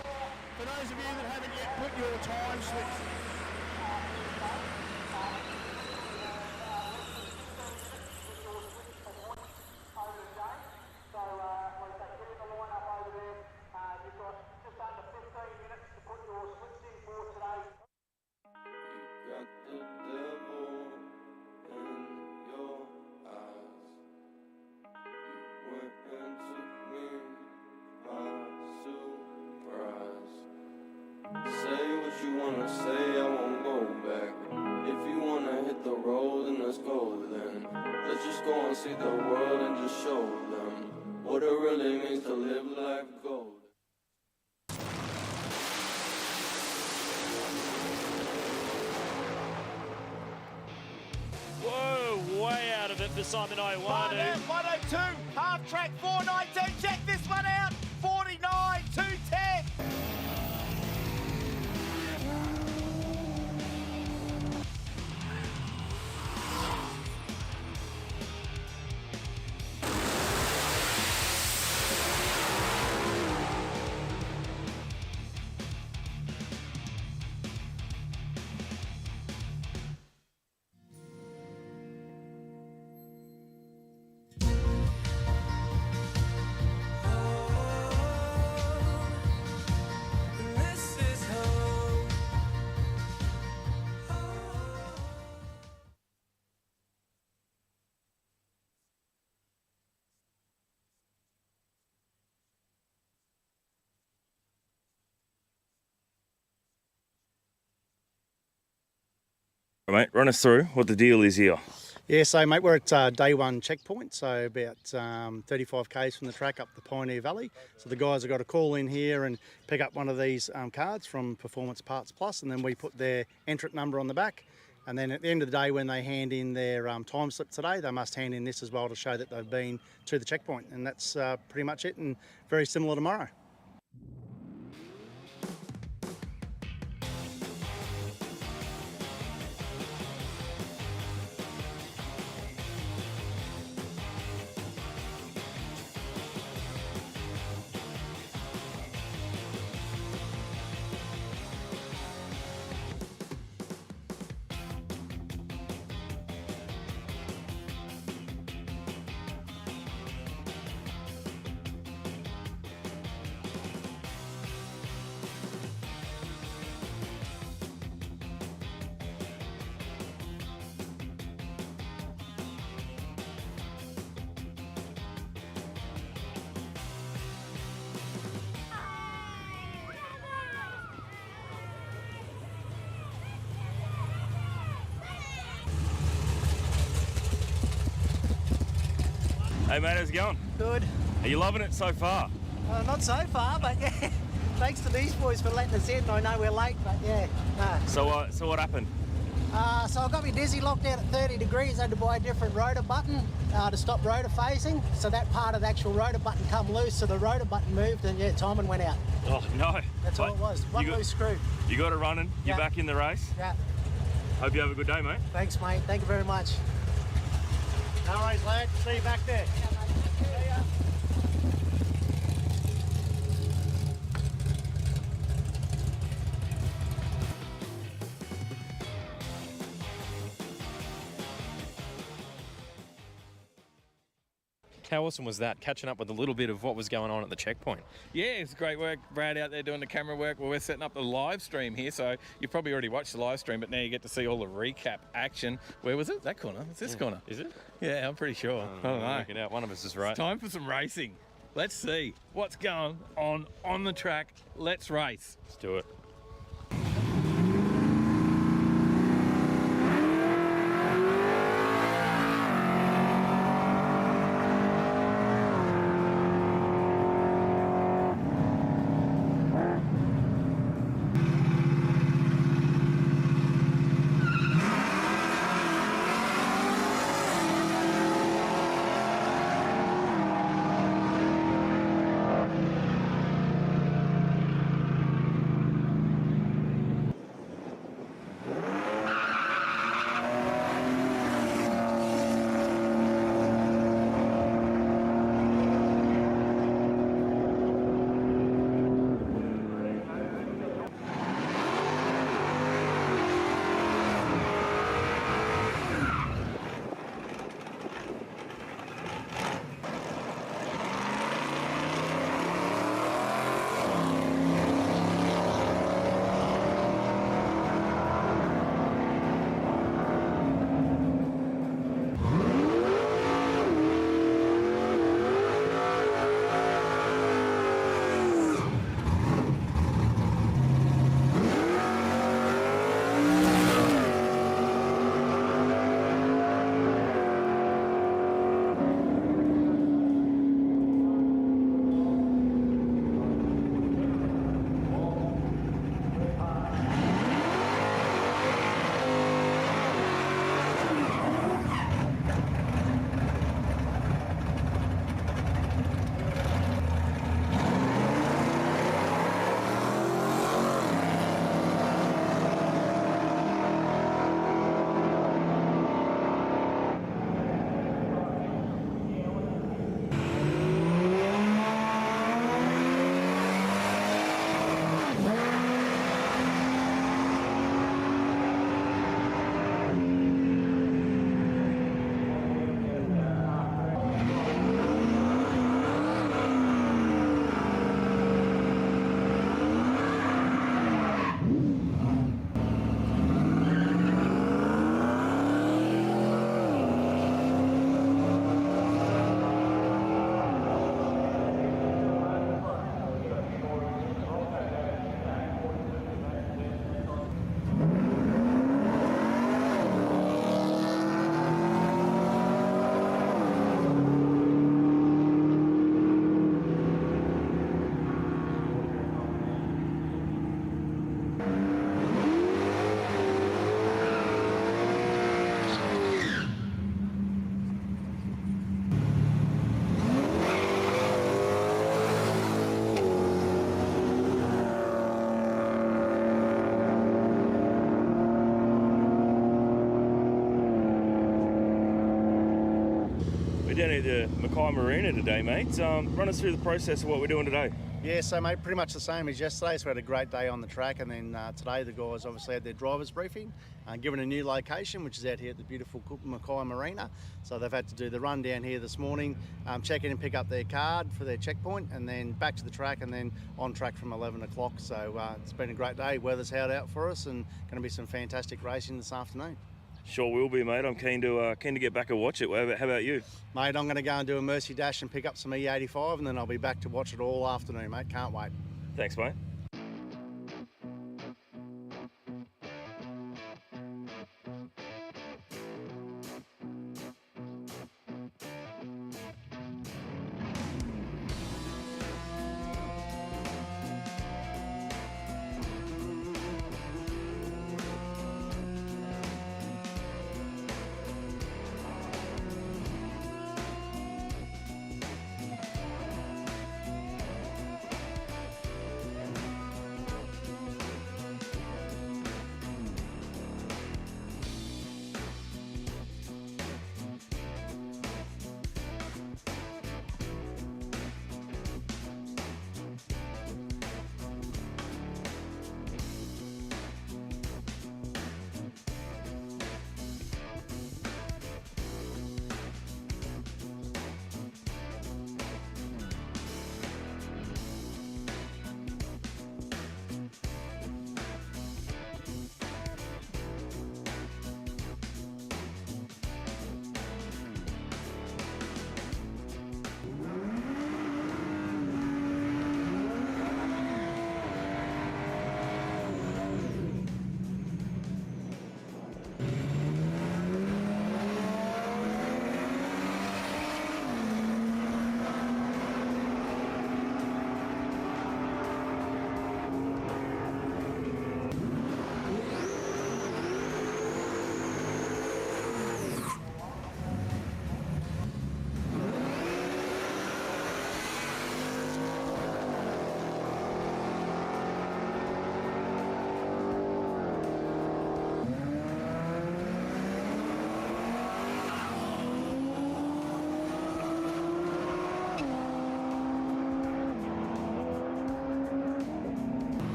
For those of you that haven't yet put your time slips. See the world and just show them what it really means to live life gold. Whoa, way out of it for Simon Iwanu. 102, half track 419. Check this one out. 49, 210. Mate, run us through what the deal is here. Yeah, so mate, we're at day one checkpoint, so about 35 k's from the track up the Palmyra Valley. So the guys have got to call in here and pick up one of these cards from Performance Parts Plus, and then we put their entrant number on the back. And then at the end of the day, when they hand in their time slip today, they must hand in this as well to show that they've been to the checkpoint. And that's pretty much it, and very similar tomorrow. Hey mate, how's it going? Good. Are you loving it so far? Not so far, but yeah. Thanks to these boys for letting us in. I know we're late, but yeah. No. So what happened? So I got my dizzy locked out at 30 degrees. I had to buy a different rotor button to stop rotor phasing. So that part of the actual rotor button come loose, so the rotor button moved, and yeah, timing went out. Oh no. That's all it was. One loose screw. You got it running. You're back in the race. Yeah. Hope you have a good day, mate. Thanks, mate. Thank you very much. No worries, lad. See you back there. How awesome was that, catching up with a little bit of what was going on at the checkpoint? Yeah, it's great work. Brad out there doing the camera work. Well, we're setting up the live stream here, so you've probably already watched the live stream, but now you get to see all the recap action. Where was it? That corner? It's this corner. Is it? Yeah, I'm pretty sure. I don't know. Work it out. One of us is right. It's time for some racing. Let's see what's going on the track. Let's race. Let's do it. down at the Mackay Marina today, mates. Run us through the process of what we're doing today. Yeah, so mate, pretty much the same as yesterday. So we had a great day on the track, and then today the guys obviously had their drivers briefing, given a new location, which is out here at the beautiful Mackay Marina. So they've had to do the run down here this morning, check in and pick up their card for their checkpoint, and then back to the track, and then on track from 11 o'clock. So it's been a great day. Weather's held out for us, and going to be some fantastic racing this afternoon. Sure will be, mate. I'm keen to get back and watch it. How about you? Mate, I'm going to go and do a Mercy Dash and pick up some E85, and then I'll be back to watch it all afternoon, mate. Can't wait. Thanks, mate.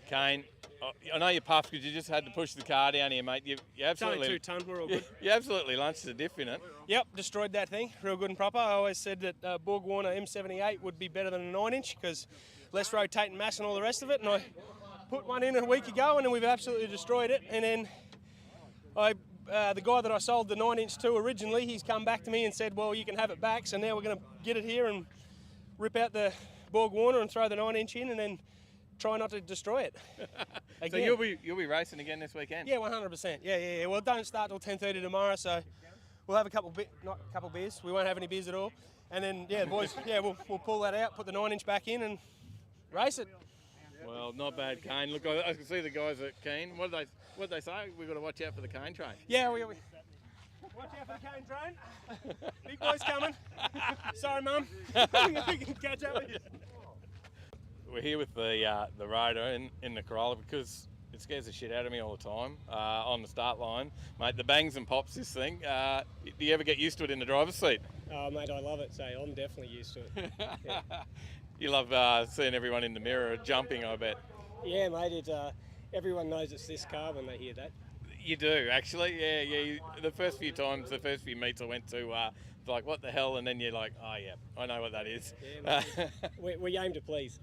Kane, I know you're puffed because you just had to push the car down here, mate. You absolutely. It's only 2 tonne, we're all good. You absolutely lunched the diff in it. Yep, destroyed that thing, real good and proper. I always said that Borg Warner M78 would be better than a 9-inch because less rotating mass and all the rest of it. And I put one in a week ago, and then we've absolutely destroyed it. And then the guy that I sold the 9-inch to originally, he's come back to me and said, well, you can have it back. So now we're going to get it here and rip out the Borg Warner and throw the 9-inch in, and then try not to destroy it. So you'll be racing again this weekend? Yeah, 100%. Yeah. Well, it don't start till 10:30 tomorrow, so we'll have not a couple beers. We won't have any beers at all. And then, yeah, the boys, we'll pull that out, put the 9-inch back in, and race it. Well, not bad, Kane. Look, I can see the guys at Keen. What did they say? We've got to watch out for the Kane train. Yeah, we watch out for the Kane train. Big boy's coming. Sorry, Mum. We can catch up with you. We're here with the rider in the Corolla because it scares the shit out of me all the time on the start line. Mate, the bangs and pops, this thing. Do you ever get used to it in the driver's seat? Oh, mate, I love it. So I'm definitely used to it. Yeah. You love seeing everyone in the mirror jumping, I bet. Yeah, mate. Everyone knows it's this car when they hear that. You do, actually. Yeah. The first few meets I went to, it's like, what the hell? And then you're like, oh, yeah, I know what that is. Yeah, mate. we aim to please.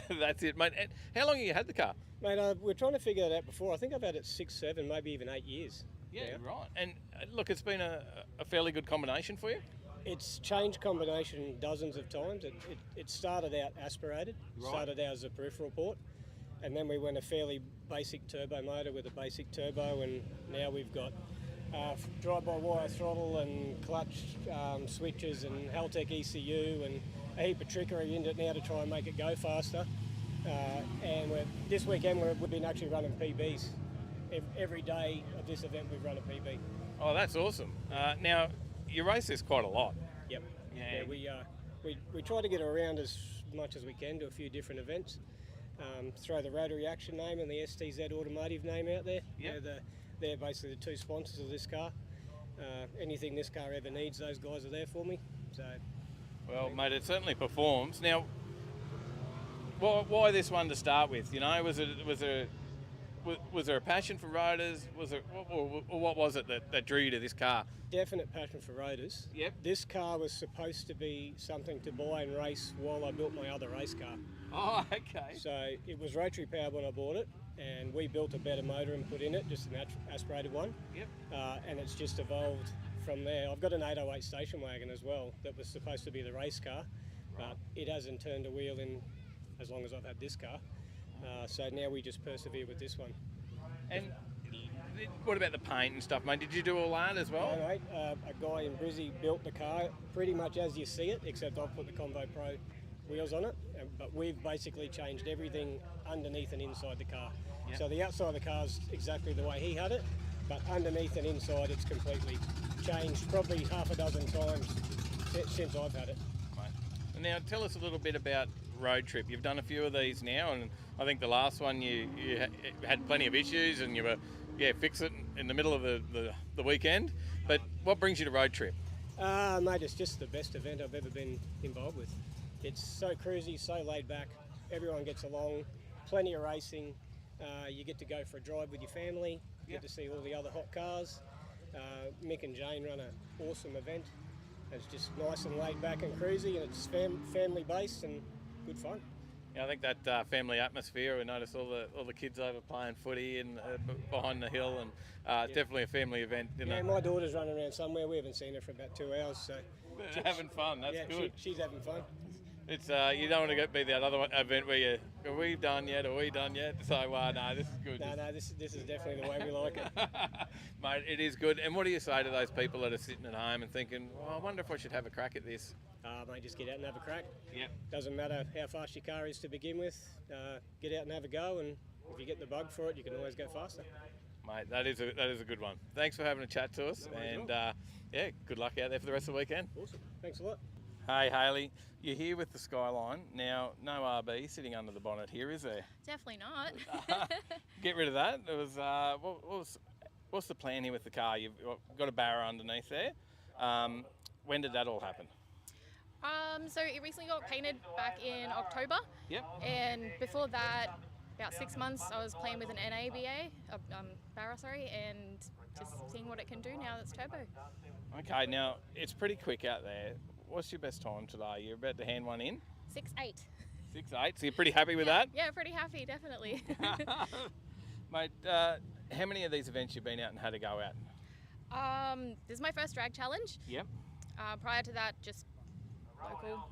That's it, mate. And how long have you had the car? Mate, we're trying to figure that out before. I think I've had it 6, 7, maybe even 8 years. Yeah, right. And look, it's been a fairly good combination for you? It's changed combination dozens of times. It started out aspirated, started out as a peripheral port, and then we went a fairly basic turbo motor with a basic turbo, and now we've got drive-by-wire throttle and clutch switches and Haltech ECU and a heap of trickery into it now to try and make it go faster. And this weekend we've been actually running PBs. Every day of this event we've run a PB. Oh, that's awesome. Now, you race this quite a lot. Yep. Yeah, we try to get around as much as we can to a few different events. Throw the Rotary Action name and the STZ Automotive name out there. Yep. They're basically the two sponsors of this car. Anything this car ever needs, those guys are there for me. So. Well, mate, it certainly performs. Now, why this one to start with? You know, was there a passion for rotors? Or what was it that drew you to this car? Definite passion for rotors. Yep. This car was supposed to be something to buy and race while I built my other race car. Oh, okay. So it was rotary powered when I bought it, and we built a better motor and put in it, just an aspirated one. Yep. And it's just evolved from there. I've got an 808 station wagon as well that was supposed to be the race car, but it hasn't turned a wheel in as long as I've had this car. So now we just persevere with this one. And what about the paint and stuff, mate? Did you do all that as well? No, mate. A guy in Brizzy built the car pretty much as you see it, except I've put the Convo Pro wheels on it. But we've basically changed everything underneath and inside the car. Yep. So the outside of the car is exactly the way he had it, but underneath and inside it's completely changed probably half a dozen times since I've had it. Right. And now tell us a little bit about Road Trip. You've done a few of these now, and I think the last one you had plenty of issues and you were fix it in the middle of the weekend. But what brings you to Road Trip? Mate, it's just the best event I've ever been involved with. It's so cruisy, so laid back. Everyone gets along, plenty of racing. You get to go for a drive with your family. You get to see all the other hot cars. Mick and Jane run an awesome event. It's just nice and laid back and cruisy, and it's family based and good fun. Yeah, I think that family atmosphere. We noticed all the kids over playing footy and behind the hill, and it's definitely a family event. Yeah, my daughter's running around somewhere. We haven't seen her for about 2 hours, so having fun. That's good. She's having fun. It's you don't want to be that other event where are we done yet? So no, this is good. No, this is definitely the way we like it. Mate, it is good. And what do you say to those people that are sitting at home and thinking, well, I wonder if I should have a crack at this? Mate, just get out and have a crack. Yep. Doesn't matter how fast your car is to begin with. Get out and have a go, and if you get the bug for it, you can always go faster. Mate, that is a good one. Thanks for having a chat to us, and good luck out there for the rest of the weekend. Awesome. Thanks a lot. Hey, Hayley, you're here with the Skyline. Now, no RB sitting under the bonnet here, is there? Definitely not. Get rid of that. It was, what's the plan here with the car? You've got a barrow underneath there. When did that all happen? So it recently got painted back in October. Yep. And before that, about 6 months, I was playing with an NABA, barrow, and just seeing what it can do now that it's turbo. Okay, now it's pretty quick out there. What's your best time today? You're about to hand one in? 6.8. 6.8, so you're pretty happy with that? Yeah, pretty happy, definitely. Mate, how many of these events you've been out and had to go out? This is my first drag challenge. Yep. Prior to that, just local.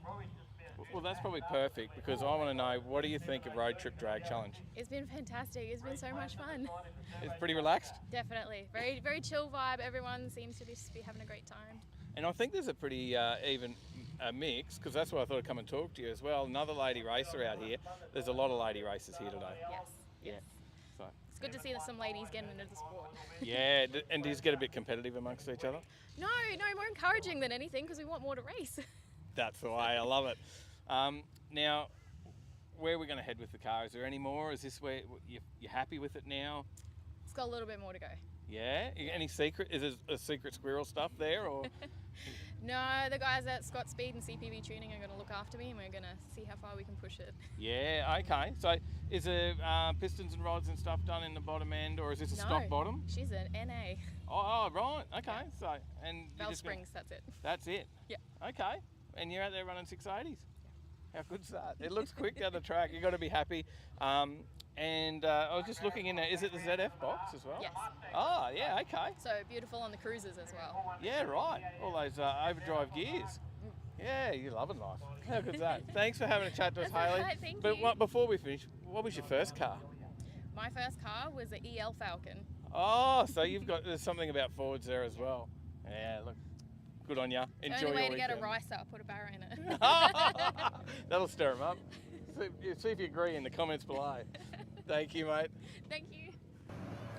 Well, that's probably perfect, because I want to know, what do you think of Road Trip Drag Challenge? It's been fantastic. It's been so much fun. It's pretty relaxed? Definitely. Very chill vibe. Everyone seems to just be having a great time. And I think there's a pretty even a mix, because that's why I thought I'd come and talk to you as well. Another lady racer out here. There's a lot of lady racers here today. Yes. Yeah. So. It's good to see some ladies getting into the sport. Yeah, and do you get a bit competitive amongst each other? No, more encouraging than anything because we want more to race. That's the way. I love it. Now, where are we going to head with the car? Is there any more? Is this where you're happy with it now? It's got a little bit more to go. Yeah? Any secret? Is there a secret squirrel stuff there? Or? No, the guys at Scott Speed and CPV Tuning are going to look after me and we're going to see how far we can push it. Yeah, okay. So is there pistons and rods and stuff done in the bottom end, or is this a stock bottom? She's an NA. Oh, right. Okay. So, and Valve springs, that's it. That's it? Yeah. Okay. And you're out there running 680s? How good's that? It looks quick down the track. You've got to be happy. And I was just looking in there. Is it the ZF box as well? Yes. Oh, yeah, okay. So beautiful on the cruisers as well. Yeah, right. All those overdrive gears. Yeah, you're loving life. How good's that? Thanks for having a chat to us, Hayley. Right, thank but you. Before we finish, what was your first car? My first car was an EL Falcon. Oh, so there's something about Fords there as well. Yeah, look. Good on you. Enjoy your Only way to weekend. get a ricer, put a barra in it. That'll stir them up. See if you agree in the comments below. Thank you, mate. Thank you.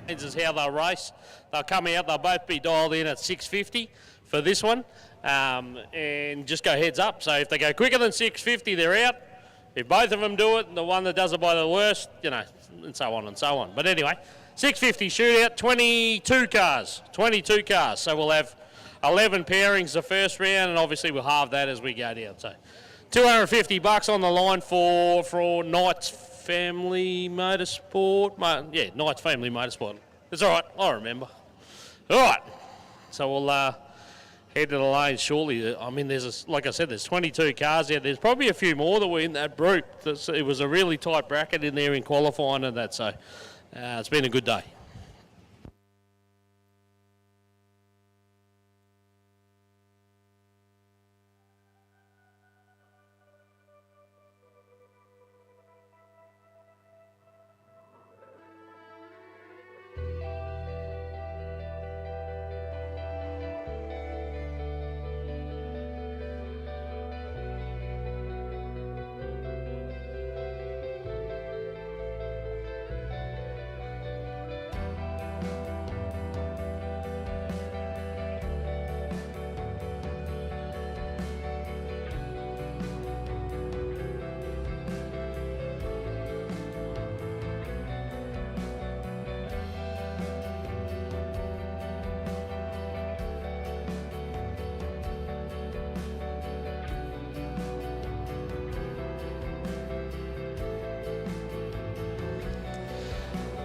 This is how they'll race. They'll come out, they'll both be dialed in at 650 for this one, and just go heads up. So if they go quicker than 650, they're out. If both of them do it, the one that does it by the worst, and so on and so on. But anyway, 650 shootout, 22 cars. So we'll have 11 pairings the first round, and obviously we'll halve that as we go down. So $250 on the line for Knights Family Motorsport. Knights Family Motorsport. It's all right, I remember. All right, so we'll head to the lane shortly. I mean, like I said, there's 22 cars there. There's probably a few more that were in that group. It was a really tight bracket in there in qualifying and that, so it's been a good day.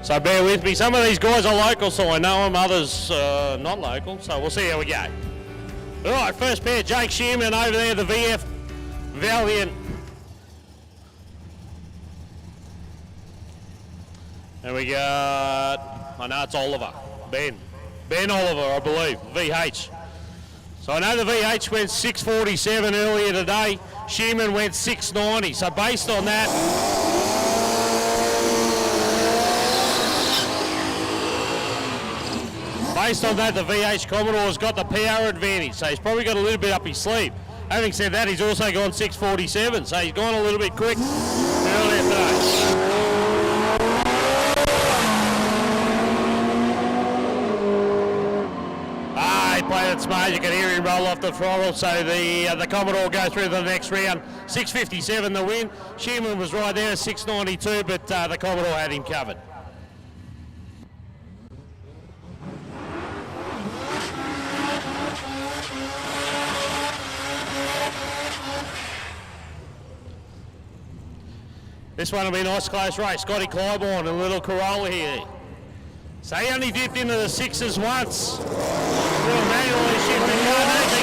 So bear with me. Some of these guys are local, so I know them. Others not local, so we'll see how we go. All right, first pair, Jake Shearman over there, the VF Valiant. And we got, I know it's Oliver, Ben Oliver, I believe, VH. So I know the VH went 647 earlier today. Shearman went 690. So based on that, the VH Commodore's got the power advantage, so he's probably got a little bit up his sleeve. Having said that, he's also gone 647, so he's gone a little bit quick earlier today. He played it smart. You can hear him roll off the throttle, so the Commodore goes through the next round. 657 the win. Shearman was right there at 692, but the Commodore had him covered. This one will be a nice close race. Scotty Clybourne and a little Corolla here. So he only dipped into the sixes once. Little manually shifting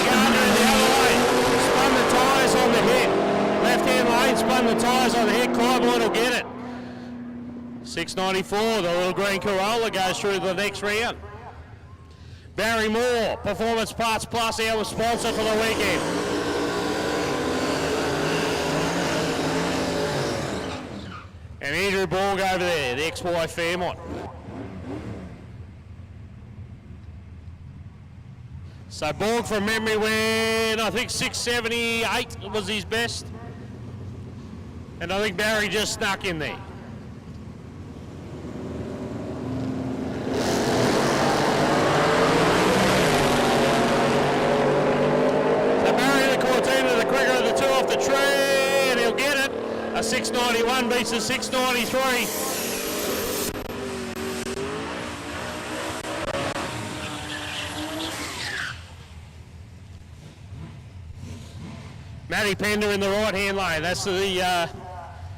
Gardner in the other way. Spun the tyres on the hit. Left hand lane, spun the tyres on the hit. Clybourne will get it. 694, the little green Corolla goes through the next round. Barry Moore, Performance Parts Plus, our sponsor for the weekend. And Andrew Borg over there, the ex-wife Fairmont. So Borg from memory went, I think 678 was his best. And I think Barry just snuck in there. So Barry the Cortina, the quicker of the two off the tree, and he'll get it. A 691 beats a 693. Matty Pender in the right-hand lane. That's the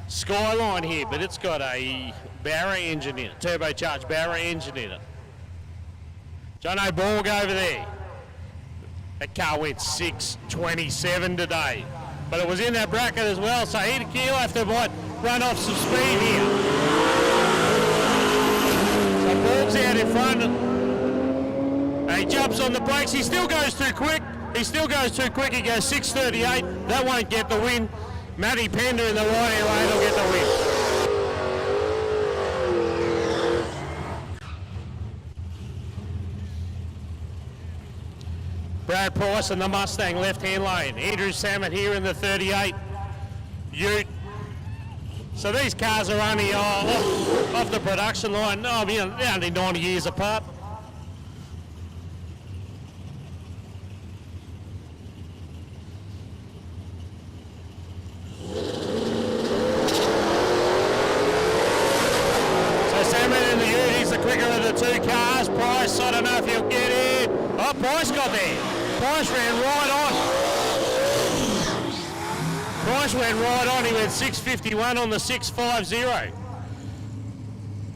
Skyline here, but it's got a Barra engine in it, turbocharged Barra engine in it. Jono Borg over there. That car went 627 today, but it was in that bracket as well, so he'll have to run off some speed here. So Borg's out in front, and he jumps on the brakes. He still goes too quick. He still goes too quick. He goes 638. That won't get the win. Matty Pender in the right-hand lane will get the win. Brad Price in the Mustang left-hand lane. Andrew Samet here in the 38 Ute. So these cars are only off the production line. No, they're only 90 years apart. Two cars, Price, I don't know if he'll get in. Oh, Price got there. Price ran right on. Price went right on. He went 651 on the 650.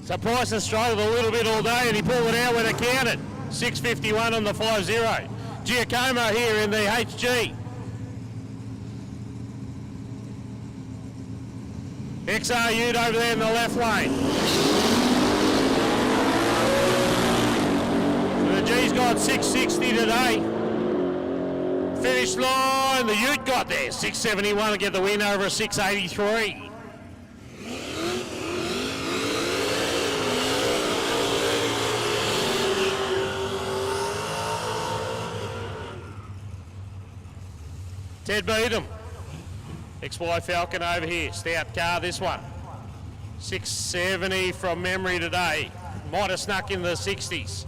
So Price has struggled a little bit all day, and he pulled it out when it counted. 651 on the 50. Giacomo here in the HG. XR Ute over there in the left lane. G's got 660 today. Finish line, the Ute got there. 671 to get the win over a 683. Ted Beadham. XY Falcon over here. Stout car, this one. 670 from memory today. Might have snuck in the 60s.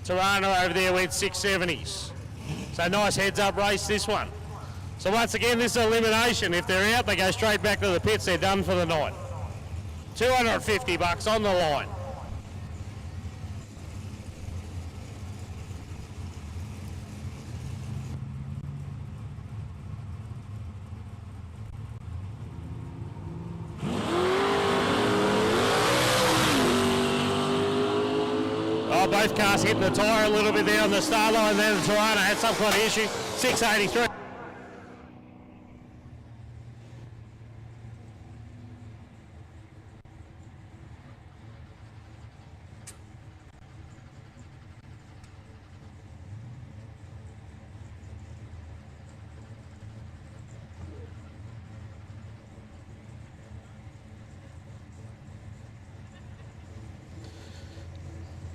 Toronto over there went 670s. So nice heads-up race, this one. So once again, this is elimination. If they're out, they go straight back to the pits. They're done for the night. $250 on the line. Both cars hitting the tyre a little bit there on the start line, and then the Toronto had some kind of issue. 683.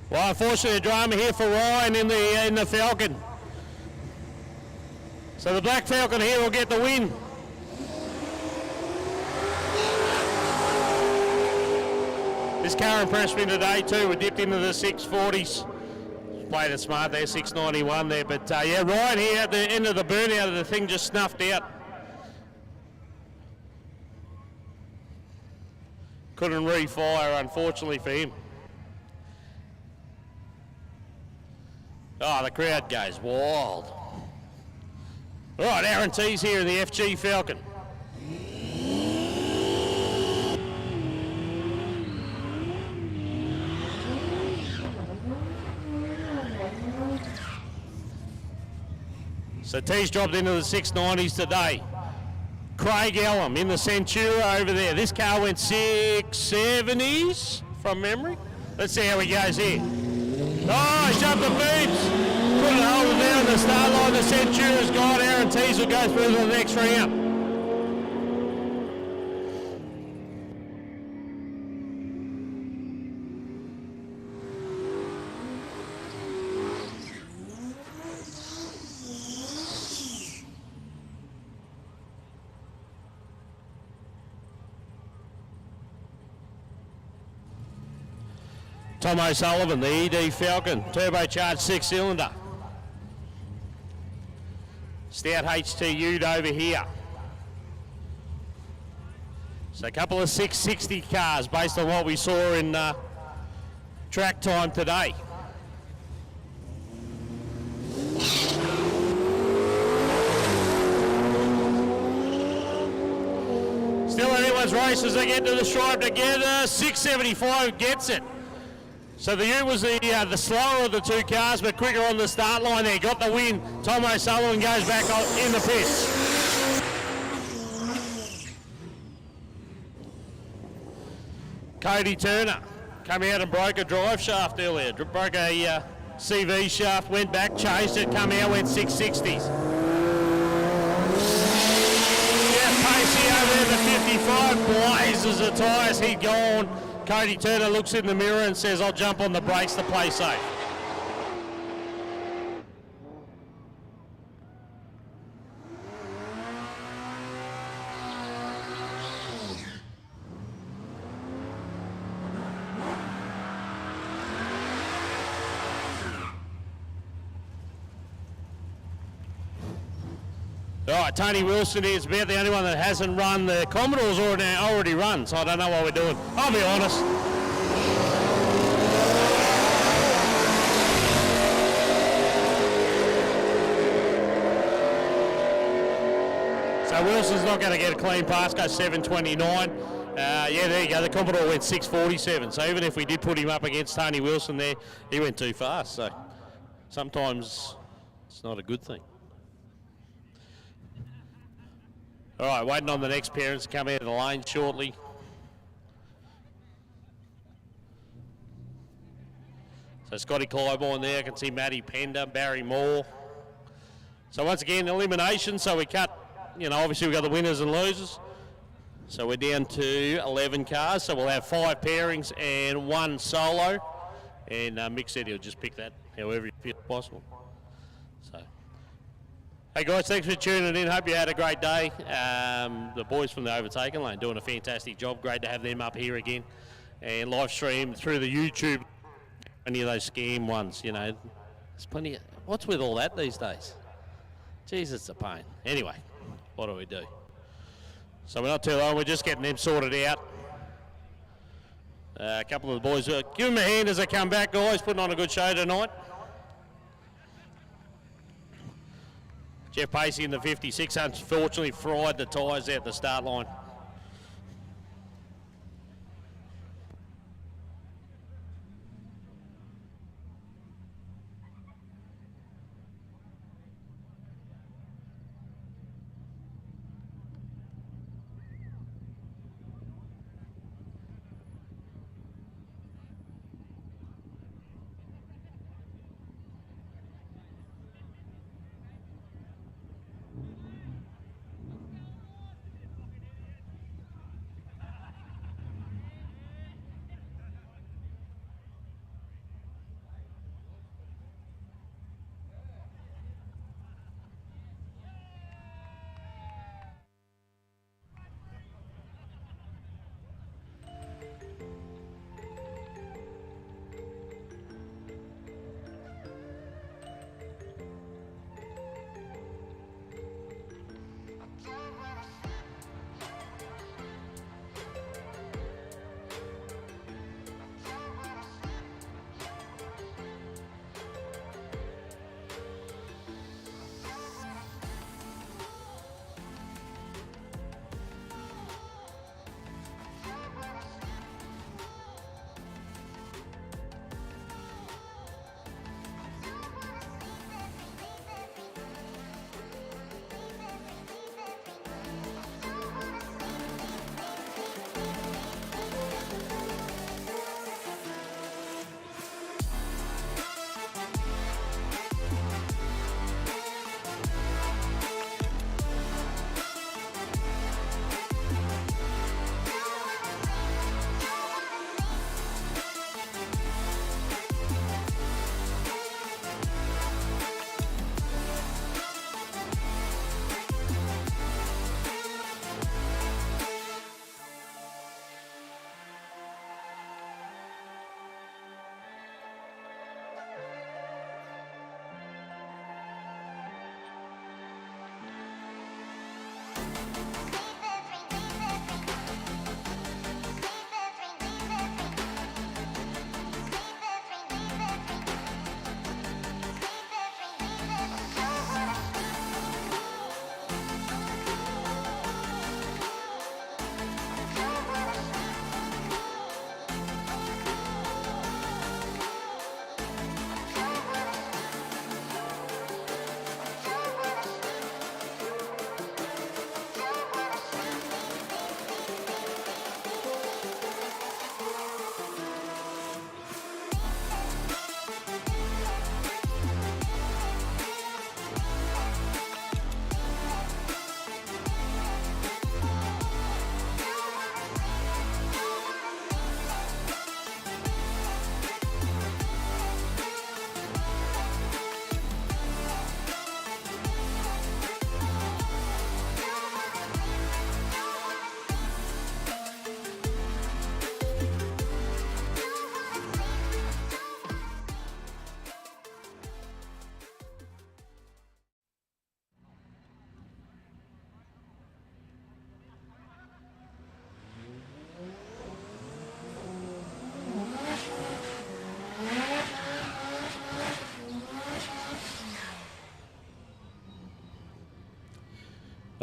Well, unfortunately, a drama here for Ryan in the Falcon. So the Black Falcon here will get the win. This car impressed me today too. We dipped into the 640s. Played it smart there, 691 there. But yeah, Ryan here at the end of the burnout, the thing just snuffed out. Couldn't refire, unfortunately for him. Oh, the crowd goes wild. All right, Aaron T's here in the FG Falcon. So T's dropped into the 690s today. Craig Ellum in the Centura over there. This car went 670s from memory. Let's see how he goes here. Oh, he jumped the beams. Put it over there on the start line. The Centura's gone. Aaron Tees will go through to the next round. Tom O'Sullivan, the ED Falcon, turbocharged 6-cylinder. Stout HTU'd over here. So a couple of 660 cars based on what we saw in track time today. Still anyone's race as they get to the stripe together. 675 gets it. So the Ute was the slower of the two cars, but quicker on the start line there. Got the win. Tom O'Sullivan goes back in the pits. Cody Turner come out and broke a drive shaft earlier. Broke a CV shaft, went back, chased it, come out, went 660s. Pacey over there, the 55, blazes the tyres, he'd gone. Cody Turner looks in the mirror and says, I'll jump on the brakes to play safe. All right, Tony Wilson is about the only one that hasn't run. The Commodore's already run, so I don't know what we're doing. I'll be honest. So Wilson's not going to get a clean pass, goes 7:29. Yeah, there you go. The Commodore went 6:47. So even if we did put him up against Tony Wilson there, he went too fast. So sometimes it's not a good thing. All right, waiting on the next parents to come out of the lane shortly. So Scotty Clybourne there. I can see Matty Pender, Barry Moore. So once again, elimination. So we cut, obviously we've got the winners and losers. So we're down to 11 cars. So we'll have 5 pairings and 1 solo. And Mick said he'll just pick that however he feels possible. So. Hey guys, thanks for tuning in. Hope you had a great day. The boys from the Overtaking Lane doing a fantastic job. Great to have them up here again and live stream through the YouTube. Any of those scam ones, there's plenty. What's with all that these days? Jeez, it's a pain. Anyway, what do we do? So we're not too long. We're just getting them sorted out. A couple of the boys, give them a hand as they come back, guys. Putting on a good show tonight. Jeff Pacey in the 56 unfortunately fried the tyres out the start line.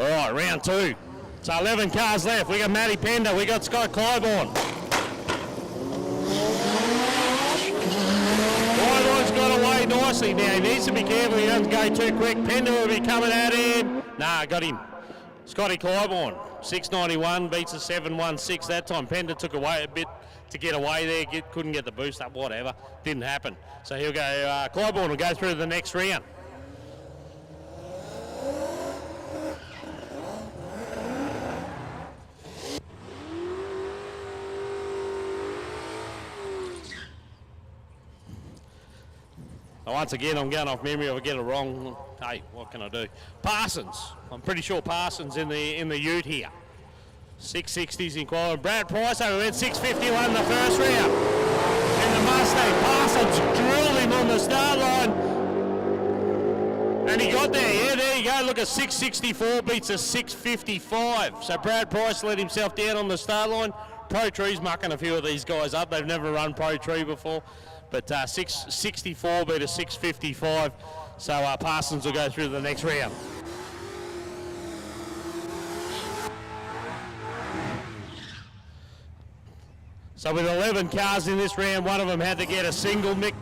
All right, round 2. So 11 cars left. We got Matty Pender. We got Scott Clybourne. Clybourne's got away nicely now. He needs to be careful he doesn't go too quick. Pender will be coming at him. Nah, got him. Scotty Clybourne, 691, beats a 716 that time. Pender took away a bit to get away there, couldn't get the boost up, whatever. Didn't happen. So he'll go, Clybourne will go through to the next round. Once again, I'm going off memory. If I get it wrong, hey, what can I do? Parsons. I'm pretty sure Parsons in the ute here. 660s in quality. Brad Price over went 651 the first round. In the Mustang, Parsons drilled him on the start line. And he got there. Yeah, there you go. Look, a 664 beats a 655. So Brad Price let himself down on the start line. Pro Tree's mucking a few of these guys up. They've never run Pro Tree before. But 664 beat a 655, so Parsons will go through to the next round. So with 11 cars in this round, one of them had to get a single. Mick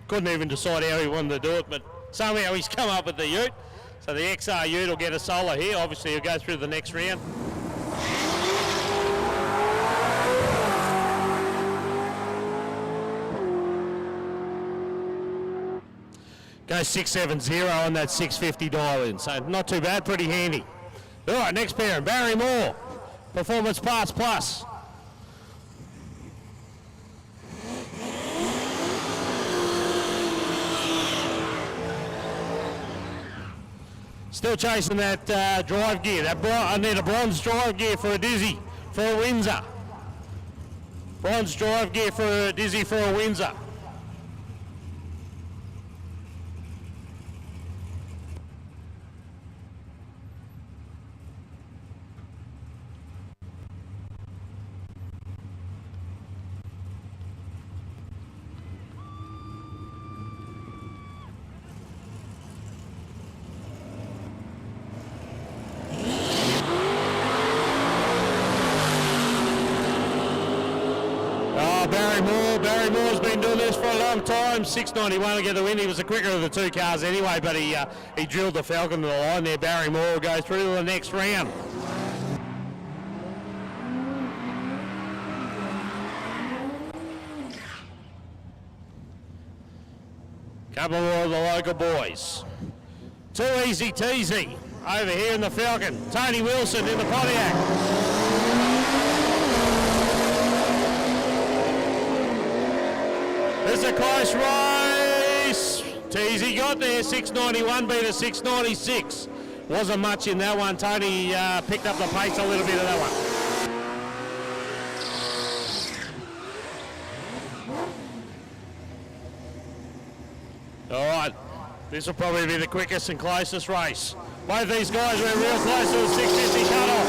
couldn't even decide how he wanted to do it, but somehow he's come up with the ute. So the XR ute will get a solo here. Obviously he'll go through the next round. Go 670 on that 650 dial in, so not too bad, pretty handy. All right, next pair, Barry Moore, Performance Parts Plus. Still chasing that drive gear. I need a bronze drive gear for a Dizzy, for a Windsor. Bronze drive gear for a Dizzy for a Windsor. Barry Moore's been doing this for a long time. 691 to get the win. He was the quicker of the two cars anyway, but he drilled the Falcon to the line there. Barry Moore will go through to the next round. Couple more of the local boys. Too Easy Teasy over here in the Falcon. Tony Wilson in the Pontiac. It's a close race. Teasy got there, 691 beat a 696. Wasn't much in that one. Tony picked up the pace a little bit of that one. All right, this will probably be the quickest and closest race. Both these guys were real close to the 650 cutoff.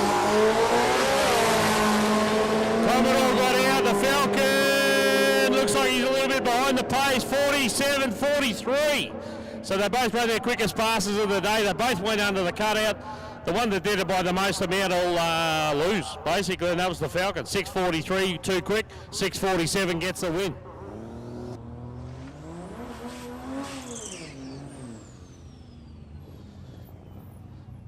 Commodore got out, the Falcon looks like he's a little bit behind the pace, 47.43. So they both ran their quickest passes of the day. They both went under the cutout. The one that did it by the most amount will lose, basically, and that was the Falcon. 6.43 too quick, 6.47 gets the win.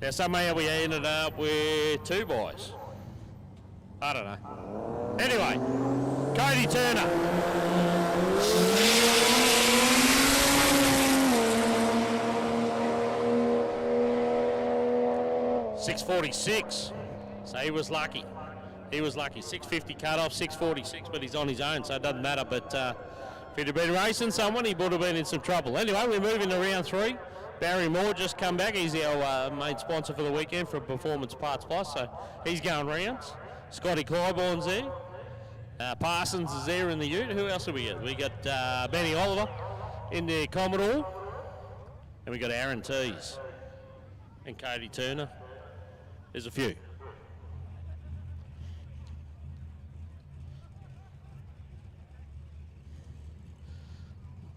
Now somehow we ended up with two boys. I don't know. Anyway, Cody Turner. $6.46. So he was lucky. He was lucky. 650 cut off, 6.46, but he's on his own, so it doesn't matter. But if he'd have been racing someone, he would have been in some trouble. Anyway, we're moving to round 3. Barry Moore just come back. He's our main sponsor for the weekend for Performance Parts Plus, so he's going rounds. Scotty Clybourne's there. Parsons is there in the ute. Who else have we got? We got Benny Oliver in the Commodore. And we got Aaron Tees and Cody Turner. There's a few.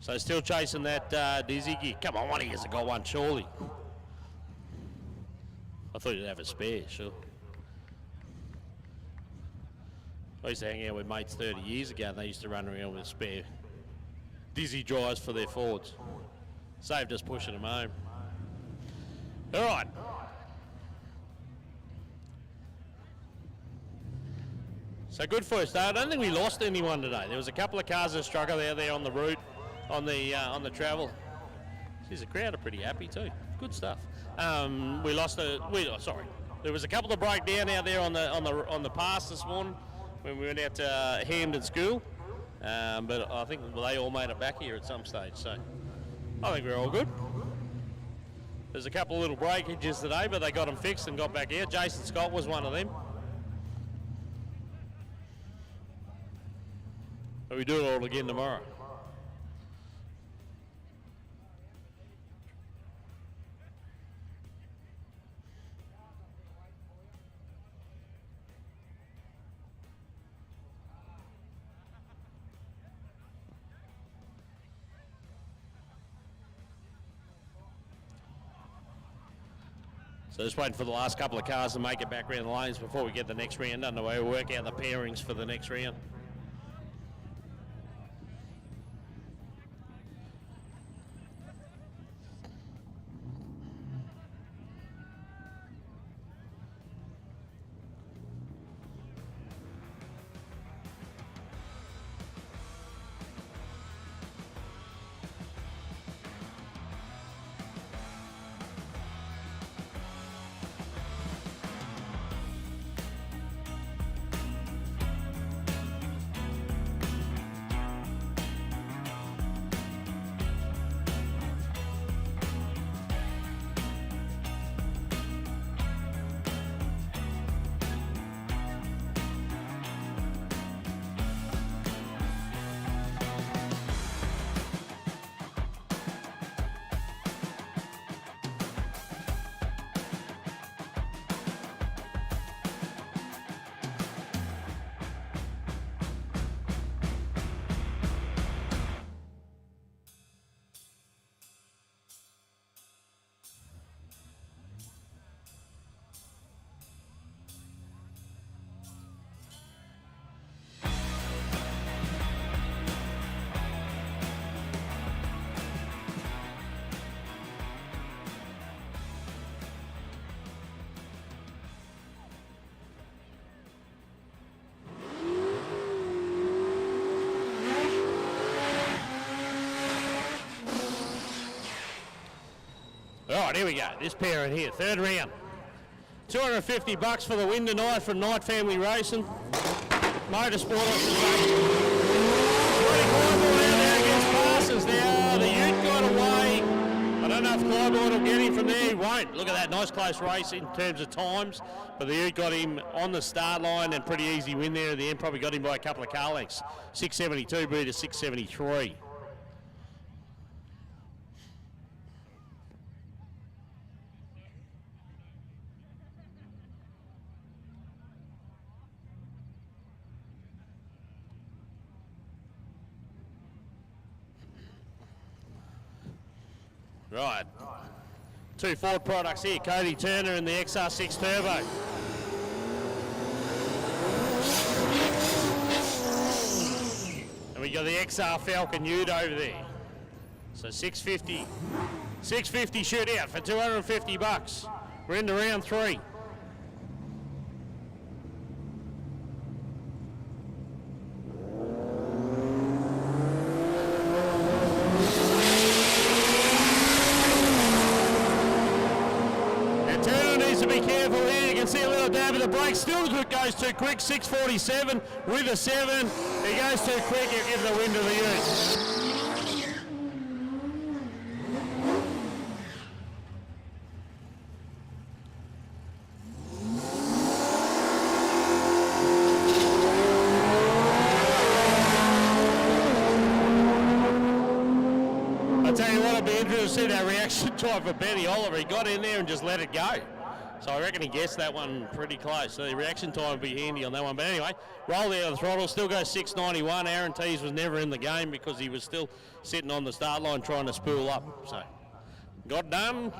So still chasing that Dizzy gear. Come on, one of you has got one, surely. I thought you'd have a spare, sure. I used to hang out with mates 30 years ago and they used to run around with spare dizzy drives for their Fords. Saved us pushing them home. All right. So good first day. I don't think we lost anyone today. There was a couple of cars that struggled out there on the route, on the travel. Geez, the crowd are pretty happy too. Good stuff. We lost sorry. There was a couple that broke down out there on the pass this morning when we went out to Hamden School. But I think they all made it back here at some stage. So I think we're all good. There's a couple of little breakages today, but they got them fixed and got back out. Jason Scott was one of them. But we do it all again tomorrow. So just waiting for the last couple of cars to make it back around the lanes before we get the next round underway. We'll work out the pairings for the next round. All right, here we go. This pair in here, third round. $250 for the win tonight from Knight Family Racing. Motorsport on sensation. Clybourne out there against Parsons now. The Ute got away. I don't know if Clybourne will get him from there. He won't. Look at that, nice close race in terms of times. But the Ute got him on the start line and pretty easy win there at the end. Probably got him by a couple of car lengths. 672 beat to 673. Right, two Ford products here, Cody Turner and the XR6 Turbo. And we got the XR Falcon Ute over there. So 650 shootout for $250. We're into round 3. See a little dab of the brake, still goes too quick, 647 with a 7. He goes too quick, he'll give the win to the Ute. I tell you what, I'd be interested to see that reaction time for Benny Oliver. He got in there and just let it go. So I reckon he guessed that one pretty close. So the reaction time would be handy on that one. But anyway, roll out of the throttle, still goes 691. Aaron Tees was never in the game because he was still sitting on the start line trying to spool up. So got done.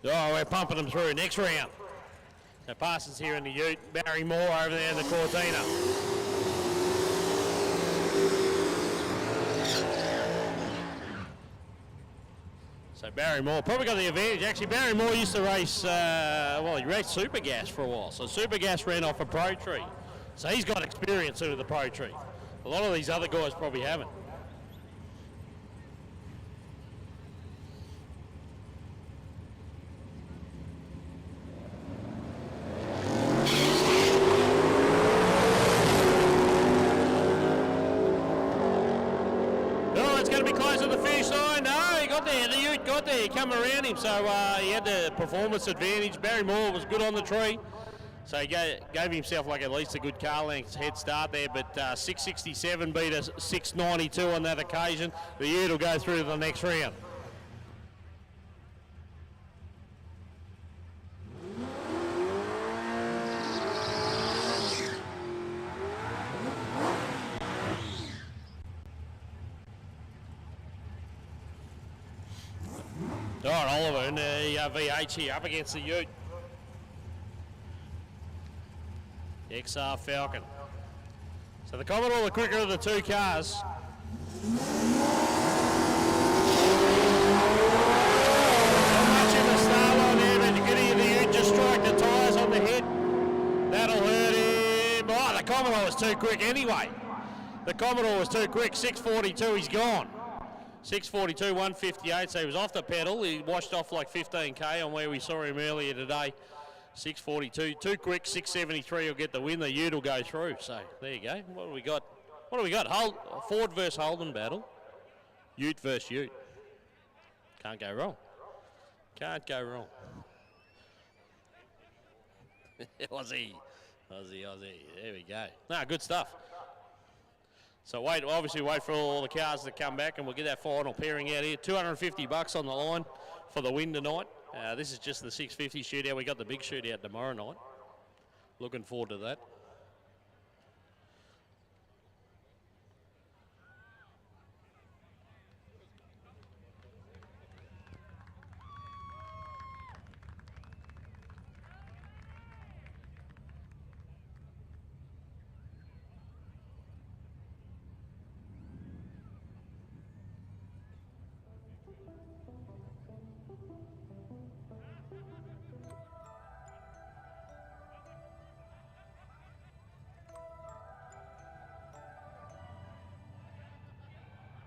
Oh, we're pumping them through. Next round. So Parsons here in the Ute. Barry Moore over there in the Cortina. So Barry Moore probably got the advantage. Actually, Barry Moore used to race, he raced Super Gas for a while. So Super Gas ran off a Pro Tree. So he's got experience with the Pro Tree. A lot of these other guys probably haven't. Oh, it's going to be close to the finish line. No, he got there. The Ute got there. He come around him, so he had the performance advantage. Barry Moore was good on the tree. So he gave himself like at least a good car length head start there, but 667 beat a 692 on that occasion. The Ute will go through to the next round. All right, Oliver in the VH here up against the Ute. XR Falcon. So the Commodore, the quicker of the two cars. Not much in the start line there, but the goodie of the Ute just strike the tyres on the head. That'll hurt him. Oh, the Commodore was too quick anyway. The Commodore was too quick. 642, he's gone. 642, 158, so he was off the pedal. He washed off like 15k on where we saw him earlier today. 642, too quick. 673 will get the win. The Ute will go through. So there you go. What do we got? What do we got? Ford versus Holden battle. Ute versus Ute. Can't go wrong. Can't go wrong. Aussie. There we go. No, good stuff. So obviously wait for all the cars to come back, and we'll get that final pairing out here. $250 on the line for the win tonight. This is just the 650 shootout. We got the big shootout tomorrow night. Looking forward to that.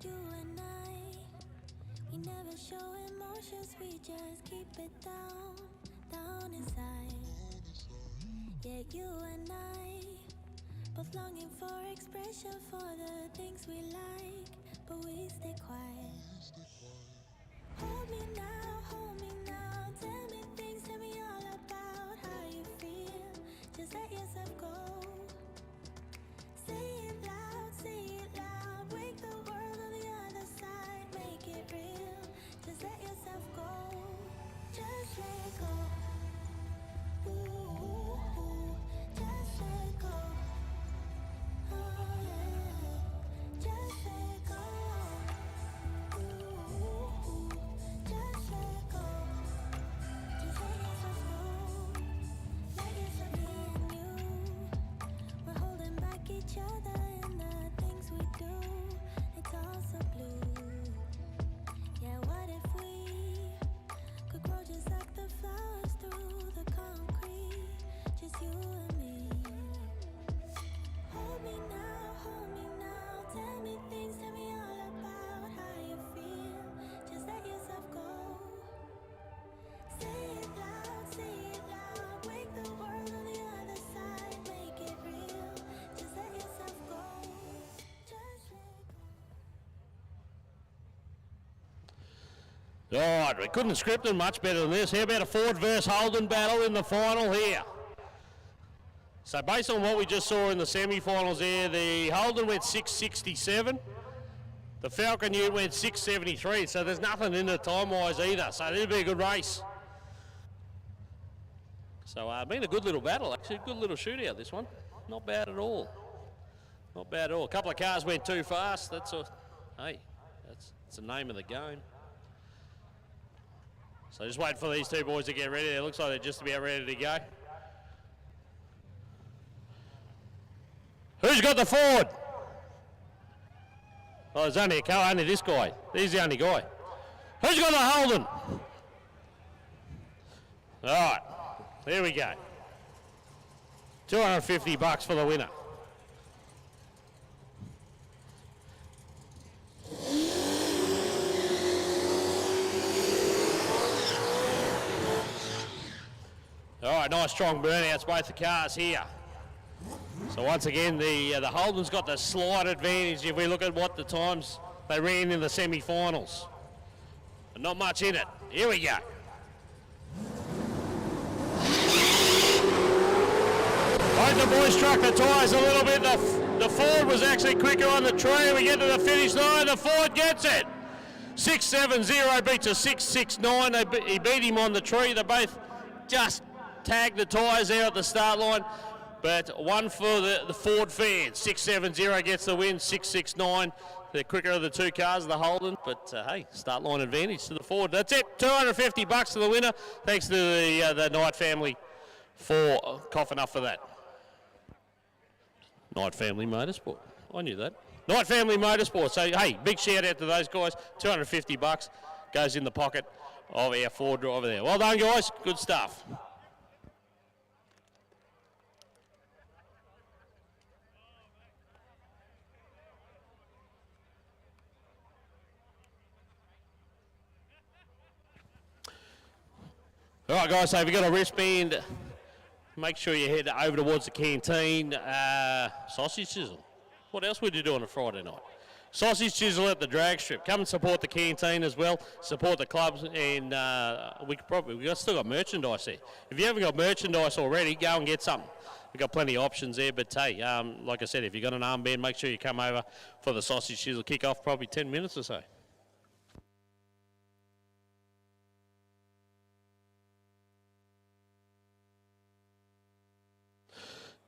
You and I, we never show emotions, we just keep it down inside. Yeah, you and I, both longing for expression for the things we like, but we stay quiet. Hold me now, tell me things, tell me all about how you feel. Just let yourself go. Say it loud, wake the world on the other side, make it real. Just let yourself go, just let go. Ooh, just let go. Oh yeah, just let go. Ooh, just let go. Just let yourself go. Let yourself be you. We're holding back each other in the things we do. It's all so blue. Yeah, what if we could grow just like the flowers through the concrete? Just you and me. Hold me now, tell me things, tell me all about how you feel. Just let yourself go. Say it loud, wake the world on the other side, make it real. Just let yourself go. Just let go. All right, we couldn't have scripted much better than this. How about a Ford versus Holden battle in the final here? So based on what we just saw in the semi-finals there, the Holden went 667. The Falcon Ute went 673, so there's nothing in it time-wise either. So it'll be a good race. So been a good little battle, actually. Good little shootout, this one. Not bad at all. Not bad at all. A couple of cars went too fast. That's the name of the game. So just waiting for these two boys to get ready. It looks like they're just about ready to go. Who's got the Ford? Oh, there's only a car, only this guy. He's the only guy. Who's got the Holden? All right, there we go. $250 for the winner. All right, nice strong burnouts, both the cars here. So once again, the Holden's got the slight advantage if we look at what the times they ran in the semi-finals. But not much in it. Here we go. Both the boys struck the tyres a little bit. The Ford was actually quicker on the tree. We get to the finish line. The Ford gets it. 670 beats a 669. He beat him on the tree. They both just tagged the tyres there at the start line. But one for the Ford fans. 670 gets the win. 669. The quicker of the two cars, the Holden. But hey, start line advantage to the Ford. That's it. $250 to the winner. Thanks to the Knight family for coughing up for that. Knight Family Motorsport. I knew that. Knight Family Motorsport. So, hey, big shout out to those guys. $250 goes in the pocket of our Ford driver there. Well done, guys. Good stuff. All right, guys, so if you've got a wristband, make sure you head over towards the canteen. Sausage Chisel. What else would you do on a Friday night? Sausage Chisel at the drag strip. Come and support the canteen as well. Support the clubs, and we've still got merchandise there. If you haven't got merchandise already, go and get something. We've got plenty of options there, but hey, like I said, if you've got an armband, make sure you come over for the Sausage Chisel. Kick off probably 10 minutes or so.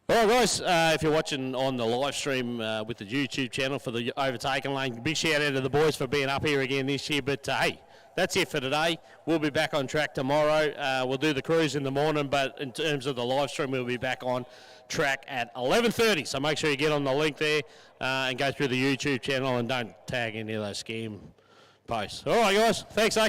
All right, guys, if you're watching on the live stream with the YouTube channel for the Overtaking Lane, big shout out to the boys for being up here again this year. But hey, that's it for today. We'll be back on track tomorrow. We'll do the cruise in the morning, but in terms of the live stream, we'll be back on track at 11:30. So make sure you get on the link there and go through the YouTube channel and don't tag any of those scam posts. All right, guys, thanks, eh?